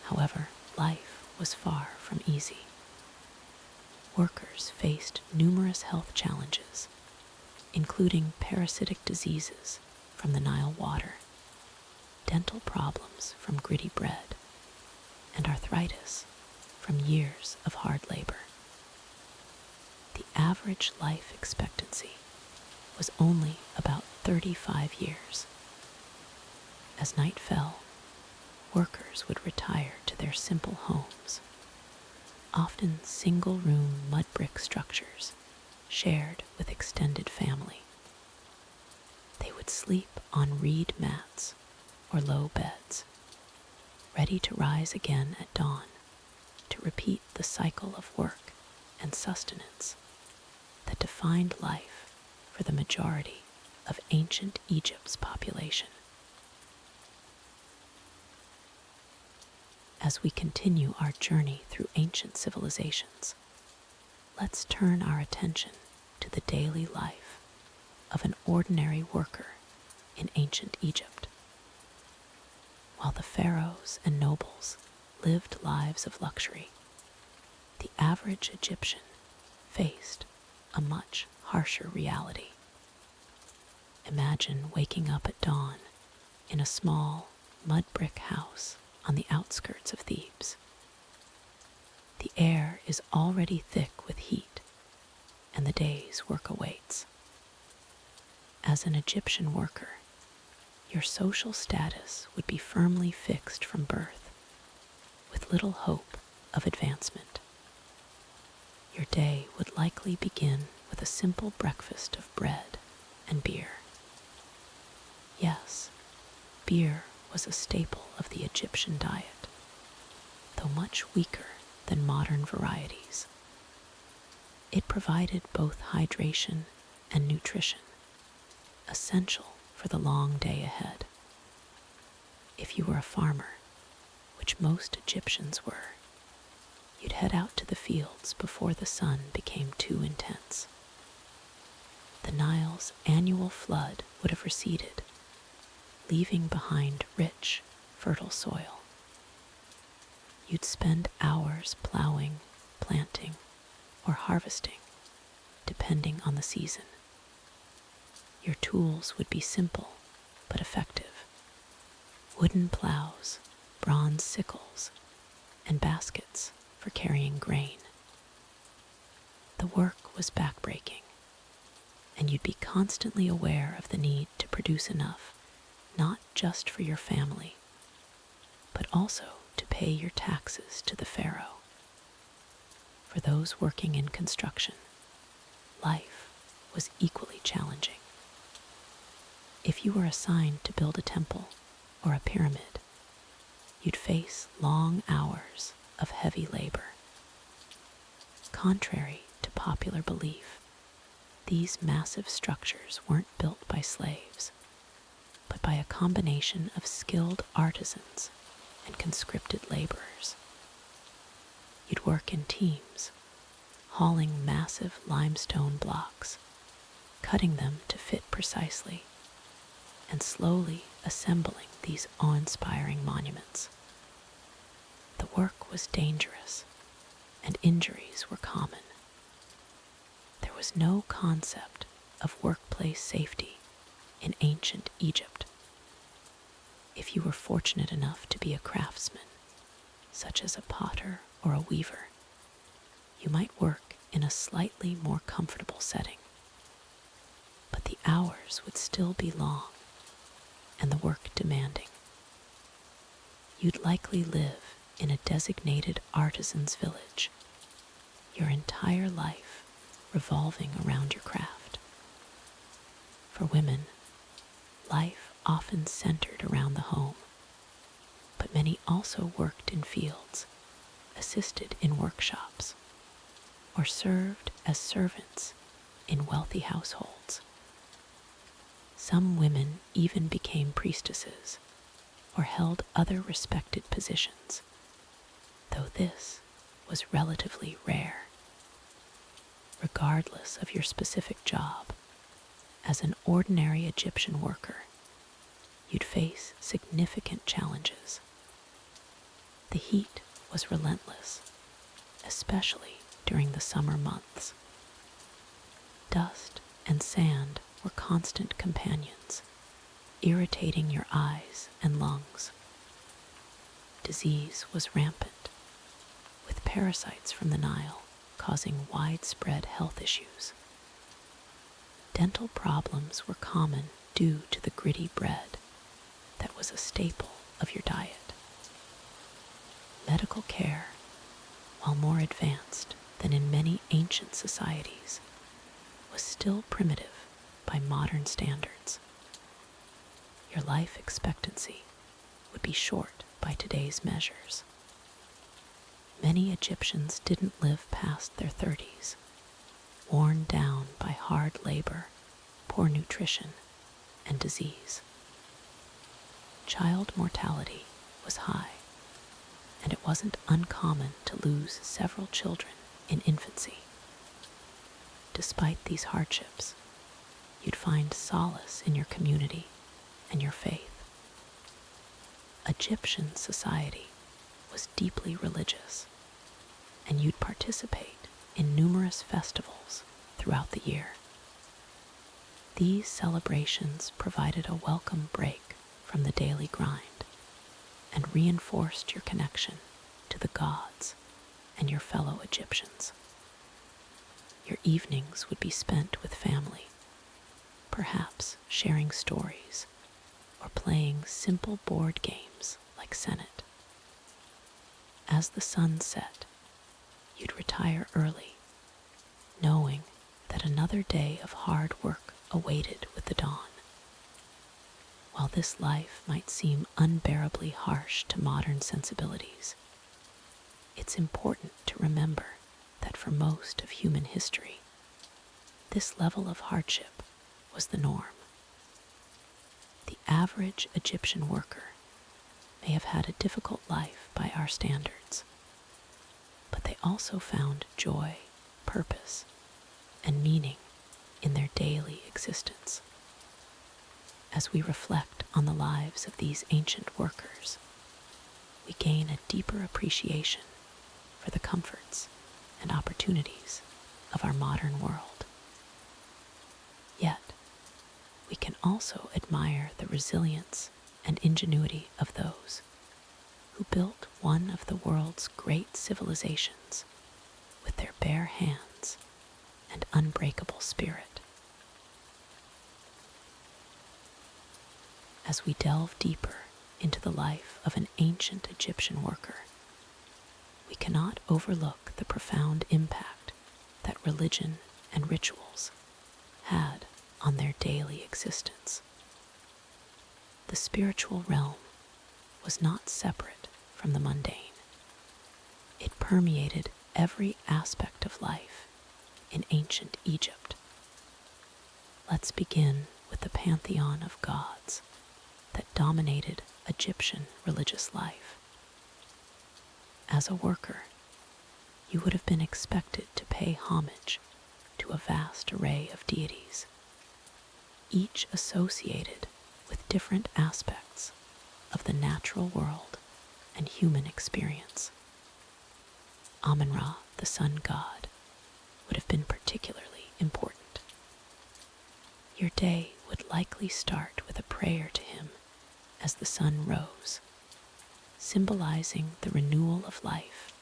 However, life was far from easy. Workers faced numerous health challenges, including parasitic diseases from the Nile water, dental problems from gritty bread, and arthritis from years of hard labor. The average life expectancy was only about 35 years. As night fell, workers would retire to their simple homes, often single-room mud brick structures shared with extended family. They would sleep on reed mats or low beds, ready to rise again at dawn to repeat the cycle of work and sustenance that defined life for the majority of ancient Egypt's population. As we continue our journey through ancient civilizations, let's turn our attention to the daily life of an ordinary worker in ancient Egypt. While the pharaohs and nobles lived lives of luxury, the average Egyptian faced a much harsher reality. Imagine waking up at dawn in a small mud brick house on the outskirts of Thebes. The air is already thick with heat, and the day's work awaits. As an Egyptian worker, your social status would be firmly fixed from birth, with little hope of advancement. Your day would likely begin with a simple breakfast of bread and beer. Yes, beer was a staple of the Egyptian diet, though much weaker than modern varieties. It provided both hydration and nutrition, essential for the long day ahead. If you were a farmer, which most Egyptians were, you'd head out to the fields before the sun became too intense. The Nile's annual flood would have receded, leaving behind rich, fertile soil. You'd spend hours plowing, planting, or harvesting, depending on the season. Your tools would be simple but effective: wooden plows, bronze sickles, and baskets for carrying grain. The work was backbreaking, and you'd be constantly aware of the need to produce enough, not just for your family, but also to pay your taxes to the pharaoh. For those working in construction, life was equally challenging. If you were assigned to build a temple or a pyramid, you'd face long hours of heavy labor. Contrary to popular belief, these massive structures weren't built by slaves. but by a combination of skilled artisans and conscripted laborers. You'd work in teams, hauling massive limestone blocks, cutting them to fit precisely, and slowly assembling these awe-inspiring monuments. The work was dangerous, and injuries were common. There was no concept of workplace safety in ancient Egypt. If you were fortunate enough to be a craftsman, such as a potter or a weaver, you might work in a slightly more comfortable setting. But the hours would still be long, and the work demanding. You'd likely live in a designated artisan's village, your entire life revolving around your craft. For women, life often centered around the home, but many also worked in fields, assisted in workshops, or served as servants in wealthy households. Some women even became priestesses or held other respected positions, though this was relatively rare. Regardless of your specific job, as an ordinary Egyptian worker, you'd face significant challenges. The heat was relentless, especially during the summer months. Dust and sand were constant companions, irritating your eyes and lungs. Disease was rampant, with parasites from the Nile causing widespread health issues. Dental problems were common due to the gritty bread that was a staple of your diet. Medical care, while more advanced than in many ancient societies, was still primitive by modern standards. Your life expectancy would be short by today's measures. Many Egyptians didn't live past their 30s, worn down by hard labor, poor nutrition, and disease. Child mortality was high, and it wasn't uncommon to lose several children in infancy. Despite these hardships, you'd find solace in your community and your faith. Egyptian society was deeply religious, and you'd participate in numerous festivals throughout the year. These celebrations provided a welcome break from the daily grind and reinforced your connection to the gods and your fellow Egyptians. Your evenings would be spent with family, perhaps sharing stories or playing simple board games like Senet. As the sun set, you'd retire early, knowing that another day of hard work awaited with the dawn. While this life might seem unbearably harsh to modern sensibilities, it's important to remember that for most of human history, this level of hardship was the norm. The average Egyptian worker may have had a difficult life by our standards, but they also found joy, purpose, and meaning in their daily existence. As we reflect on the lives of these ancient workers, we gain a deeper appreciation for the comforts and opportunities of our modern world. Yet, we can also admire the resilience and ingenuity of those who built one of the world's great civilizations with their bare hands and unbreakable spirit. As we delve deeper into the life of an ancient Egyptian worker, we cannot overlook the profound impact that religion and rituals had on their daily existence. The spiritual realm was not separate from the mundane. It permeated every aspect of life in ancient Egypt. Let's begin with the pantheon of gods, that dominated Egyptian religious life. As a worker, you would have been expected to pay homage to a vast array of deities, each associated with different aspects of the natural world and human experience. Amun-Ra, the sun god, would have been particularly important. Your day would likely start with a prayer to him as the sun rose, symbolizing the renewal of life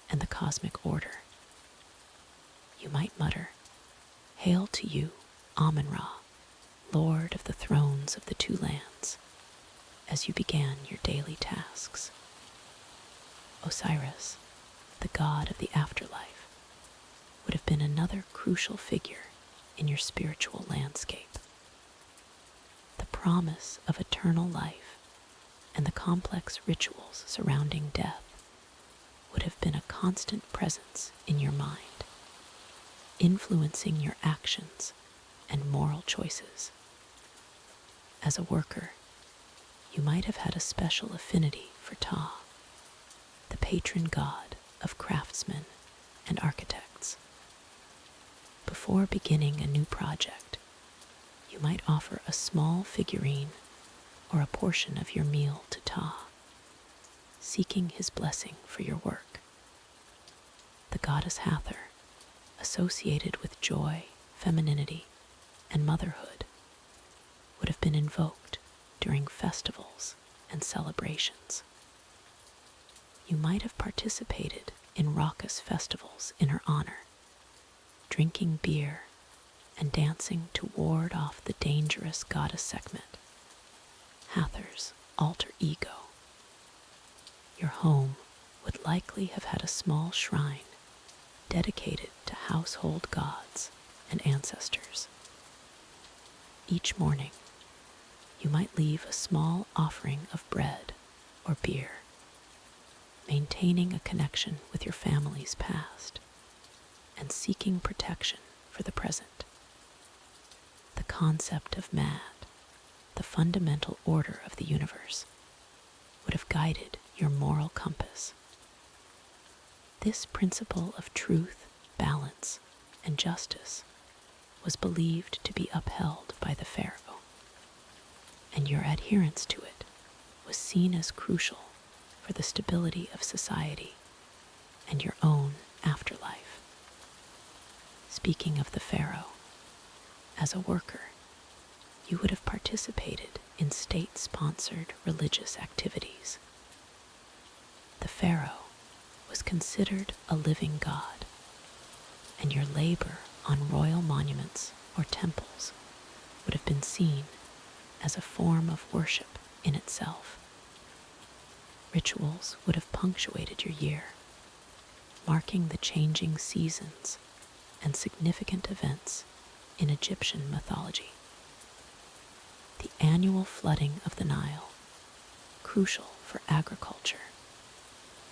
and the cosmic order. You might mutter, "Hail to you, Amun-Ra, Lord of the thrones of the two lands," as you began your daily tasks. Osiris, the god of the afterlife, would have been another crucial figure in your spiritual landscape. The promise of eternal life and the complex rituals surrounding death would have been a constant presence in your mind, influencing your actions and moral choices. As a worker, you might have had a special affinity for Ptah, the patron god of craftsmen and architects. Before beginning a new project, you might offer a small figurine or a portion of your meal to Ptah, seeking his blessing for your work. The goddess Hathor, associated with joy, femininity, and motherhood, would have been invoked during festivals and celebrations. You might have participated in raucous festivals in her honor, drinking beer and dancing to ward off the dangerous goddess Sekhmet, Hathor's alter ego. Your home would likely have had a small shrine dedicated to household gods and ancestors. Each morning, you might leave a small offering of bread or beer, maintaining a connection with your family's past and seeking protection for the present. The concept of Mad, the fundamental order of the universe, would have guided your moral compass. This principle of truth, balance, and justice was believed to be upheld by the pharaoh, and your adherence to it was seen as crucial for the stability of society and your own afterlife. Speaking of the pharaoh, as a worker, you would have participated in state-sponsored religious activities. The pharaoh was considered a living god, and your labor on royal monuments or temples would have been seen as a form of worship in itself. Rituals would have punctuated your year, marking the changing seasons and significant events in Egyptian mythology. The annual flooding of the Nile, crucial for agriculture,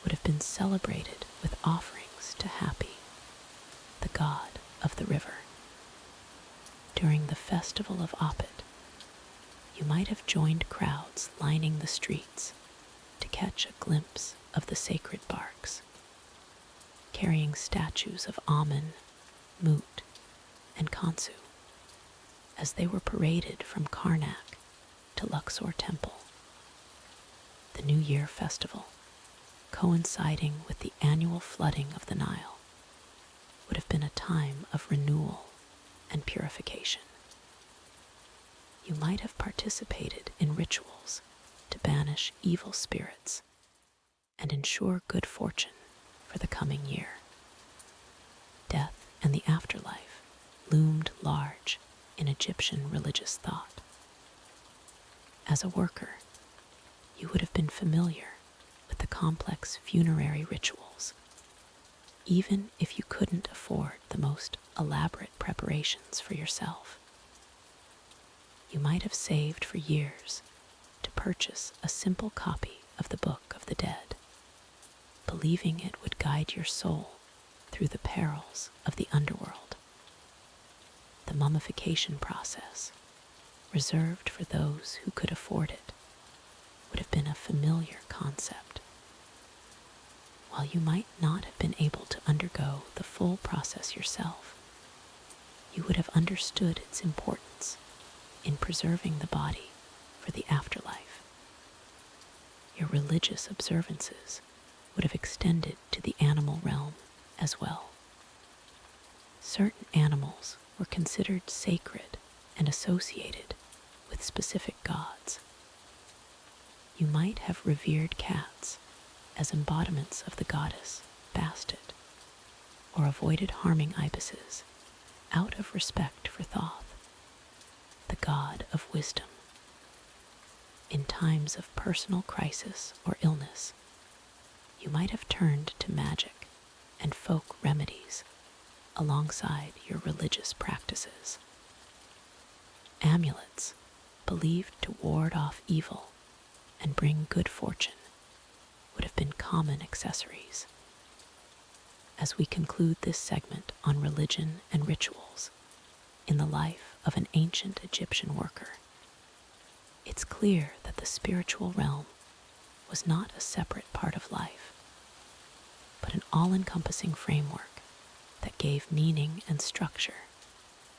would have been celebrated with offerings to Hapi, the god of the river. During the festival of Apit, you might have joined crowds lining the streets to catch a glimpse of the sacred barks, carrying statues of Amun, Mut, and Khonsu, as they were paraded from Karnak to Luxor Temple. The New Year festival, coinciding with the annual flooding of the Nile, would have been a time of renewal and purification. You might have participated in rituals to banish evil spirits and ensure good fortune for the coming year. Death and the afterlife loomed large in Egyptian religious thought. As a worker, you would have been familiar with the complex funerary rituals, even if you couldn't afford the most elaborate preparations for yourself. You might have saved for years to purchase a simple copy of the Book of the Dead, believing it would guide your soul through the perils of the underworld. The mummification process, reserved for those who could afford it, would have been a familiar concept. While you might not have been able to undergo the full process yourself, you would have understood its importance in preserving the body for the afterlife. Your religious observances would have extended to the animal realm as well. Certain animals were considered sacred and associated with specific gods. You might have revered cats as embodiments of the goddess Bastet, or avoided harming ibises out of respect for Thoth, the god of wisdom. In times of personal crisis or illness, you might have turned to magic and folk remedies alongside your religious practices. Amulets, believed to ward off evil and bring good fortune, would have been common accessories. As we conclude this segment on religion and rituals in the life of an ancient Egyptian worker, it's clear that the spiritual realm was not a separate part of life, but an all-encompassing framework that gave meaning and structure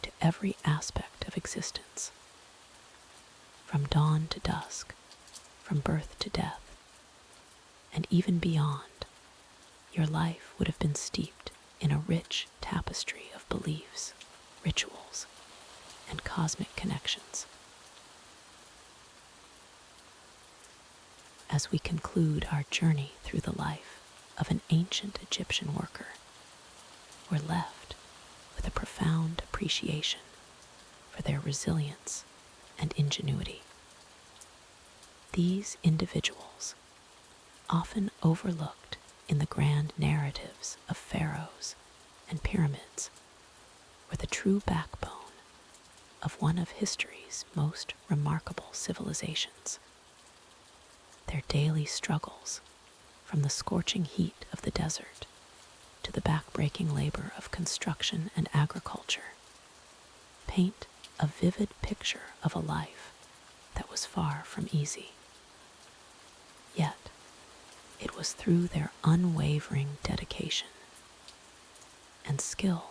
to every aspect of existence. From dawn to dusk, from birth to death, and even beyond, your life would have been steeped in a rich tapestry of beliefs, rituals, and cosmic connections. As we conclude our journey through the life of an ancient Egyptian worker, we're left with a profound appreciation for their resilience and ingenuity. These individuals, often overlooked in the grand narratives of pharaohs and pyramids, were the true backbone of one of history's most remarkable civilizations. Their daily struggles, from the scorching heat of the desert to the back-breaking labor of construction and agriculture, paint a vivid picture of a life that was far from easy. Yet, it was through their unwavering dedication and skill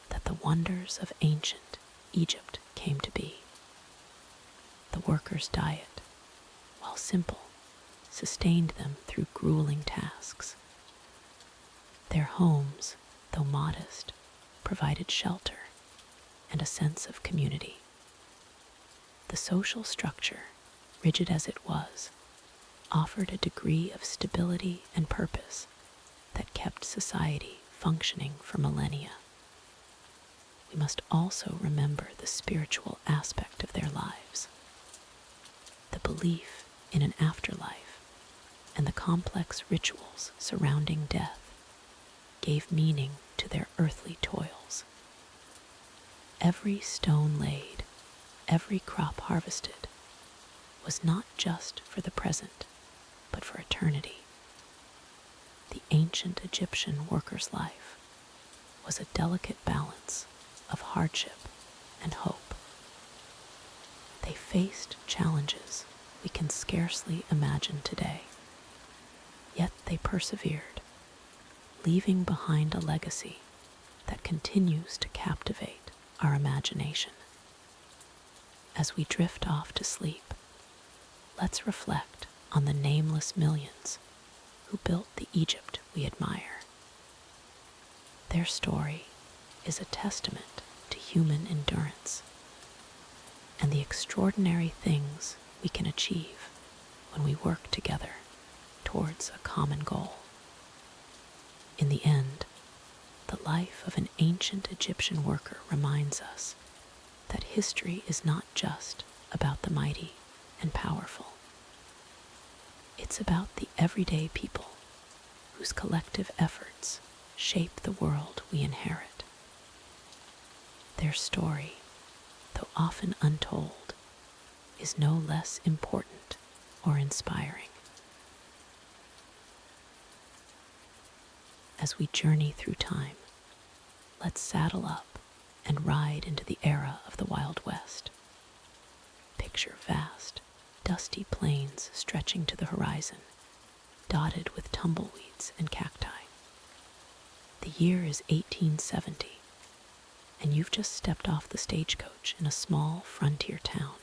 that the wonders of ancient Egypt came to be. The workers' diet, while simple, sustained them through grueling tasks. Their homes, though modest, provided shelter and a sense of community. The social structure, rigid as it was, offered a degree of stability and purpose that kept society functioning for millennia. We must also remember the spiritual aspect of their lives. The belief in an afterlife and the complex rituals surrounding death gave meaning to their earthly toils. Every stone laid, every crop harvested, was not just for the present, but for eternity. The ancient Egyptian worker's life was a delicate balance of hardship and hope. They faced challenges we can scarcely imagine today, yet they persevered, leaving behind a legacy that continues to captivate our imagination. As we drift off to sleep, let's reflect on the nameless millions who built the Egypt we admire. Their story is a testament to human endurance and the extraordinary things we can achieve when we work together towards a common goal. In the end, the life of an ancient Egyptian worker reminds us that history is not just about the mighty and powerful. It's about the everyday people whose collective efforts shape the world we inherit. Their story, though often untold, is no less important or inspiring. As we journey through time, let's saddle up and ride into the era of the Wild West. Picture vast, dusty plains stretching to the horizon, dotted with tumbleweeds and cacti. The year is 1870, and you've just stepped off the stagecoach in a small frontier town.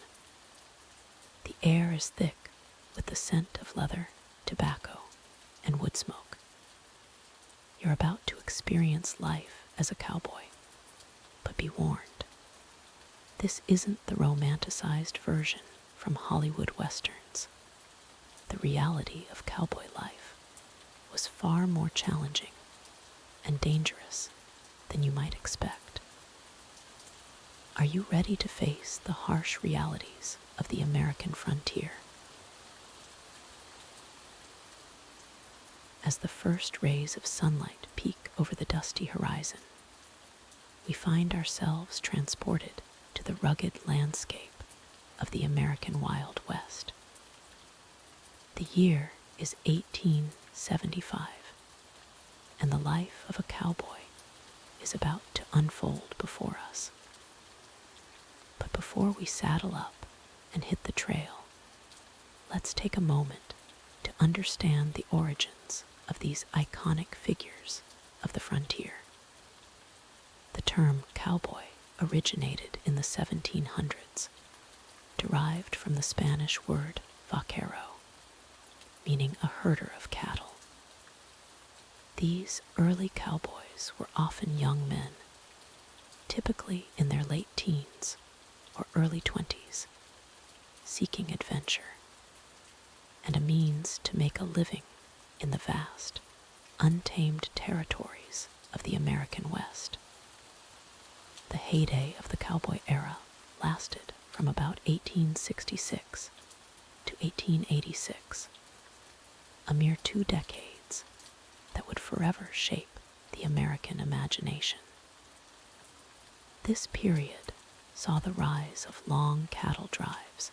The air is thick with the scent of leather, tobacco, and wood smoke. You're about to experience life as a cowboy, but be warned. This isn't the romanticized version from Hollywood westerns. The reality of cowboy life was far more challenging and dangerous than you might expect. Are you ready to face the harsh realities of the American frontier? As the first rays of sunlight peek over the dusty horizon, we find ourselves transported to the rugged landscape of the American Wild West. The year is 1875, and the life of a cowboy is about to unfold before us. But before we saddle up and hit the trail, let's take a moment to understand the origins of these iconic figures of the frontier. The term cowboy originated in the 1700s, derived from the Spanish word vaquero, meaning a herder of cattle. These early cowboys were often young men, typically in their late teens or early 20s, seeking adventure and a means to make a living in the vast, untamed territories of the American West. The heyday of the cowboy era lasted from about 1866 to 1886, a mere 2 decades that would forever shape the American imagination. This period saw the rise of long cattle drives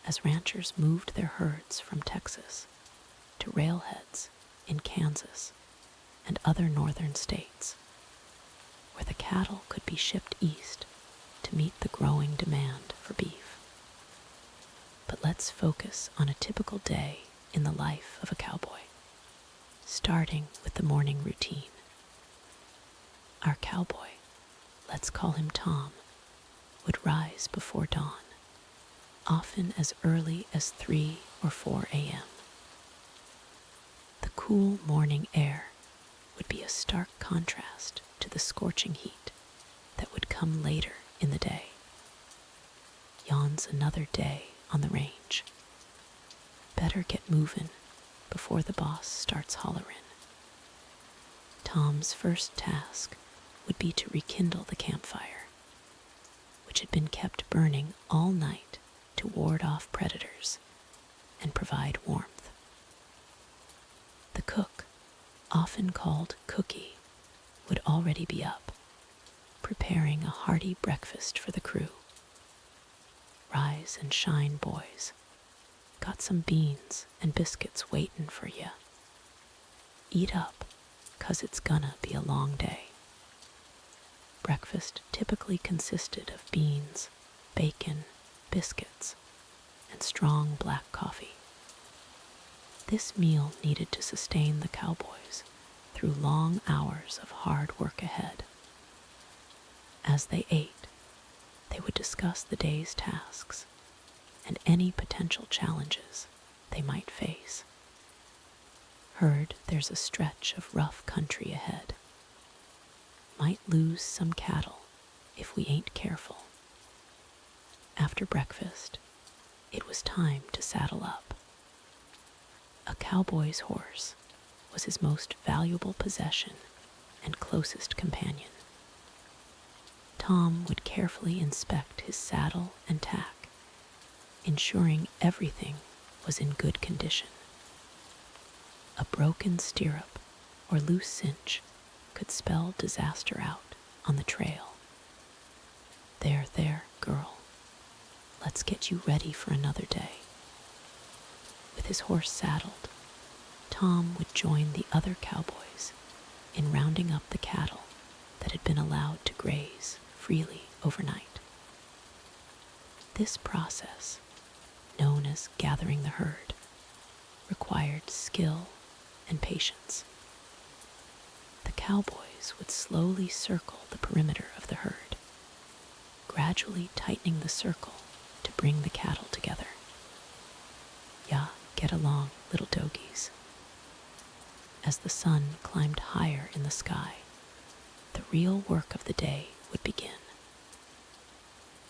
as ranchers moved their herds from Texas to railheads in Kansas and other northern states, where the cattle could be shipped east to meet the growing demand for beef. But let's focus on a typical day in the life of a cowboy, starting with the morning routine. Our cowboy, let's call him Tom, would rise before dawn, often as early as 3 or 4 a.m. The cool morning air would be a stark contrast to the scorching heat that would come later in the day. Yawns another day on the range. Better get movin' before the boss starts hollerin'. Tom's first task would be to rekindle the campfire, which had been kept burning all night to ward off predators and provide warmth. The cook, often called Cookie, would already be up, preparing a hearty breakfast for the crew. Rise and shine, boys. Got some beans and biscuits waitin' for ya. Eat up, 'cause it's gonna be a long day. Breakfast typically consisted of beans, bacon, biscuits, and strong black coffee. This meal needed to sustain the cowboys through long hours of hard work ahead. As they ate, they would discuss the day's tasks and any potential challenges they might face. Heard there's a stretch of rough country ahead. Might lose some cattle if we ain't careful. After breakfast, it was time to saddle up. A cowboy's horse was his most valuable possession and closest companion. Tom would carefully inspect his saddle and tack, ensuring everything was in good condition. A broken stirrup or loose cinch could spell disaster out on the trail. There, girl. Let's get you ready for another day. With his horse saddled, Tom would join the other cowboys in rounding up the cattle that had been allowed to graze freely overnight. This process, known as gathering the herd, required skill and patience. The cowboys would slowly circle the perimeter of the herd, gradually tightening the circle to bring the cattle together. Ya, get along, little dogies. As the sun climbed higher in the sky, the real work of the day would begin.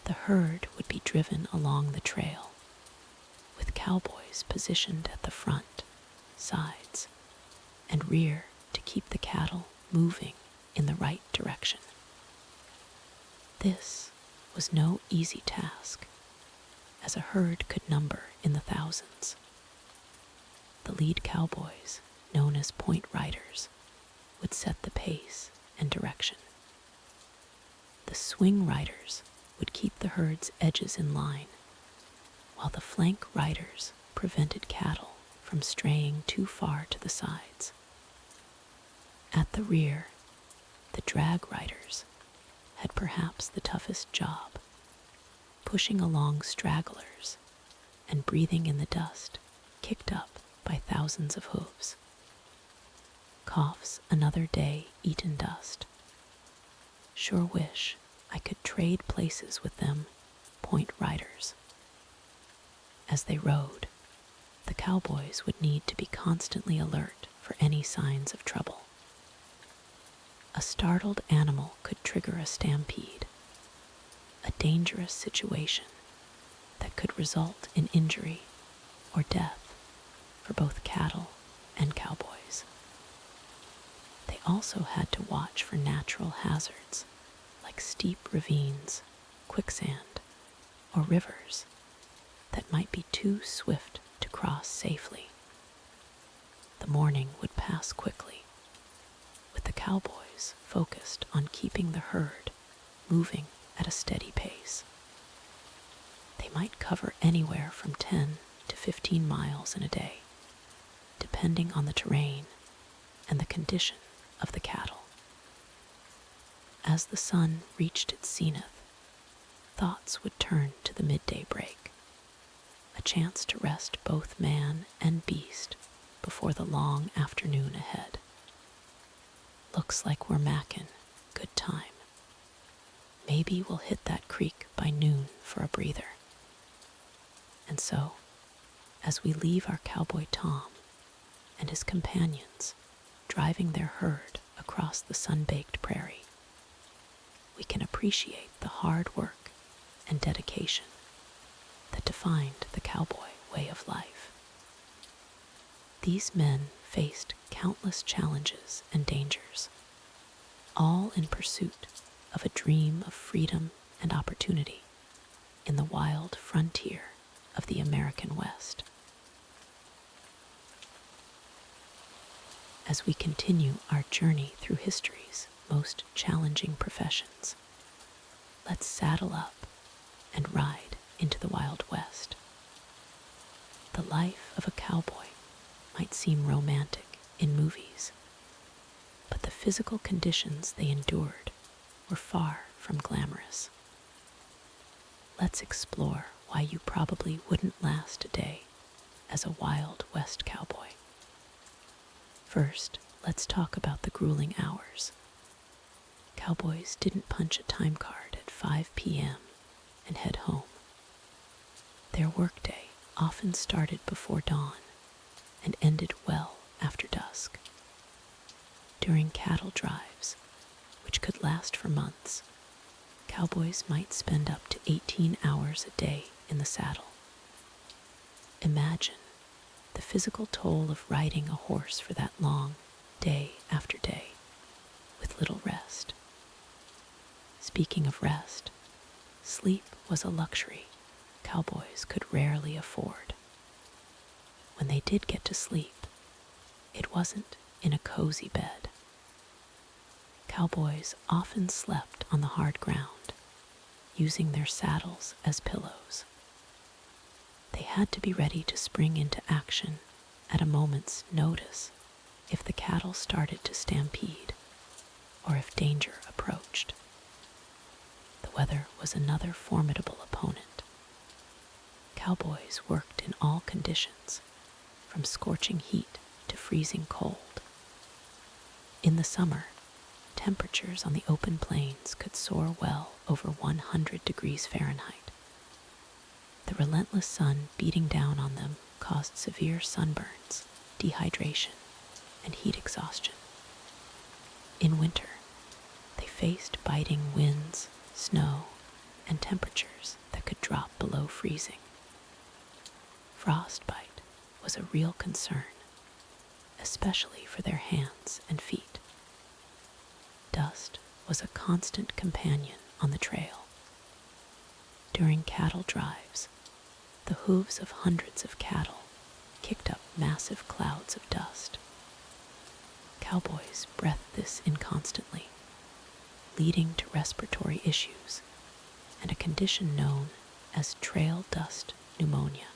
The herd would be driven along the trail, with cowboys positioned at the front, sides, and rear to keep the cattle moving in the right direction. This was no easy task, as a herd could number in the thousands. The lead cowboys, known as point riders, would set the pace and direction. The swing riders would keep the herd's edges in line, while the flank riders prevented cattle from straying too far to the sides. At the rear, the drag riders had perhaps the toughest job, pushing along stragglers and breathing in the dust kicked up by thousands of hooves. Coughs another day eaten dust. Sure wish I could trade places with them point riders. As they rode, the cowboys would need to be constantly alert for any signs of trouble. A startled animal could trigger a stampede, a dangerous situation that could result in injury or death for both cattle and cowboys. They also had to watch for natural hazards like steep ravines, quicksand, or rivers that might be too swift to cross safely. The morning would pass quickly, with the cowboys focused on keeping the herd moving at a steady pace. They might cover anywhere from 10 to 15 miles in a day, depending on the terrain and the condition of the cattle. As the sun reached its zenith, thoughts would turn to the midday break, a chance to rest both man and beast before the long afternoon ahead. Looks like we're mackin', good time. Maybe we'll hit that creek by noon for a breather. And so, as we leave our cowboy Tom and his companions driving their herd across the sun-baked prairie, we can appreciate the hard work and dedication that defined the cowboy way of life. These men faced countless challenges and dangers, all in pursuit of a dream of freedom and opportunity in the wild frontier of the American West. As we continue our journey through history's most challenging professions, let's saddle up and ride into the Wild West. The life of a cowboy might seem romantic in movies, but the physical conditions they endured were far from glamorous. Let's explore why you probably wouldn't last a day as a Wild West cowboy. First, let's talk about the grueling hours. Cowboys didn't punch a time card at 5 p.m. and head home. Their workday often started before dawn and ended well after dusk. During cattle drives, which could last for months, cowboys might spend up to 18 hours a day in the saddle. Imagine the physical toll of riding a horse for that long, day after day, with little rest. Speaking of rest, sleep was a luxury cowboys could rarely afford. When they did get to sleep, it wasn't in a cozy bed. Cowboys often slept on the hard ground, using their saddles as pillows. They had to be ready to spring into action at a moment's notice if the cattle started to stampede or if danger approached. The weather was another formidable opponent. Cowboys worked in all conditions, from scorching heat to freezing cold. In the summer, temperatures on the open plains could soar well over 100 degrees Fahrenheit. The relentless sun beating down on them caused severe sunburns, dehydration, and heat exhaustion. In winter, they faced biting winds, snow, and temperatures that could drop below freezing. Frostbite was a real concern, especially for their hands and feet. Dust was a constant companion on the trail. During cattle drives, the hooves of hundreds of cattle kicked up massive clouds of dust. Cowboys breathed this in constantly, leading to respiratory issues and a condition known as trail dust pneumonia.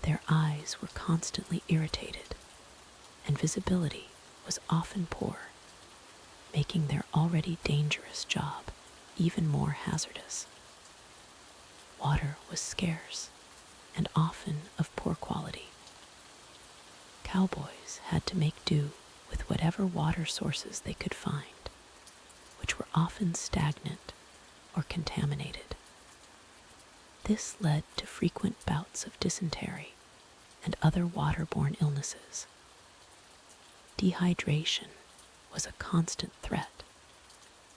Their eyes were constantly irritated, and visibility was often poor, making their already dangerous job even more hazardous. Water was scarce and often of poor quality. Cowboys had to make do with whatever water sources they could find, which were often stagnant or contaminated. This led to frequent bouts of dysentery and other waterborne illnesses. Dehydration was a constant threat,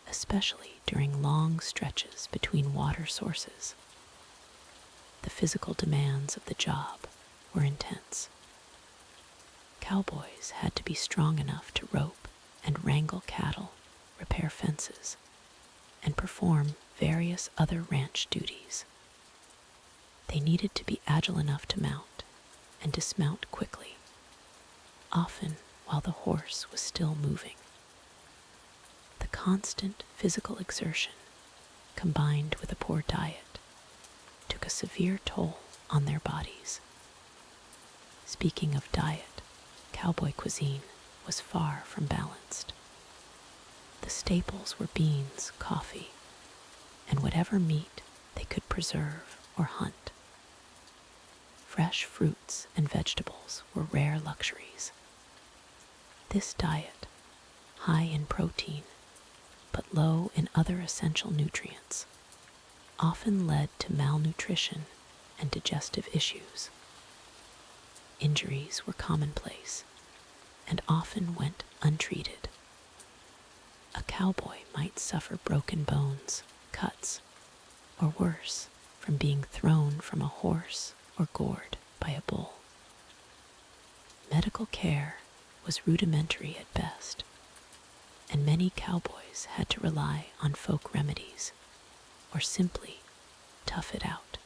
especially during long stretches between water sources. The physical demands of the job were intense. Cowboys had to be strong enough to rope and wrangle cattle, repair fences, and perform various other ranch duties. They needed to be agile enough to mount and dismount quickly, often while the horse was still moving. The constant physical exertion, combined with a poor diet, took a severe toll on their bodies. Speaking of diet, cowboy cuisine was far from balanced. The staples were beans, coffee, and whatever meat they could preserve or hunt. Fresh fruits and vegetables were rare luxuries. This diet, high in protein but low in other essential nutrients, often led to malnutrition and digestive issues. Injuries were commonplace and often went untreated. A cowboy might suffer broken bones, cuts, or worse, from being thrown from a horse or gored by a bull. Medical care was rudimentary at best, and many cowboys had to rely on folk remedies or simply tough it out.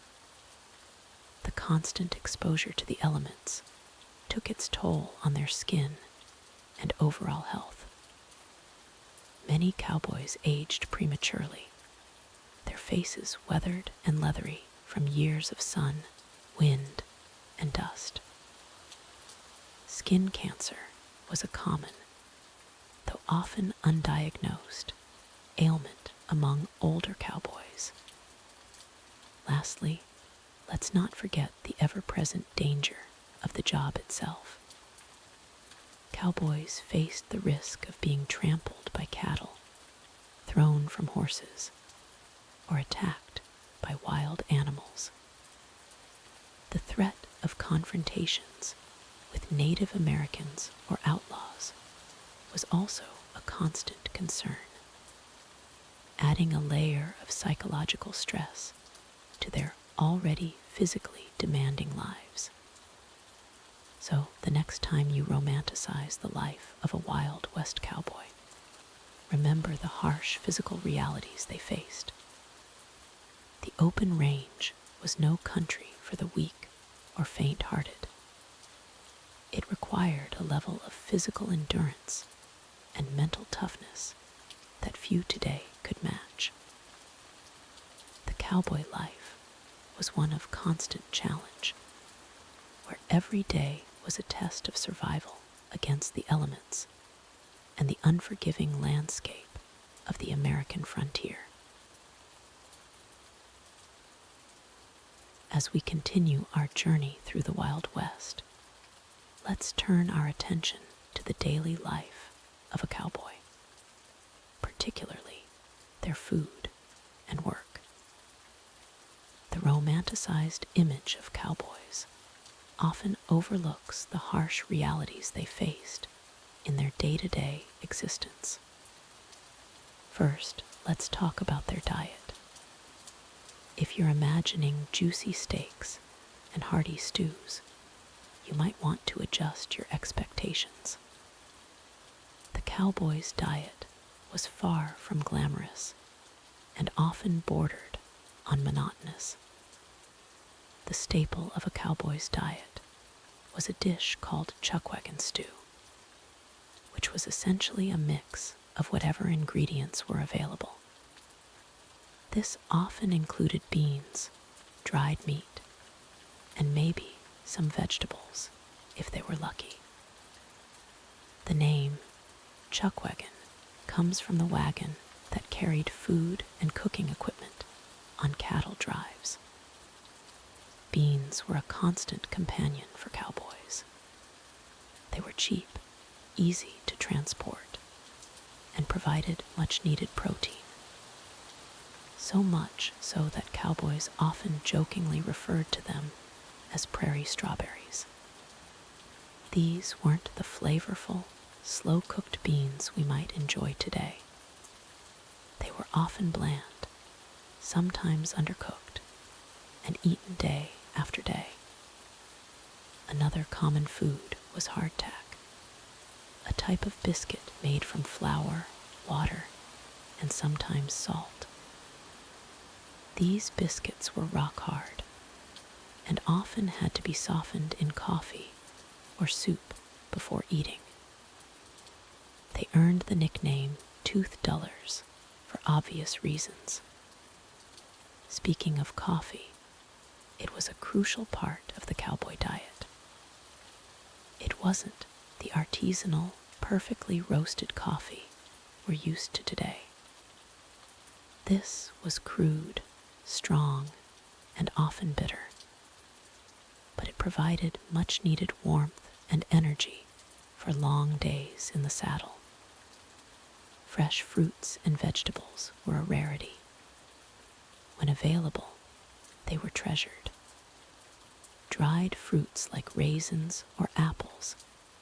The constant exposure to the elements took its toll on their skin and overall health. Many cowboys aged prematurely, their faces weathered and leathery from years of sun, wind, and dust. Skin cancer was a common, though often undiagnosed, ailment among older cowboys. Lastly, let's not forget the ever-present danger of the job itself. Cowboys faced the risk of being trampled by cattle, thrown from horses, or attacked by wild animals. The threat of confrontations with Native Americans or outlaws was also a constant concern, adding a layer of psychological stress to their already physically demanding lives. So the next time you romanticize the life of a Wild West cowboy, remember the harsh physical realities they faced. The open range was no country for the weak or faint-hearted. It required a level of physical endurance and mental toughness that few today could match. The cowboy life was one of constant challenge, where every day was a test of survival against the elements and the unforgiving landscape of the American frontier. As we continue our journey through the Wild West, let's turn our attention to the daily life of a cowboy, particularly their food and work. The romanticized image of cowboys often overlooks the harsh realities they faced in their day-to-day existence. First, let's talk about their diet. If you're imagining juicy steaks and hearty stews, you might want to adjust your expectations. The cowboy's diet was far from glamorous and often bordered on monotonous. The staple of a cowboy's diet was a dish called chuckwagon stew, which was essentially a mix of whatever ingredients were available. This often included beans, dried meat, and maybe some vegetables if they were lucky. The name chuckwagon comes from the wagon that carried food and cooking equipment on cattle drives. Beans were a constant companion for cowboys. They were cheap, easy to transport, and provided much-needed protein. So much so that cowboys often jokingly referred to them as prairie strawberries. These weren't the flavorful, slow-cooked beans we might enjoy today. They were often bland, sometimes undercooked, and eaten day after day. Another common food was hardtack, a type of biscuit made from flour, water, and sometimes salt. These biscuits were rock hard and often had to be softened in coffee or soup before eating. They earned the nickname tooth dullers for obvious reasons. Speaking of coffee, it was a crucial part of the cowboy diet. It wasn't the artisanal, perfectly roasted coffee we're used to today. This was crude, strong, and often bitter, but it provided much-needed warmth and energy for long days in the saddle. Fresh fruits and vegetables were a rarity. When available, they were treasured. Dried fruits like raisins or apples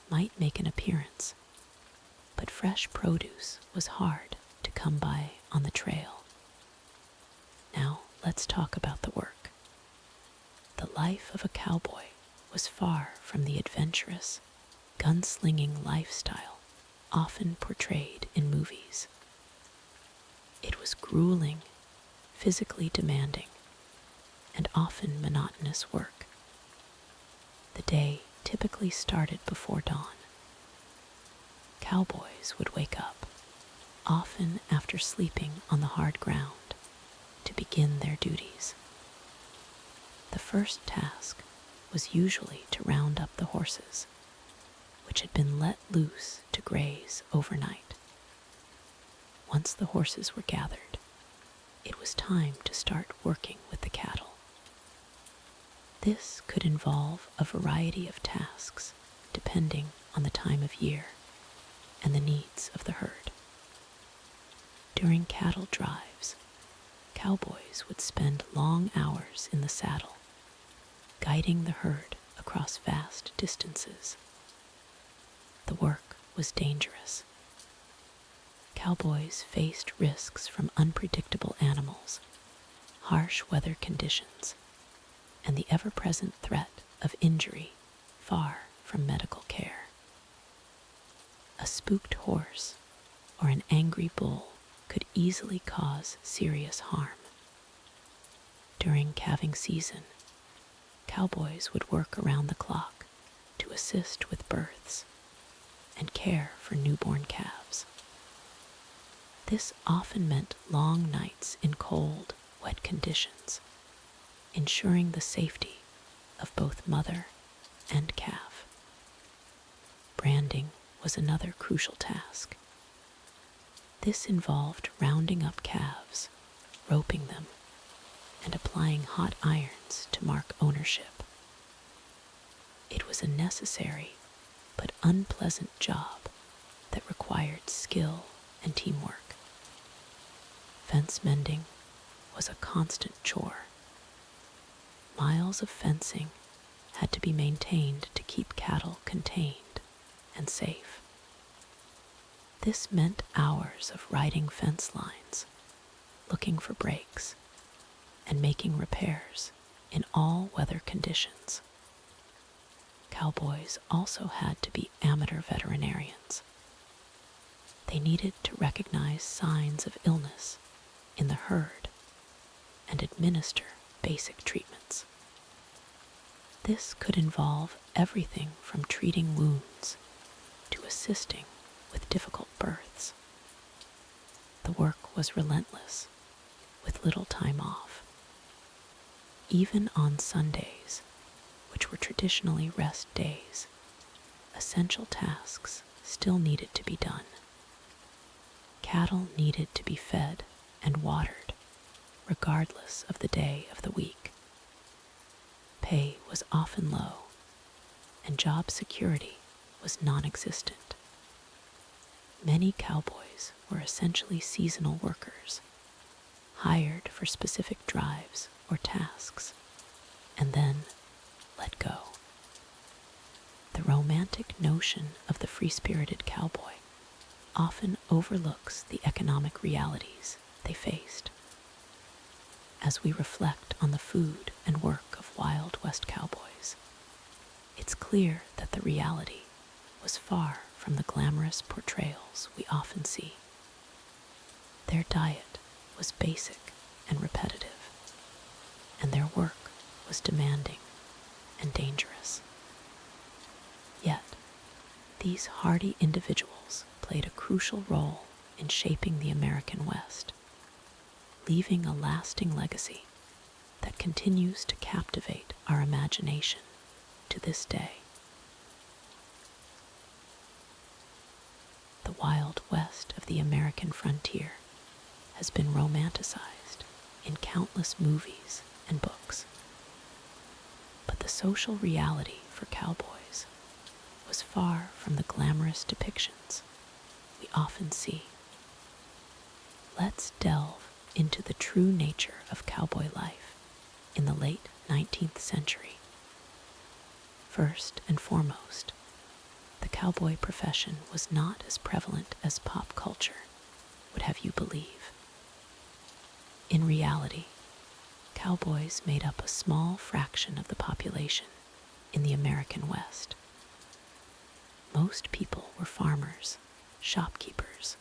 might make an appearance, but fresh produce was hard to come by on the trail. Now, let's talk about the work. The life of a cowboy was far from the adventurous, gunslinging lifestyle often portrayed in movies. It was grueling, physically demanding, and often monotonous work. The day typically started before dawn. Cowboys would wake up, often after sleeping on the hard ground, to begin their duties. The first task was usually to round up the horses, which had been let loose to graze overnight. Once the horses were gathered, it was time to start working with the cattle. This could involve a variety of tasks depending on the time of year and the needs of the herd. During cattle drives, cowboys would spend long hours in the saddle, guiding the herd across vast distances. The work was dangerous. Cowboys faced risks from unpredictable animals, harsh weather conditions, and the ever-present threat of injury far from medical care. A spooked horse or an angry bull could easily cause serious harm. During calving season, cowboys would work around the clock to assist with births and care for newborn calves. This often meant long nights in cold, wet conditions, ensuring the safety of both mother and calf. Branding was another crucial task. This involved rounding up calves, roping them, and applying hot irons to mark ownership. It was a necessary but unpleasant job that required skill and teamwork. Fence mending was a constant chore. Miles of fencing had to be maintained to keep cattle contained and safe. This meant hours of riding fence lines, looking for breaks, and making repairs in all weather conditions. Cowboys also had to be amateur veterinarians. They needed to recognize signs of illness in the herd and administer basic treatments. This could involve everything from treating wounds to assisting with difficult births. The work was relentless, with little time off. Even on Sundays, which were traditionally rest days, essential tasks still needed to be done. Cattle needed to be fed and watered, regardless of the day of the week. Pay was often low, and job security was non-existent. Many cowboys were essentially seasonal workers, hired for specific drives or tasks, and then let go. The romantic notion of the free-spirited cowboy often overlooks the economic realities they faced. As we reflect on the food and work of Wild West cowboys, it's clear that the reality was far from the glamorous portrayals we often see. Their diet was basic and repetitive, and their work was demanding and dangerous. Yet, these hardy individuals played a crucial role in shaping the American West, leaving a lasting legacy that continues to captivate our imagination to this day. The Wild West of the American frontier has been romanticized in countless movies and books. But the social reality for cowboys was far from the glamorous depictions we often see. Let's delve into the true nature of cowboy life in the late 19th century. First and foremost, the cowboy profession was not as prevalent as pop culture would have you believe. In reality, cowboys made up a small fraction of the population in the American West. Most people were farmers, shopkeepers,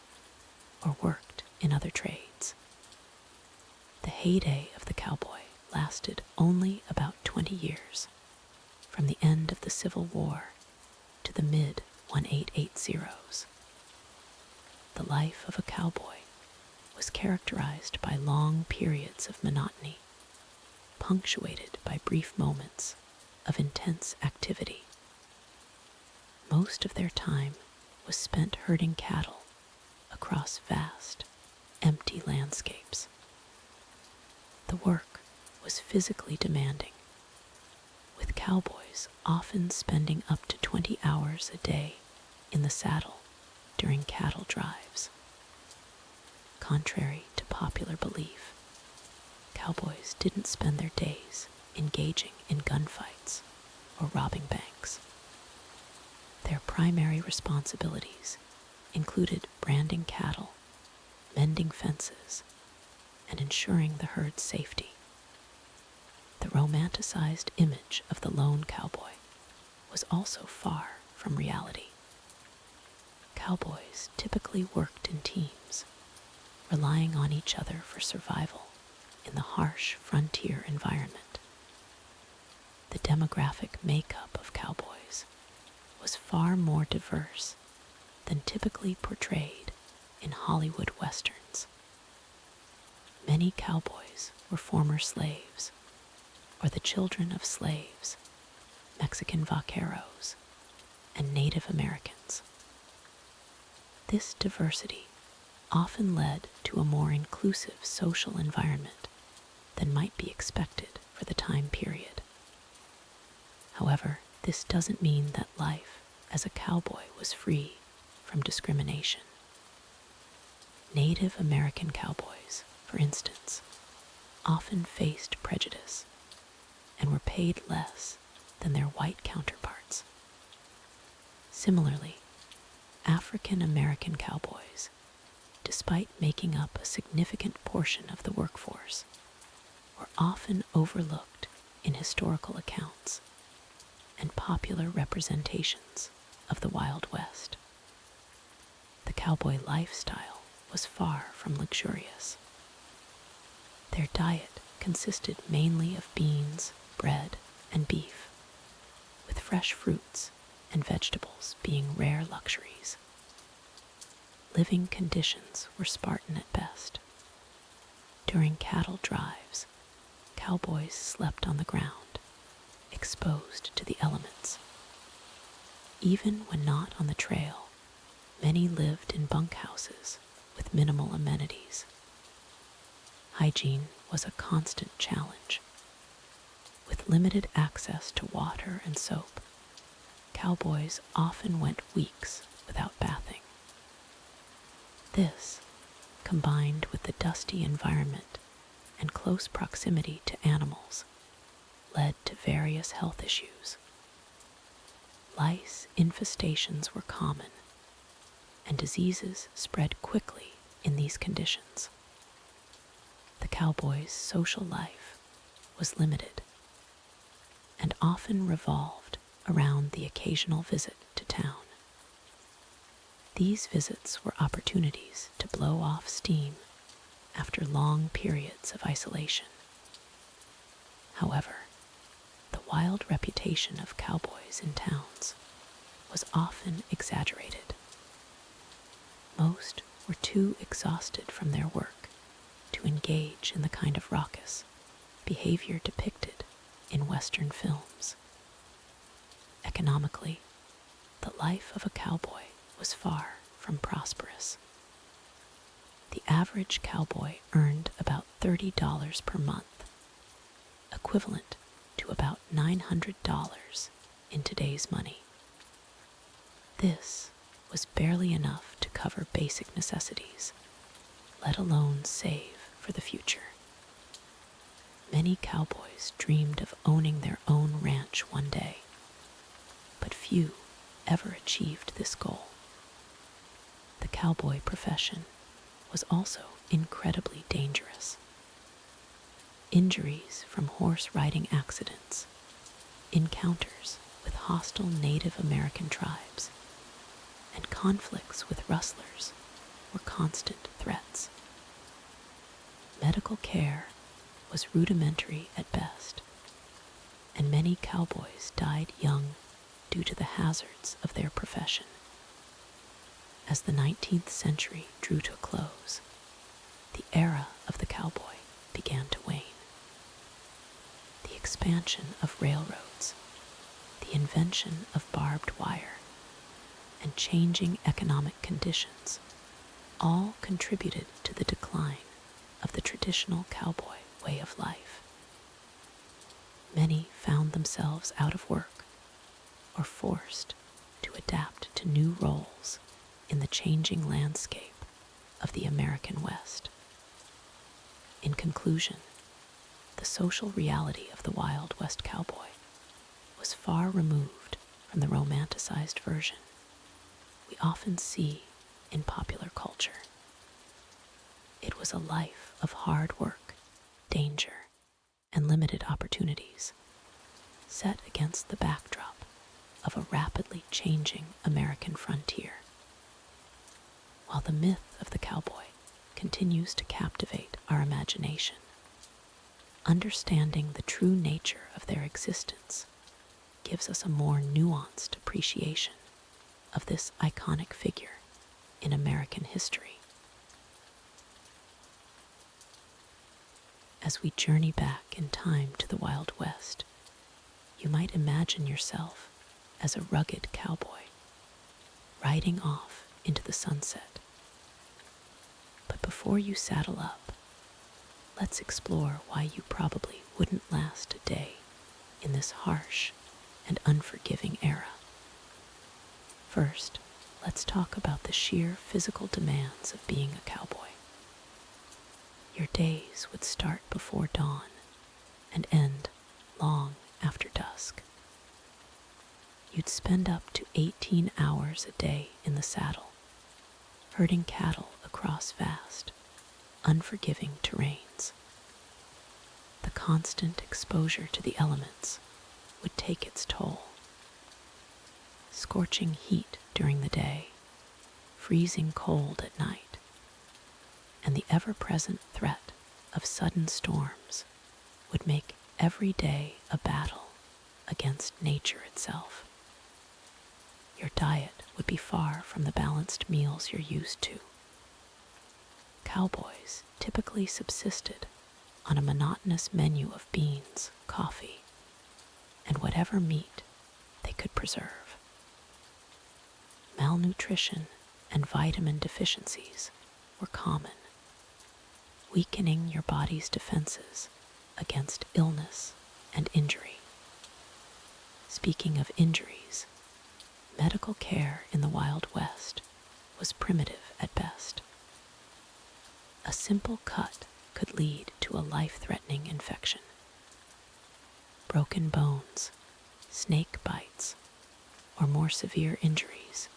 or worked in other trades. The heyday of the cowboy lasted only about 20 years, from the end of the Civil War to the mid-1880s. The life of a cowboy was characterized by long periods of monotony, punctuated by brief moments of intense activity. Most of their time was spent herding cattle across vast, empty landscapes. The work was physically demanding, with cowboys often spending up to 20 hours a day in the saddle during cattle drives. Contrary to popular belief, cowboys didn't spend their days engaging in gunfights or robbing banks. Their primary responsibilities included branding cattle, mending fences, and ensuring the herd's safety. The romanticized image of the lone cowboy was also far from reality. Cowboys typically worked in teams, relying on each other for survival in the harsh frontier environment. The demographic makeup of cowboys was far more diverse than typically portrayed in Hollywood westerns. Many cowboys were former slaves, or the children of slaves, Mexican vaqueros, and Native Americans. This diversity often led to a more inclusive social environment than might be expected for the time period. However, this doesn't mean that life as a cowboy was free from discrimination. Native American cowboys, for instance, often faced prejudice and were paid less than their white counterparts. Similarly, African American cowboys, despite making up a significant portion of the workforce, were often overlooked in historical accounts and popular representations of the Wild West. The cowboy lifestyle was far from luxurious. Their diet consisted mainly of beans, bread, and beef, with fresh fruits and vegetables being rare luxuries. Living conditions were Spartan at best. During cattle drives, cowboys slept on the ground, exposed to the elements. Even when not on the trail, many lived in bunkhouses with minimal amenities. Hygiene was a constant challenge. With limited access to water and soap, cowboys often went weeks without bathing. This, combined with the dusty environment and close proximity to animals, led to various health issues. Lice infestations were common, and diseases spread quickly in these conditions. The cowboys' social life was limited and often revolved around the occasional visit to town. These visits were opportunities to blow off steam after long periods of isolation. However, the wild reputation of cowboys in towns was often exaggerated. Most were too exhausted from their work to engage in the kind of raucous behavior depicted in Western films. Economically, the life of a cowboy was far from prosperous. The average cowboy earned about $30 per month, equivalent to about $900 in today's money. This was barely enough to cover basic necessities, let alone save for the future. Many cowboys dreamed of owning their own ranch one day, but few ever achieved this goal. The cowboy profession was also incredibly dangerous. Injuries from horse riding accidents, encounters with hostile Native American tribes, and conflicts with rustlers were constant threats. Medical care was rudimentary at best, and many cowboys died young due to the hazards of their profession. As the 19th century drew to a close, the era of the cowboy began to wane. The expansion of railroads, the invention of barbed wire, and changing economic conditions all contributed to the decline of the traditional cowboy way of life. Many found themselves out of work or forced to adapt to new roles in the changing landscape of the American West. In conclusion, the social reality of the Wild West cowboy was far removed from the romanticized version we often see in popular culture. It was a life of hard work, danger, and limited opportunities, set against the backdrop of a rapidly changing American frontier. While the myth of the cowboy continues to captivate our imagination, understanding the true nature of their existence gives us a more nuanced appreciation of this iconic figure in American history. As we journey back in time to the Wild West, you might imagine yourself as a rugged cowboy, riding off into the sunset. But before you saddle up, let's explore why you probably wouldn't last a day in this harsh and unforgiving era. First, let's talk about the sheer physical demands of being a cowboy. Your days would start before dawn and end long after dusk. You'd spend up to 18 hours a day in the saddle, herding cattle across vast, unforgiving terrains. The constant exposure to the elements would take its toll. Scorching heat during the day, freezing cold at night, and the ever-present threat of sudden storms would make every day a battle against nature itself. Your diet would be far from the balanced meals you're used to. Cowboys typically subsisted on a monotonous menu of beans, coffee, and whatever meat they could preserve. Malnutrition and vitamin deficiencies were common, weakening your body's defenses against illness and injury. Speaking of injuries, medical care in the Wild West was primitive at best. A simple cut could lead to a life-threatening infection. Broken bones, snake bites, or more severe injuries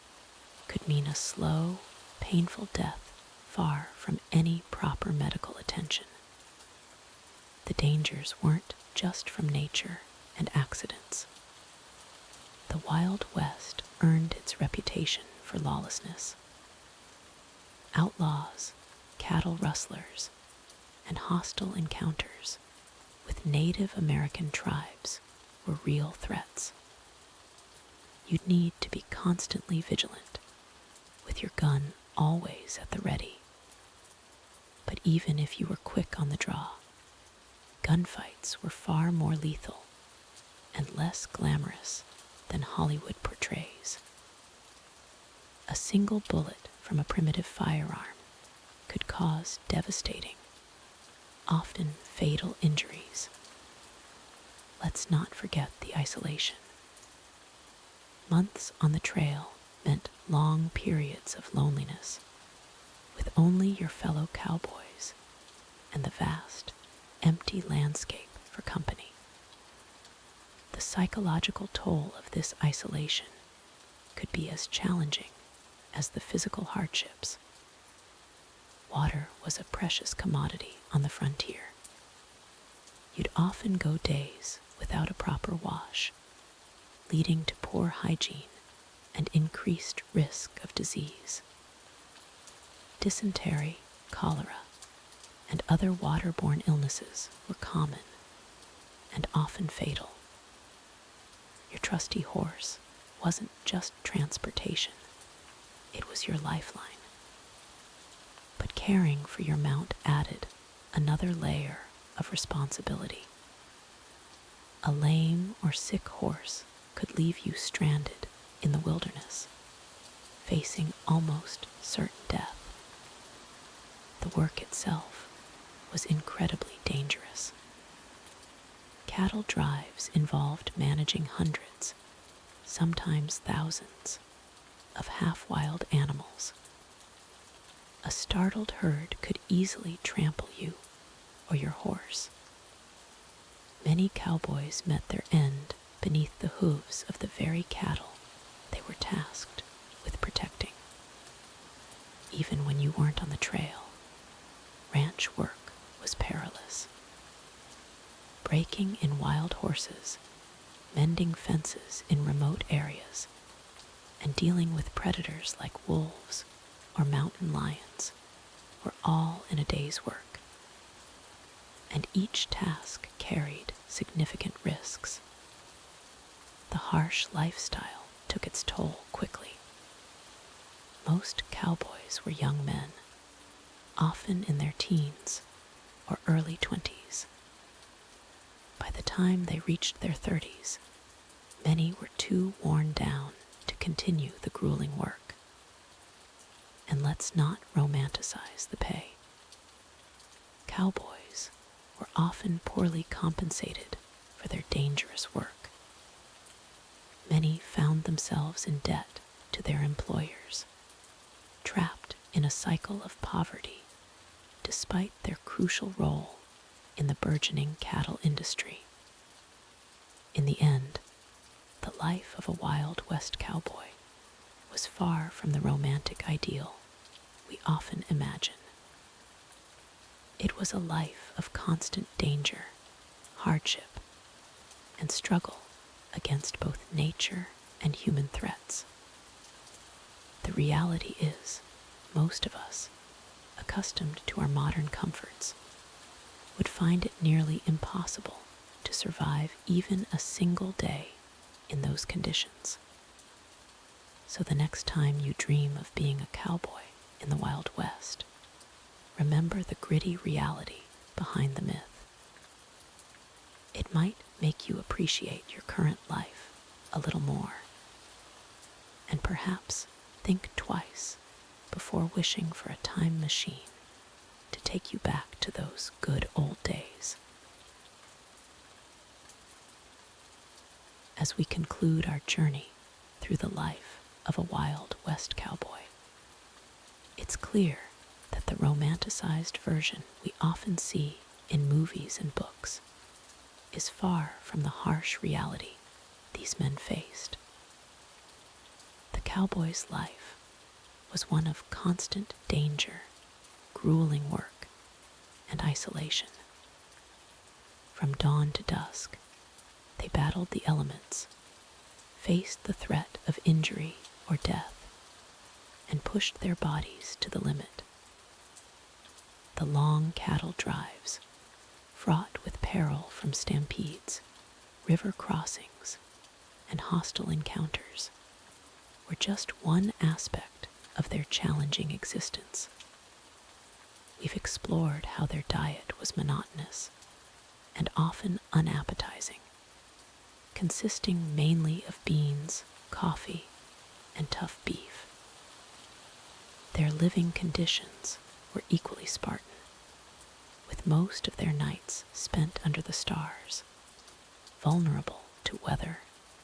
could mean a slow, painful death far from any proper medical attention. The dangers weren't just from nature and accidents. The Wild West earned its reputation for lawlessness. Outlaws, cattle rustlers, and hostile encounters with Native American tribes were real threats. You'd need to be constantly vigilant, with your gun always at the ready. But even if you were quick on the draw, gunfights were far more lethal and less glamorous than Hollywood portrays. A single bullet from a primitive firearm could cause devastating, often fatal injuries. Let's not forget the isolation. Months on the trail meant long periods of loneliness, with only your fellow cowboys and the vast, empty landscape for company. The psychological toll of this isolation could be as challenging as the physical hardships. Water was a precious commodity on the frontier. You'd often go days without a proper wash, leading to poor hygiene and increased risk of disease. Dysentery, cholera, and other waterborne illnesses were common and often fatal. Your trusty horse wasn't just transportation, it was your lifeline. But caring for your mount added another layer of responsibility. A lame or sick horse could leave you stranded in the wilderness, facing almost certain death. The work itself was incredibly dangerous. Cattle drives involved managing hundreds, sometimes thousands, of half-wild animals. A startled herd could easily trample you or your horse. Many cowboys met their end beneath the hooves of the very cattle they were tasked with protecting. Even when you weren't on the trail, ranch work was perilous. Breaking in wild horses, mending fences in remote areas, and dealing with predators like wolves or mountain lions were all in a day's work. And each task carried significant risks. The harsh lifestyle took its toll quickly. Most cowboys were young men, often in their teens or early 20s. By the time they reached their 30s, many were too worn down to continue the grueling work. And let's not romanticize the pay. Cowboys were often poorly compensated for their dangerous work. Many found themselves in debt to their employers, trapped in a cycle of poverty despite their crucial role in the burgeoning cattle industry. In the end, the life of a Wild West cowboy was far from the romantic ideal we often imagine. It was a life of constant danger, hardship, and struggle against both nature and human threats. The reality is, most of us, accustomed to our modern comforts, would find it nearly impossible to survive even a single day in those conditions. So the next time you dream of being a cowboy in the Wild West, remember the gritty reality behind the myth. It might make you appreciate your current life a little more, and perhaps think twice before wishing for a time machine to take you back to those good old days. As we conclude our journey through the life of a Wild West cowboy, it's clear that the romanticized version we often see in movies and books is far from the harsh reality these men faced. The cowboy's life was one of constant danger, grueling work, and isolation. From dawn to dusk, they battled the elements, faced the threat of injury or death, and pushed their bodies to the limit. The long cattle drives, fraught with peril from stampedes, river crossings, and hostile encounters, were just one aspect of their challenging existence. We've explored how their diet was monotonous and often unappetizing, consisting mainly of beans, coffee, and tough beef. Their living conditions were equally Spartan, with most of their nights spent under the stars, vulnerable to weather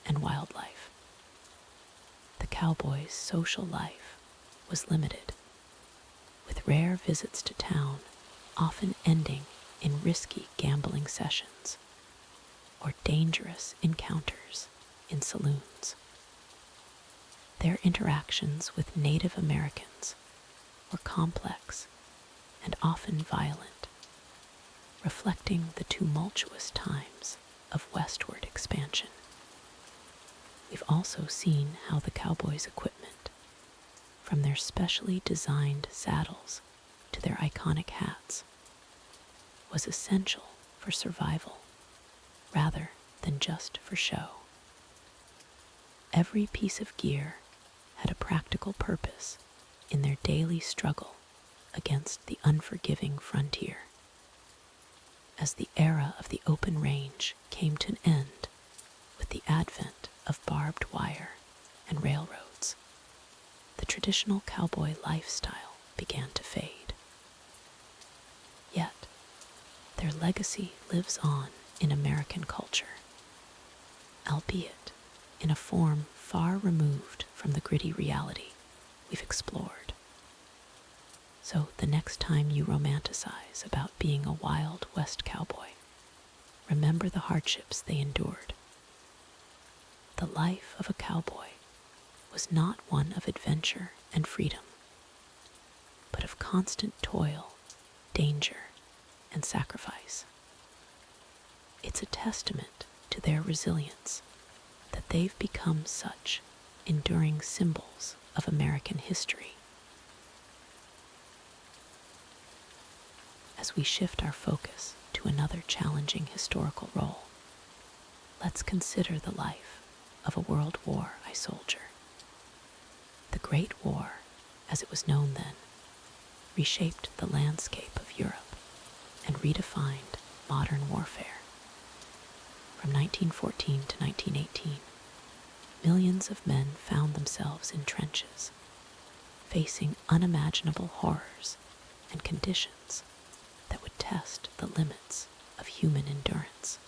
and wildlife. The cowboy's social life was limited, with rare visits to town often ending in risky gambling sessions or dangerous encounters in saloons. Their interactions with Native Americans were complex and often violent, reflecting the tumultuous times of westward expansion. We've also seen how the cowboys' equipment, from their specially designed saddles to their iconic hats, was essential for survival rather than just for show. Every piece of gear had a practical purpose in their daily struggle against the unforgiving frontier. As the era of the open range came to an end with the advent of barbed wire and railroads, the traditional cowboy lifestyle began to fade. Yet, their legacy lives on in American culture, albeit in a form far removed from the gritty reality we've explored. So the next time you romanticize about being a Wild West cowboy, remember the hardships they endured. The life of a cowboy was not one of adventure and freedom, but of constant toil, danger, and sacrifice. It's a testament to their resilience that they've become such enduring symbols of American history. As we shift our focus to another challenging historical role, let's consider the life of a World War I soldier. The Great War, as it was known then, reshaped the landscape of Europe and redefined modern warfare. From 1914 to 1918, millions of men found themselves in trenches, facing unimaginable horrors and conditions that would test the limits of human endurance.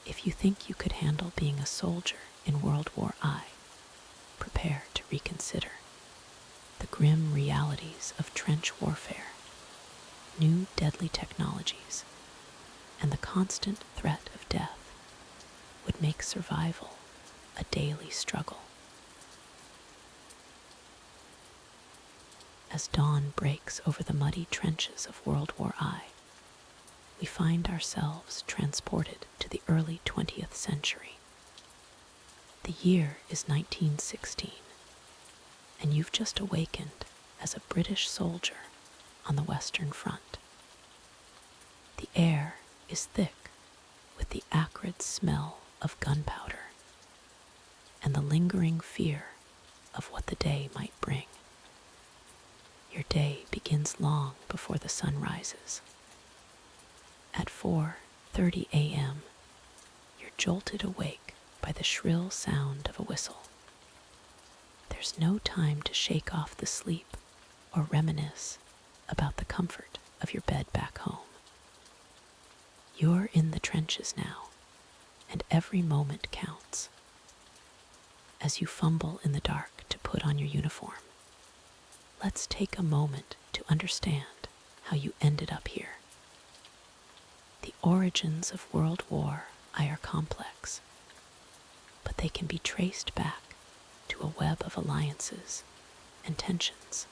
If you think you could handle being a soldier in World War I, prepare to reconsider. The grim realities of trench warfare, new deadly technologies, and the constant threat of death would make survival a daily struggle. As dawn breaks over the muddy trenches of World War I, we find ourselves transported to the early 20th century. The year is 1916, and you've just awakened as a British soldier on the Western Front. The air is thick with the acrid smell of gunpowder and the lingering fear of what the day might bring. Your day begins long before the sun rises. At 4:30 a.m., you're jolted awake by the shrill sound of a whistle. There's no time to shake off the sleep or reminisce about the comfort of your bed back home. You're in the trenches now, and every moment counts. As you fumble in the dark to put on your uniform, let's take a moment to understand how you ended up here. The origins of World War I are complex, but they can be traced back to a web of alliances and tensions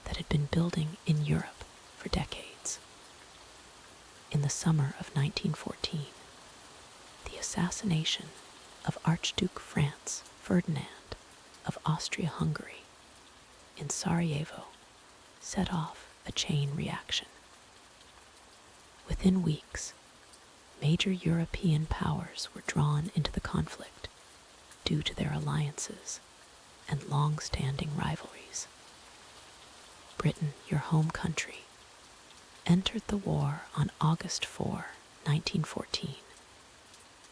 that had been building in Europe for decades. In the summer of 1914, the assassination of Archduke Franz Ferdinand of Austria-Hungary in Sarajevo set off a chain reaction. Within weeks, major European powers were drawn into the conflict due to their alliances and long-standing rivalries. Britain, your home country, entered the war on August 4, 1914,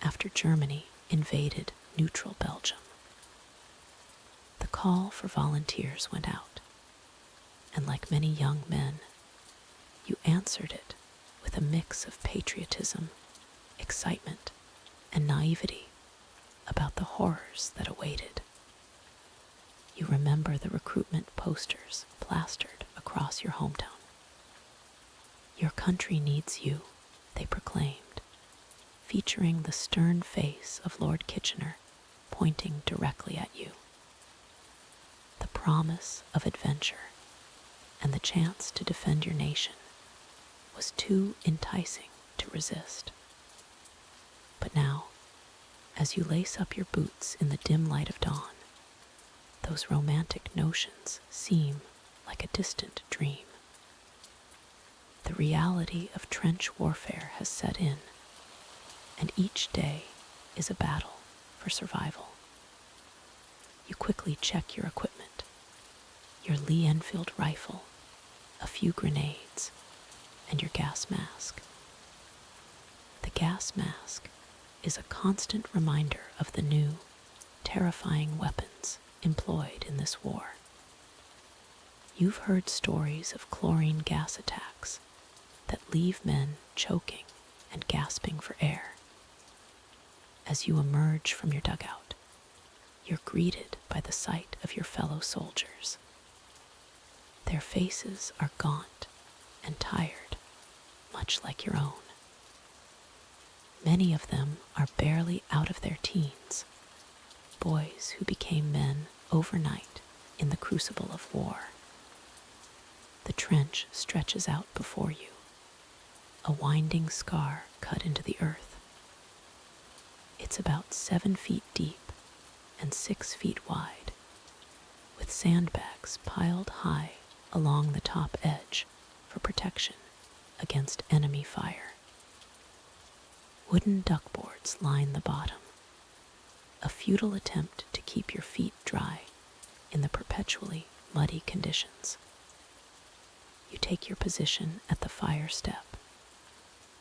after Germany invaded neutral Belgium. The call for volunteers went out, and like many young men, you answered it with a mix of patriotism, excitement, and naivety about the horrors that awaited. You remember the recruitment posters plastered across your hometown. Your country needs you, they proclaimed, featuring the stern face of Lord Kitchener pointing directly at you. The promise of adventure and the chance to defend your nation was too enticing to resist. But now, as you lace up your boots in the dim light of dawn, those romantic notions seem like a distant dream. The reality of trench warfare has set in, and each day is a battle for survival. You quickly check your equipment, your Lee Enfield rifle, a few grenades, and your gas mask. The gas mask is a constant reminder of the new, terrifying weapons employed in this war. You've heard stories of chlorine gas attacks that leave men choking and gasping for air. As you emerge from your dugout, you're greeted by the sight of your fellow soldiers. Their faces are gaunt and tired, much like your own. Many of them are barely out of their teens, boys who became men overnight in the crucible of war. The trench stretches out before you, a winding scar cut into the earth. It's about 7 feet deep and 6 feet wide, with sandbags piled high along the top edge for protection against enemy fire. Wooden duckboards line the bottom, a futile attempt to keep your feet dry in the perpetually muddy conditions. You take your position at the fire step,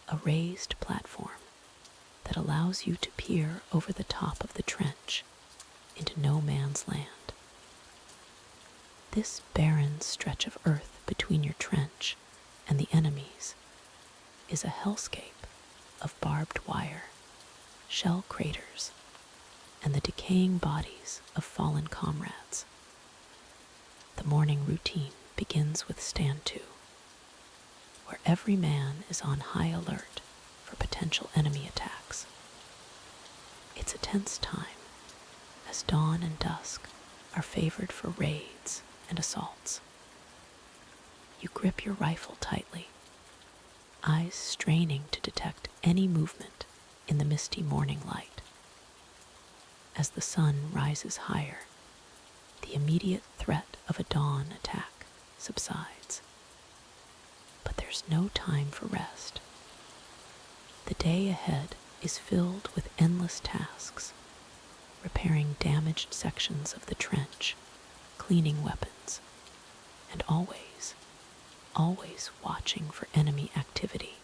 a raised platform that allows you to peer over the top of the trench into no man's land. This barren stretch of earth between your trench and the enemy's is a hellscape of barbed wire, shell craters, and the decaying bodies of fallen comrades. The morning routine begins with stand to, where every man is on high alert for potential enemy attacks. It's a tense time, as dawn and dusk are favored for raids and assaults. You grip your rifle tightly, eyes straining to detect any movement in the misty morning light. As the sun rises higher, the immediate threat of a dawn attack subsides. But there's no time for rest. The day ahead is filled with endless tasks, repairing damaged sections of the trench, cleaning weapons, and always watching for enemy activity.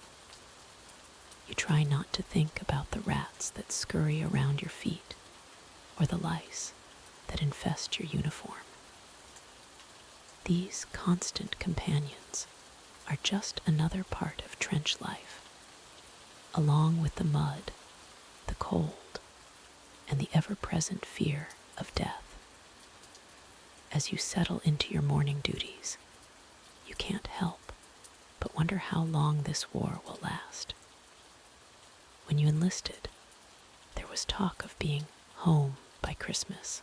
You try not to think about the rats that scurry around your feet or the lice that infest your uniform. These constant companions are just another part of trench life, along with the mud, the cold, and the ever-present fear of death. As you settle into your morning duties, you can't help but wonder how long this war will last. When you enlisted, there was talk of being home by Christmas.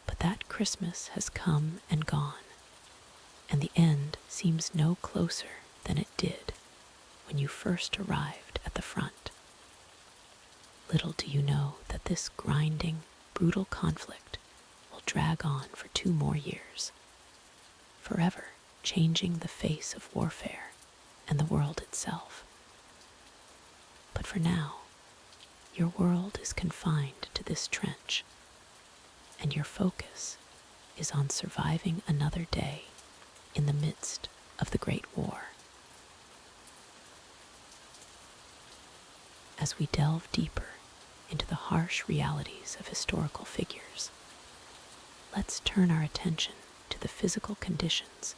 But that Christmas has come and gone, and the end seems no closer than it did when you first arrived at the front. Little do you know that this grinding, brutal conflict will drag on for 2 more years, forever changing the face of warfare and the world itself. But for now, your world is confined to this trench, and your focus is on surviving another day in the midst of the Great War. As we delve deeper into the harsh realities of historical figures, let's turn our attention to the physical conditions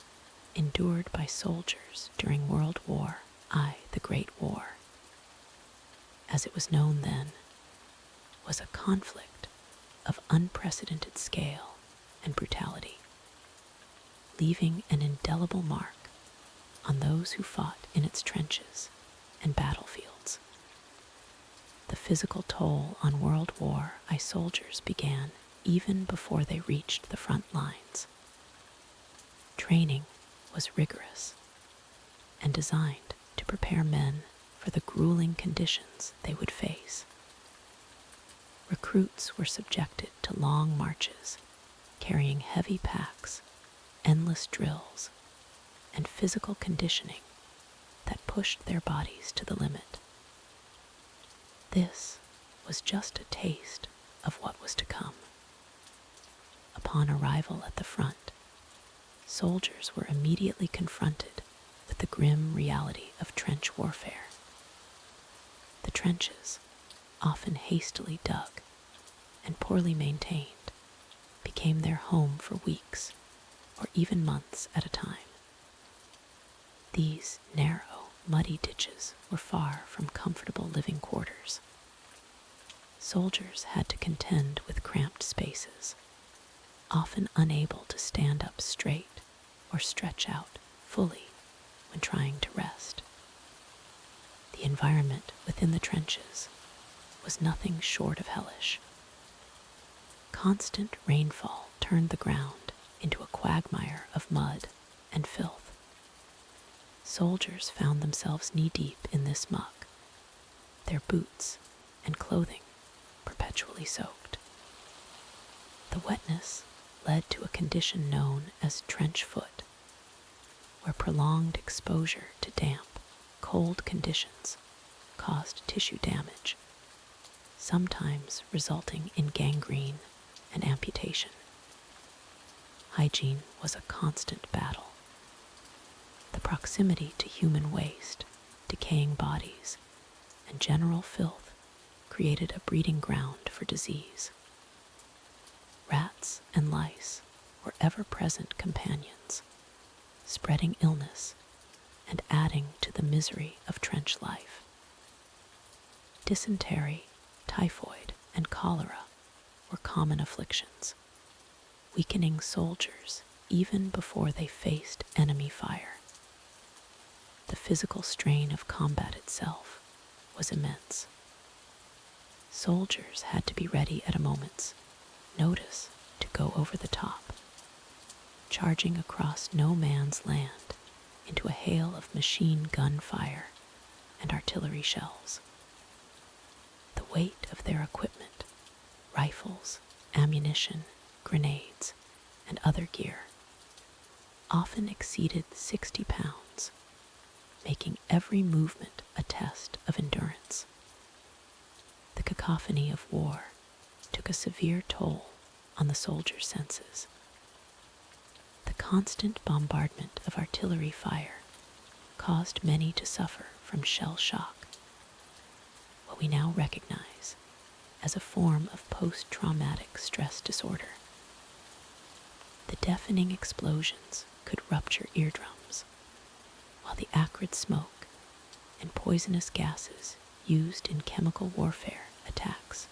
endured by soldiers during World War I, the Great War. As it was known then, was a conflict of unprecedented scale and brutality, leaving an indelible mark on those who fought in its trenches and battlefields. The physical toll on World War I soldiers began even before they reached the front lines. Training was rigorous and designed to prepare men for the grueling conditions they would face. Recruits were subjected to long marches, carrying heavy packs, endless drills, and physical conditioning that pushed their bodies to the limit. This was just a taste of what was to come. Upon arrival at the front, soldiers were immediately confronted with the grim reality of trench warfare. The trenches, often hastily dug and poorly maintained, became their home for weeks or even months at a time. These narrow, muddy ditches were far from comfortable living quarters. Soldiers had to contend with cramped spaces, often unable to stand up straight or stretch out fully when trying to rest. The environment within the trenches was nothing short of hellish. Constant rainfall turned the ground into a quagmire of mud and filth. Soldiers found themselves knee-deep in this muck, their boots and clothing perpetually soaked. The wetness led to a condition known as trench foot, where prolonged exposure to damp, cold conditions caused tissue damage, sometimes resulting in gangrene and amputation. Hygiene was a constant battle. The proximity to human waste, decaying bodies, and general filth created a breeding ground for disease. Rats and lice were ever-present companions, spreading illness and adding to the misery of trench life. Dysentery, typhoid, and cholera were common afflictions, weakening soldiers even before they faced enemy fire. The physical strain of combat itself was immense. Soldiers had to be ready at a moment's notice to go over the top, charging across no man's land into a hail of machine gun fire and artillery shells. The weight of their equipment, rifles, ammunition, grenades, and other gear, often exceeded 60 pounds, making every movement a test of endurance. The cacophony of war took a severe toll on the soldiers' senses. The constant bombardment of artillery fire caused many to suffer from shell shock, what we now recognize as a form of post-traumatic stress disorder. The deafening explosions could rupture eardrums, while the acrid smoke and poisonous gases used in chemical warfare attacks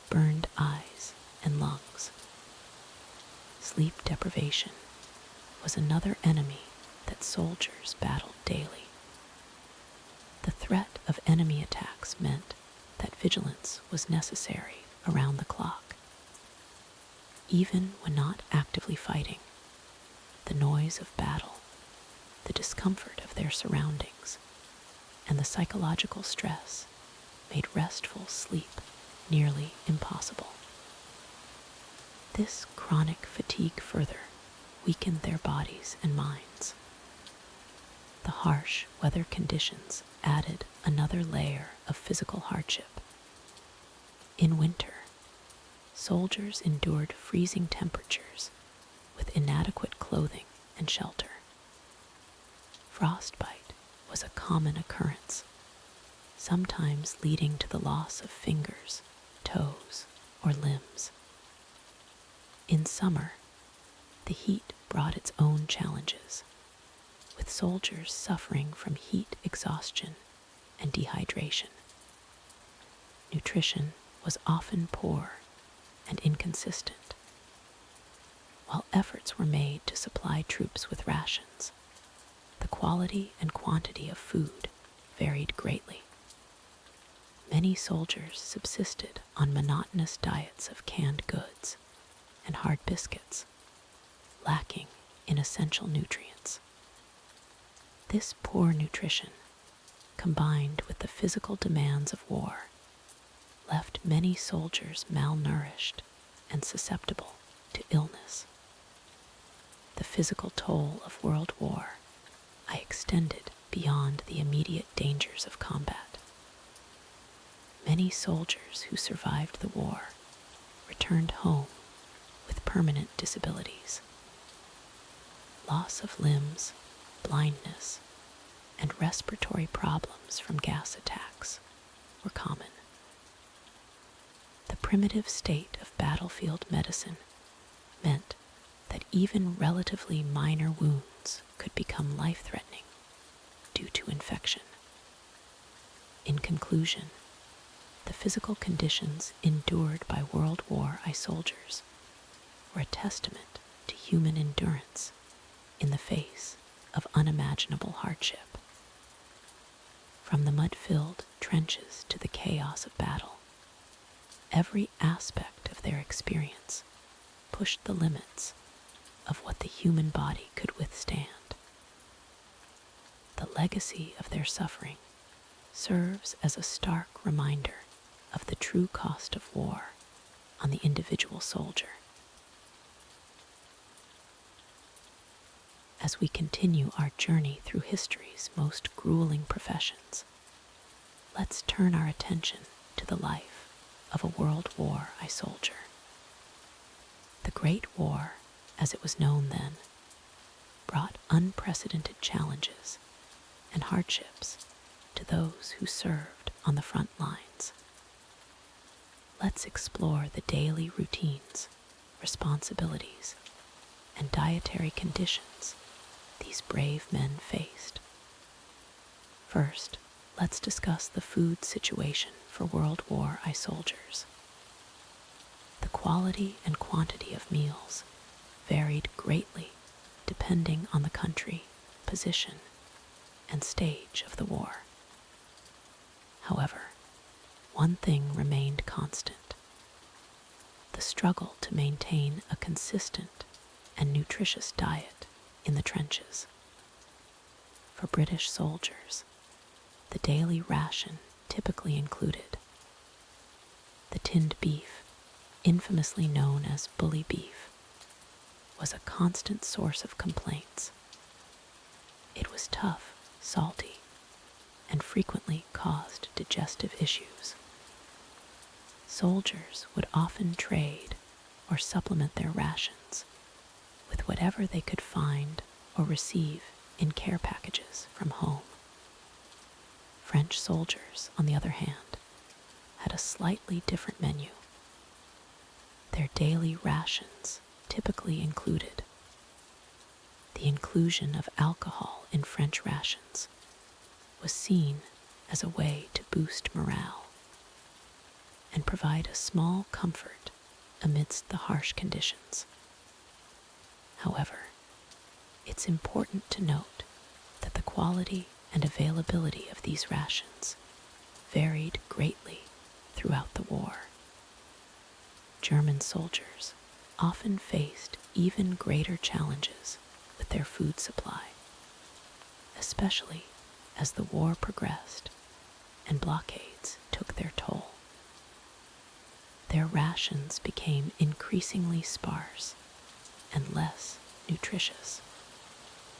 burned eyes and lungs. Sleep deprivation was another enemy that soldiers battled daily. The threat of enemy attacks meant that vigilance was necessary around the clock. Even when not actively fighting, the noise of battle, the discomfort of their surroundings, and the psychological stress made restful sleep nearly impossible. This chronic fatigue further weakened their bodies and minds. The harsh weather conditions added another layer of physical hardship. In winter, soldiers endured freezing temperatures with inadequate clothing and shelter. Frostbite was a common occurrence, sometimes leading to the loss of fingers, toes, or limbs. In summer, the heat brought its own challenges, with soldiers suffering from heat exhaustion and dehydration. Nutrition was often poor and inconsistent. While efforts were made to supply troops with rations, the quality and quantity of food varied greatly. Many soldiers subsisted on monotonous diets of canned goods and hard biscuits, lacking in essential nutrients. This poor nutrition, combined with the physical demands of war, left many soldiers malnourished and susceptible to illness. The physical toll of World War I extended beyond the immediate dangers of combat. Many soldiers who survived the war returned home with permanent disabilities. Loss of limbs, blindness, and respiratory problems from gas attacks were common. The primitive state of battlefield medicine meant that even relatively minor wounds could become life-threatening due to infection. In conclusion, the physical conditions endured by World War I soldiers were a testament to human endurance in the face of unimaginable hardship. From the mud-filled trenches to the chaos of battle, every aspect of their experience pushed the limits of what the human body could withstand. The legacy of their suffering serves as a stark reminder of the true cost of war on the individual soldier. As we continue our journey through history's most grueling professions, let's turn our attention to the life of a World War I soldier. The Great War, as it was known then, brought unprecedented challenges and hardships to those who served on the front lines. Let's explore the daily routines, responsibilities, and dietary conditions these brave men faced. First, let's discuss the food situation for World War I soldiers. The quality and quantity of meals varied greatly depending on the country, position, and stage of the war. However, one thing remained constant: the struggle to maintain a consistent and nutritious diet in the trenches. For British soldiers, the daily ration typically included the tinned beef, infamously known as bully beef, was a constant source of complaints. It was tough, salty, and frequently caused digestive issues. Soldiers would often trade or supplement their rations with whatever they could find or receive in care packages from home. French soldiers, on the other hand, had a slightly different menu. Their daily rations typically included the inclusion of alcohol in French rations was seen as a way to boost morale and provide a small comfort amidst the harsh conditions. However, it's important to note that the quality and availability of these rations varied greatly throughout the war. German soldiers often faced even greater challenges with their food supply, especially as the war progressed and blockades took their toll. Their rations became increasingly sparse and less nutritious,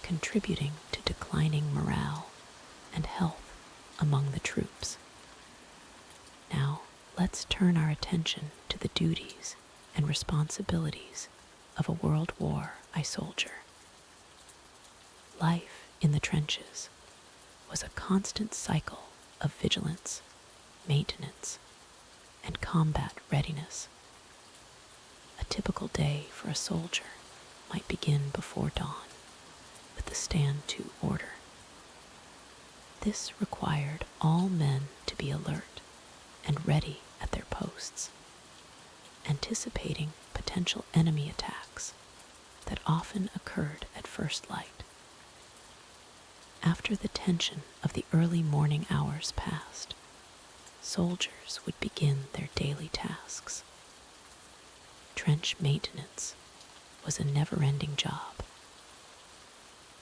contributing to declining morale and health among the troops. Now, let's turn our attention to the duties and responsibilities of a World War I soldier. Life in the trenches was a constant cycle of vigilance, maintenance, and combat readiness. A typical day for a soldier might begin before dawn with the stand to order. This required all men to be alert and ready at their posts, anticipating potential enemy attacks that often occurred at first light. After the tension of the early morning hours passed, soldiers would begin their daily tasks. Trench maintenance was a never-ending job.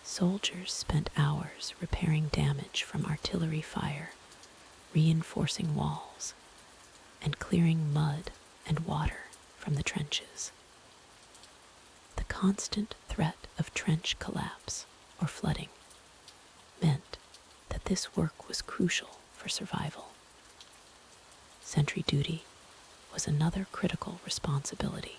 Soldiers spent hours repairing damage from artillery fire, reinforcing walls, and clearing mud and water from the trenches. The constant threat of trench collapse or flooding meant that this work was crucial for survival. Sentry duty was another critical responsibility.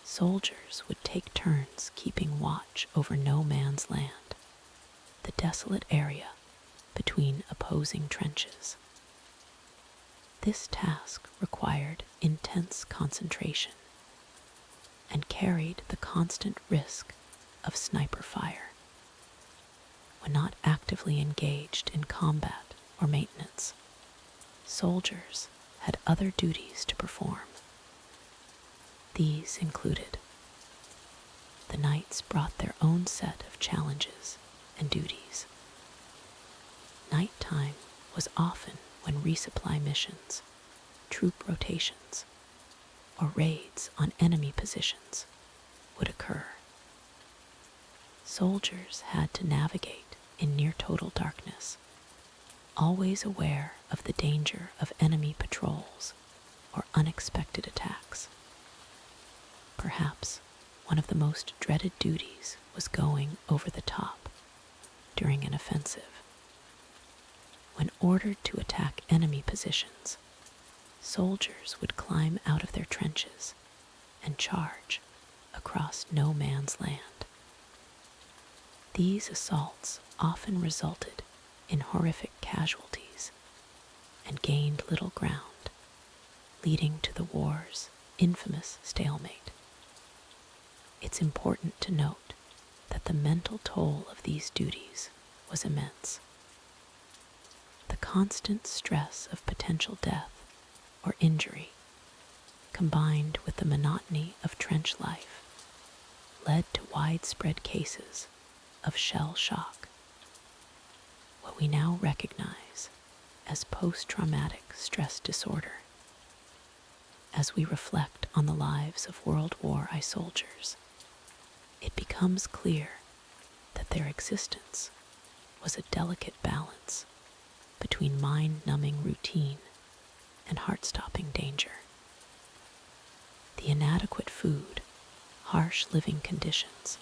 Soldiers would take turns keeping watch over no man's land, the desolate area between opposing trenches. This task required intense concentration and carried the constant risk of sniper fire. When not actively engaged in combat or maintenance, soldiers had other duties to perform. These included the knights brought their own set of challenges and duties. Nighttime was often when resupply missions, troop rotations, or raids on enemy positions would occur. Soldiers had to navigate in near total darkness, always aware of the danger of enemy patrols or unexpected attacks. Perhaps one of the most dreaded duties was going over the top during an offensive. When ordered to attack enemy positions, soldiers would climb out of their trenches and charge across no man's land. These assaults often resulted in horrific casualties and gained little ground, leading to the war's infamous stalemate. It's important to note that the mental toll of these duties was immense. constant stress of potential death or injury, combined with the monotony of trench life, led to widespread cases of shell shock, what we now recognize as post-traumatic stress disorder. As we reflect on the lives of World War I soldiers, it becomes clear that their existence was a delicate balance between mind-numbing routine and heart-stopping danger. The inadequate food, harsh living conditions,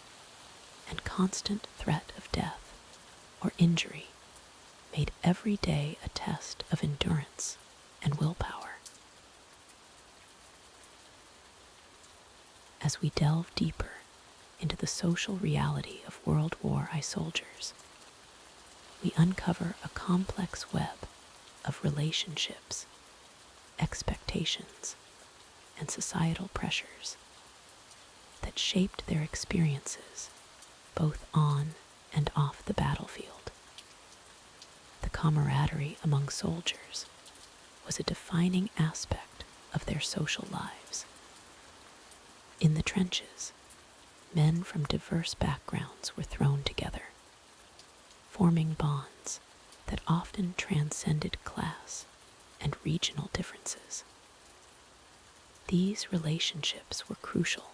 and constant threat of death or injury made every day a test of endurance and willpower. As we delve deeper into the social reality of World War I soldiers, we uncover a complex web of relationships, expectations, and societal pressures that shaped their experiences both on and off the battlefield. The camaraderie among soldiers was a defining aspect of their social lives. In the trenches, men from diverse backgrounds were thrown together, forming bonds that often transcended class and regional differences. These relationships were crucial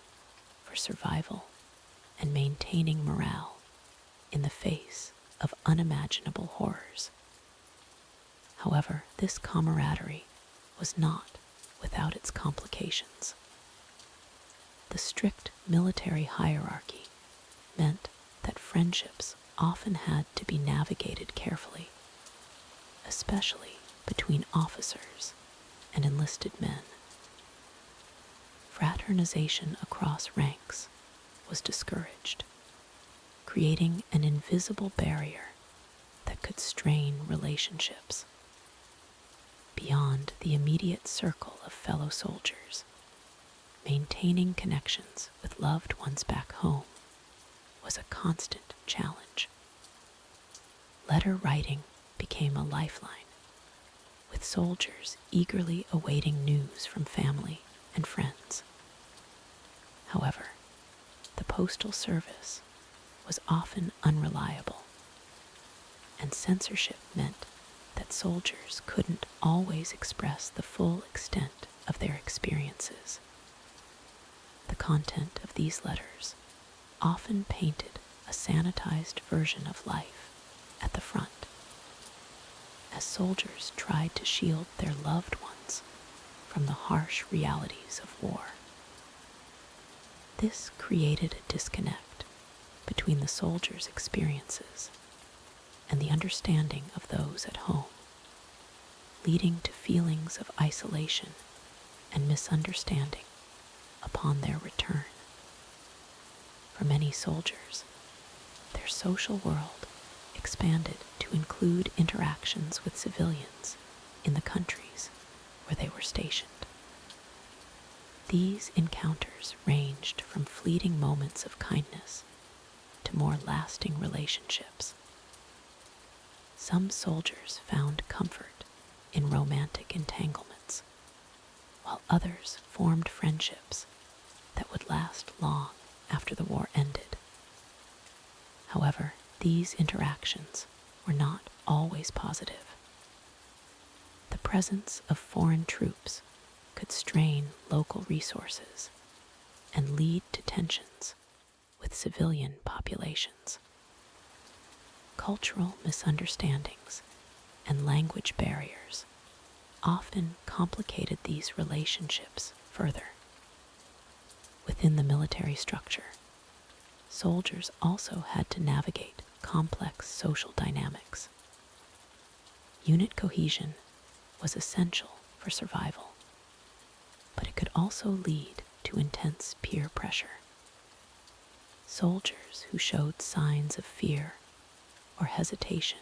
for survival and maintaining morale in the face of unimaginable horrors. However, this camaraderie was not without its complications. The strict military hierarchy meant that friendships often had to be navigated carefully, especially between officers and enlisted men. Fraternization across ranks was discouraged, creating an invisible barrier that could strain relationships. Beyond the immediate circle of fellow soldiers, maintaining connections with loved ones back home was a constant challenge. Letter writing became a lifeline, with soldiers eagerly awaiting news from family and friends. However, the postal service was often unreliable, and censorship meant that soldiers couldn't always express the full extent of their experiences. The content of these letters often painted a sanitized version of life at the front, as soldiers tried to shield their loved ones from the harsh realities of war. This created a disconnect between the soldiers' experiences and the understanding of those at home, leading to feelings of isolation and misunderstanding upon their return. For many soldiers, their social world expanded to include interactions with civilians in the countries where they were stationed. These encounters ranged from fleeting moments of kindness to more lasting relationships. Some soldiers found comfort in romantic entanglements, while others formed friendships that would last long after the war ended. However, these interactions were not always positive. The presence of foreign troops could strain local resources and lead to tensions with civilian populations. Cultural misunderstandings and language barriers often complicated these relationships further. Within the military structure, soldiers also had to navigate complex social dynamics. Unit cohesion was essential for survival, but it could also lead to intense peer pressure. Soldiers who showed signs of fear or hesitation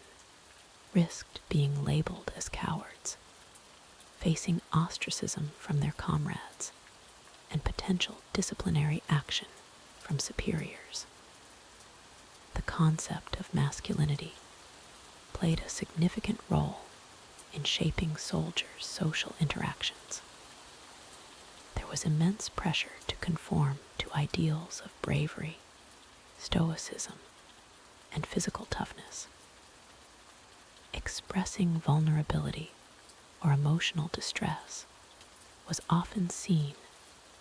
risked being labeled as cowards, facing ostracism from their comrades and potential disciplinary action from superiors. The concept of masculinity played a significant role in shaping soldiers' social interactions. There was immense pressure to conform to ideals of bravery, stoicism, and physical toughness. Expressing vulnerability or emotional distress was often seen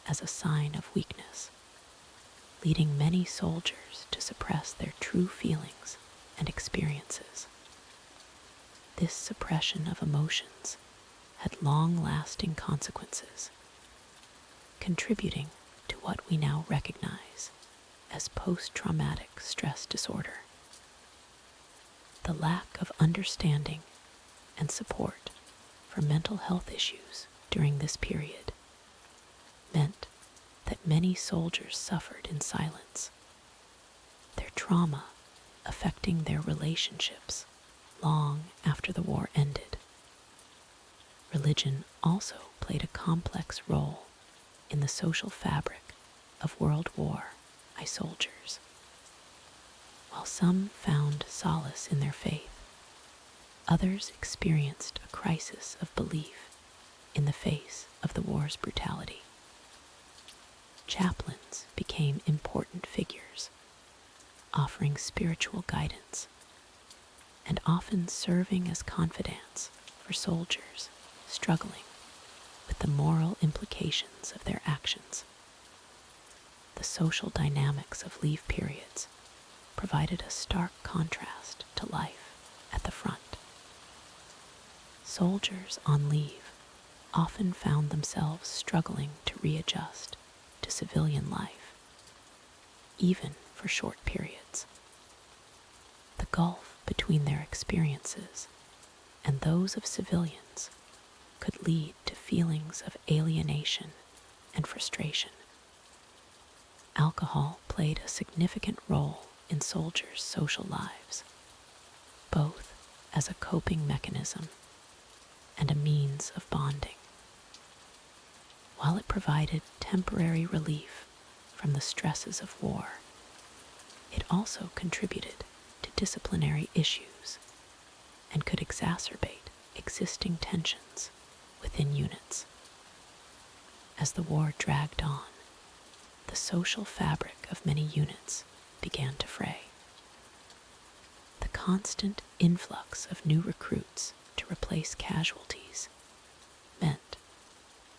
as a sign of weakness, leading many soldiers to suppress their true feelings and experiences. This suppression of emotions had long-lasting consequences, contributing to what we now recognize as post-traumatic stress disorder. The lack of understanding and support for mental health issues during this period meant that many soldiers suffered in silence, their trauma affecting their relationships long after the war ended. Religion also played a complex role in the social fabric of World War I soldiers. While some found solace in their faith, others experienced a crisis of belief in the face of the war's brutality. Chaplains became important figures, offering spiritual guidance and often serving as confidants for soldiers struggling with the moral implications of their actions. The social dynamics of leave periods provided a stark contrast to life at the front. Soldiers on leave often found themselves struggling to readjust to civilian life, even for short periods. The gulf between their experiences and those of civilians could lead to feelings of alienation and frustration. Alcohol played a significant role in soldiers' social lives, both as a coping mechanism and a means of bonding. While it provided temporary relief from the stresses of war, it also contributed to disciplinary issues and could exacerbate existing tensions within units. As the war dragged on, the social fabric of many units began to fray. The constant influx of new recruits to replace casualties meant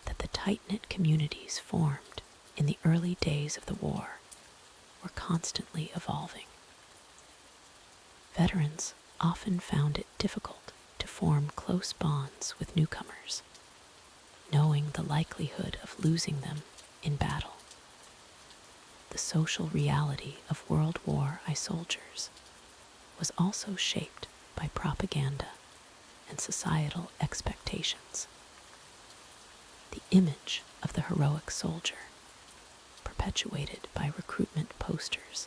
that the tight-knit communities formed in the early days of the war were constantly evolving. Veterans often found it difficult to form close bonds with newcomers, knowing the likelihood of losing them in battle. The social reality of World War I soldiers was also shaped by propaganda and societal expectations. The image of the heroic soldier, perpetuated by recruitment posters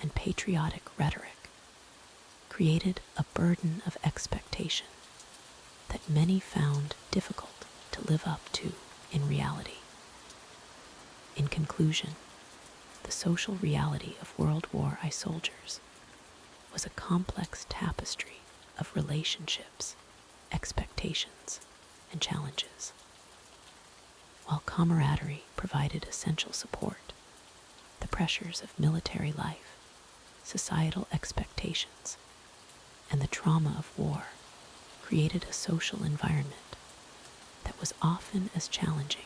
and patriotic rhetoric, created a burden of expectation that many found difficult to live up to in reality. In conclusion, the social reality of World War I soldiers was a complex tapestry of relationships, expectations, and challenges. While camaraderie provided essential support, the pressures of military life, societal expectations, and the trauma of war created a social environment that was often as challenging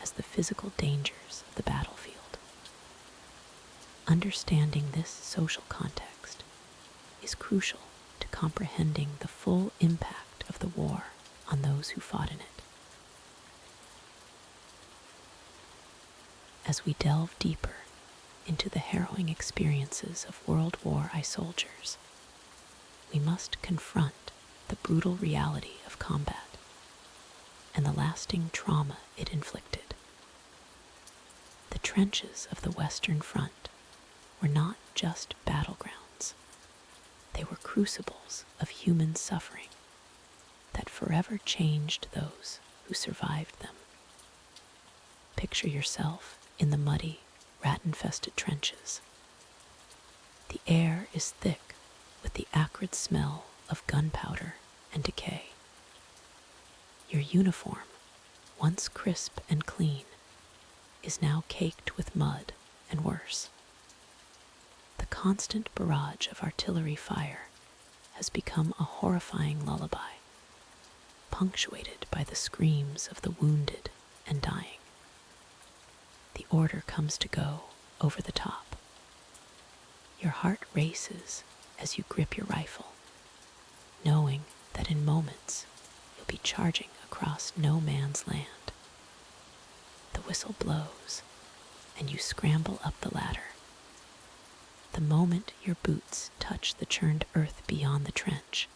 as the physical dangers of the battlefield. Understanding this social context is crucial to comprehending the full impact of the war on those who fought in it. As we delve deeper into the harrowing experiences of World War I soldiers, we must confront the brutal reality of combat and the lasting trauma it inflicted. The trenches of the Western Front were not just battlegrounds. They were crucibles of human suffering that forever changed those who survived them. Picture yourself in the muddy, rat-infested trenches. The air is thick with the acrid smell of gunpowder and decay. Your uniform, once crisp and clean, is now caked with mud and worse. The constant barrage of artillery fire has become a horrifying lullaby, punctuated by the screams of the wounded and dying. The order comes to go over the top. Your heart races as you grip your rifle, knowing that in moments you'll be charging across no man's land. The whistle blows, and you scramble up the ladder. The moment your boots touch the churned earth beyond the trench,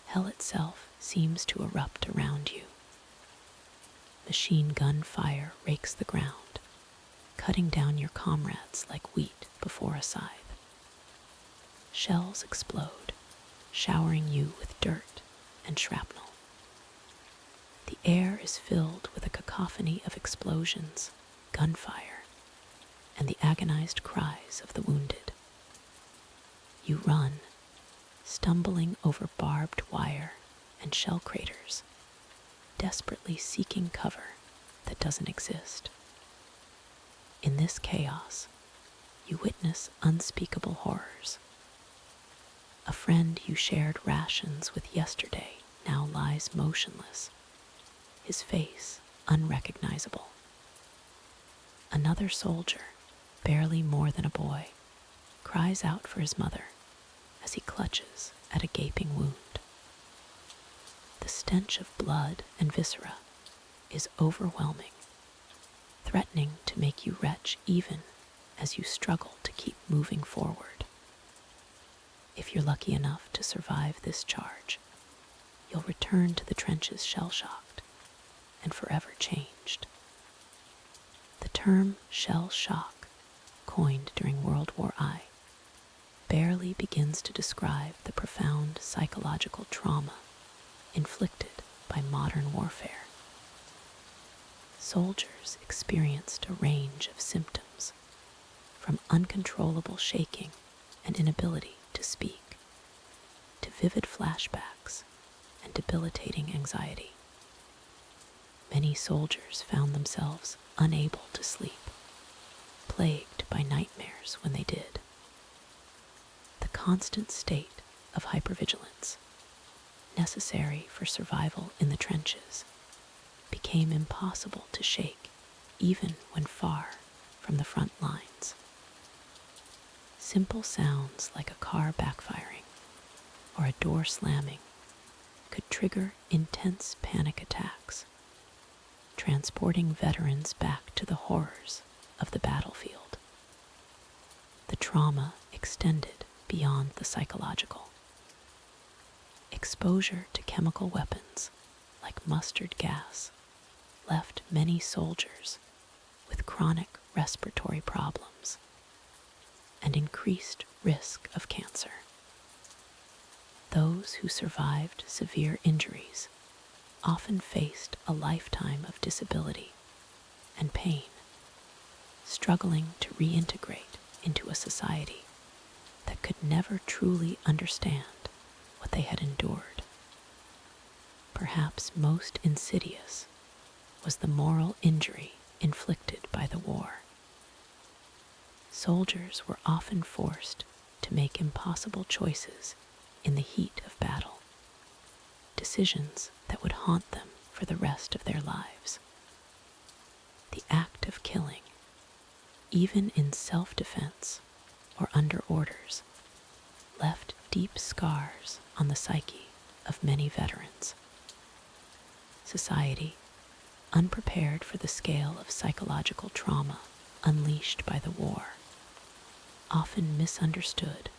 hell itself seems to erupt around you. Machine gun fire rakes the ground, cutting down your comrades like wheat before a scythe. Shells explode, showering you with dirt and shrapnel. The air is filled with a cacophony of explosions, gunfire, and the agonized cries of the wounded. You run, stumbling over barbed wire and shell craters, desperately seeking cover that doesn't exist. In this chaos, you witness unspeakable horrors. A friend you shared rations with yesterday now lies motionless, his face unrecognizable. Another soldier, barely more than a boy, cries out for his mother as he clutches at a gaping wound. The stench of blood and viscera is overwhelming, threatening to make you retch even as you struggle to keep moving forward. If you're lucky enough to survive this charge, you'll return to the trenches shell-shocked and forever changed. The term shell shock, coined during World War I, barely begins to describe the profound psychological trauma inflicted by modern warfare. Soldiers experienced a range of symptoms, from uncontrollable shaking and inability to speak, to vivid flashbacks and debilitating anxiety. Many soldiers found themselves unable to sleep, plagued by nightmares when they did. The constant state of hypervigilance, necessary for survival in the trenches, became impossible to shake even when far from the front lines. Simple sounds like a car backfiring or a door slamming could trigger intense panic attacks, transporting veterans back to the horrors of the battlefield. The trauma extended beyond the psychological. Exposure to chemical weapons like mustard gas left many soldiers with chronic respiratory problems and increased risk of cancer. Those who survived severe injuries often faced a lifetime of disability and pain, struggling to reintegrate into a society that could never truly understand what they had endured. Perhaps most insidious was the moral injury inflicted by the war. Soldiers were often forced to make impossible choices in the heat of battle, decisions that would haunt them for the rest of their lives. The act of killing, even in self-defense or under orders, left deep scars on the psyche of many veterans. Society, unprepared for the scale of psychological trauma unleashed by the war, often misunderstood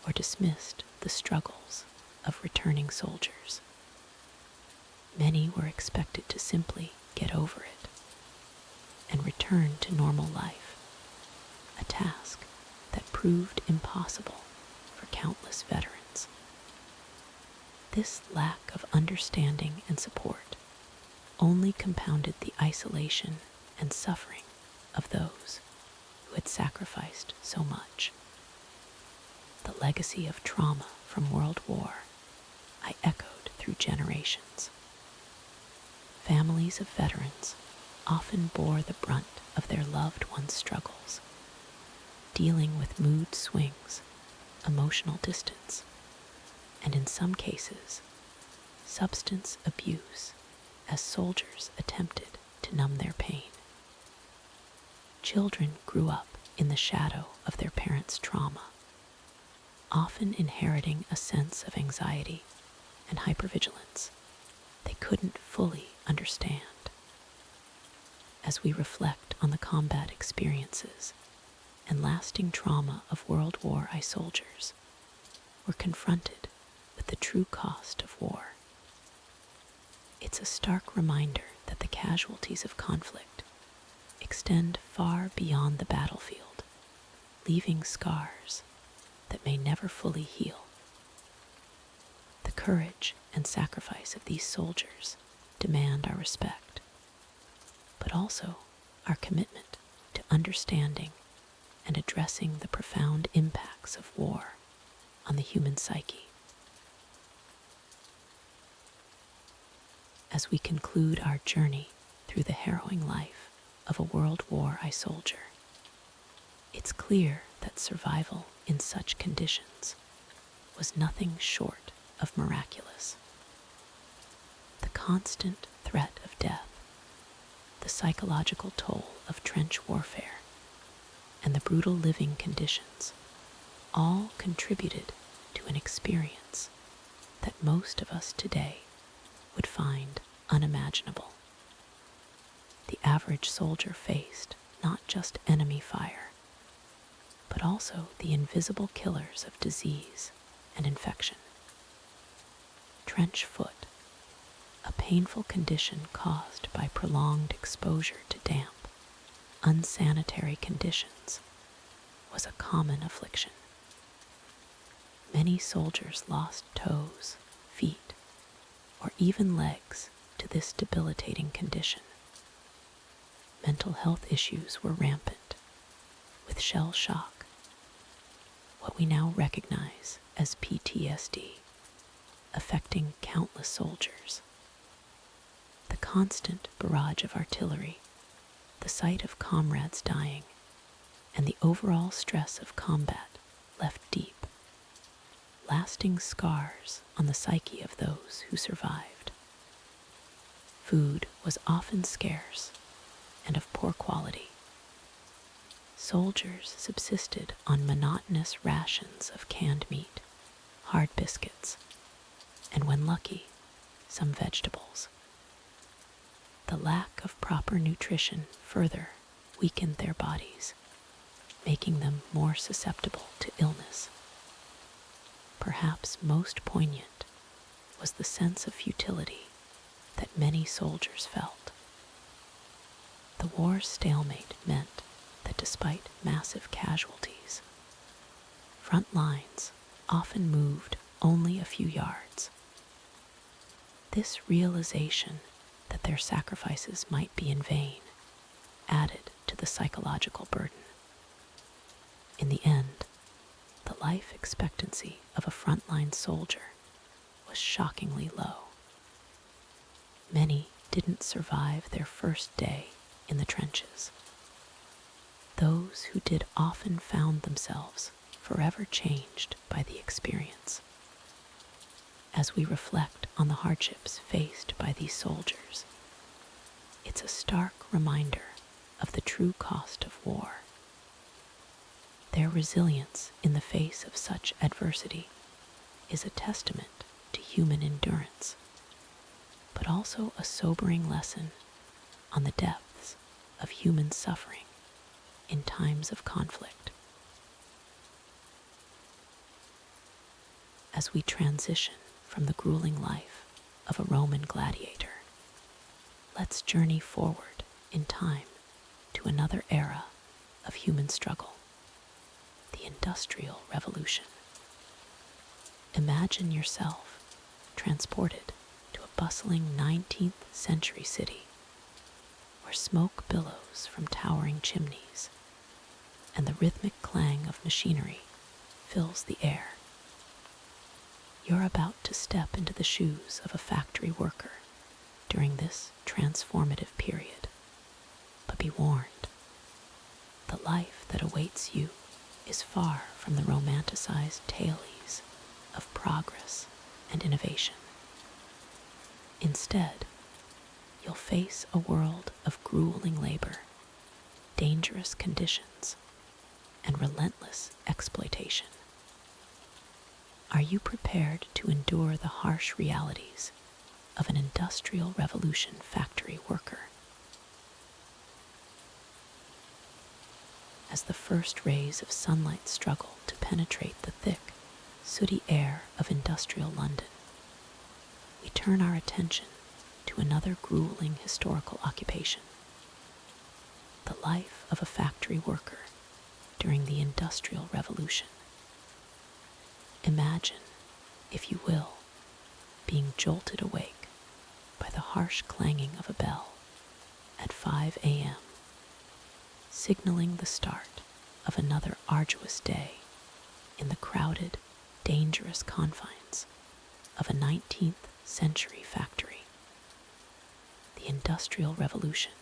or dismissed the struggles of returning soldiers. Many were expected to simply get over it and return to normal life, a task that proved impossible for countless veterans. This lack of understanding and support only compounded the isolation and suffering of those who had sacrificed so much. The legacy of trauma from World War I echoed through generations. Families of veterans often bore the brunt of their loved ones' struggles, dealing with mood swings, emotional distance, and in some cases, substance abuse as soldiers attempted to numb their pain. Children grew up in the shadow of their parents' trauma, often inheriting a sense of anxiety and hypervigilance they couldn't fully understand. As we reflect on the combat experiences and lasting trauma of World War I soldiers, we're confronted with the true cost of war. It's a stark reminder that the casualties of conflict extend far beyond the battlefield, leaving scars that may never fully heal. The courage and sacrifice of these soldiers demand our respect, but also our commitment to understanding and addressing the profound impacts of war on the human psyche. As we conclude our journey through the harrowing life of a World War I soldier, it's clear that survival in such conditions was nothing short of miraculous. The constant threat of death, the psychological toll of trench warfare, and the brutal living conditions all contributed to an experience that most of us today would find unimaginable. The average soldier faced not just enemy fire, but also the invisible killers of disease and infection. Trench foot, a painful condition caused by prolonged exposure to damp, unsanitary conditions, was a common affliction. Many soldiers lost toes, feet, or even legs to this debilitating condition. Mental health issues were rampant, with shell shock, what we now recognize as PTSD, affecting countless soldiers. The constant barrage of artillery, the sight of comrades dying, and the overall stress of combat left deep, lasting scars on the psyche of those who survived. Food was often scarce and of poor quality. Soldiers subsisted on monotonous rations of canned meat, hard biscuits, and when lucky, some vegetables. The lack of proper nutrition further weakened their bodies, making them more susceptible to illness. Perhaps most poignant was the sense of futility that many soldiers felt. The war's stalemate meant that despite massive casualties, front lines often moved only a few yards. This realization that their sacrifices might be in vain added to the psychological burden. In the end, the life expectancy of a frontline soldier was shockingly low. Many didn't survive their first day in the trenches. Those who did often found themselves forever changed by the experience. As we reflect on the hardships faced by these soldiers, it's a stark reminder of the true cost of war. Their resilience in the face of such adversity is a testament to human endurance, but also a sobering lesson on the depths of human suffering in times of conflict. As we transition from the grueling life of a Roman gladiator, let's journey forward in time to another era of human struggle, the Industrial Revolution. Imagine yourself transported to a bustling 19th century city where smoke billows from towering chimneys and the rhythmic clang of machinery fills the air. You're about to step into the shoes of a factory worker, during this transformative period. But be warned, the life that awaits you is far from the romanticized tales of progress and innovation. Instead, you'll face a world of grueling labor, dangerous conditions, and relentless exploitation. Are you prepared to endure the harsh realities of an industrial revolution factory worker? As the first rays of sunlight struggle to penetrate the thick, sooty air of industrial London, we turn our attention to another grueling historical occupation: the life of a factory worker during the Industrial Revolution. Imagine, if you will, being jolted awake by the harsh clanging of a bell at 5 a.m., signaling the start of another arduous day in the crowded, dangerous confines of a 19th century factory. The Industrial Revolution,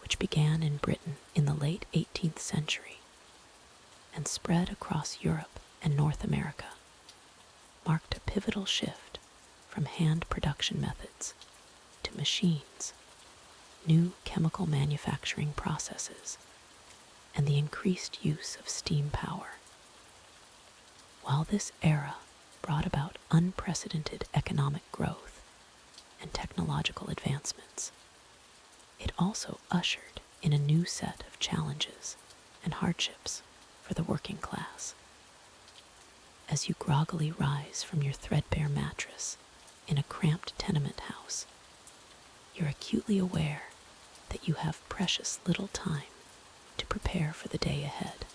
which began in Britain in the late 18th century and spread across Europe and North America, marked a pivotal shift from hand production methods to machines, new chemical manufacturing processes, and the increased use of steam power. While this era brought about unprecedented economic growth and technological advancements, it also ushered in a new set of challenges and hardships for the working class. As you groggily rise from your threadbare mattress in a cramped tenement house, you're acutely aware that you have precious little time to prepare for the day ahead.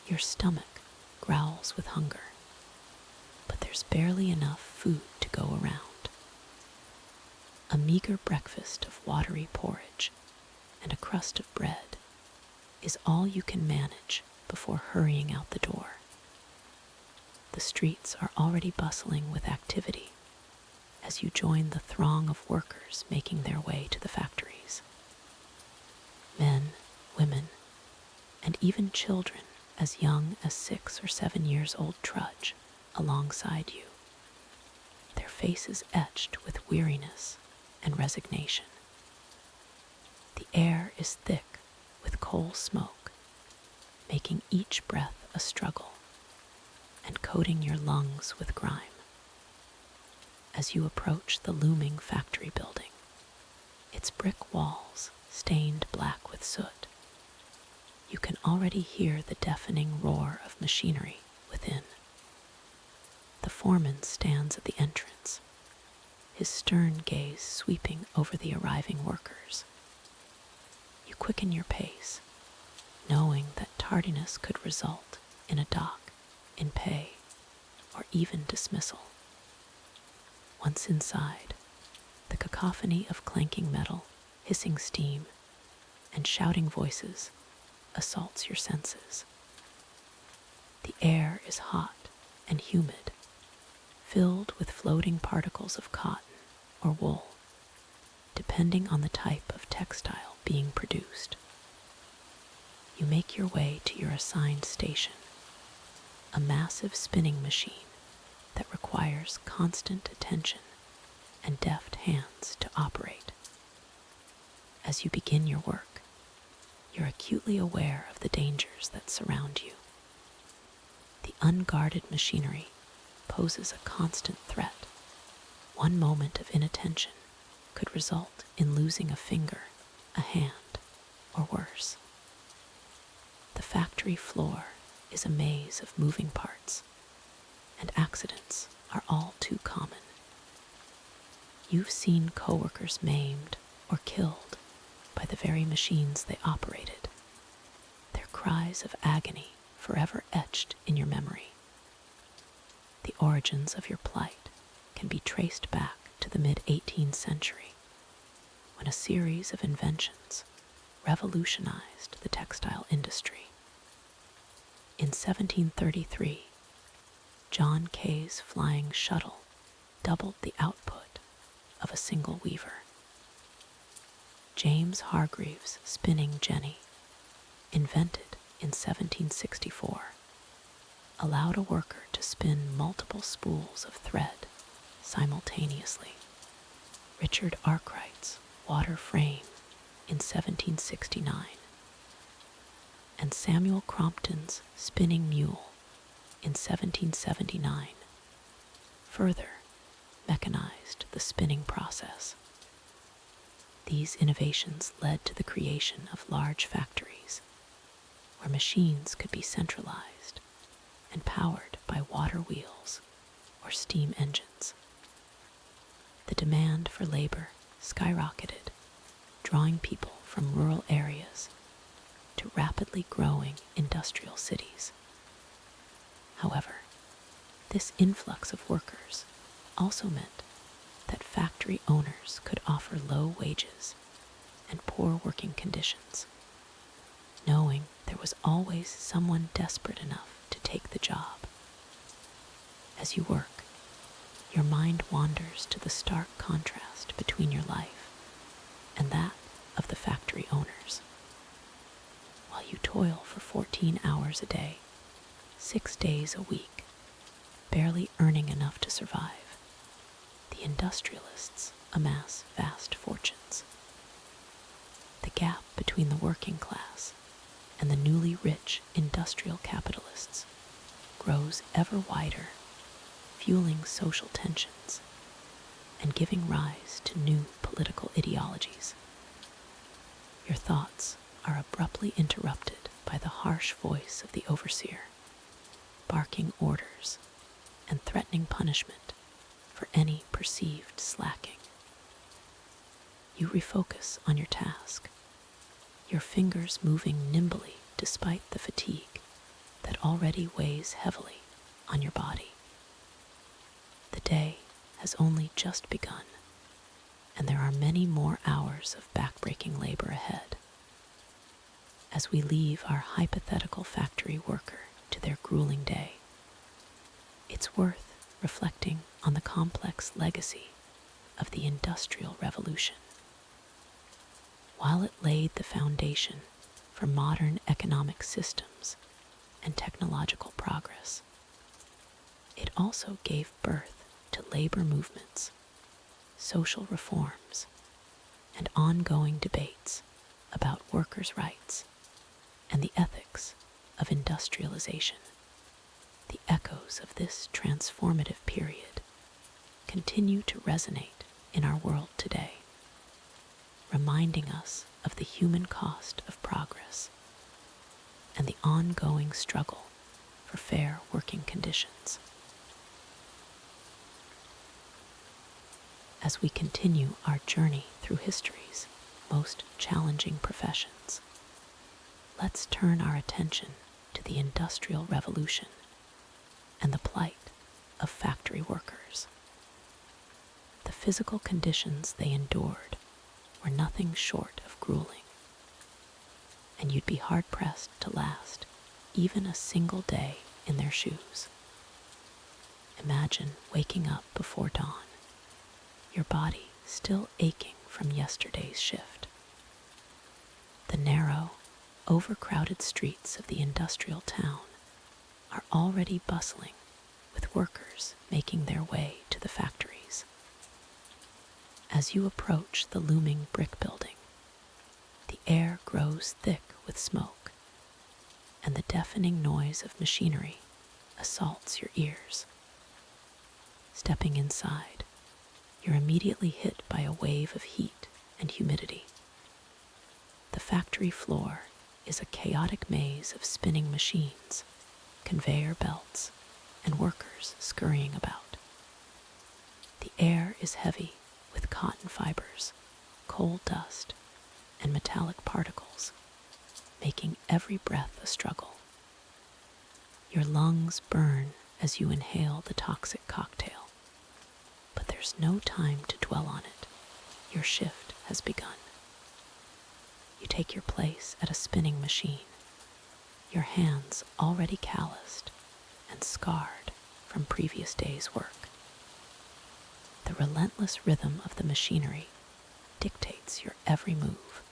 Your stomach growls with hunger, but there's barely enough food to go around. A meager breakfast of watery porridge and a crust of bread is all you can manage before hurrying out the door. The streets are already bustling with activity as you join the throng of workers making their way to the factories. Men, women, and even children as young as 6 or 7 years old trudge alongside you, their faces etched with weariness and resignation. The air is thick with coal smoke, making each breath a struggle and coating your lungs with grime. As you approach the looming factory building, its brick walls stained black with soot, you can already hear the deafening roar of machinery within. The foreman stands at the entrance, his stern gaze sweeping over the arriving workers. You quicken your pace, knowing that tardiness could result in a dock, in pay, or even dismissal. Once inside, the cacophony of clanking metal, hissing steam, and shouting voices assaults your senses. The air is hot and humid, filled with floating particles of cotton or wool, depending on the type of textile being produced. You make your way to your assigned station, a massive spinning machine that requires constant attention and deft hands to operate. As you begin your work, you're acutely aware of the dangers that surround you. The unguarded machinery poses a constant threat. One moment of inattention could result in losing a finger, a hand, or worse. The factory floor is a maze of moving parts, and accidents are all too common. You've seen coworkers maimed or killed by the very machines they operated, their cries of agony forever etched in your memory. The origins of your plight can be traced back to the mid-18th century, when a series of inventions revolutionized the textile industry. In 1733, John Kay's flying shuttle doubled the output of a single weaver. James Hargreaves' spinning jenny, invented in 1764, allowed a worker to spin multiple spools of thread simultaneously. Richard Arkwright's water frame in 1769, and Samuel Crompton's spinning mule in 1779 further mechanized the spinning process. These innovations led to the creation of large factories where machines could be centralized and powered by water wheels or steam engines. The demand for labor skyrocketed, drawing people from rural areas to rapidly growing industrial cities. However, this influx of workers also meant that factory owners could offer low wages and poor working conditions, knowing there was always someone desperate enough to take the job. As you work, your mind wanders to the stark contrast between your life and that of the factory owners. While you toil for 14 hours a day, 6 days a week, barely earning enough to survive, the industrialists amass vast fortunes. The gap between the working class and the newly rich industrial capitalists grows ever wider, fueling social tensions and giving rise to new political ideologies. Your thoughts are abruptly interrupted by the harsh voice of the overseer, barking orders and threatening punishment for any perceived slacking. You refocus on your task, your fingers moving nimbly despite the fatigue that already weighs heavily on your body. The day has only just begun, and there are many more hours of backbreaking labor ahead. As we leave our hypothetical factory worker to their grueling day, it's worth reflecting on the complex legacy of the Industrial Revolution. While it laid the foundation for modern economic systems and technological progress, it also gave birth to labor movements, social reforms, and ongoing debates about workers' rights and the ethics of industrialization. The echoes of this transformative period continue to resonate in our world today, reminding us of the human cost of progress and the ongoing struggle for fair working conditions. As we continue our journey through history's most challenging professions, let's turn our attention to the Industrial Revolution and the plight of factory workers. The physical conditions they endured were nothing short of grueling, and you'd be hard-pressed to last even a single day in their shoes. Imagine waking up before dawn, your body still aching from yesterday's shift. The narrow, overcrowded streets of the industrial town are already bustling with workers making their way to the factories. As you approach the looming brick building, the air grows thick with smoke, and the deafening noise of machinery assaults your ears. Stepping inside, you're immediately hit by a wave of heat and humidity. The factory floor is a chaotic maze of spinning machines, conveyor belts, and workers scurrying about. The air is heavy with cotton fibers, coal dust, and metallic particles, making every breath a struggle. Your lungs burn as you inhale the toxic cocktail, but there's no time to dwell on it. Your shift has begun. You take your place at a spinning machine, your hands already calloused and scarred from previous days' work. The relentless rhythm of the machinery dictates your every move.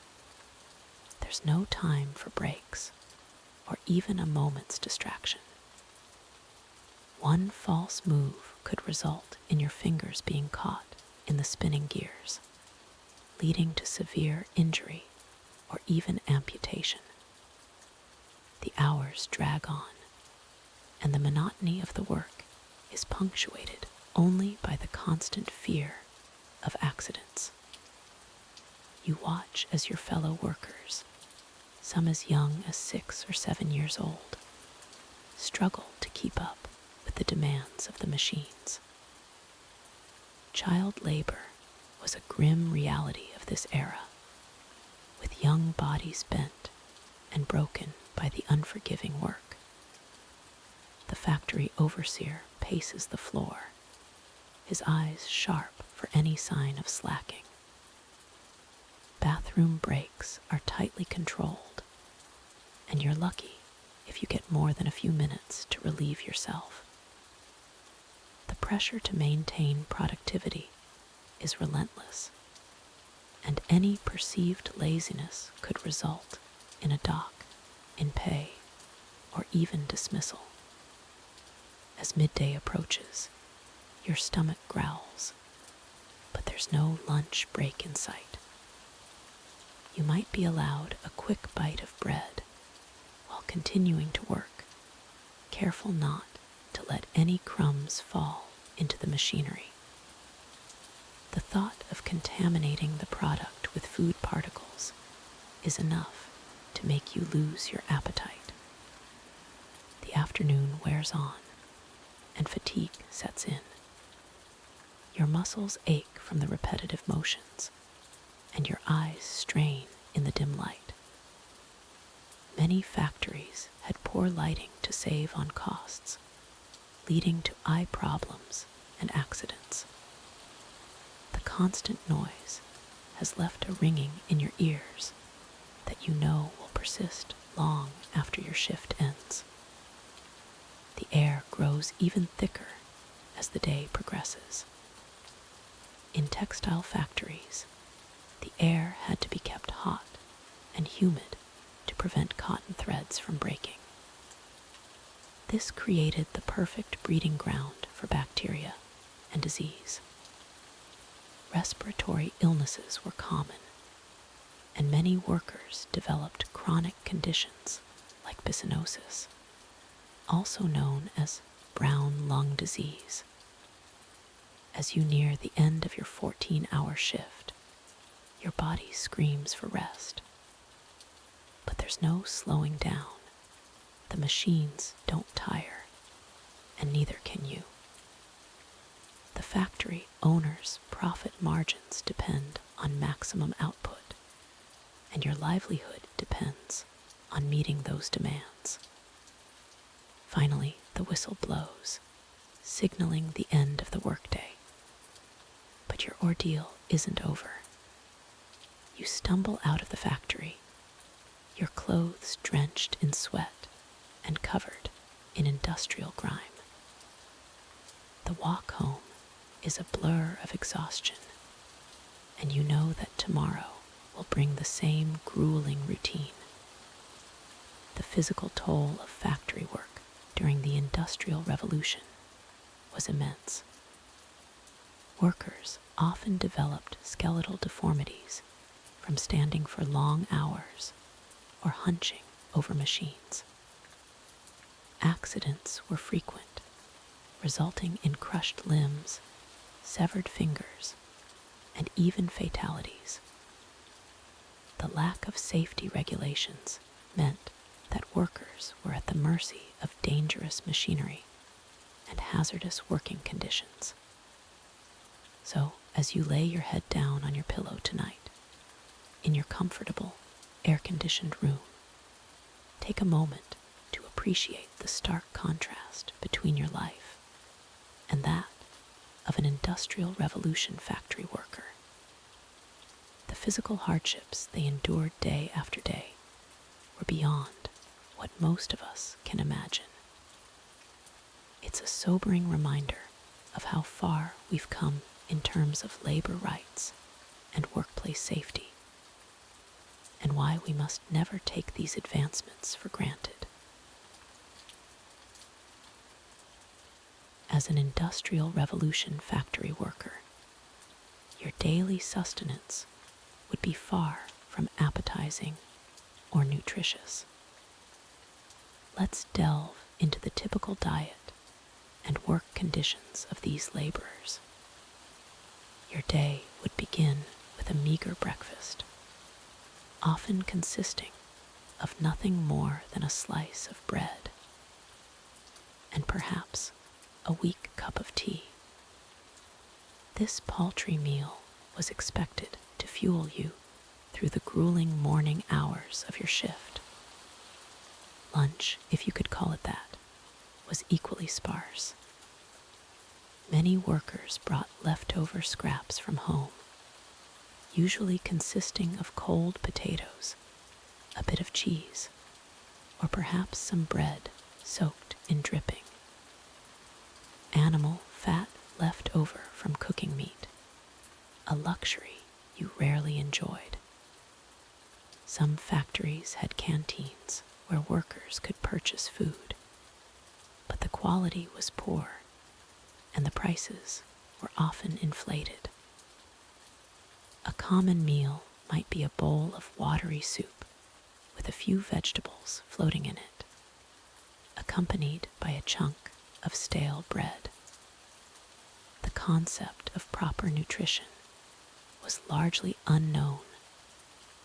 There's no time for breaks or even a moment's distraction. One false move could result in your fingers being caught in the spinning gears, leading to severe injury or even amputation. The hours drag on, and the monotony of the work is punctuated only by the constant fear of accidents. You watch as your fellow workers, some as young as 6 or 7 years old, struggle to keep up with the demands of the machines. Child labor was a grim reality of this era, with young bodies bent and broken by the unforgiving work. The factory overseer paces the floor, his eyes sharp for any sign of slacking. Bathroom breaks are tightly controlled, and you're lucky if you get more than a few minutes to relieve yourself. The pressure to maintain productivity is relentless, and any perceived laziness could result in a dock, in pay, or even dismissal. As midday approaches, your stomach growls, but there's no lunch break in sight. You might be allowed a quick bite of bread while continuing to work, careful not to let any crumbs fall into the machinery. The thought of contaminating the product with food particles is enough to make you lose your appetite. The afternoon wears on, and fatigue sets in. Your muscles ache from the repetitive motions, and your eyes strain in the dim light. Many factories had poor lighting to save on costs, leading to eye problems and accidents. The constant noise has left a ringing in your ears that you know will persist long after your shift ends. The air grows even thicker as the day progresses. In textile factories, the air had to be kept hot and humid to prevent cotton threads from breaking. This created the perfect breeding ground for bacteria and disease. Respiratory illnesses were common, and many workers developed chronic conditions like byssinosis, also known as brown lung disease. As you near the end of your 14-hour shift, your body screams for rest. But there's no slowing down. The machines don't tire, and neither can you. The factory owner's profit margins depend on maximum output, and your livelihood depends on meeting those demands. Finally, the whistle blows, signaling the end of the workday. But your ordeal isn't over. You stumble out of the factory, your clothes drenched in sweat and covered in industrial grime. The walk home is a blur of exhaustion, and you know that tomorrow will bring the same grueling routine. The physical toll of factory work during the Industrial Revolution was immense. Workers often developed skeletal deformities from standing for long hours or hunching over machines. Accidents were frequent, resulting in crushed limbs, severed fingers, and even fatalities. The lack of safety regulations meant that workers were at the mercy of dangerous machinery and hazardous working conditions. So, as you lay your head down on your pillow tonight, in your comfortable, air-conditioned room, take a moment to appreciate the stark contrast between your life and that of an Industrial Revolution factory worker. The physical hardships they endured day after day were beyond what most of us can imagine. It's a sobering reminder of how far we've come in terms of labor rights and workplace safety, and why we must never take these advancements for granted. As an Industrial Revolution factory worker, your daily sustenance would be far from appetizing or nutritious. Let's delve into the typical diet and work conditions of these laborers. Your day would begin with a meager breakfast, often consisting of nothing more than a slice of bread and perhaps a weak cup of tea. This paltry meal was expected to fuel you through the grueling morning hours of your shift. Lunch, if you could call it that, was equally sparse. Many workers brought leftover scraps from home, usually consisting of cold potatoes, a bit of cheese, or perhaps some bread soaked in dripping. Animal fat left over from cooking meat, a luxury you rarely enjoyed. Some factories had canteens where workers could purchase food, but the quality was poor and the prices were often inflated. A common meal might be a bowl of watery soup with a few vegetables floating in it, accompanied by a chunk of stale bread. The concept of proper nutrition was largely unknown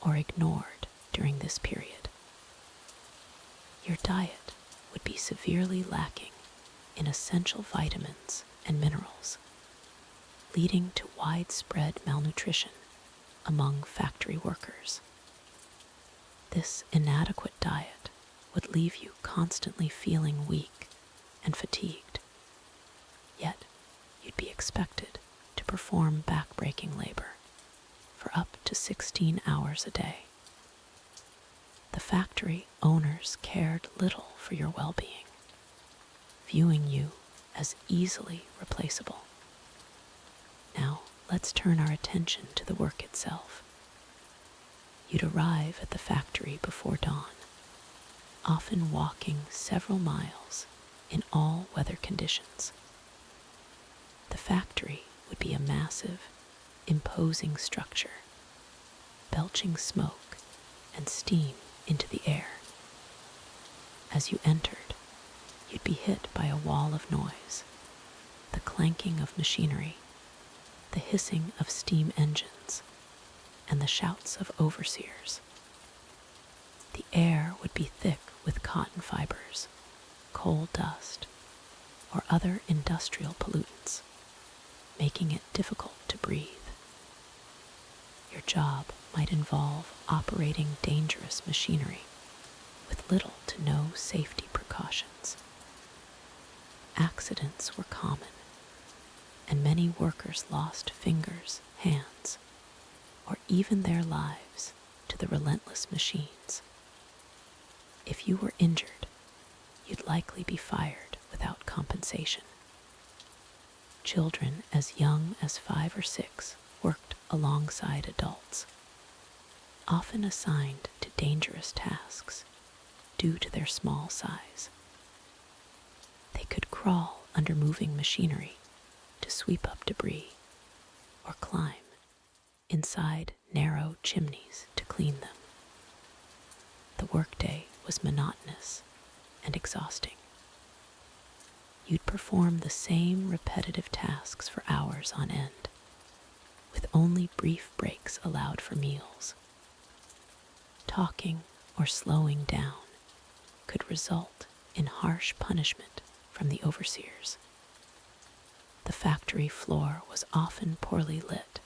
or ignored during this period. Your diet would be severely lacking in essential vitamins and minerals, leading to widespread malnutrition among factory workers. This inadequate diet would leave you constantly feeling weak and fatigued, yet you'd be expected to perform back-breaking labor for up to 16 hours a day. The factory owners cared little for your well-being, viewing you as easily replaceable. Now, let's turn our attention to the work itself. You'd arrive at the factory before dawn, often walking several miles in all weather conditions. The factory would be a massive, imposing structure, belching smoke and steam into the air. As you entered, you'd be hit by a wall of noise, the clanking of machinery, the hissing of steam engines, and the shouts of overseers. The air would be thick with cotton fibers, coal dust, or other industrial pollutants, making it difficult to breathe. Your job might involve operating dangerous machinery with little to no safety precautions. Accidents were common, and many workers lost fingers, hands, or even their lives to the relentless machines. If you were injured, you'd likely be fired without compensation. Children as young as 5 or 6 worked alongside adults, often assigned to dangerous tasks due to their small size. They could crawl under moving machinery to sweep up debris, or climb inside narrow chimneys to clean them. The workday was monotonous and exhausting. You'd perform the same repetitive tasks for hours on end, with only brief breaks allowed for meals. Talking or slowing down could result in harsh punishment from the overseers. The factory floor was often poorly lit,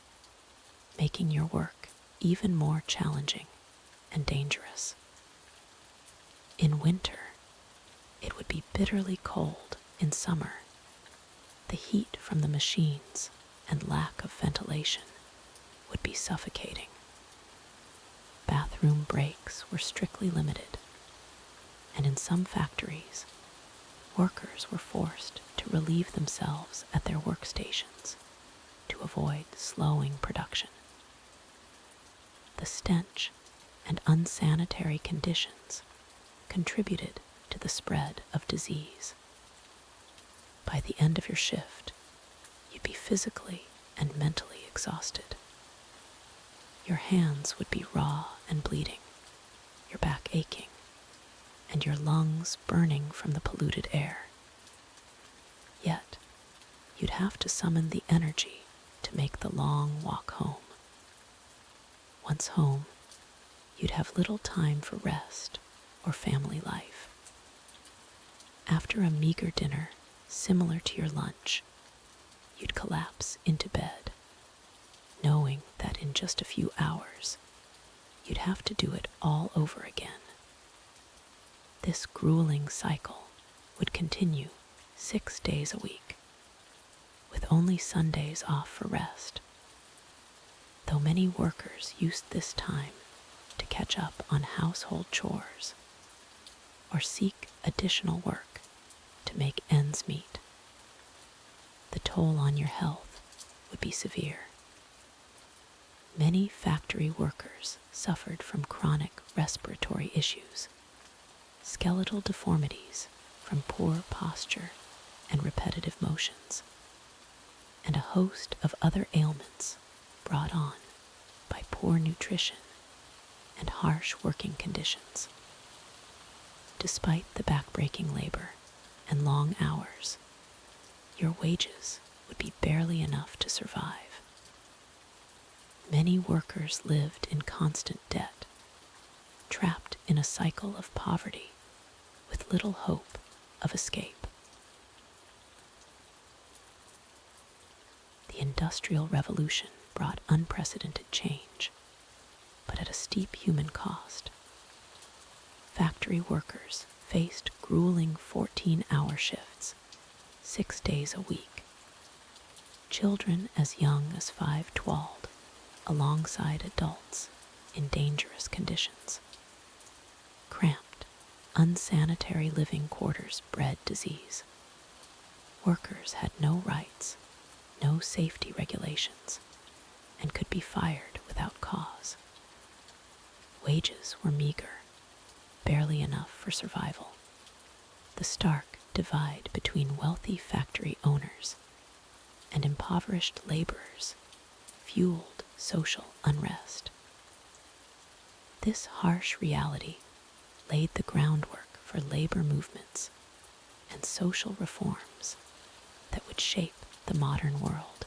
making your work even more challenging and dangerous. In winter, it would be bitterly cold in summer. The heat from the machines and lack of ventilation would be suffocating. Bathroom breaks were strictly limited, and in some factories, workers were forced to relieve themselves at their workstations, to avoid slowing production. The stench and unsanitary conditions contributed to the spread of disease. By the end of your shift, you'd be physically and mentally exhausted. Your hands would be raw and bleeding, your back aching, and your lungs burning from the polluted air. Yet, you'd have to summon the energy to make the long walk home. Once home, you'd have little time for rest or family life. After a meager dinner similar to your lunch, you'd collapse into bed, knowing that in just a few hours, you'd have to do it all over again. This grueling cycle would continue 6 days a week, with only Sundays off for rest. Though many workers used this time to catch up on household chores or seek additional work to make ends meet, the toll on your health would be severe. Many factory workers suffered from chronic respiratory issues, skeletal deformities from poor posture and repetitive motions, and a host of other ailments brought on by poor nutrition and harsh working conditions. Despite the back-breaking labor and long hours, your wages would be barely enough to survive. Many workers lived in constant debt, trapped in a cycle of poverty with little hope of escape. The Industrial Revolution brought unprecedented change, but at a steep human cost. Factory workers faced grueling 14-hour shifts, 6 days a week. Children as young as 5 toiled alongside adults in dangerous conditions. Cramped, unsanitary living quarters bred disease. Workers had no rights, no safety regulations, and could be fired without cause. Wages were meager, barely enough for survival. The stark divide between wealthy factory owners and impoverished laborers fueled social unrest. This harsh reality laid the groundwork for labor movements and social reforms that would shape the modern world.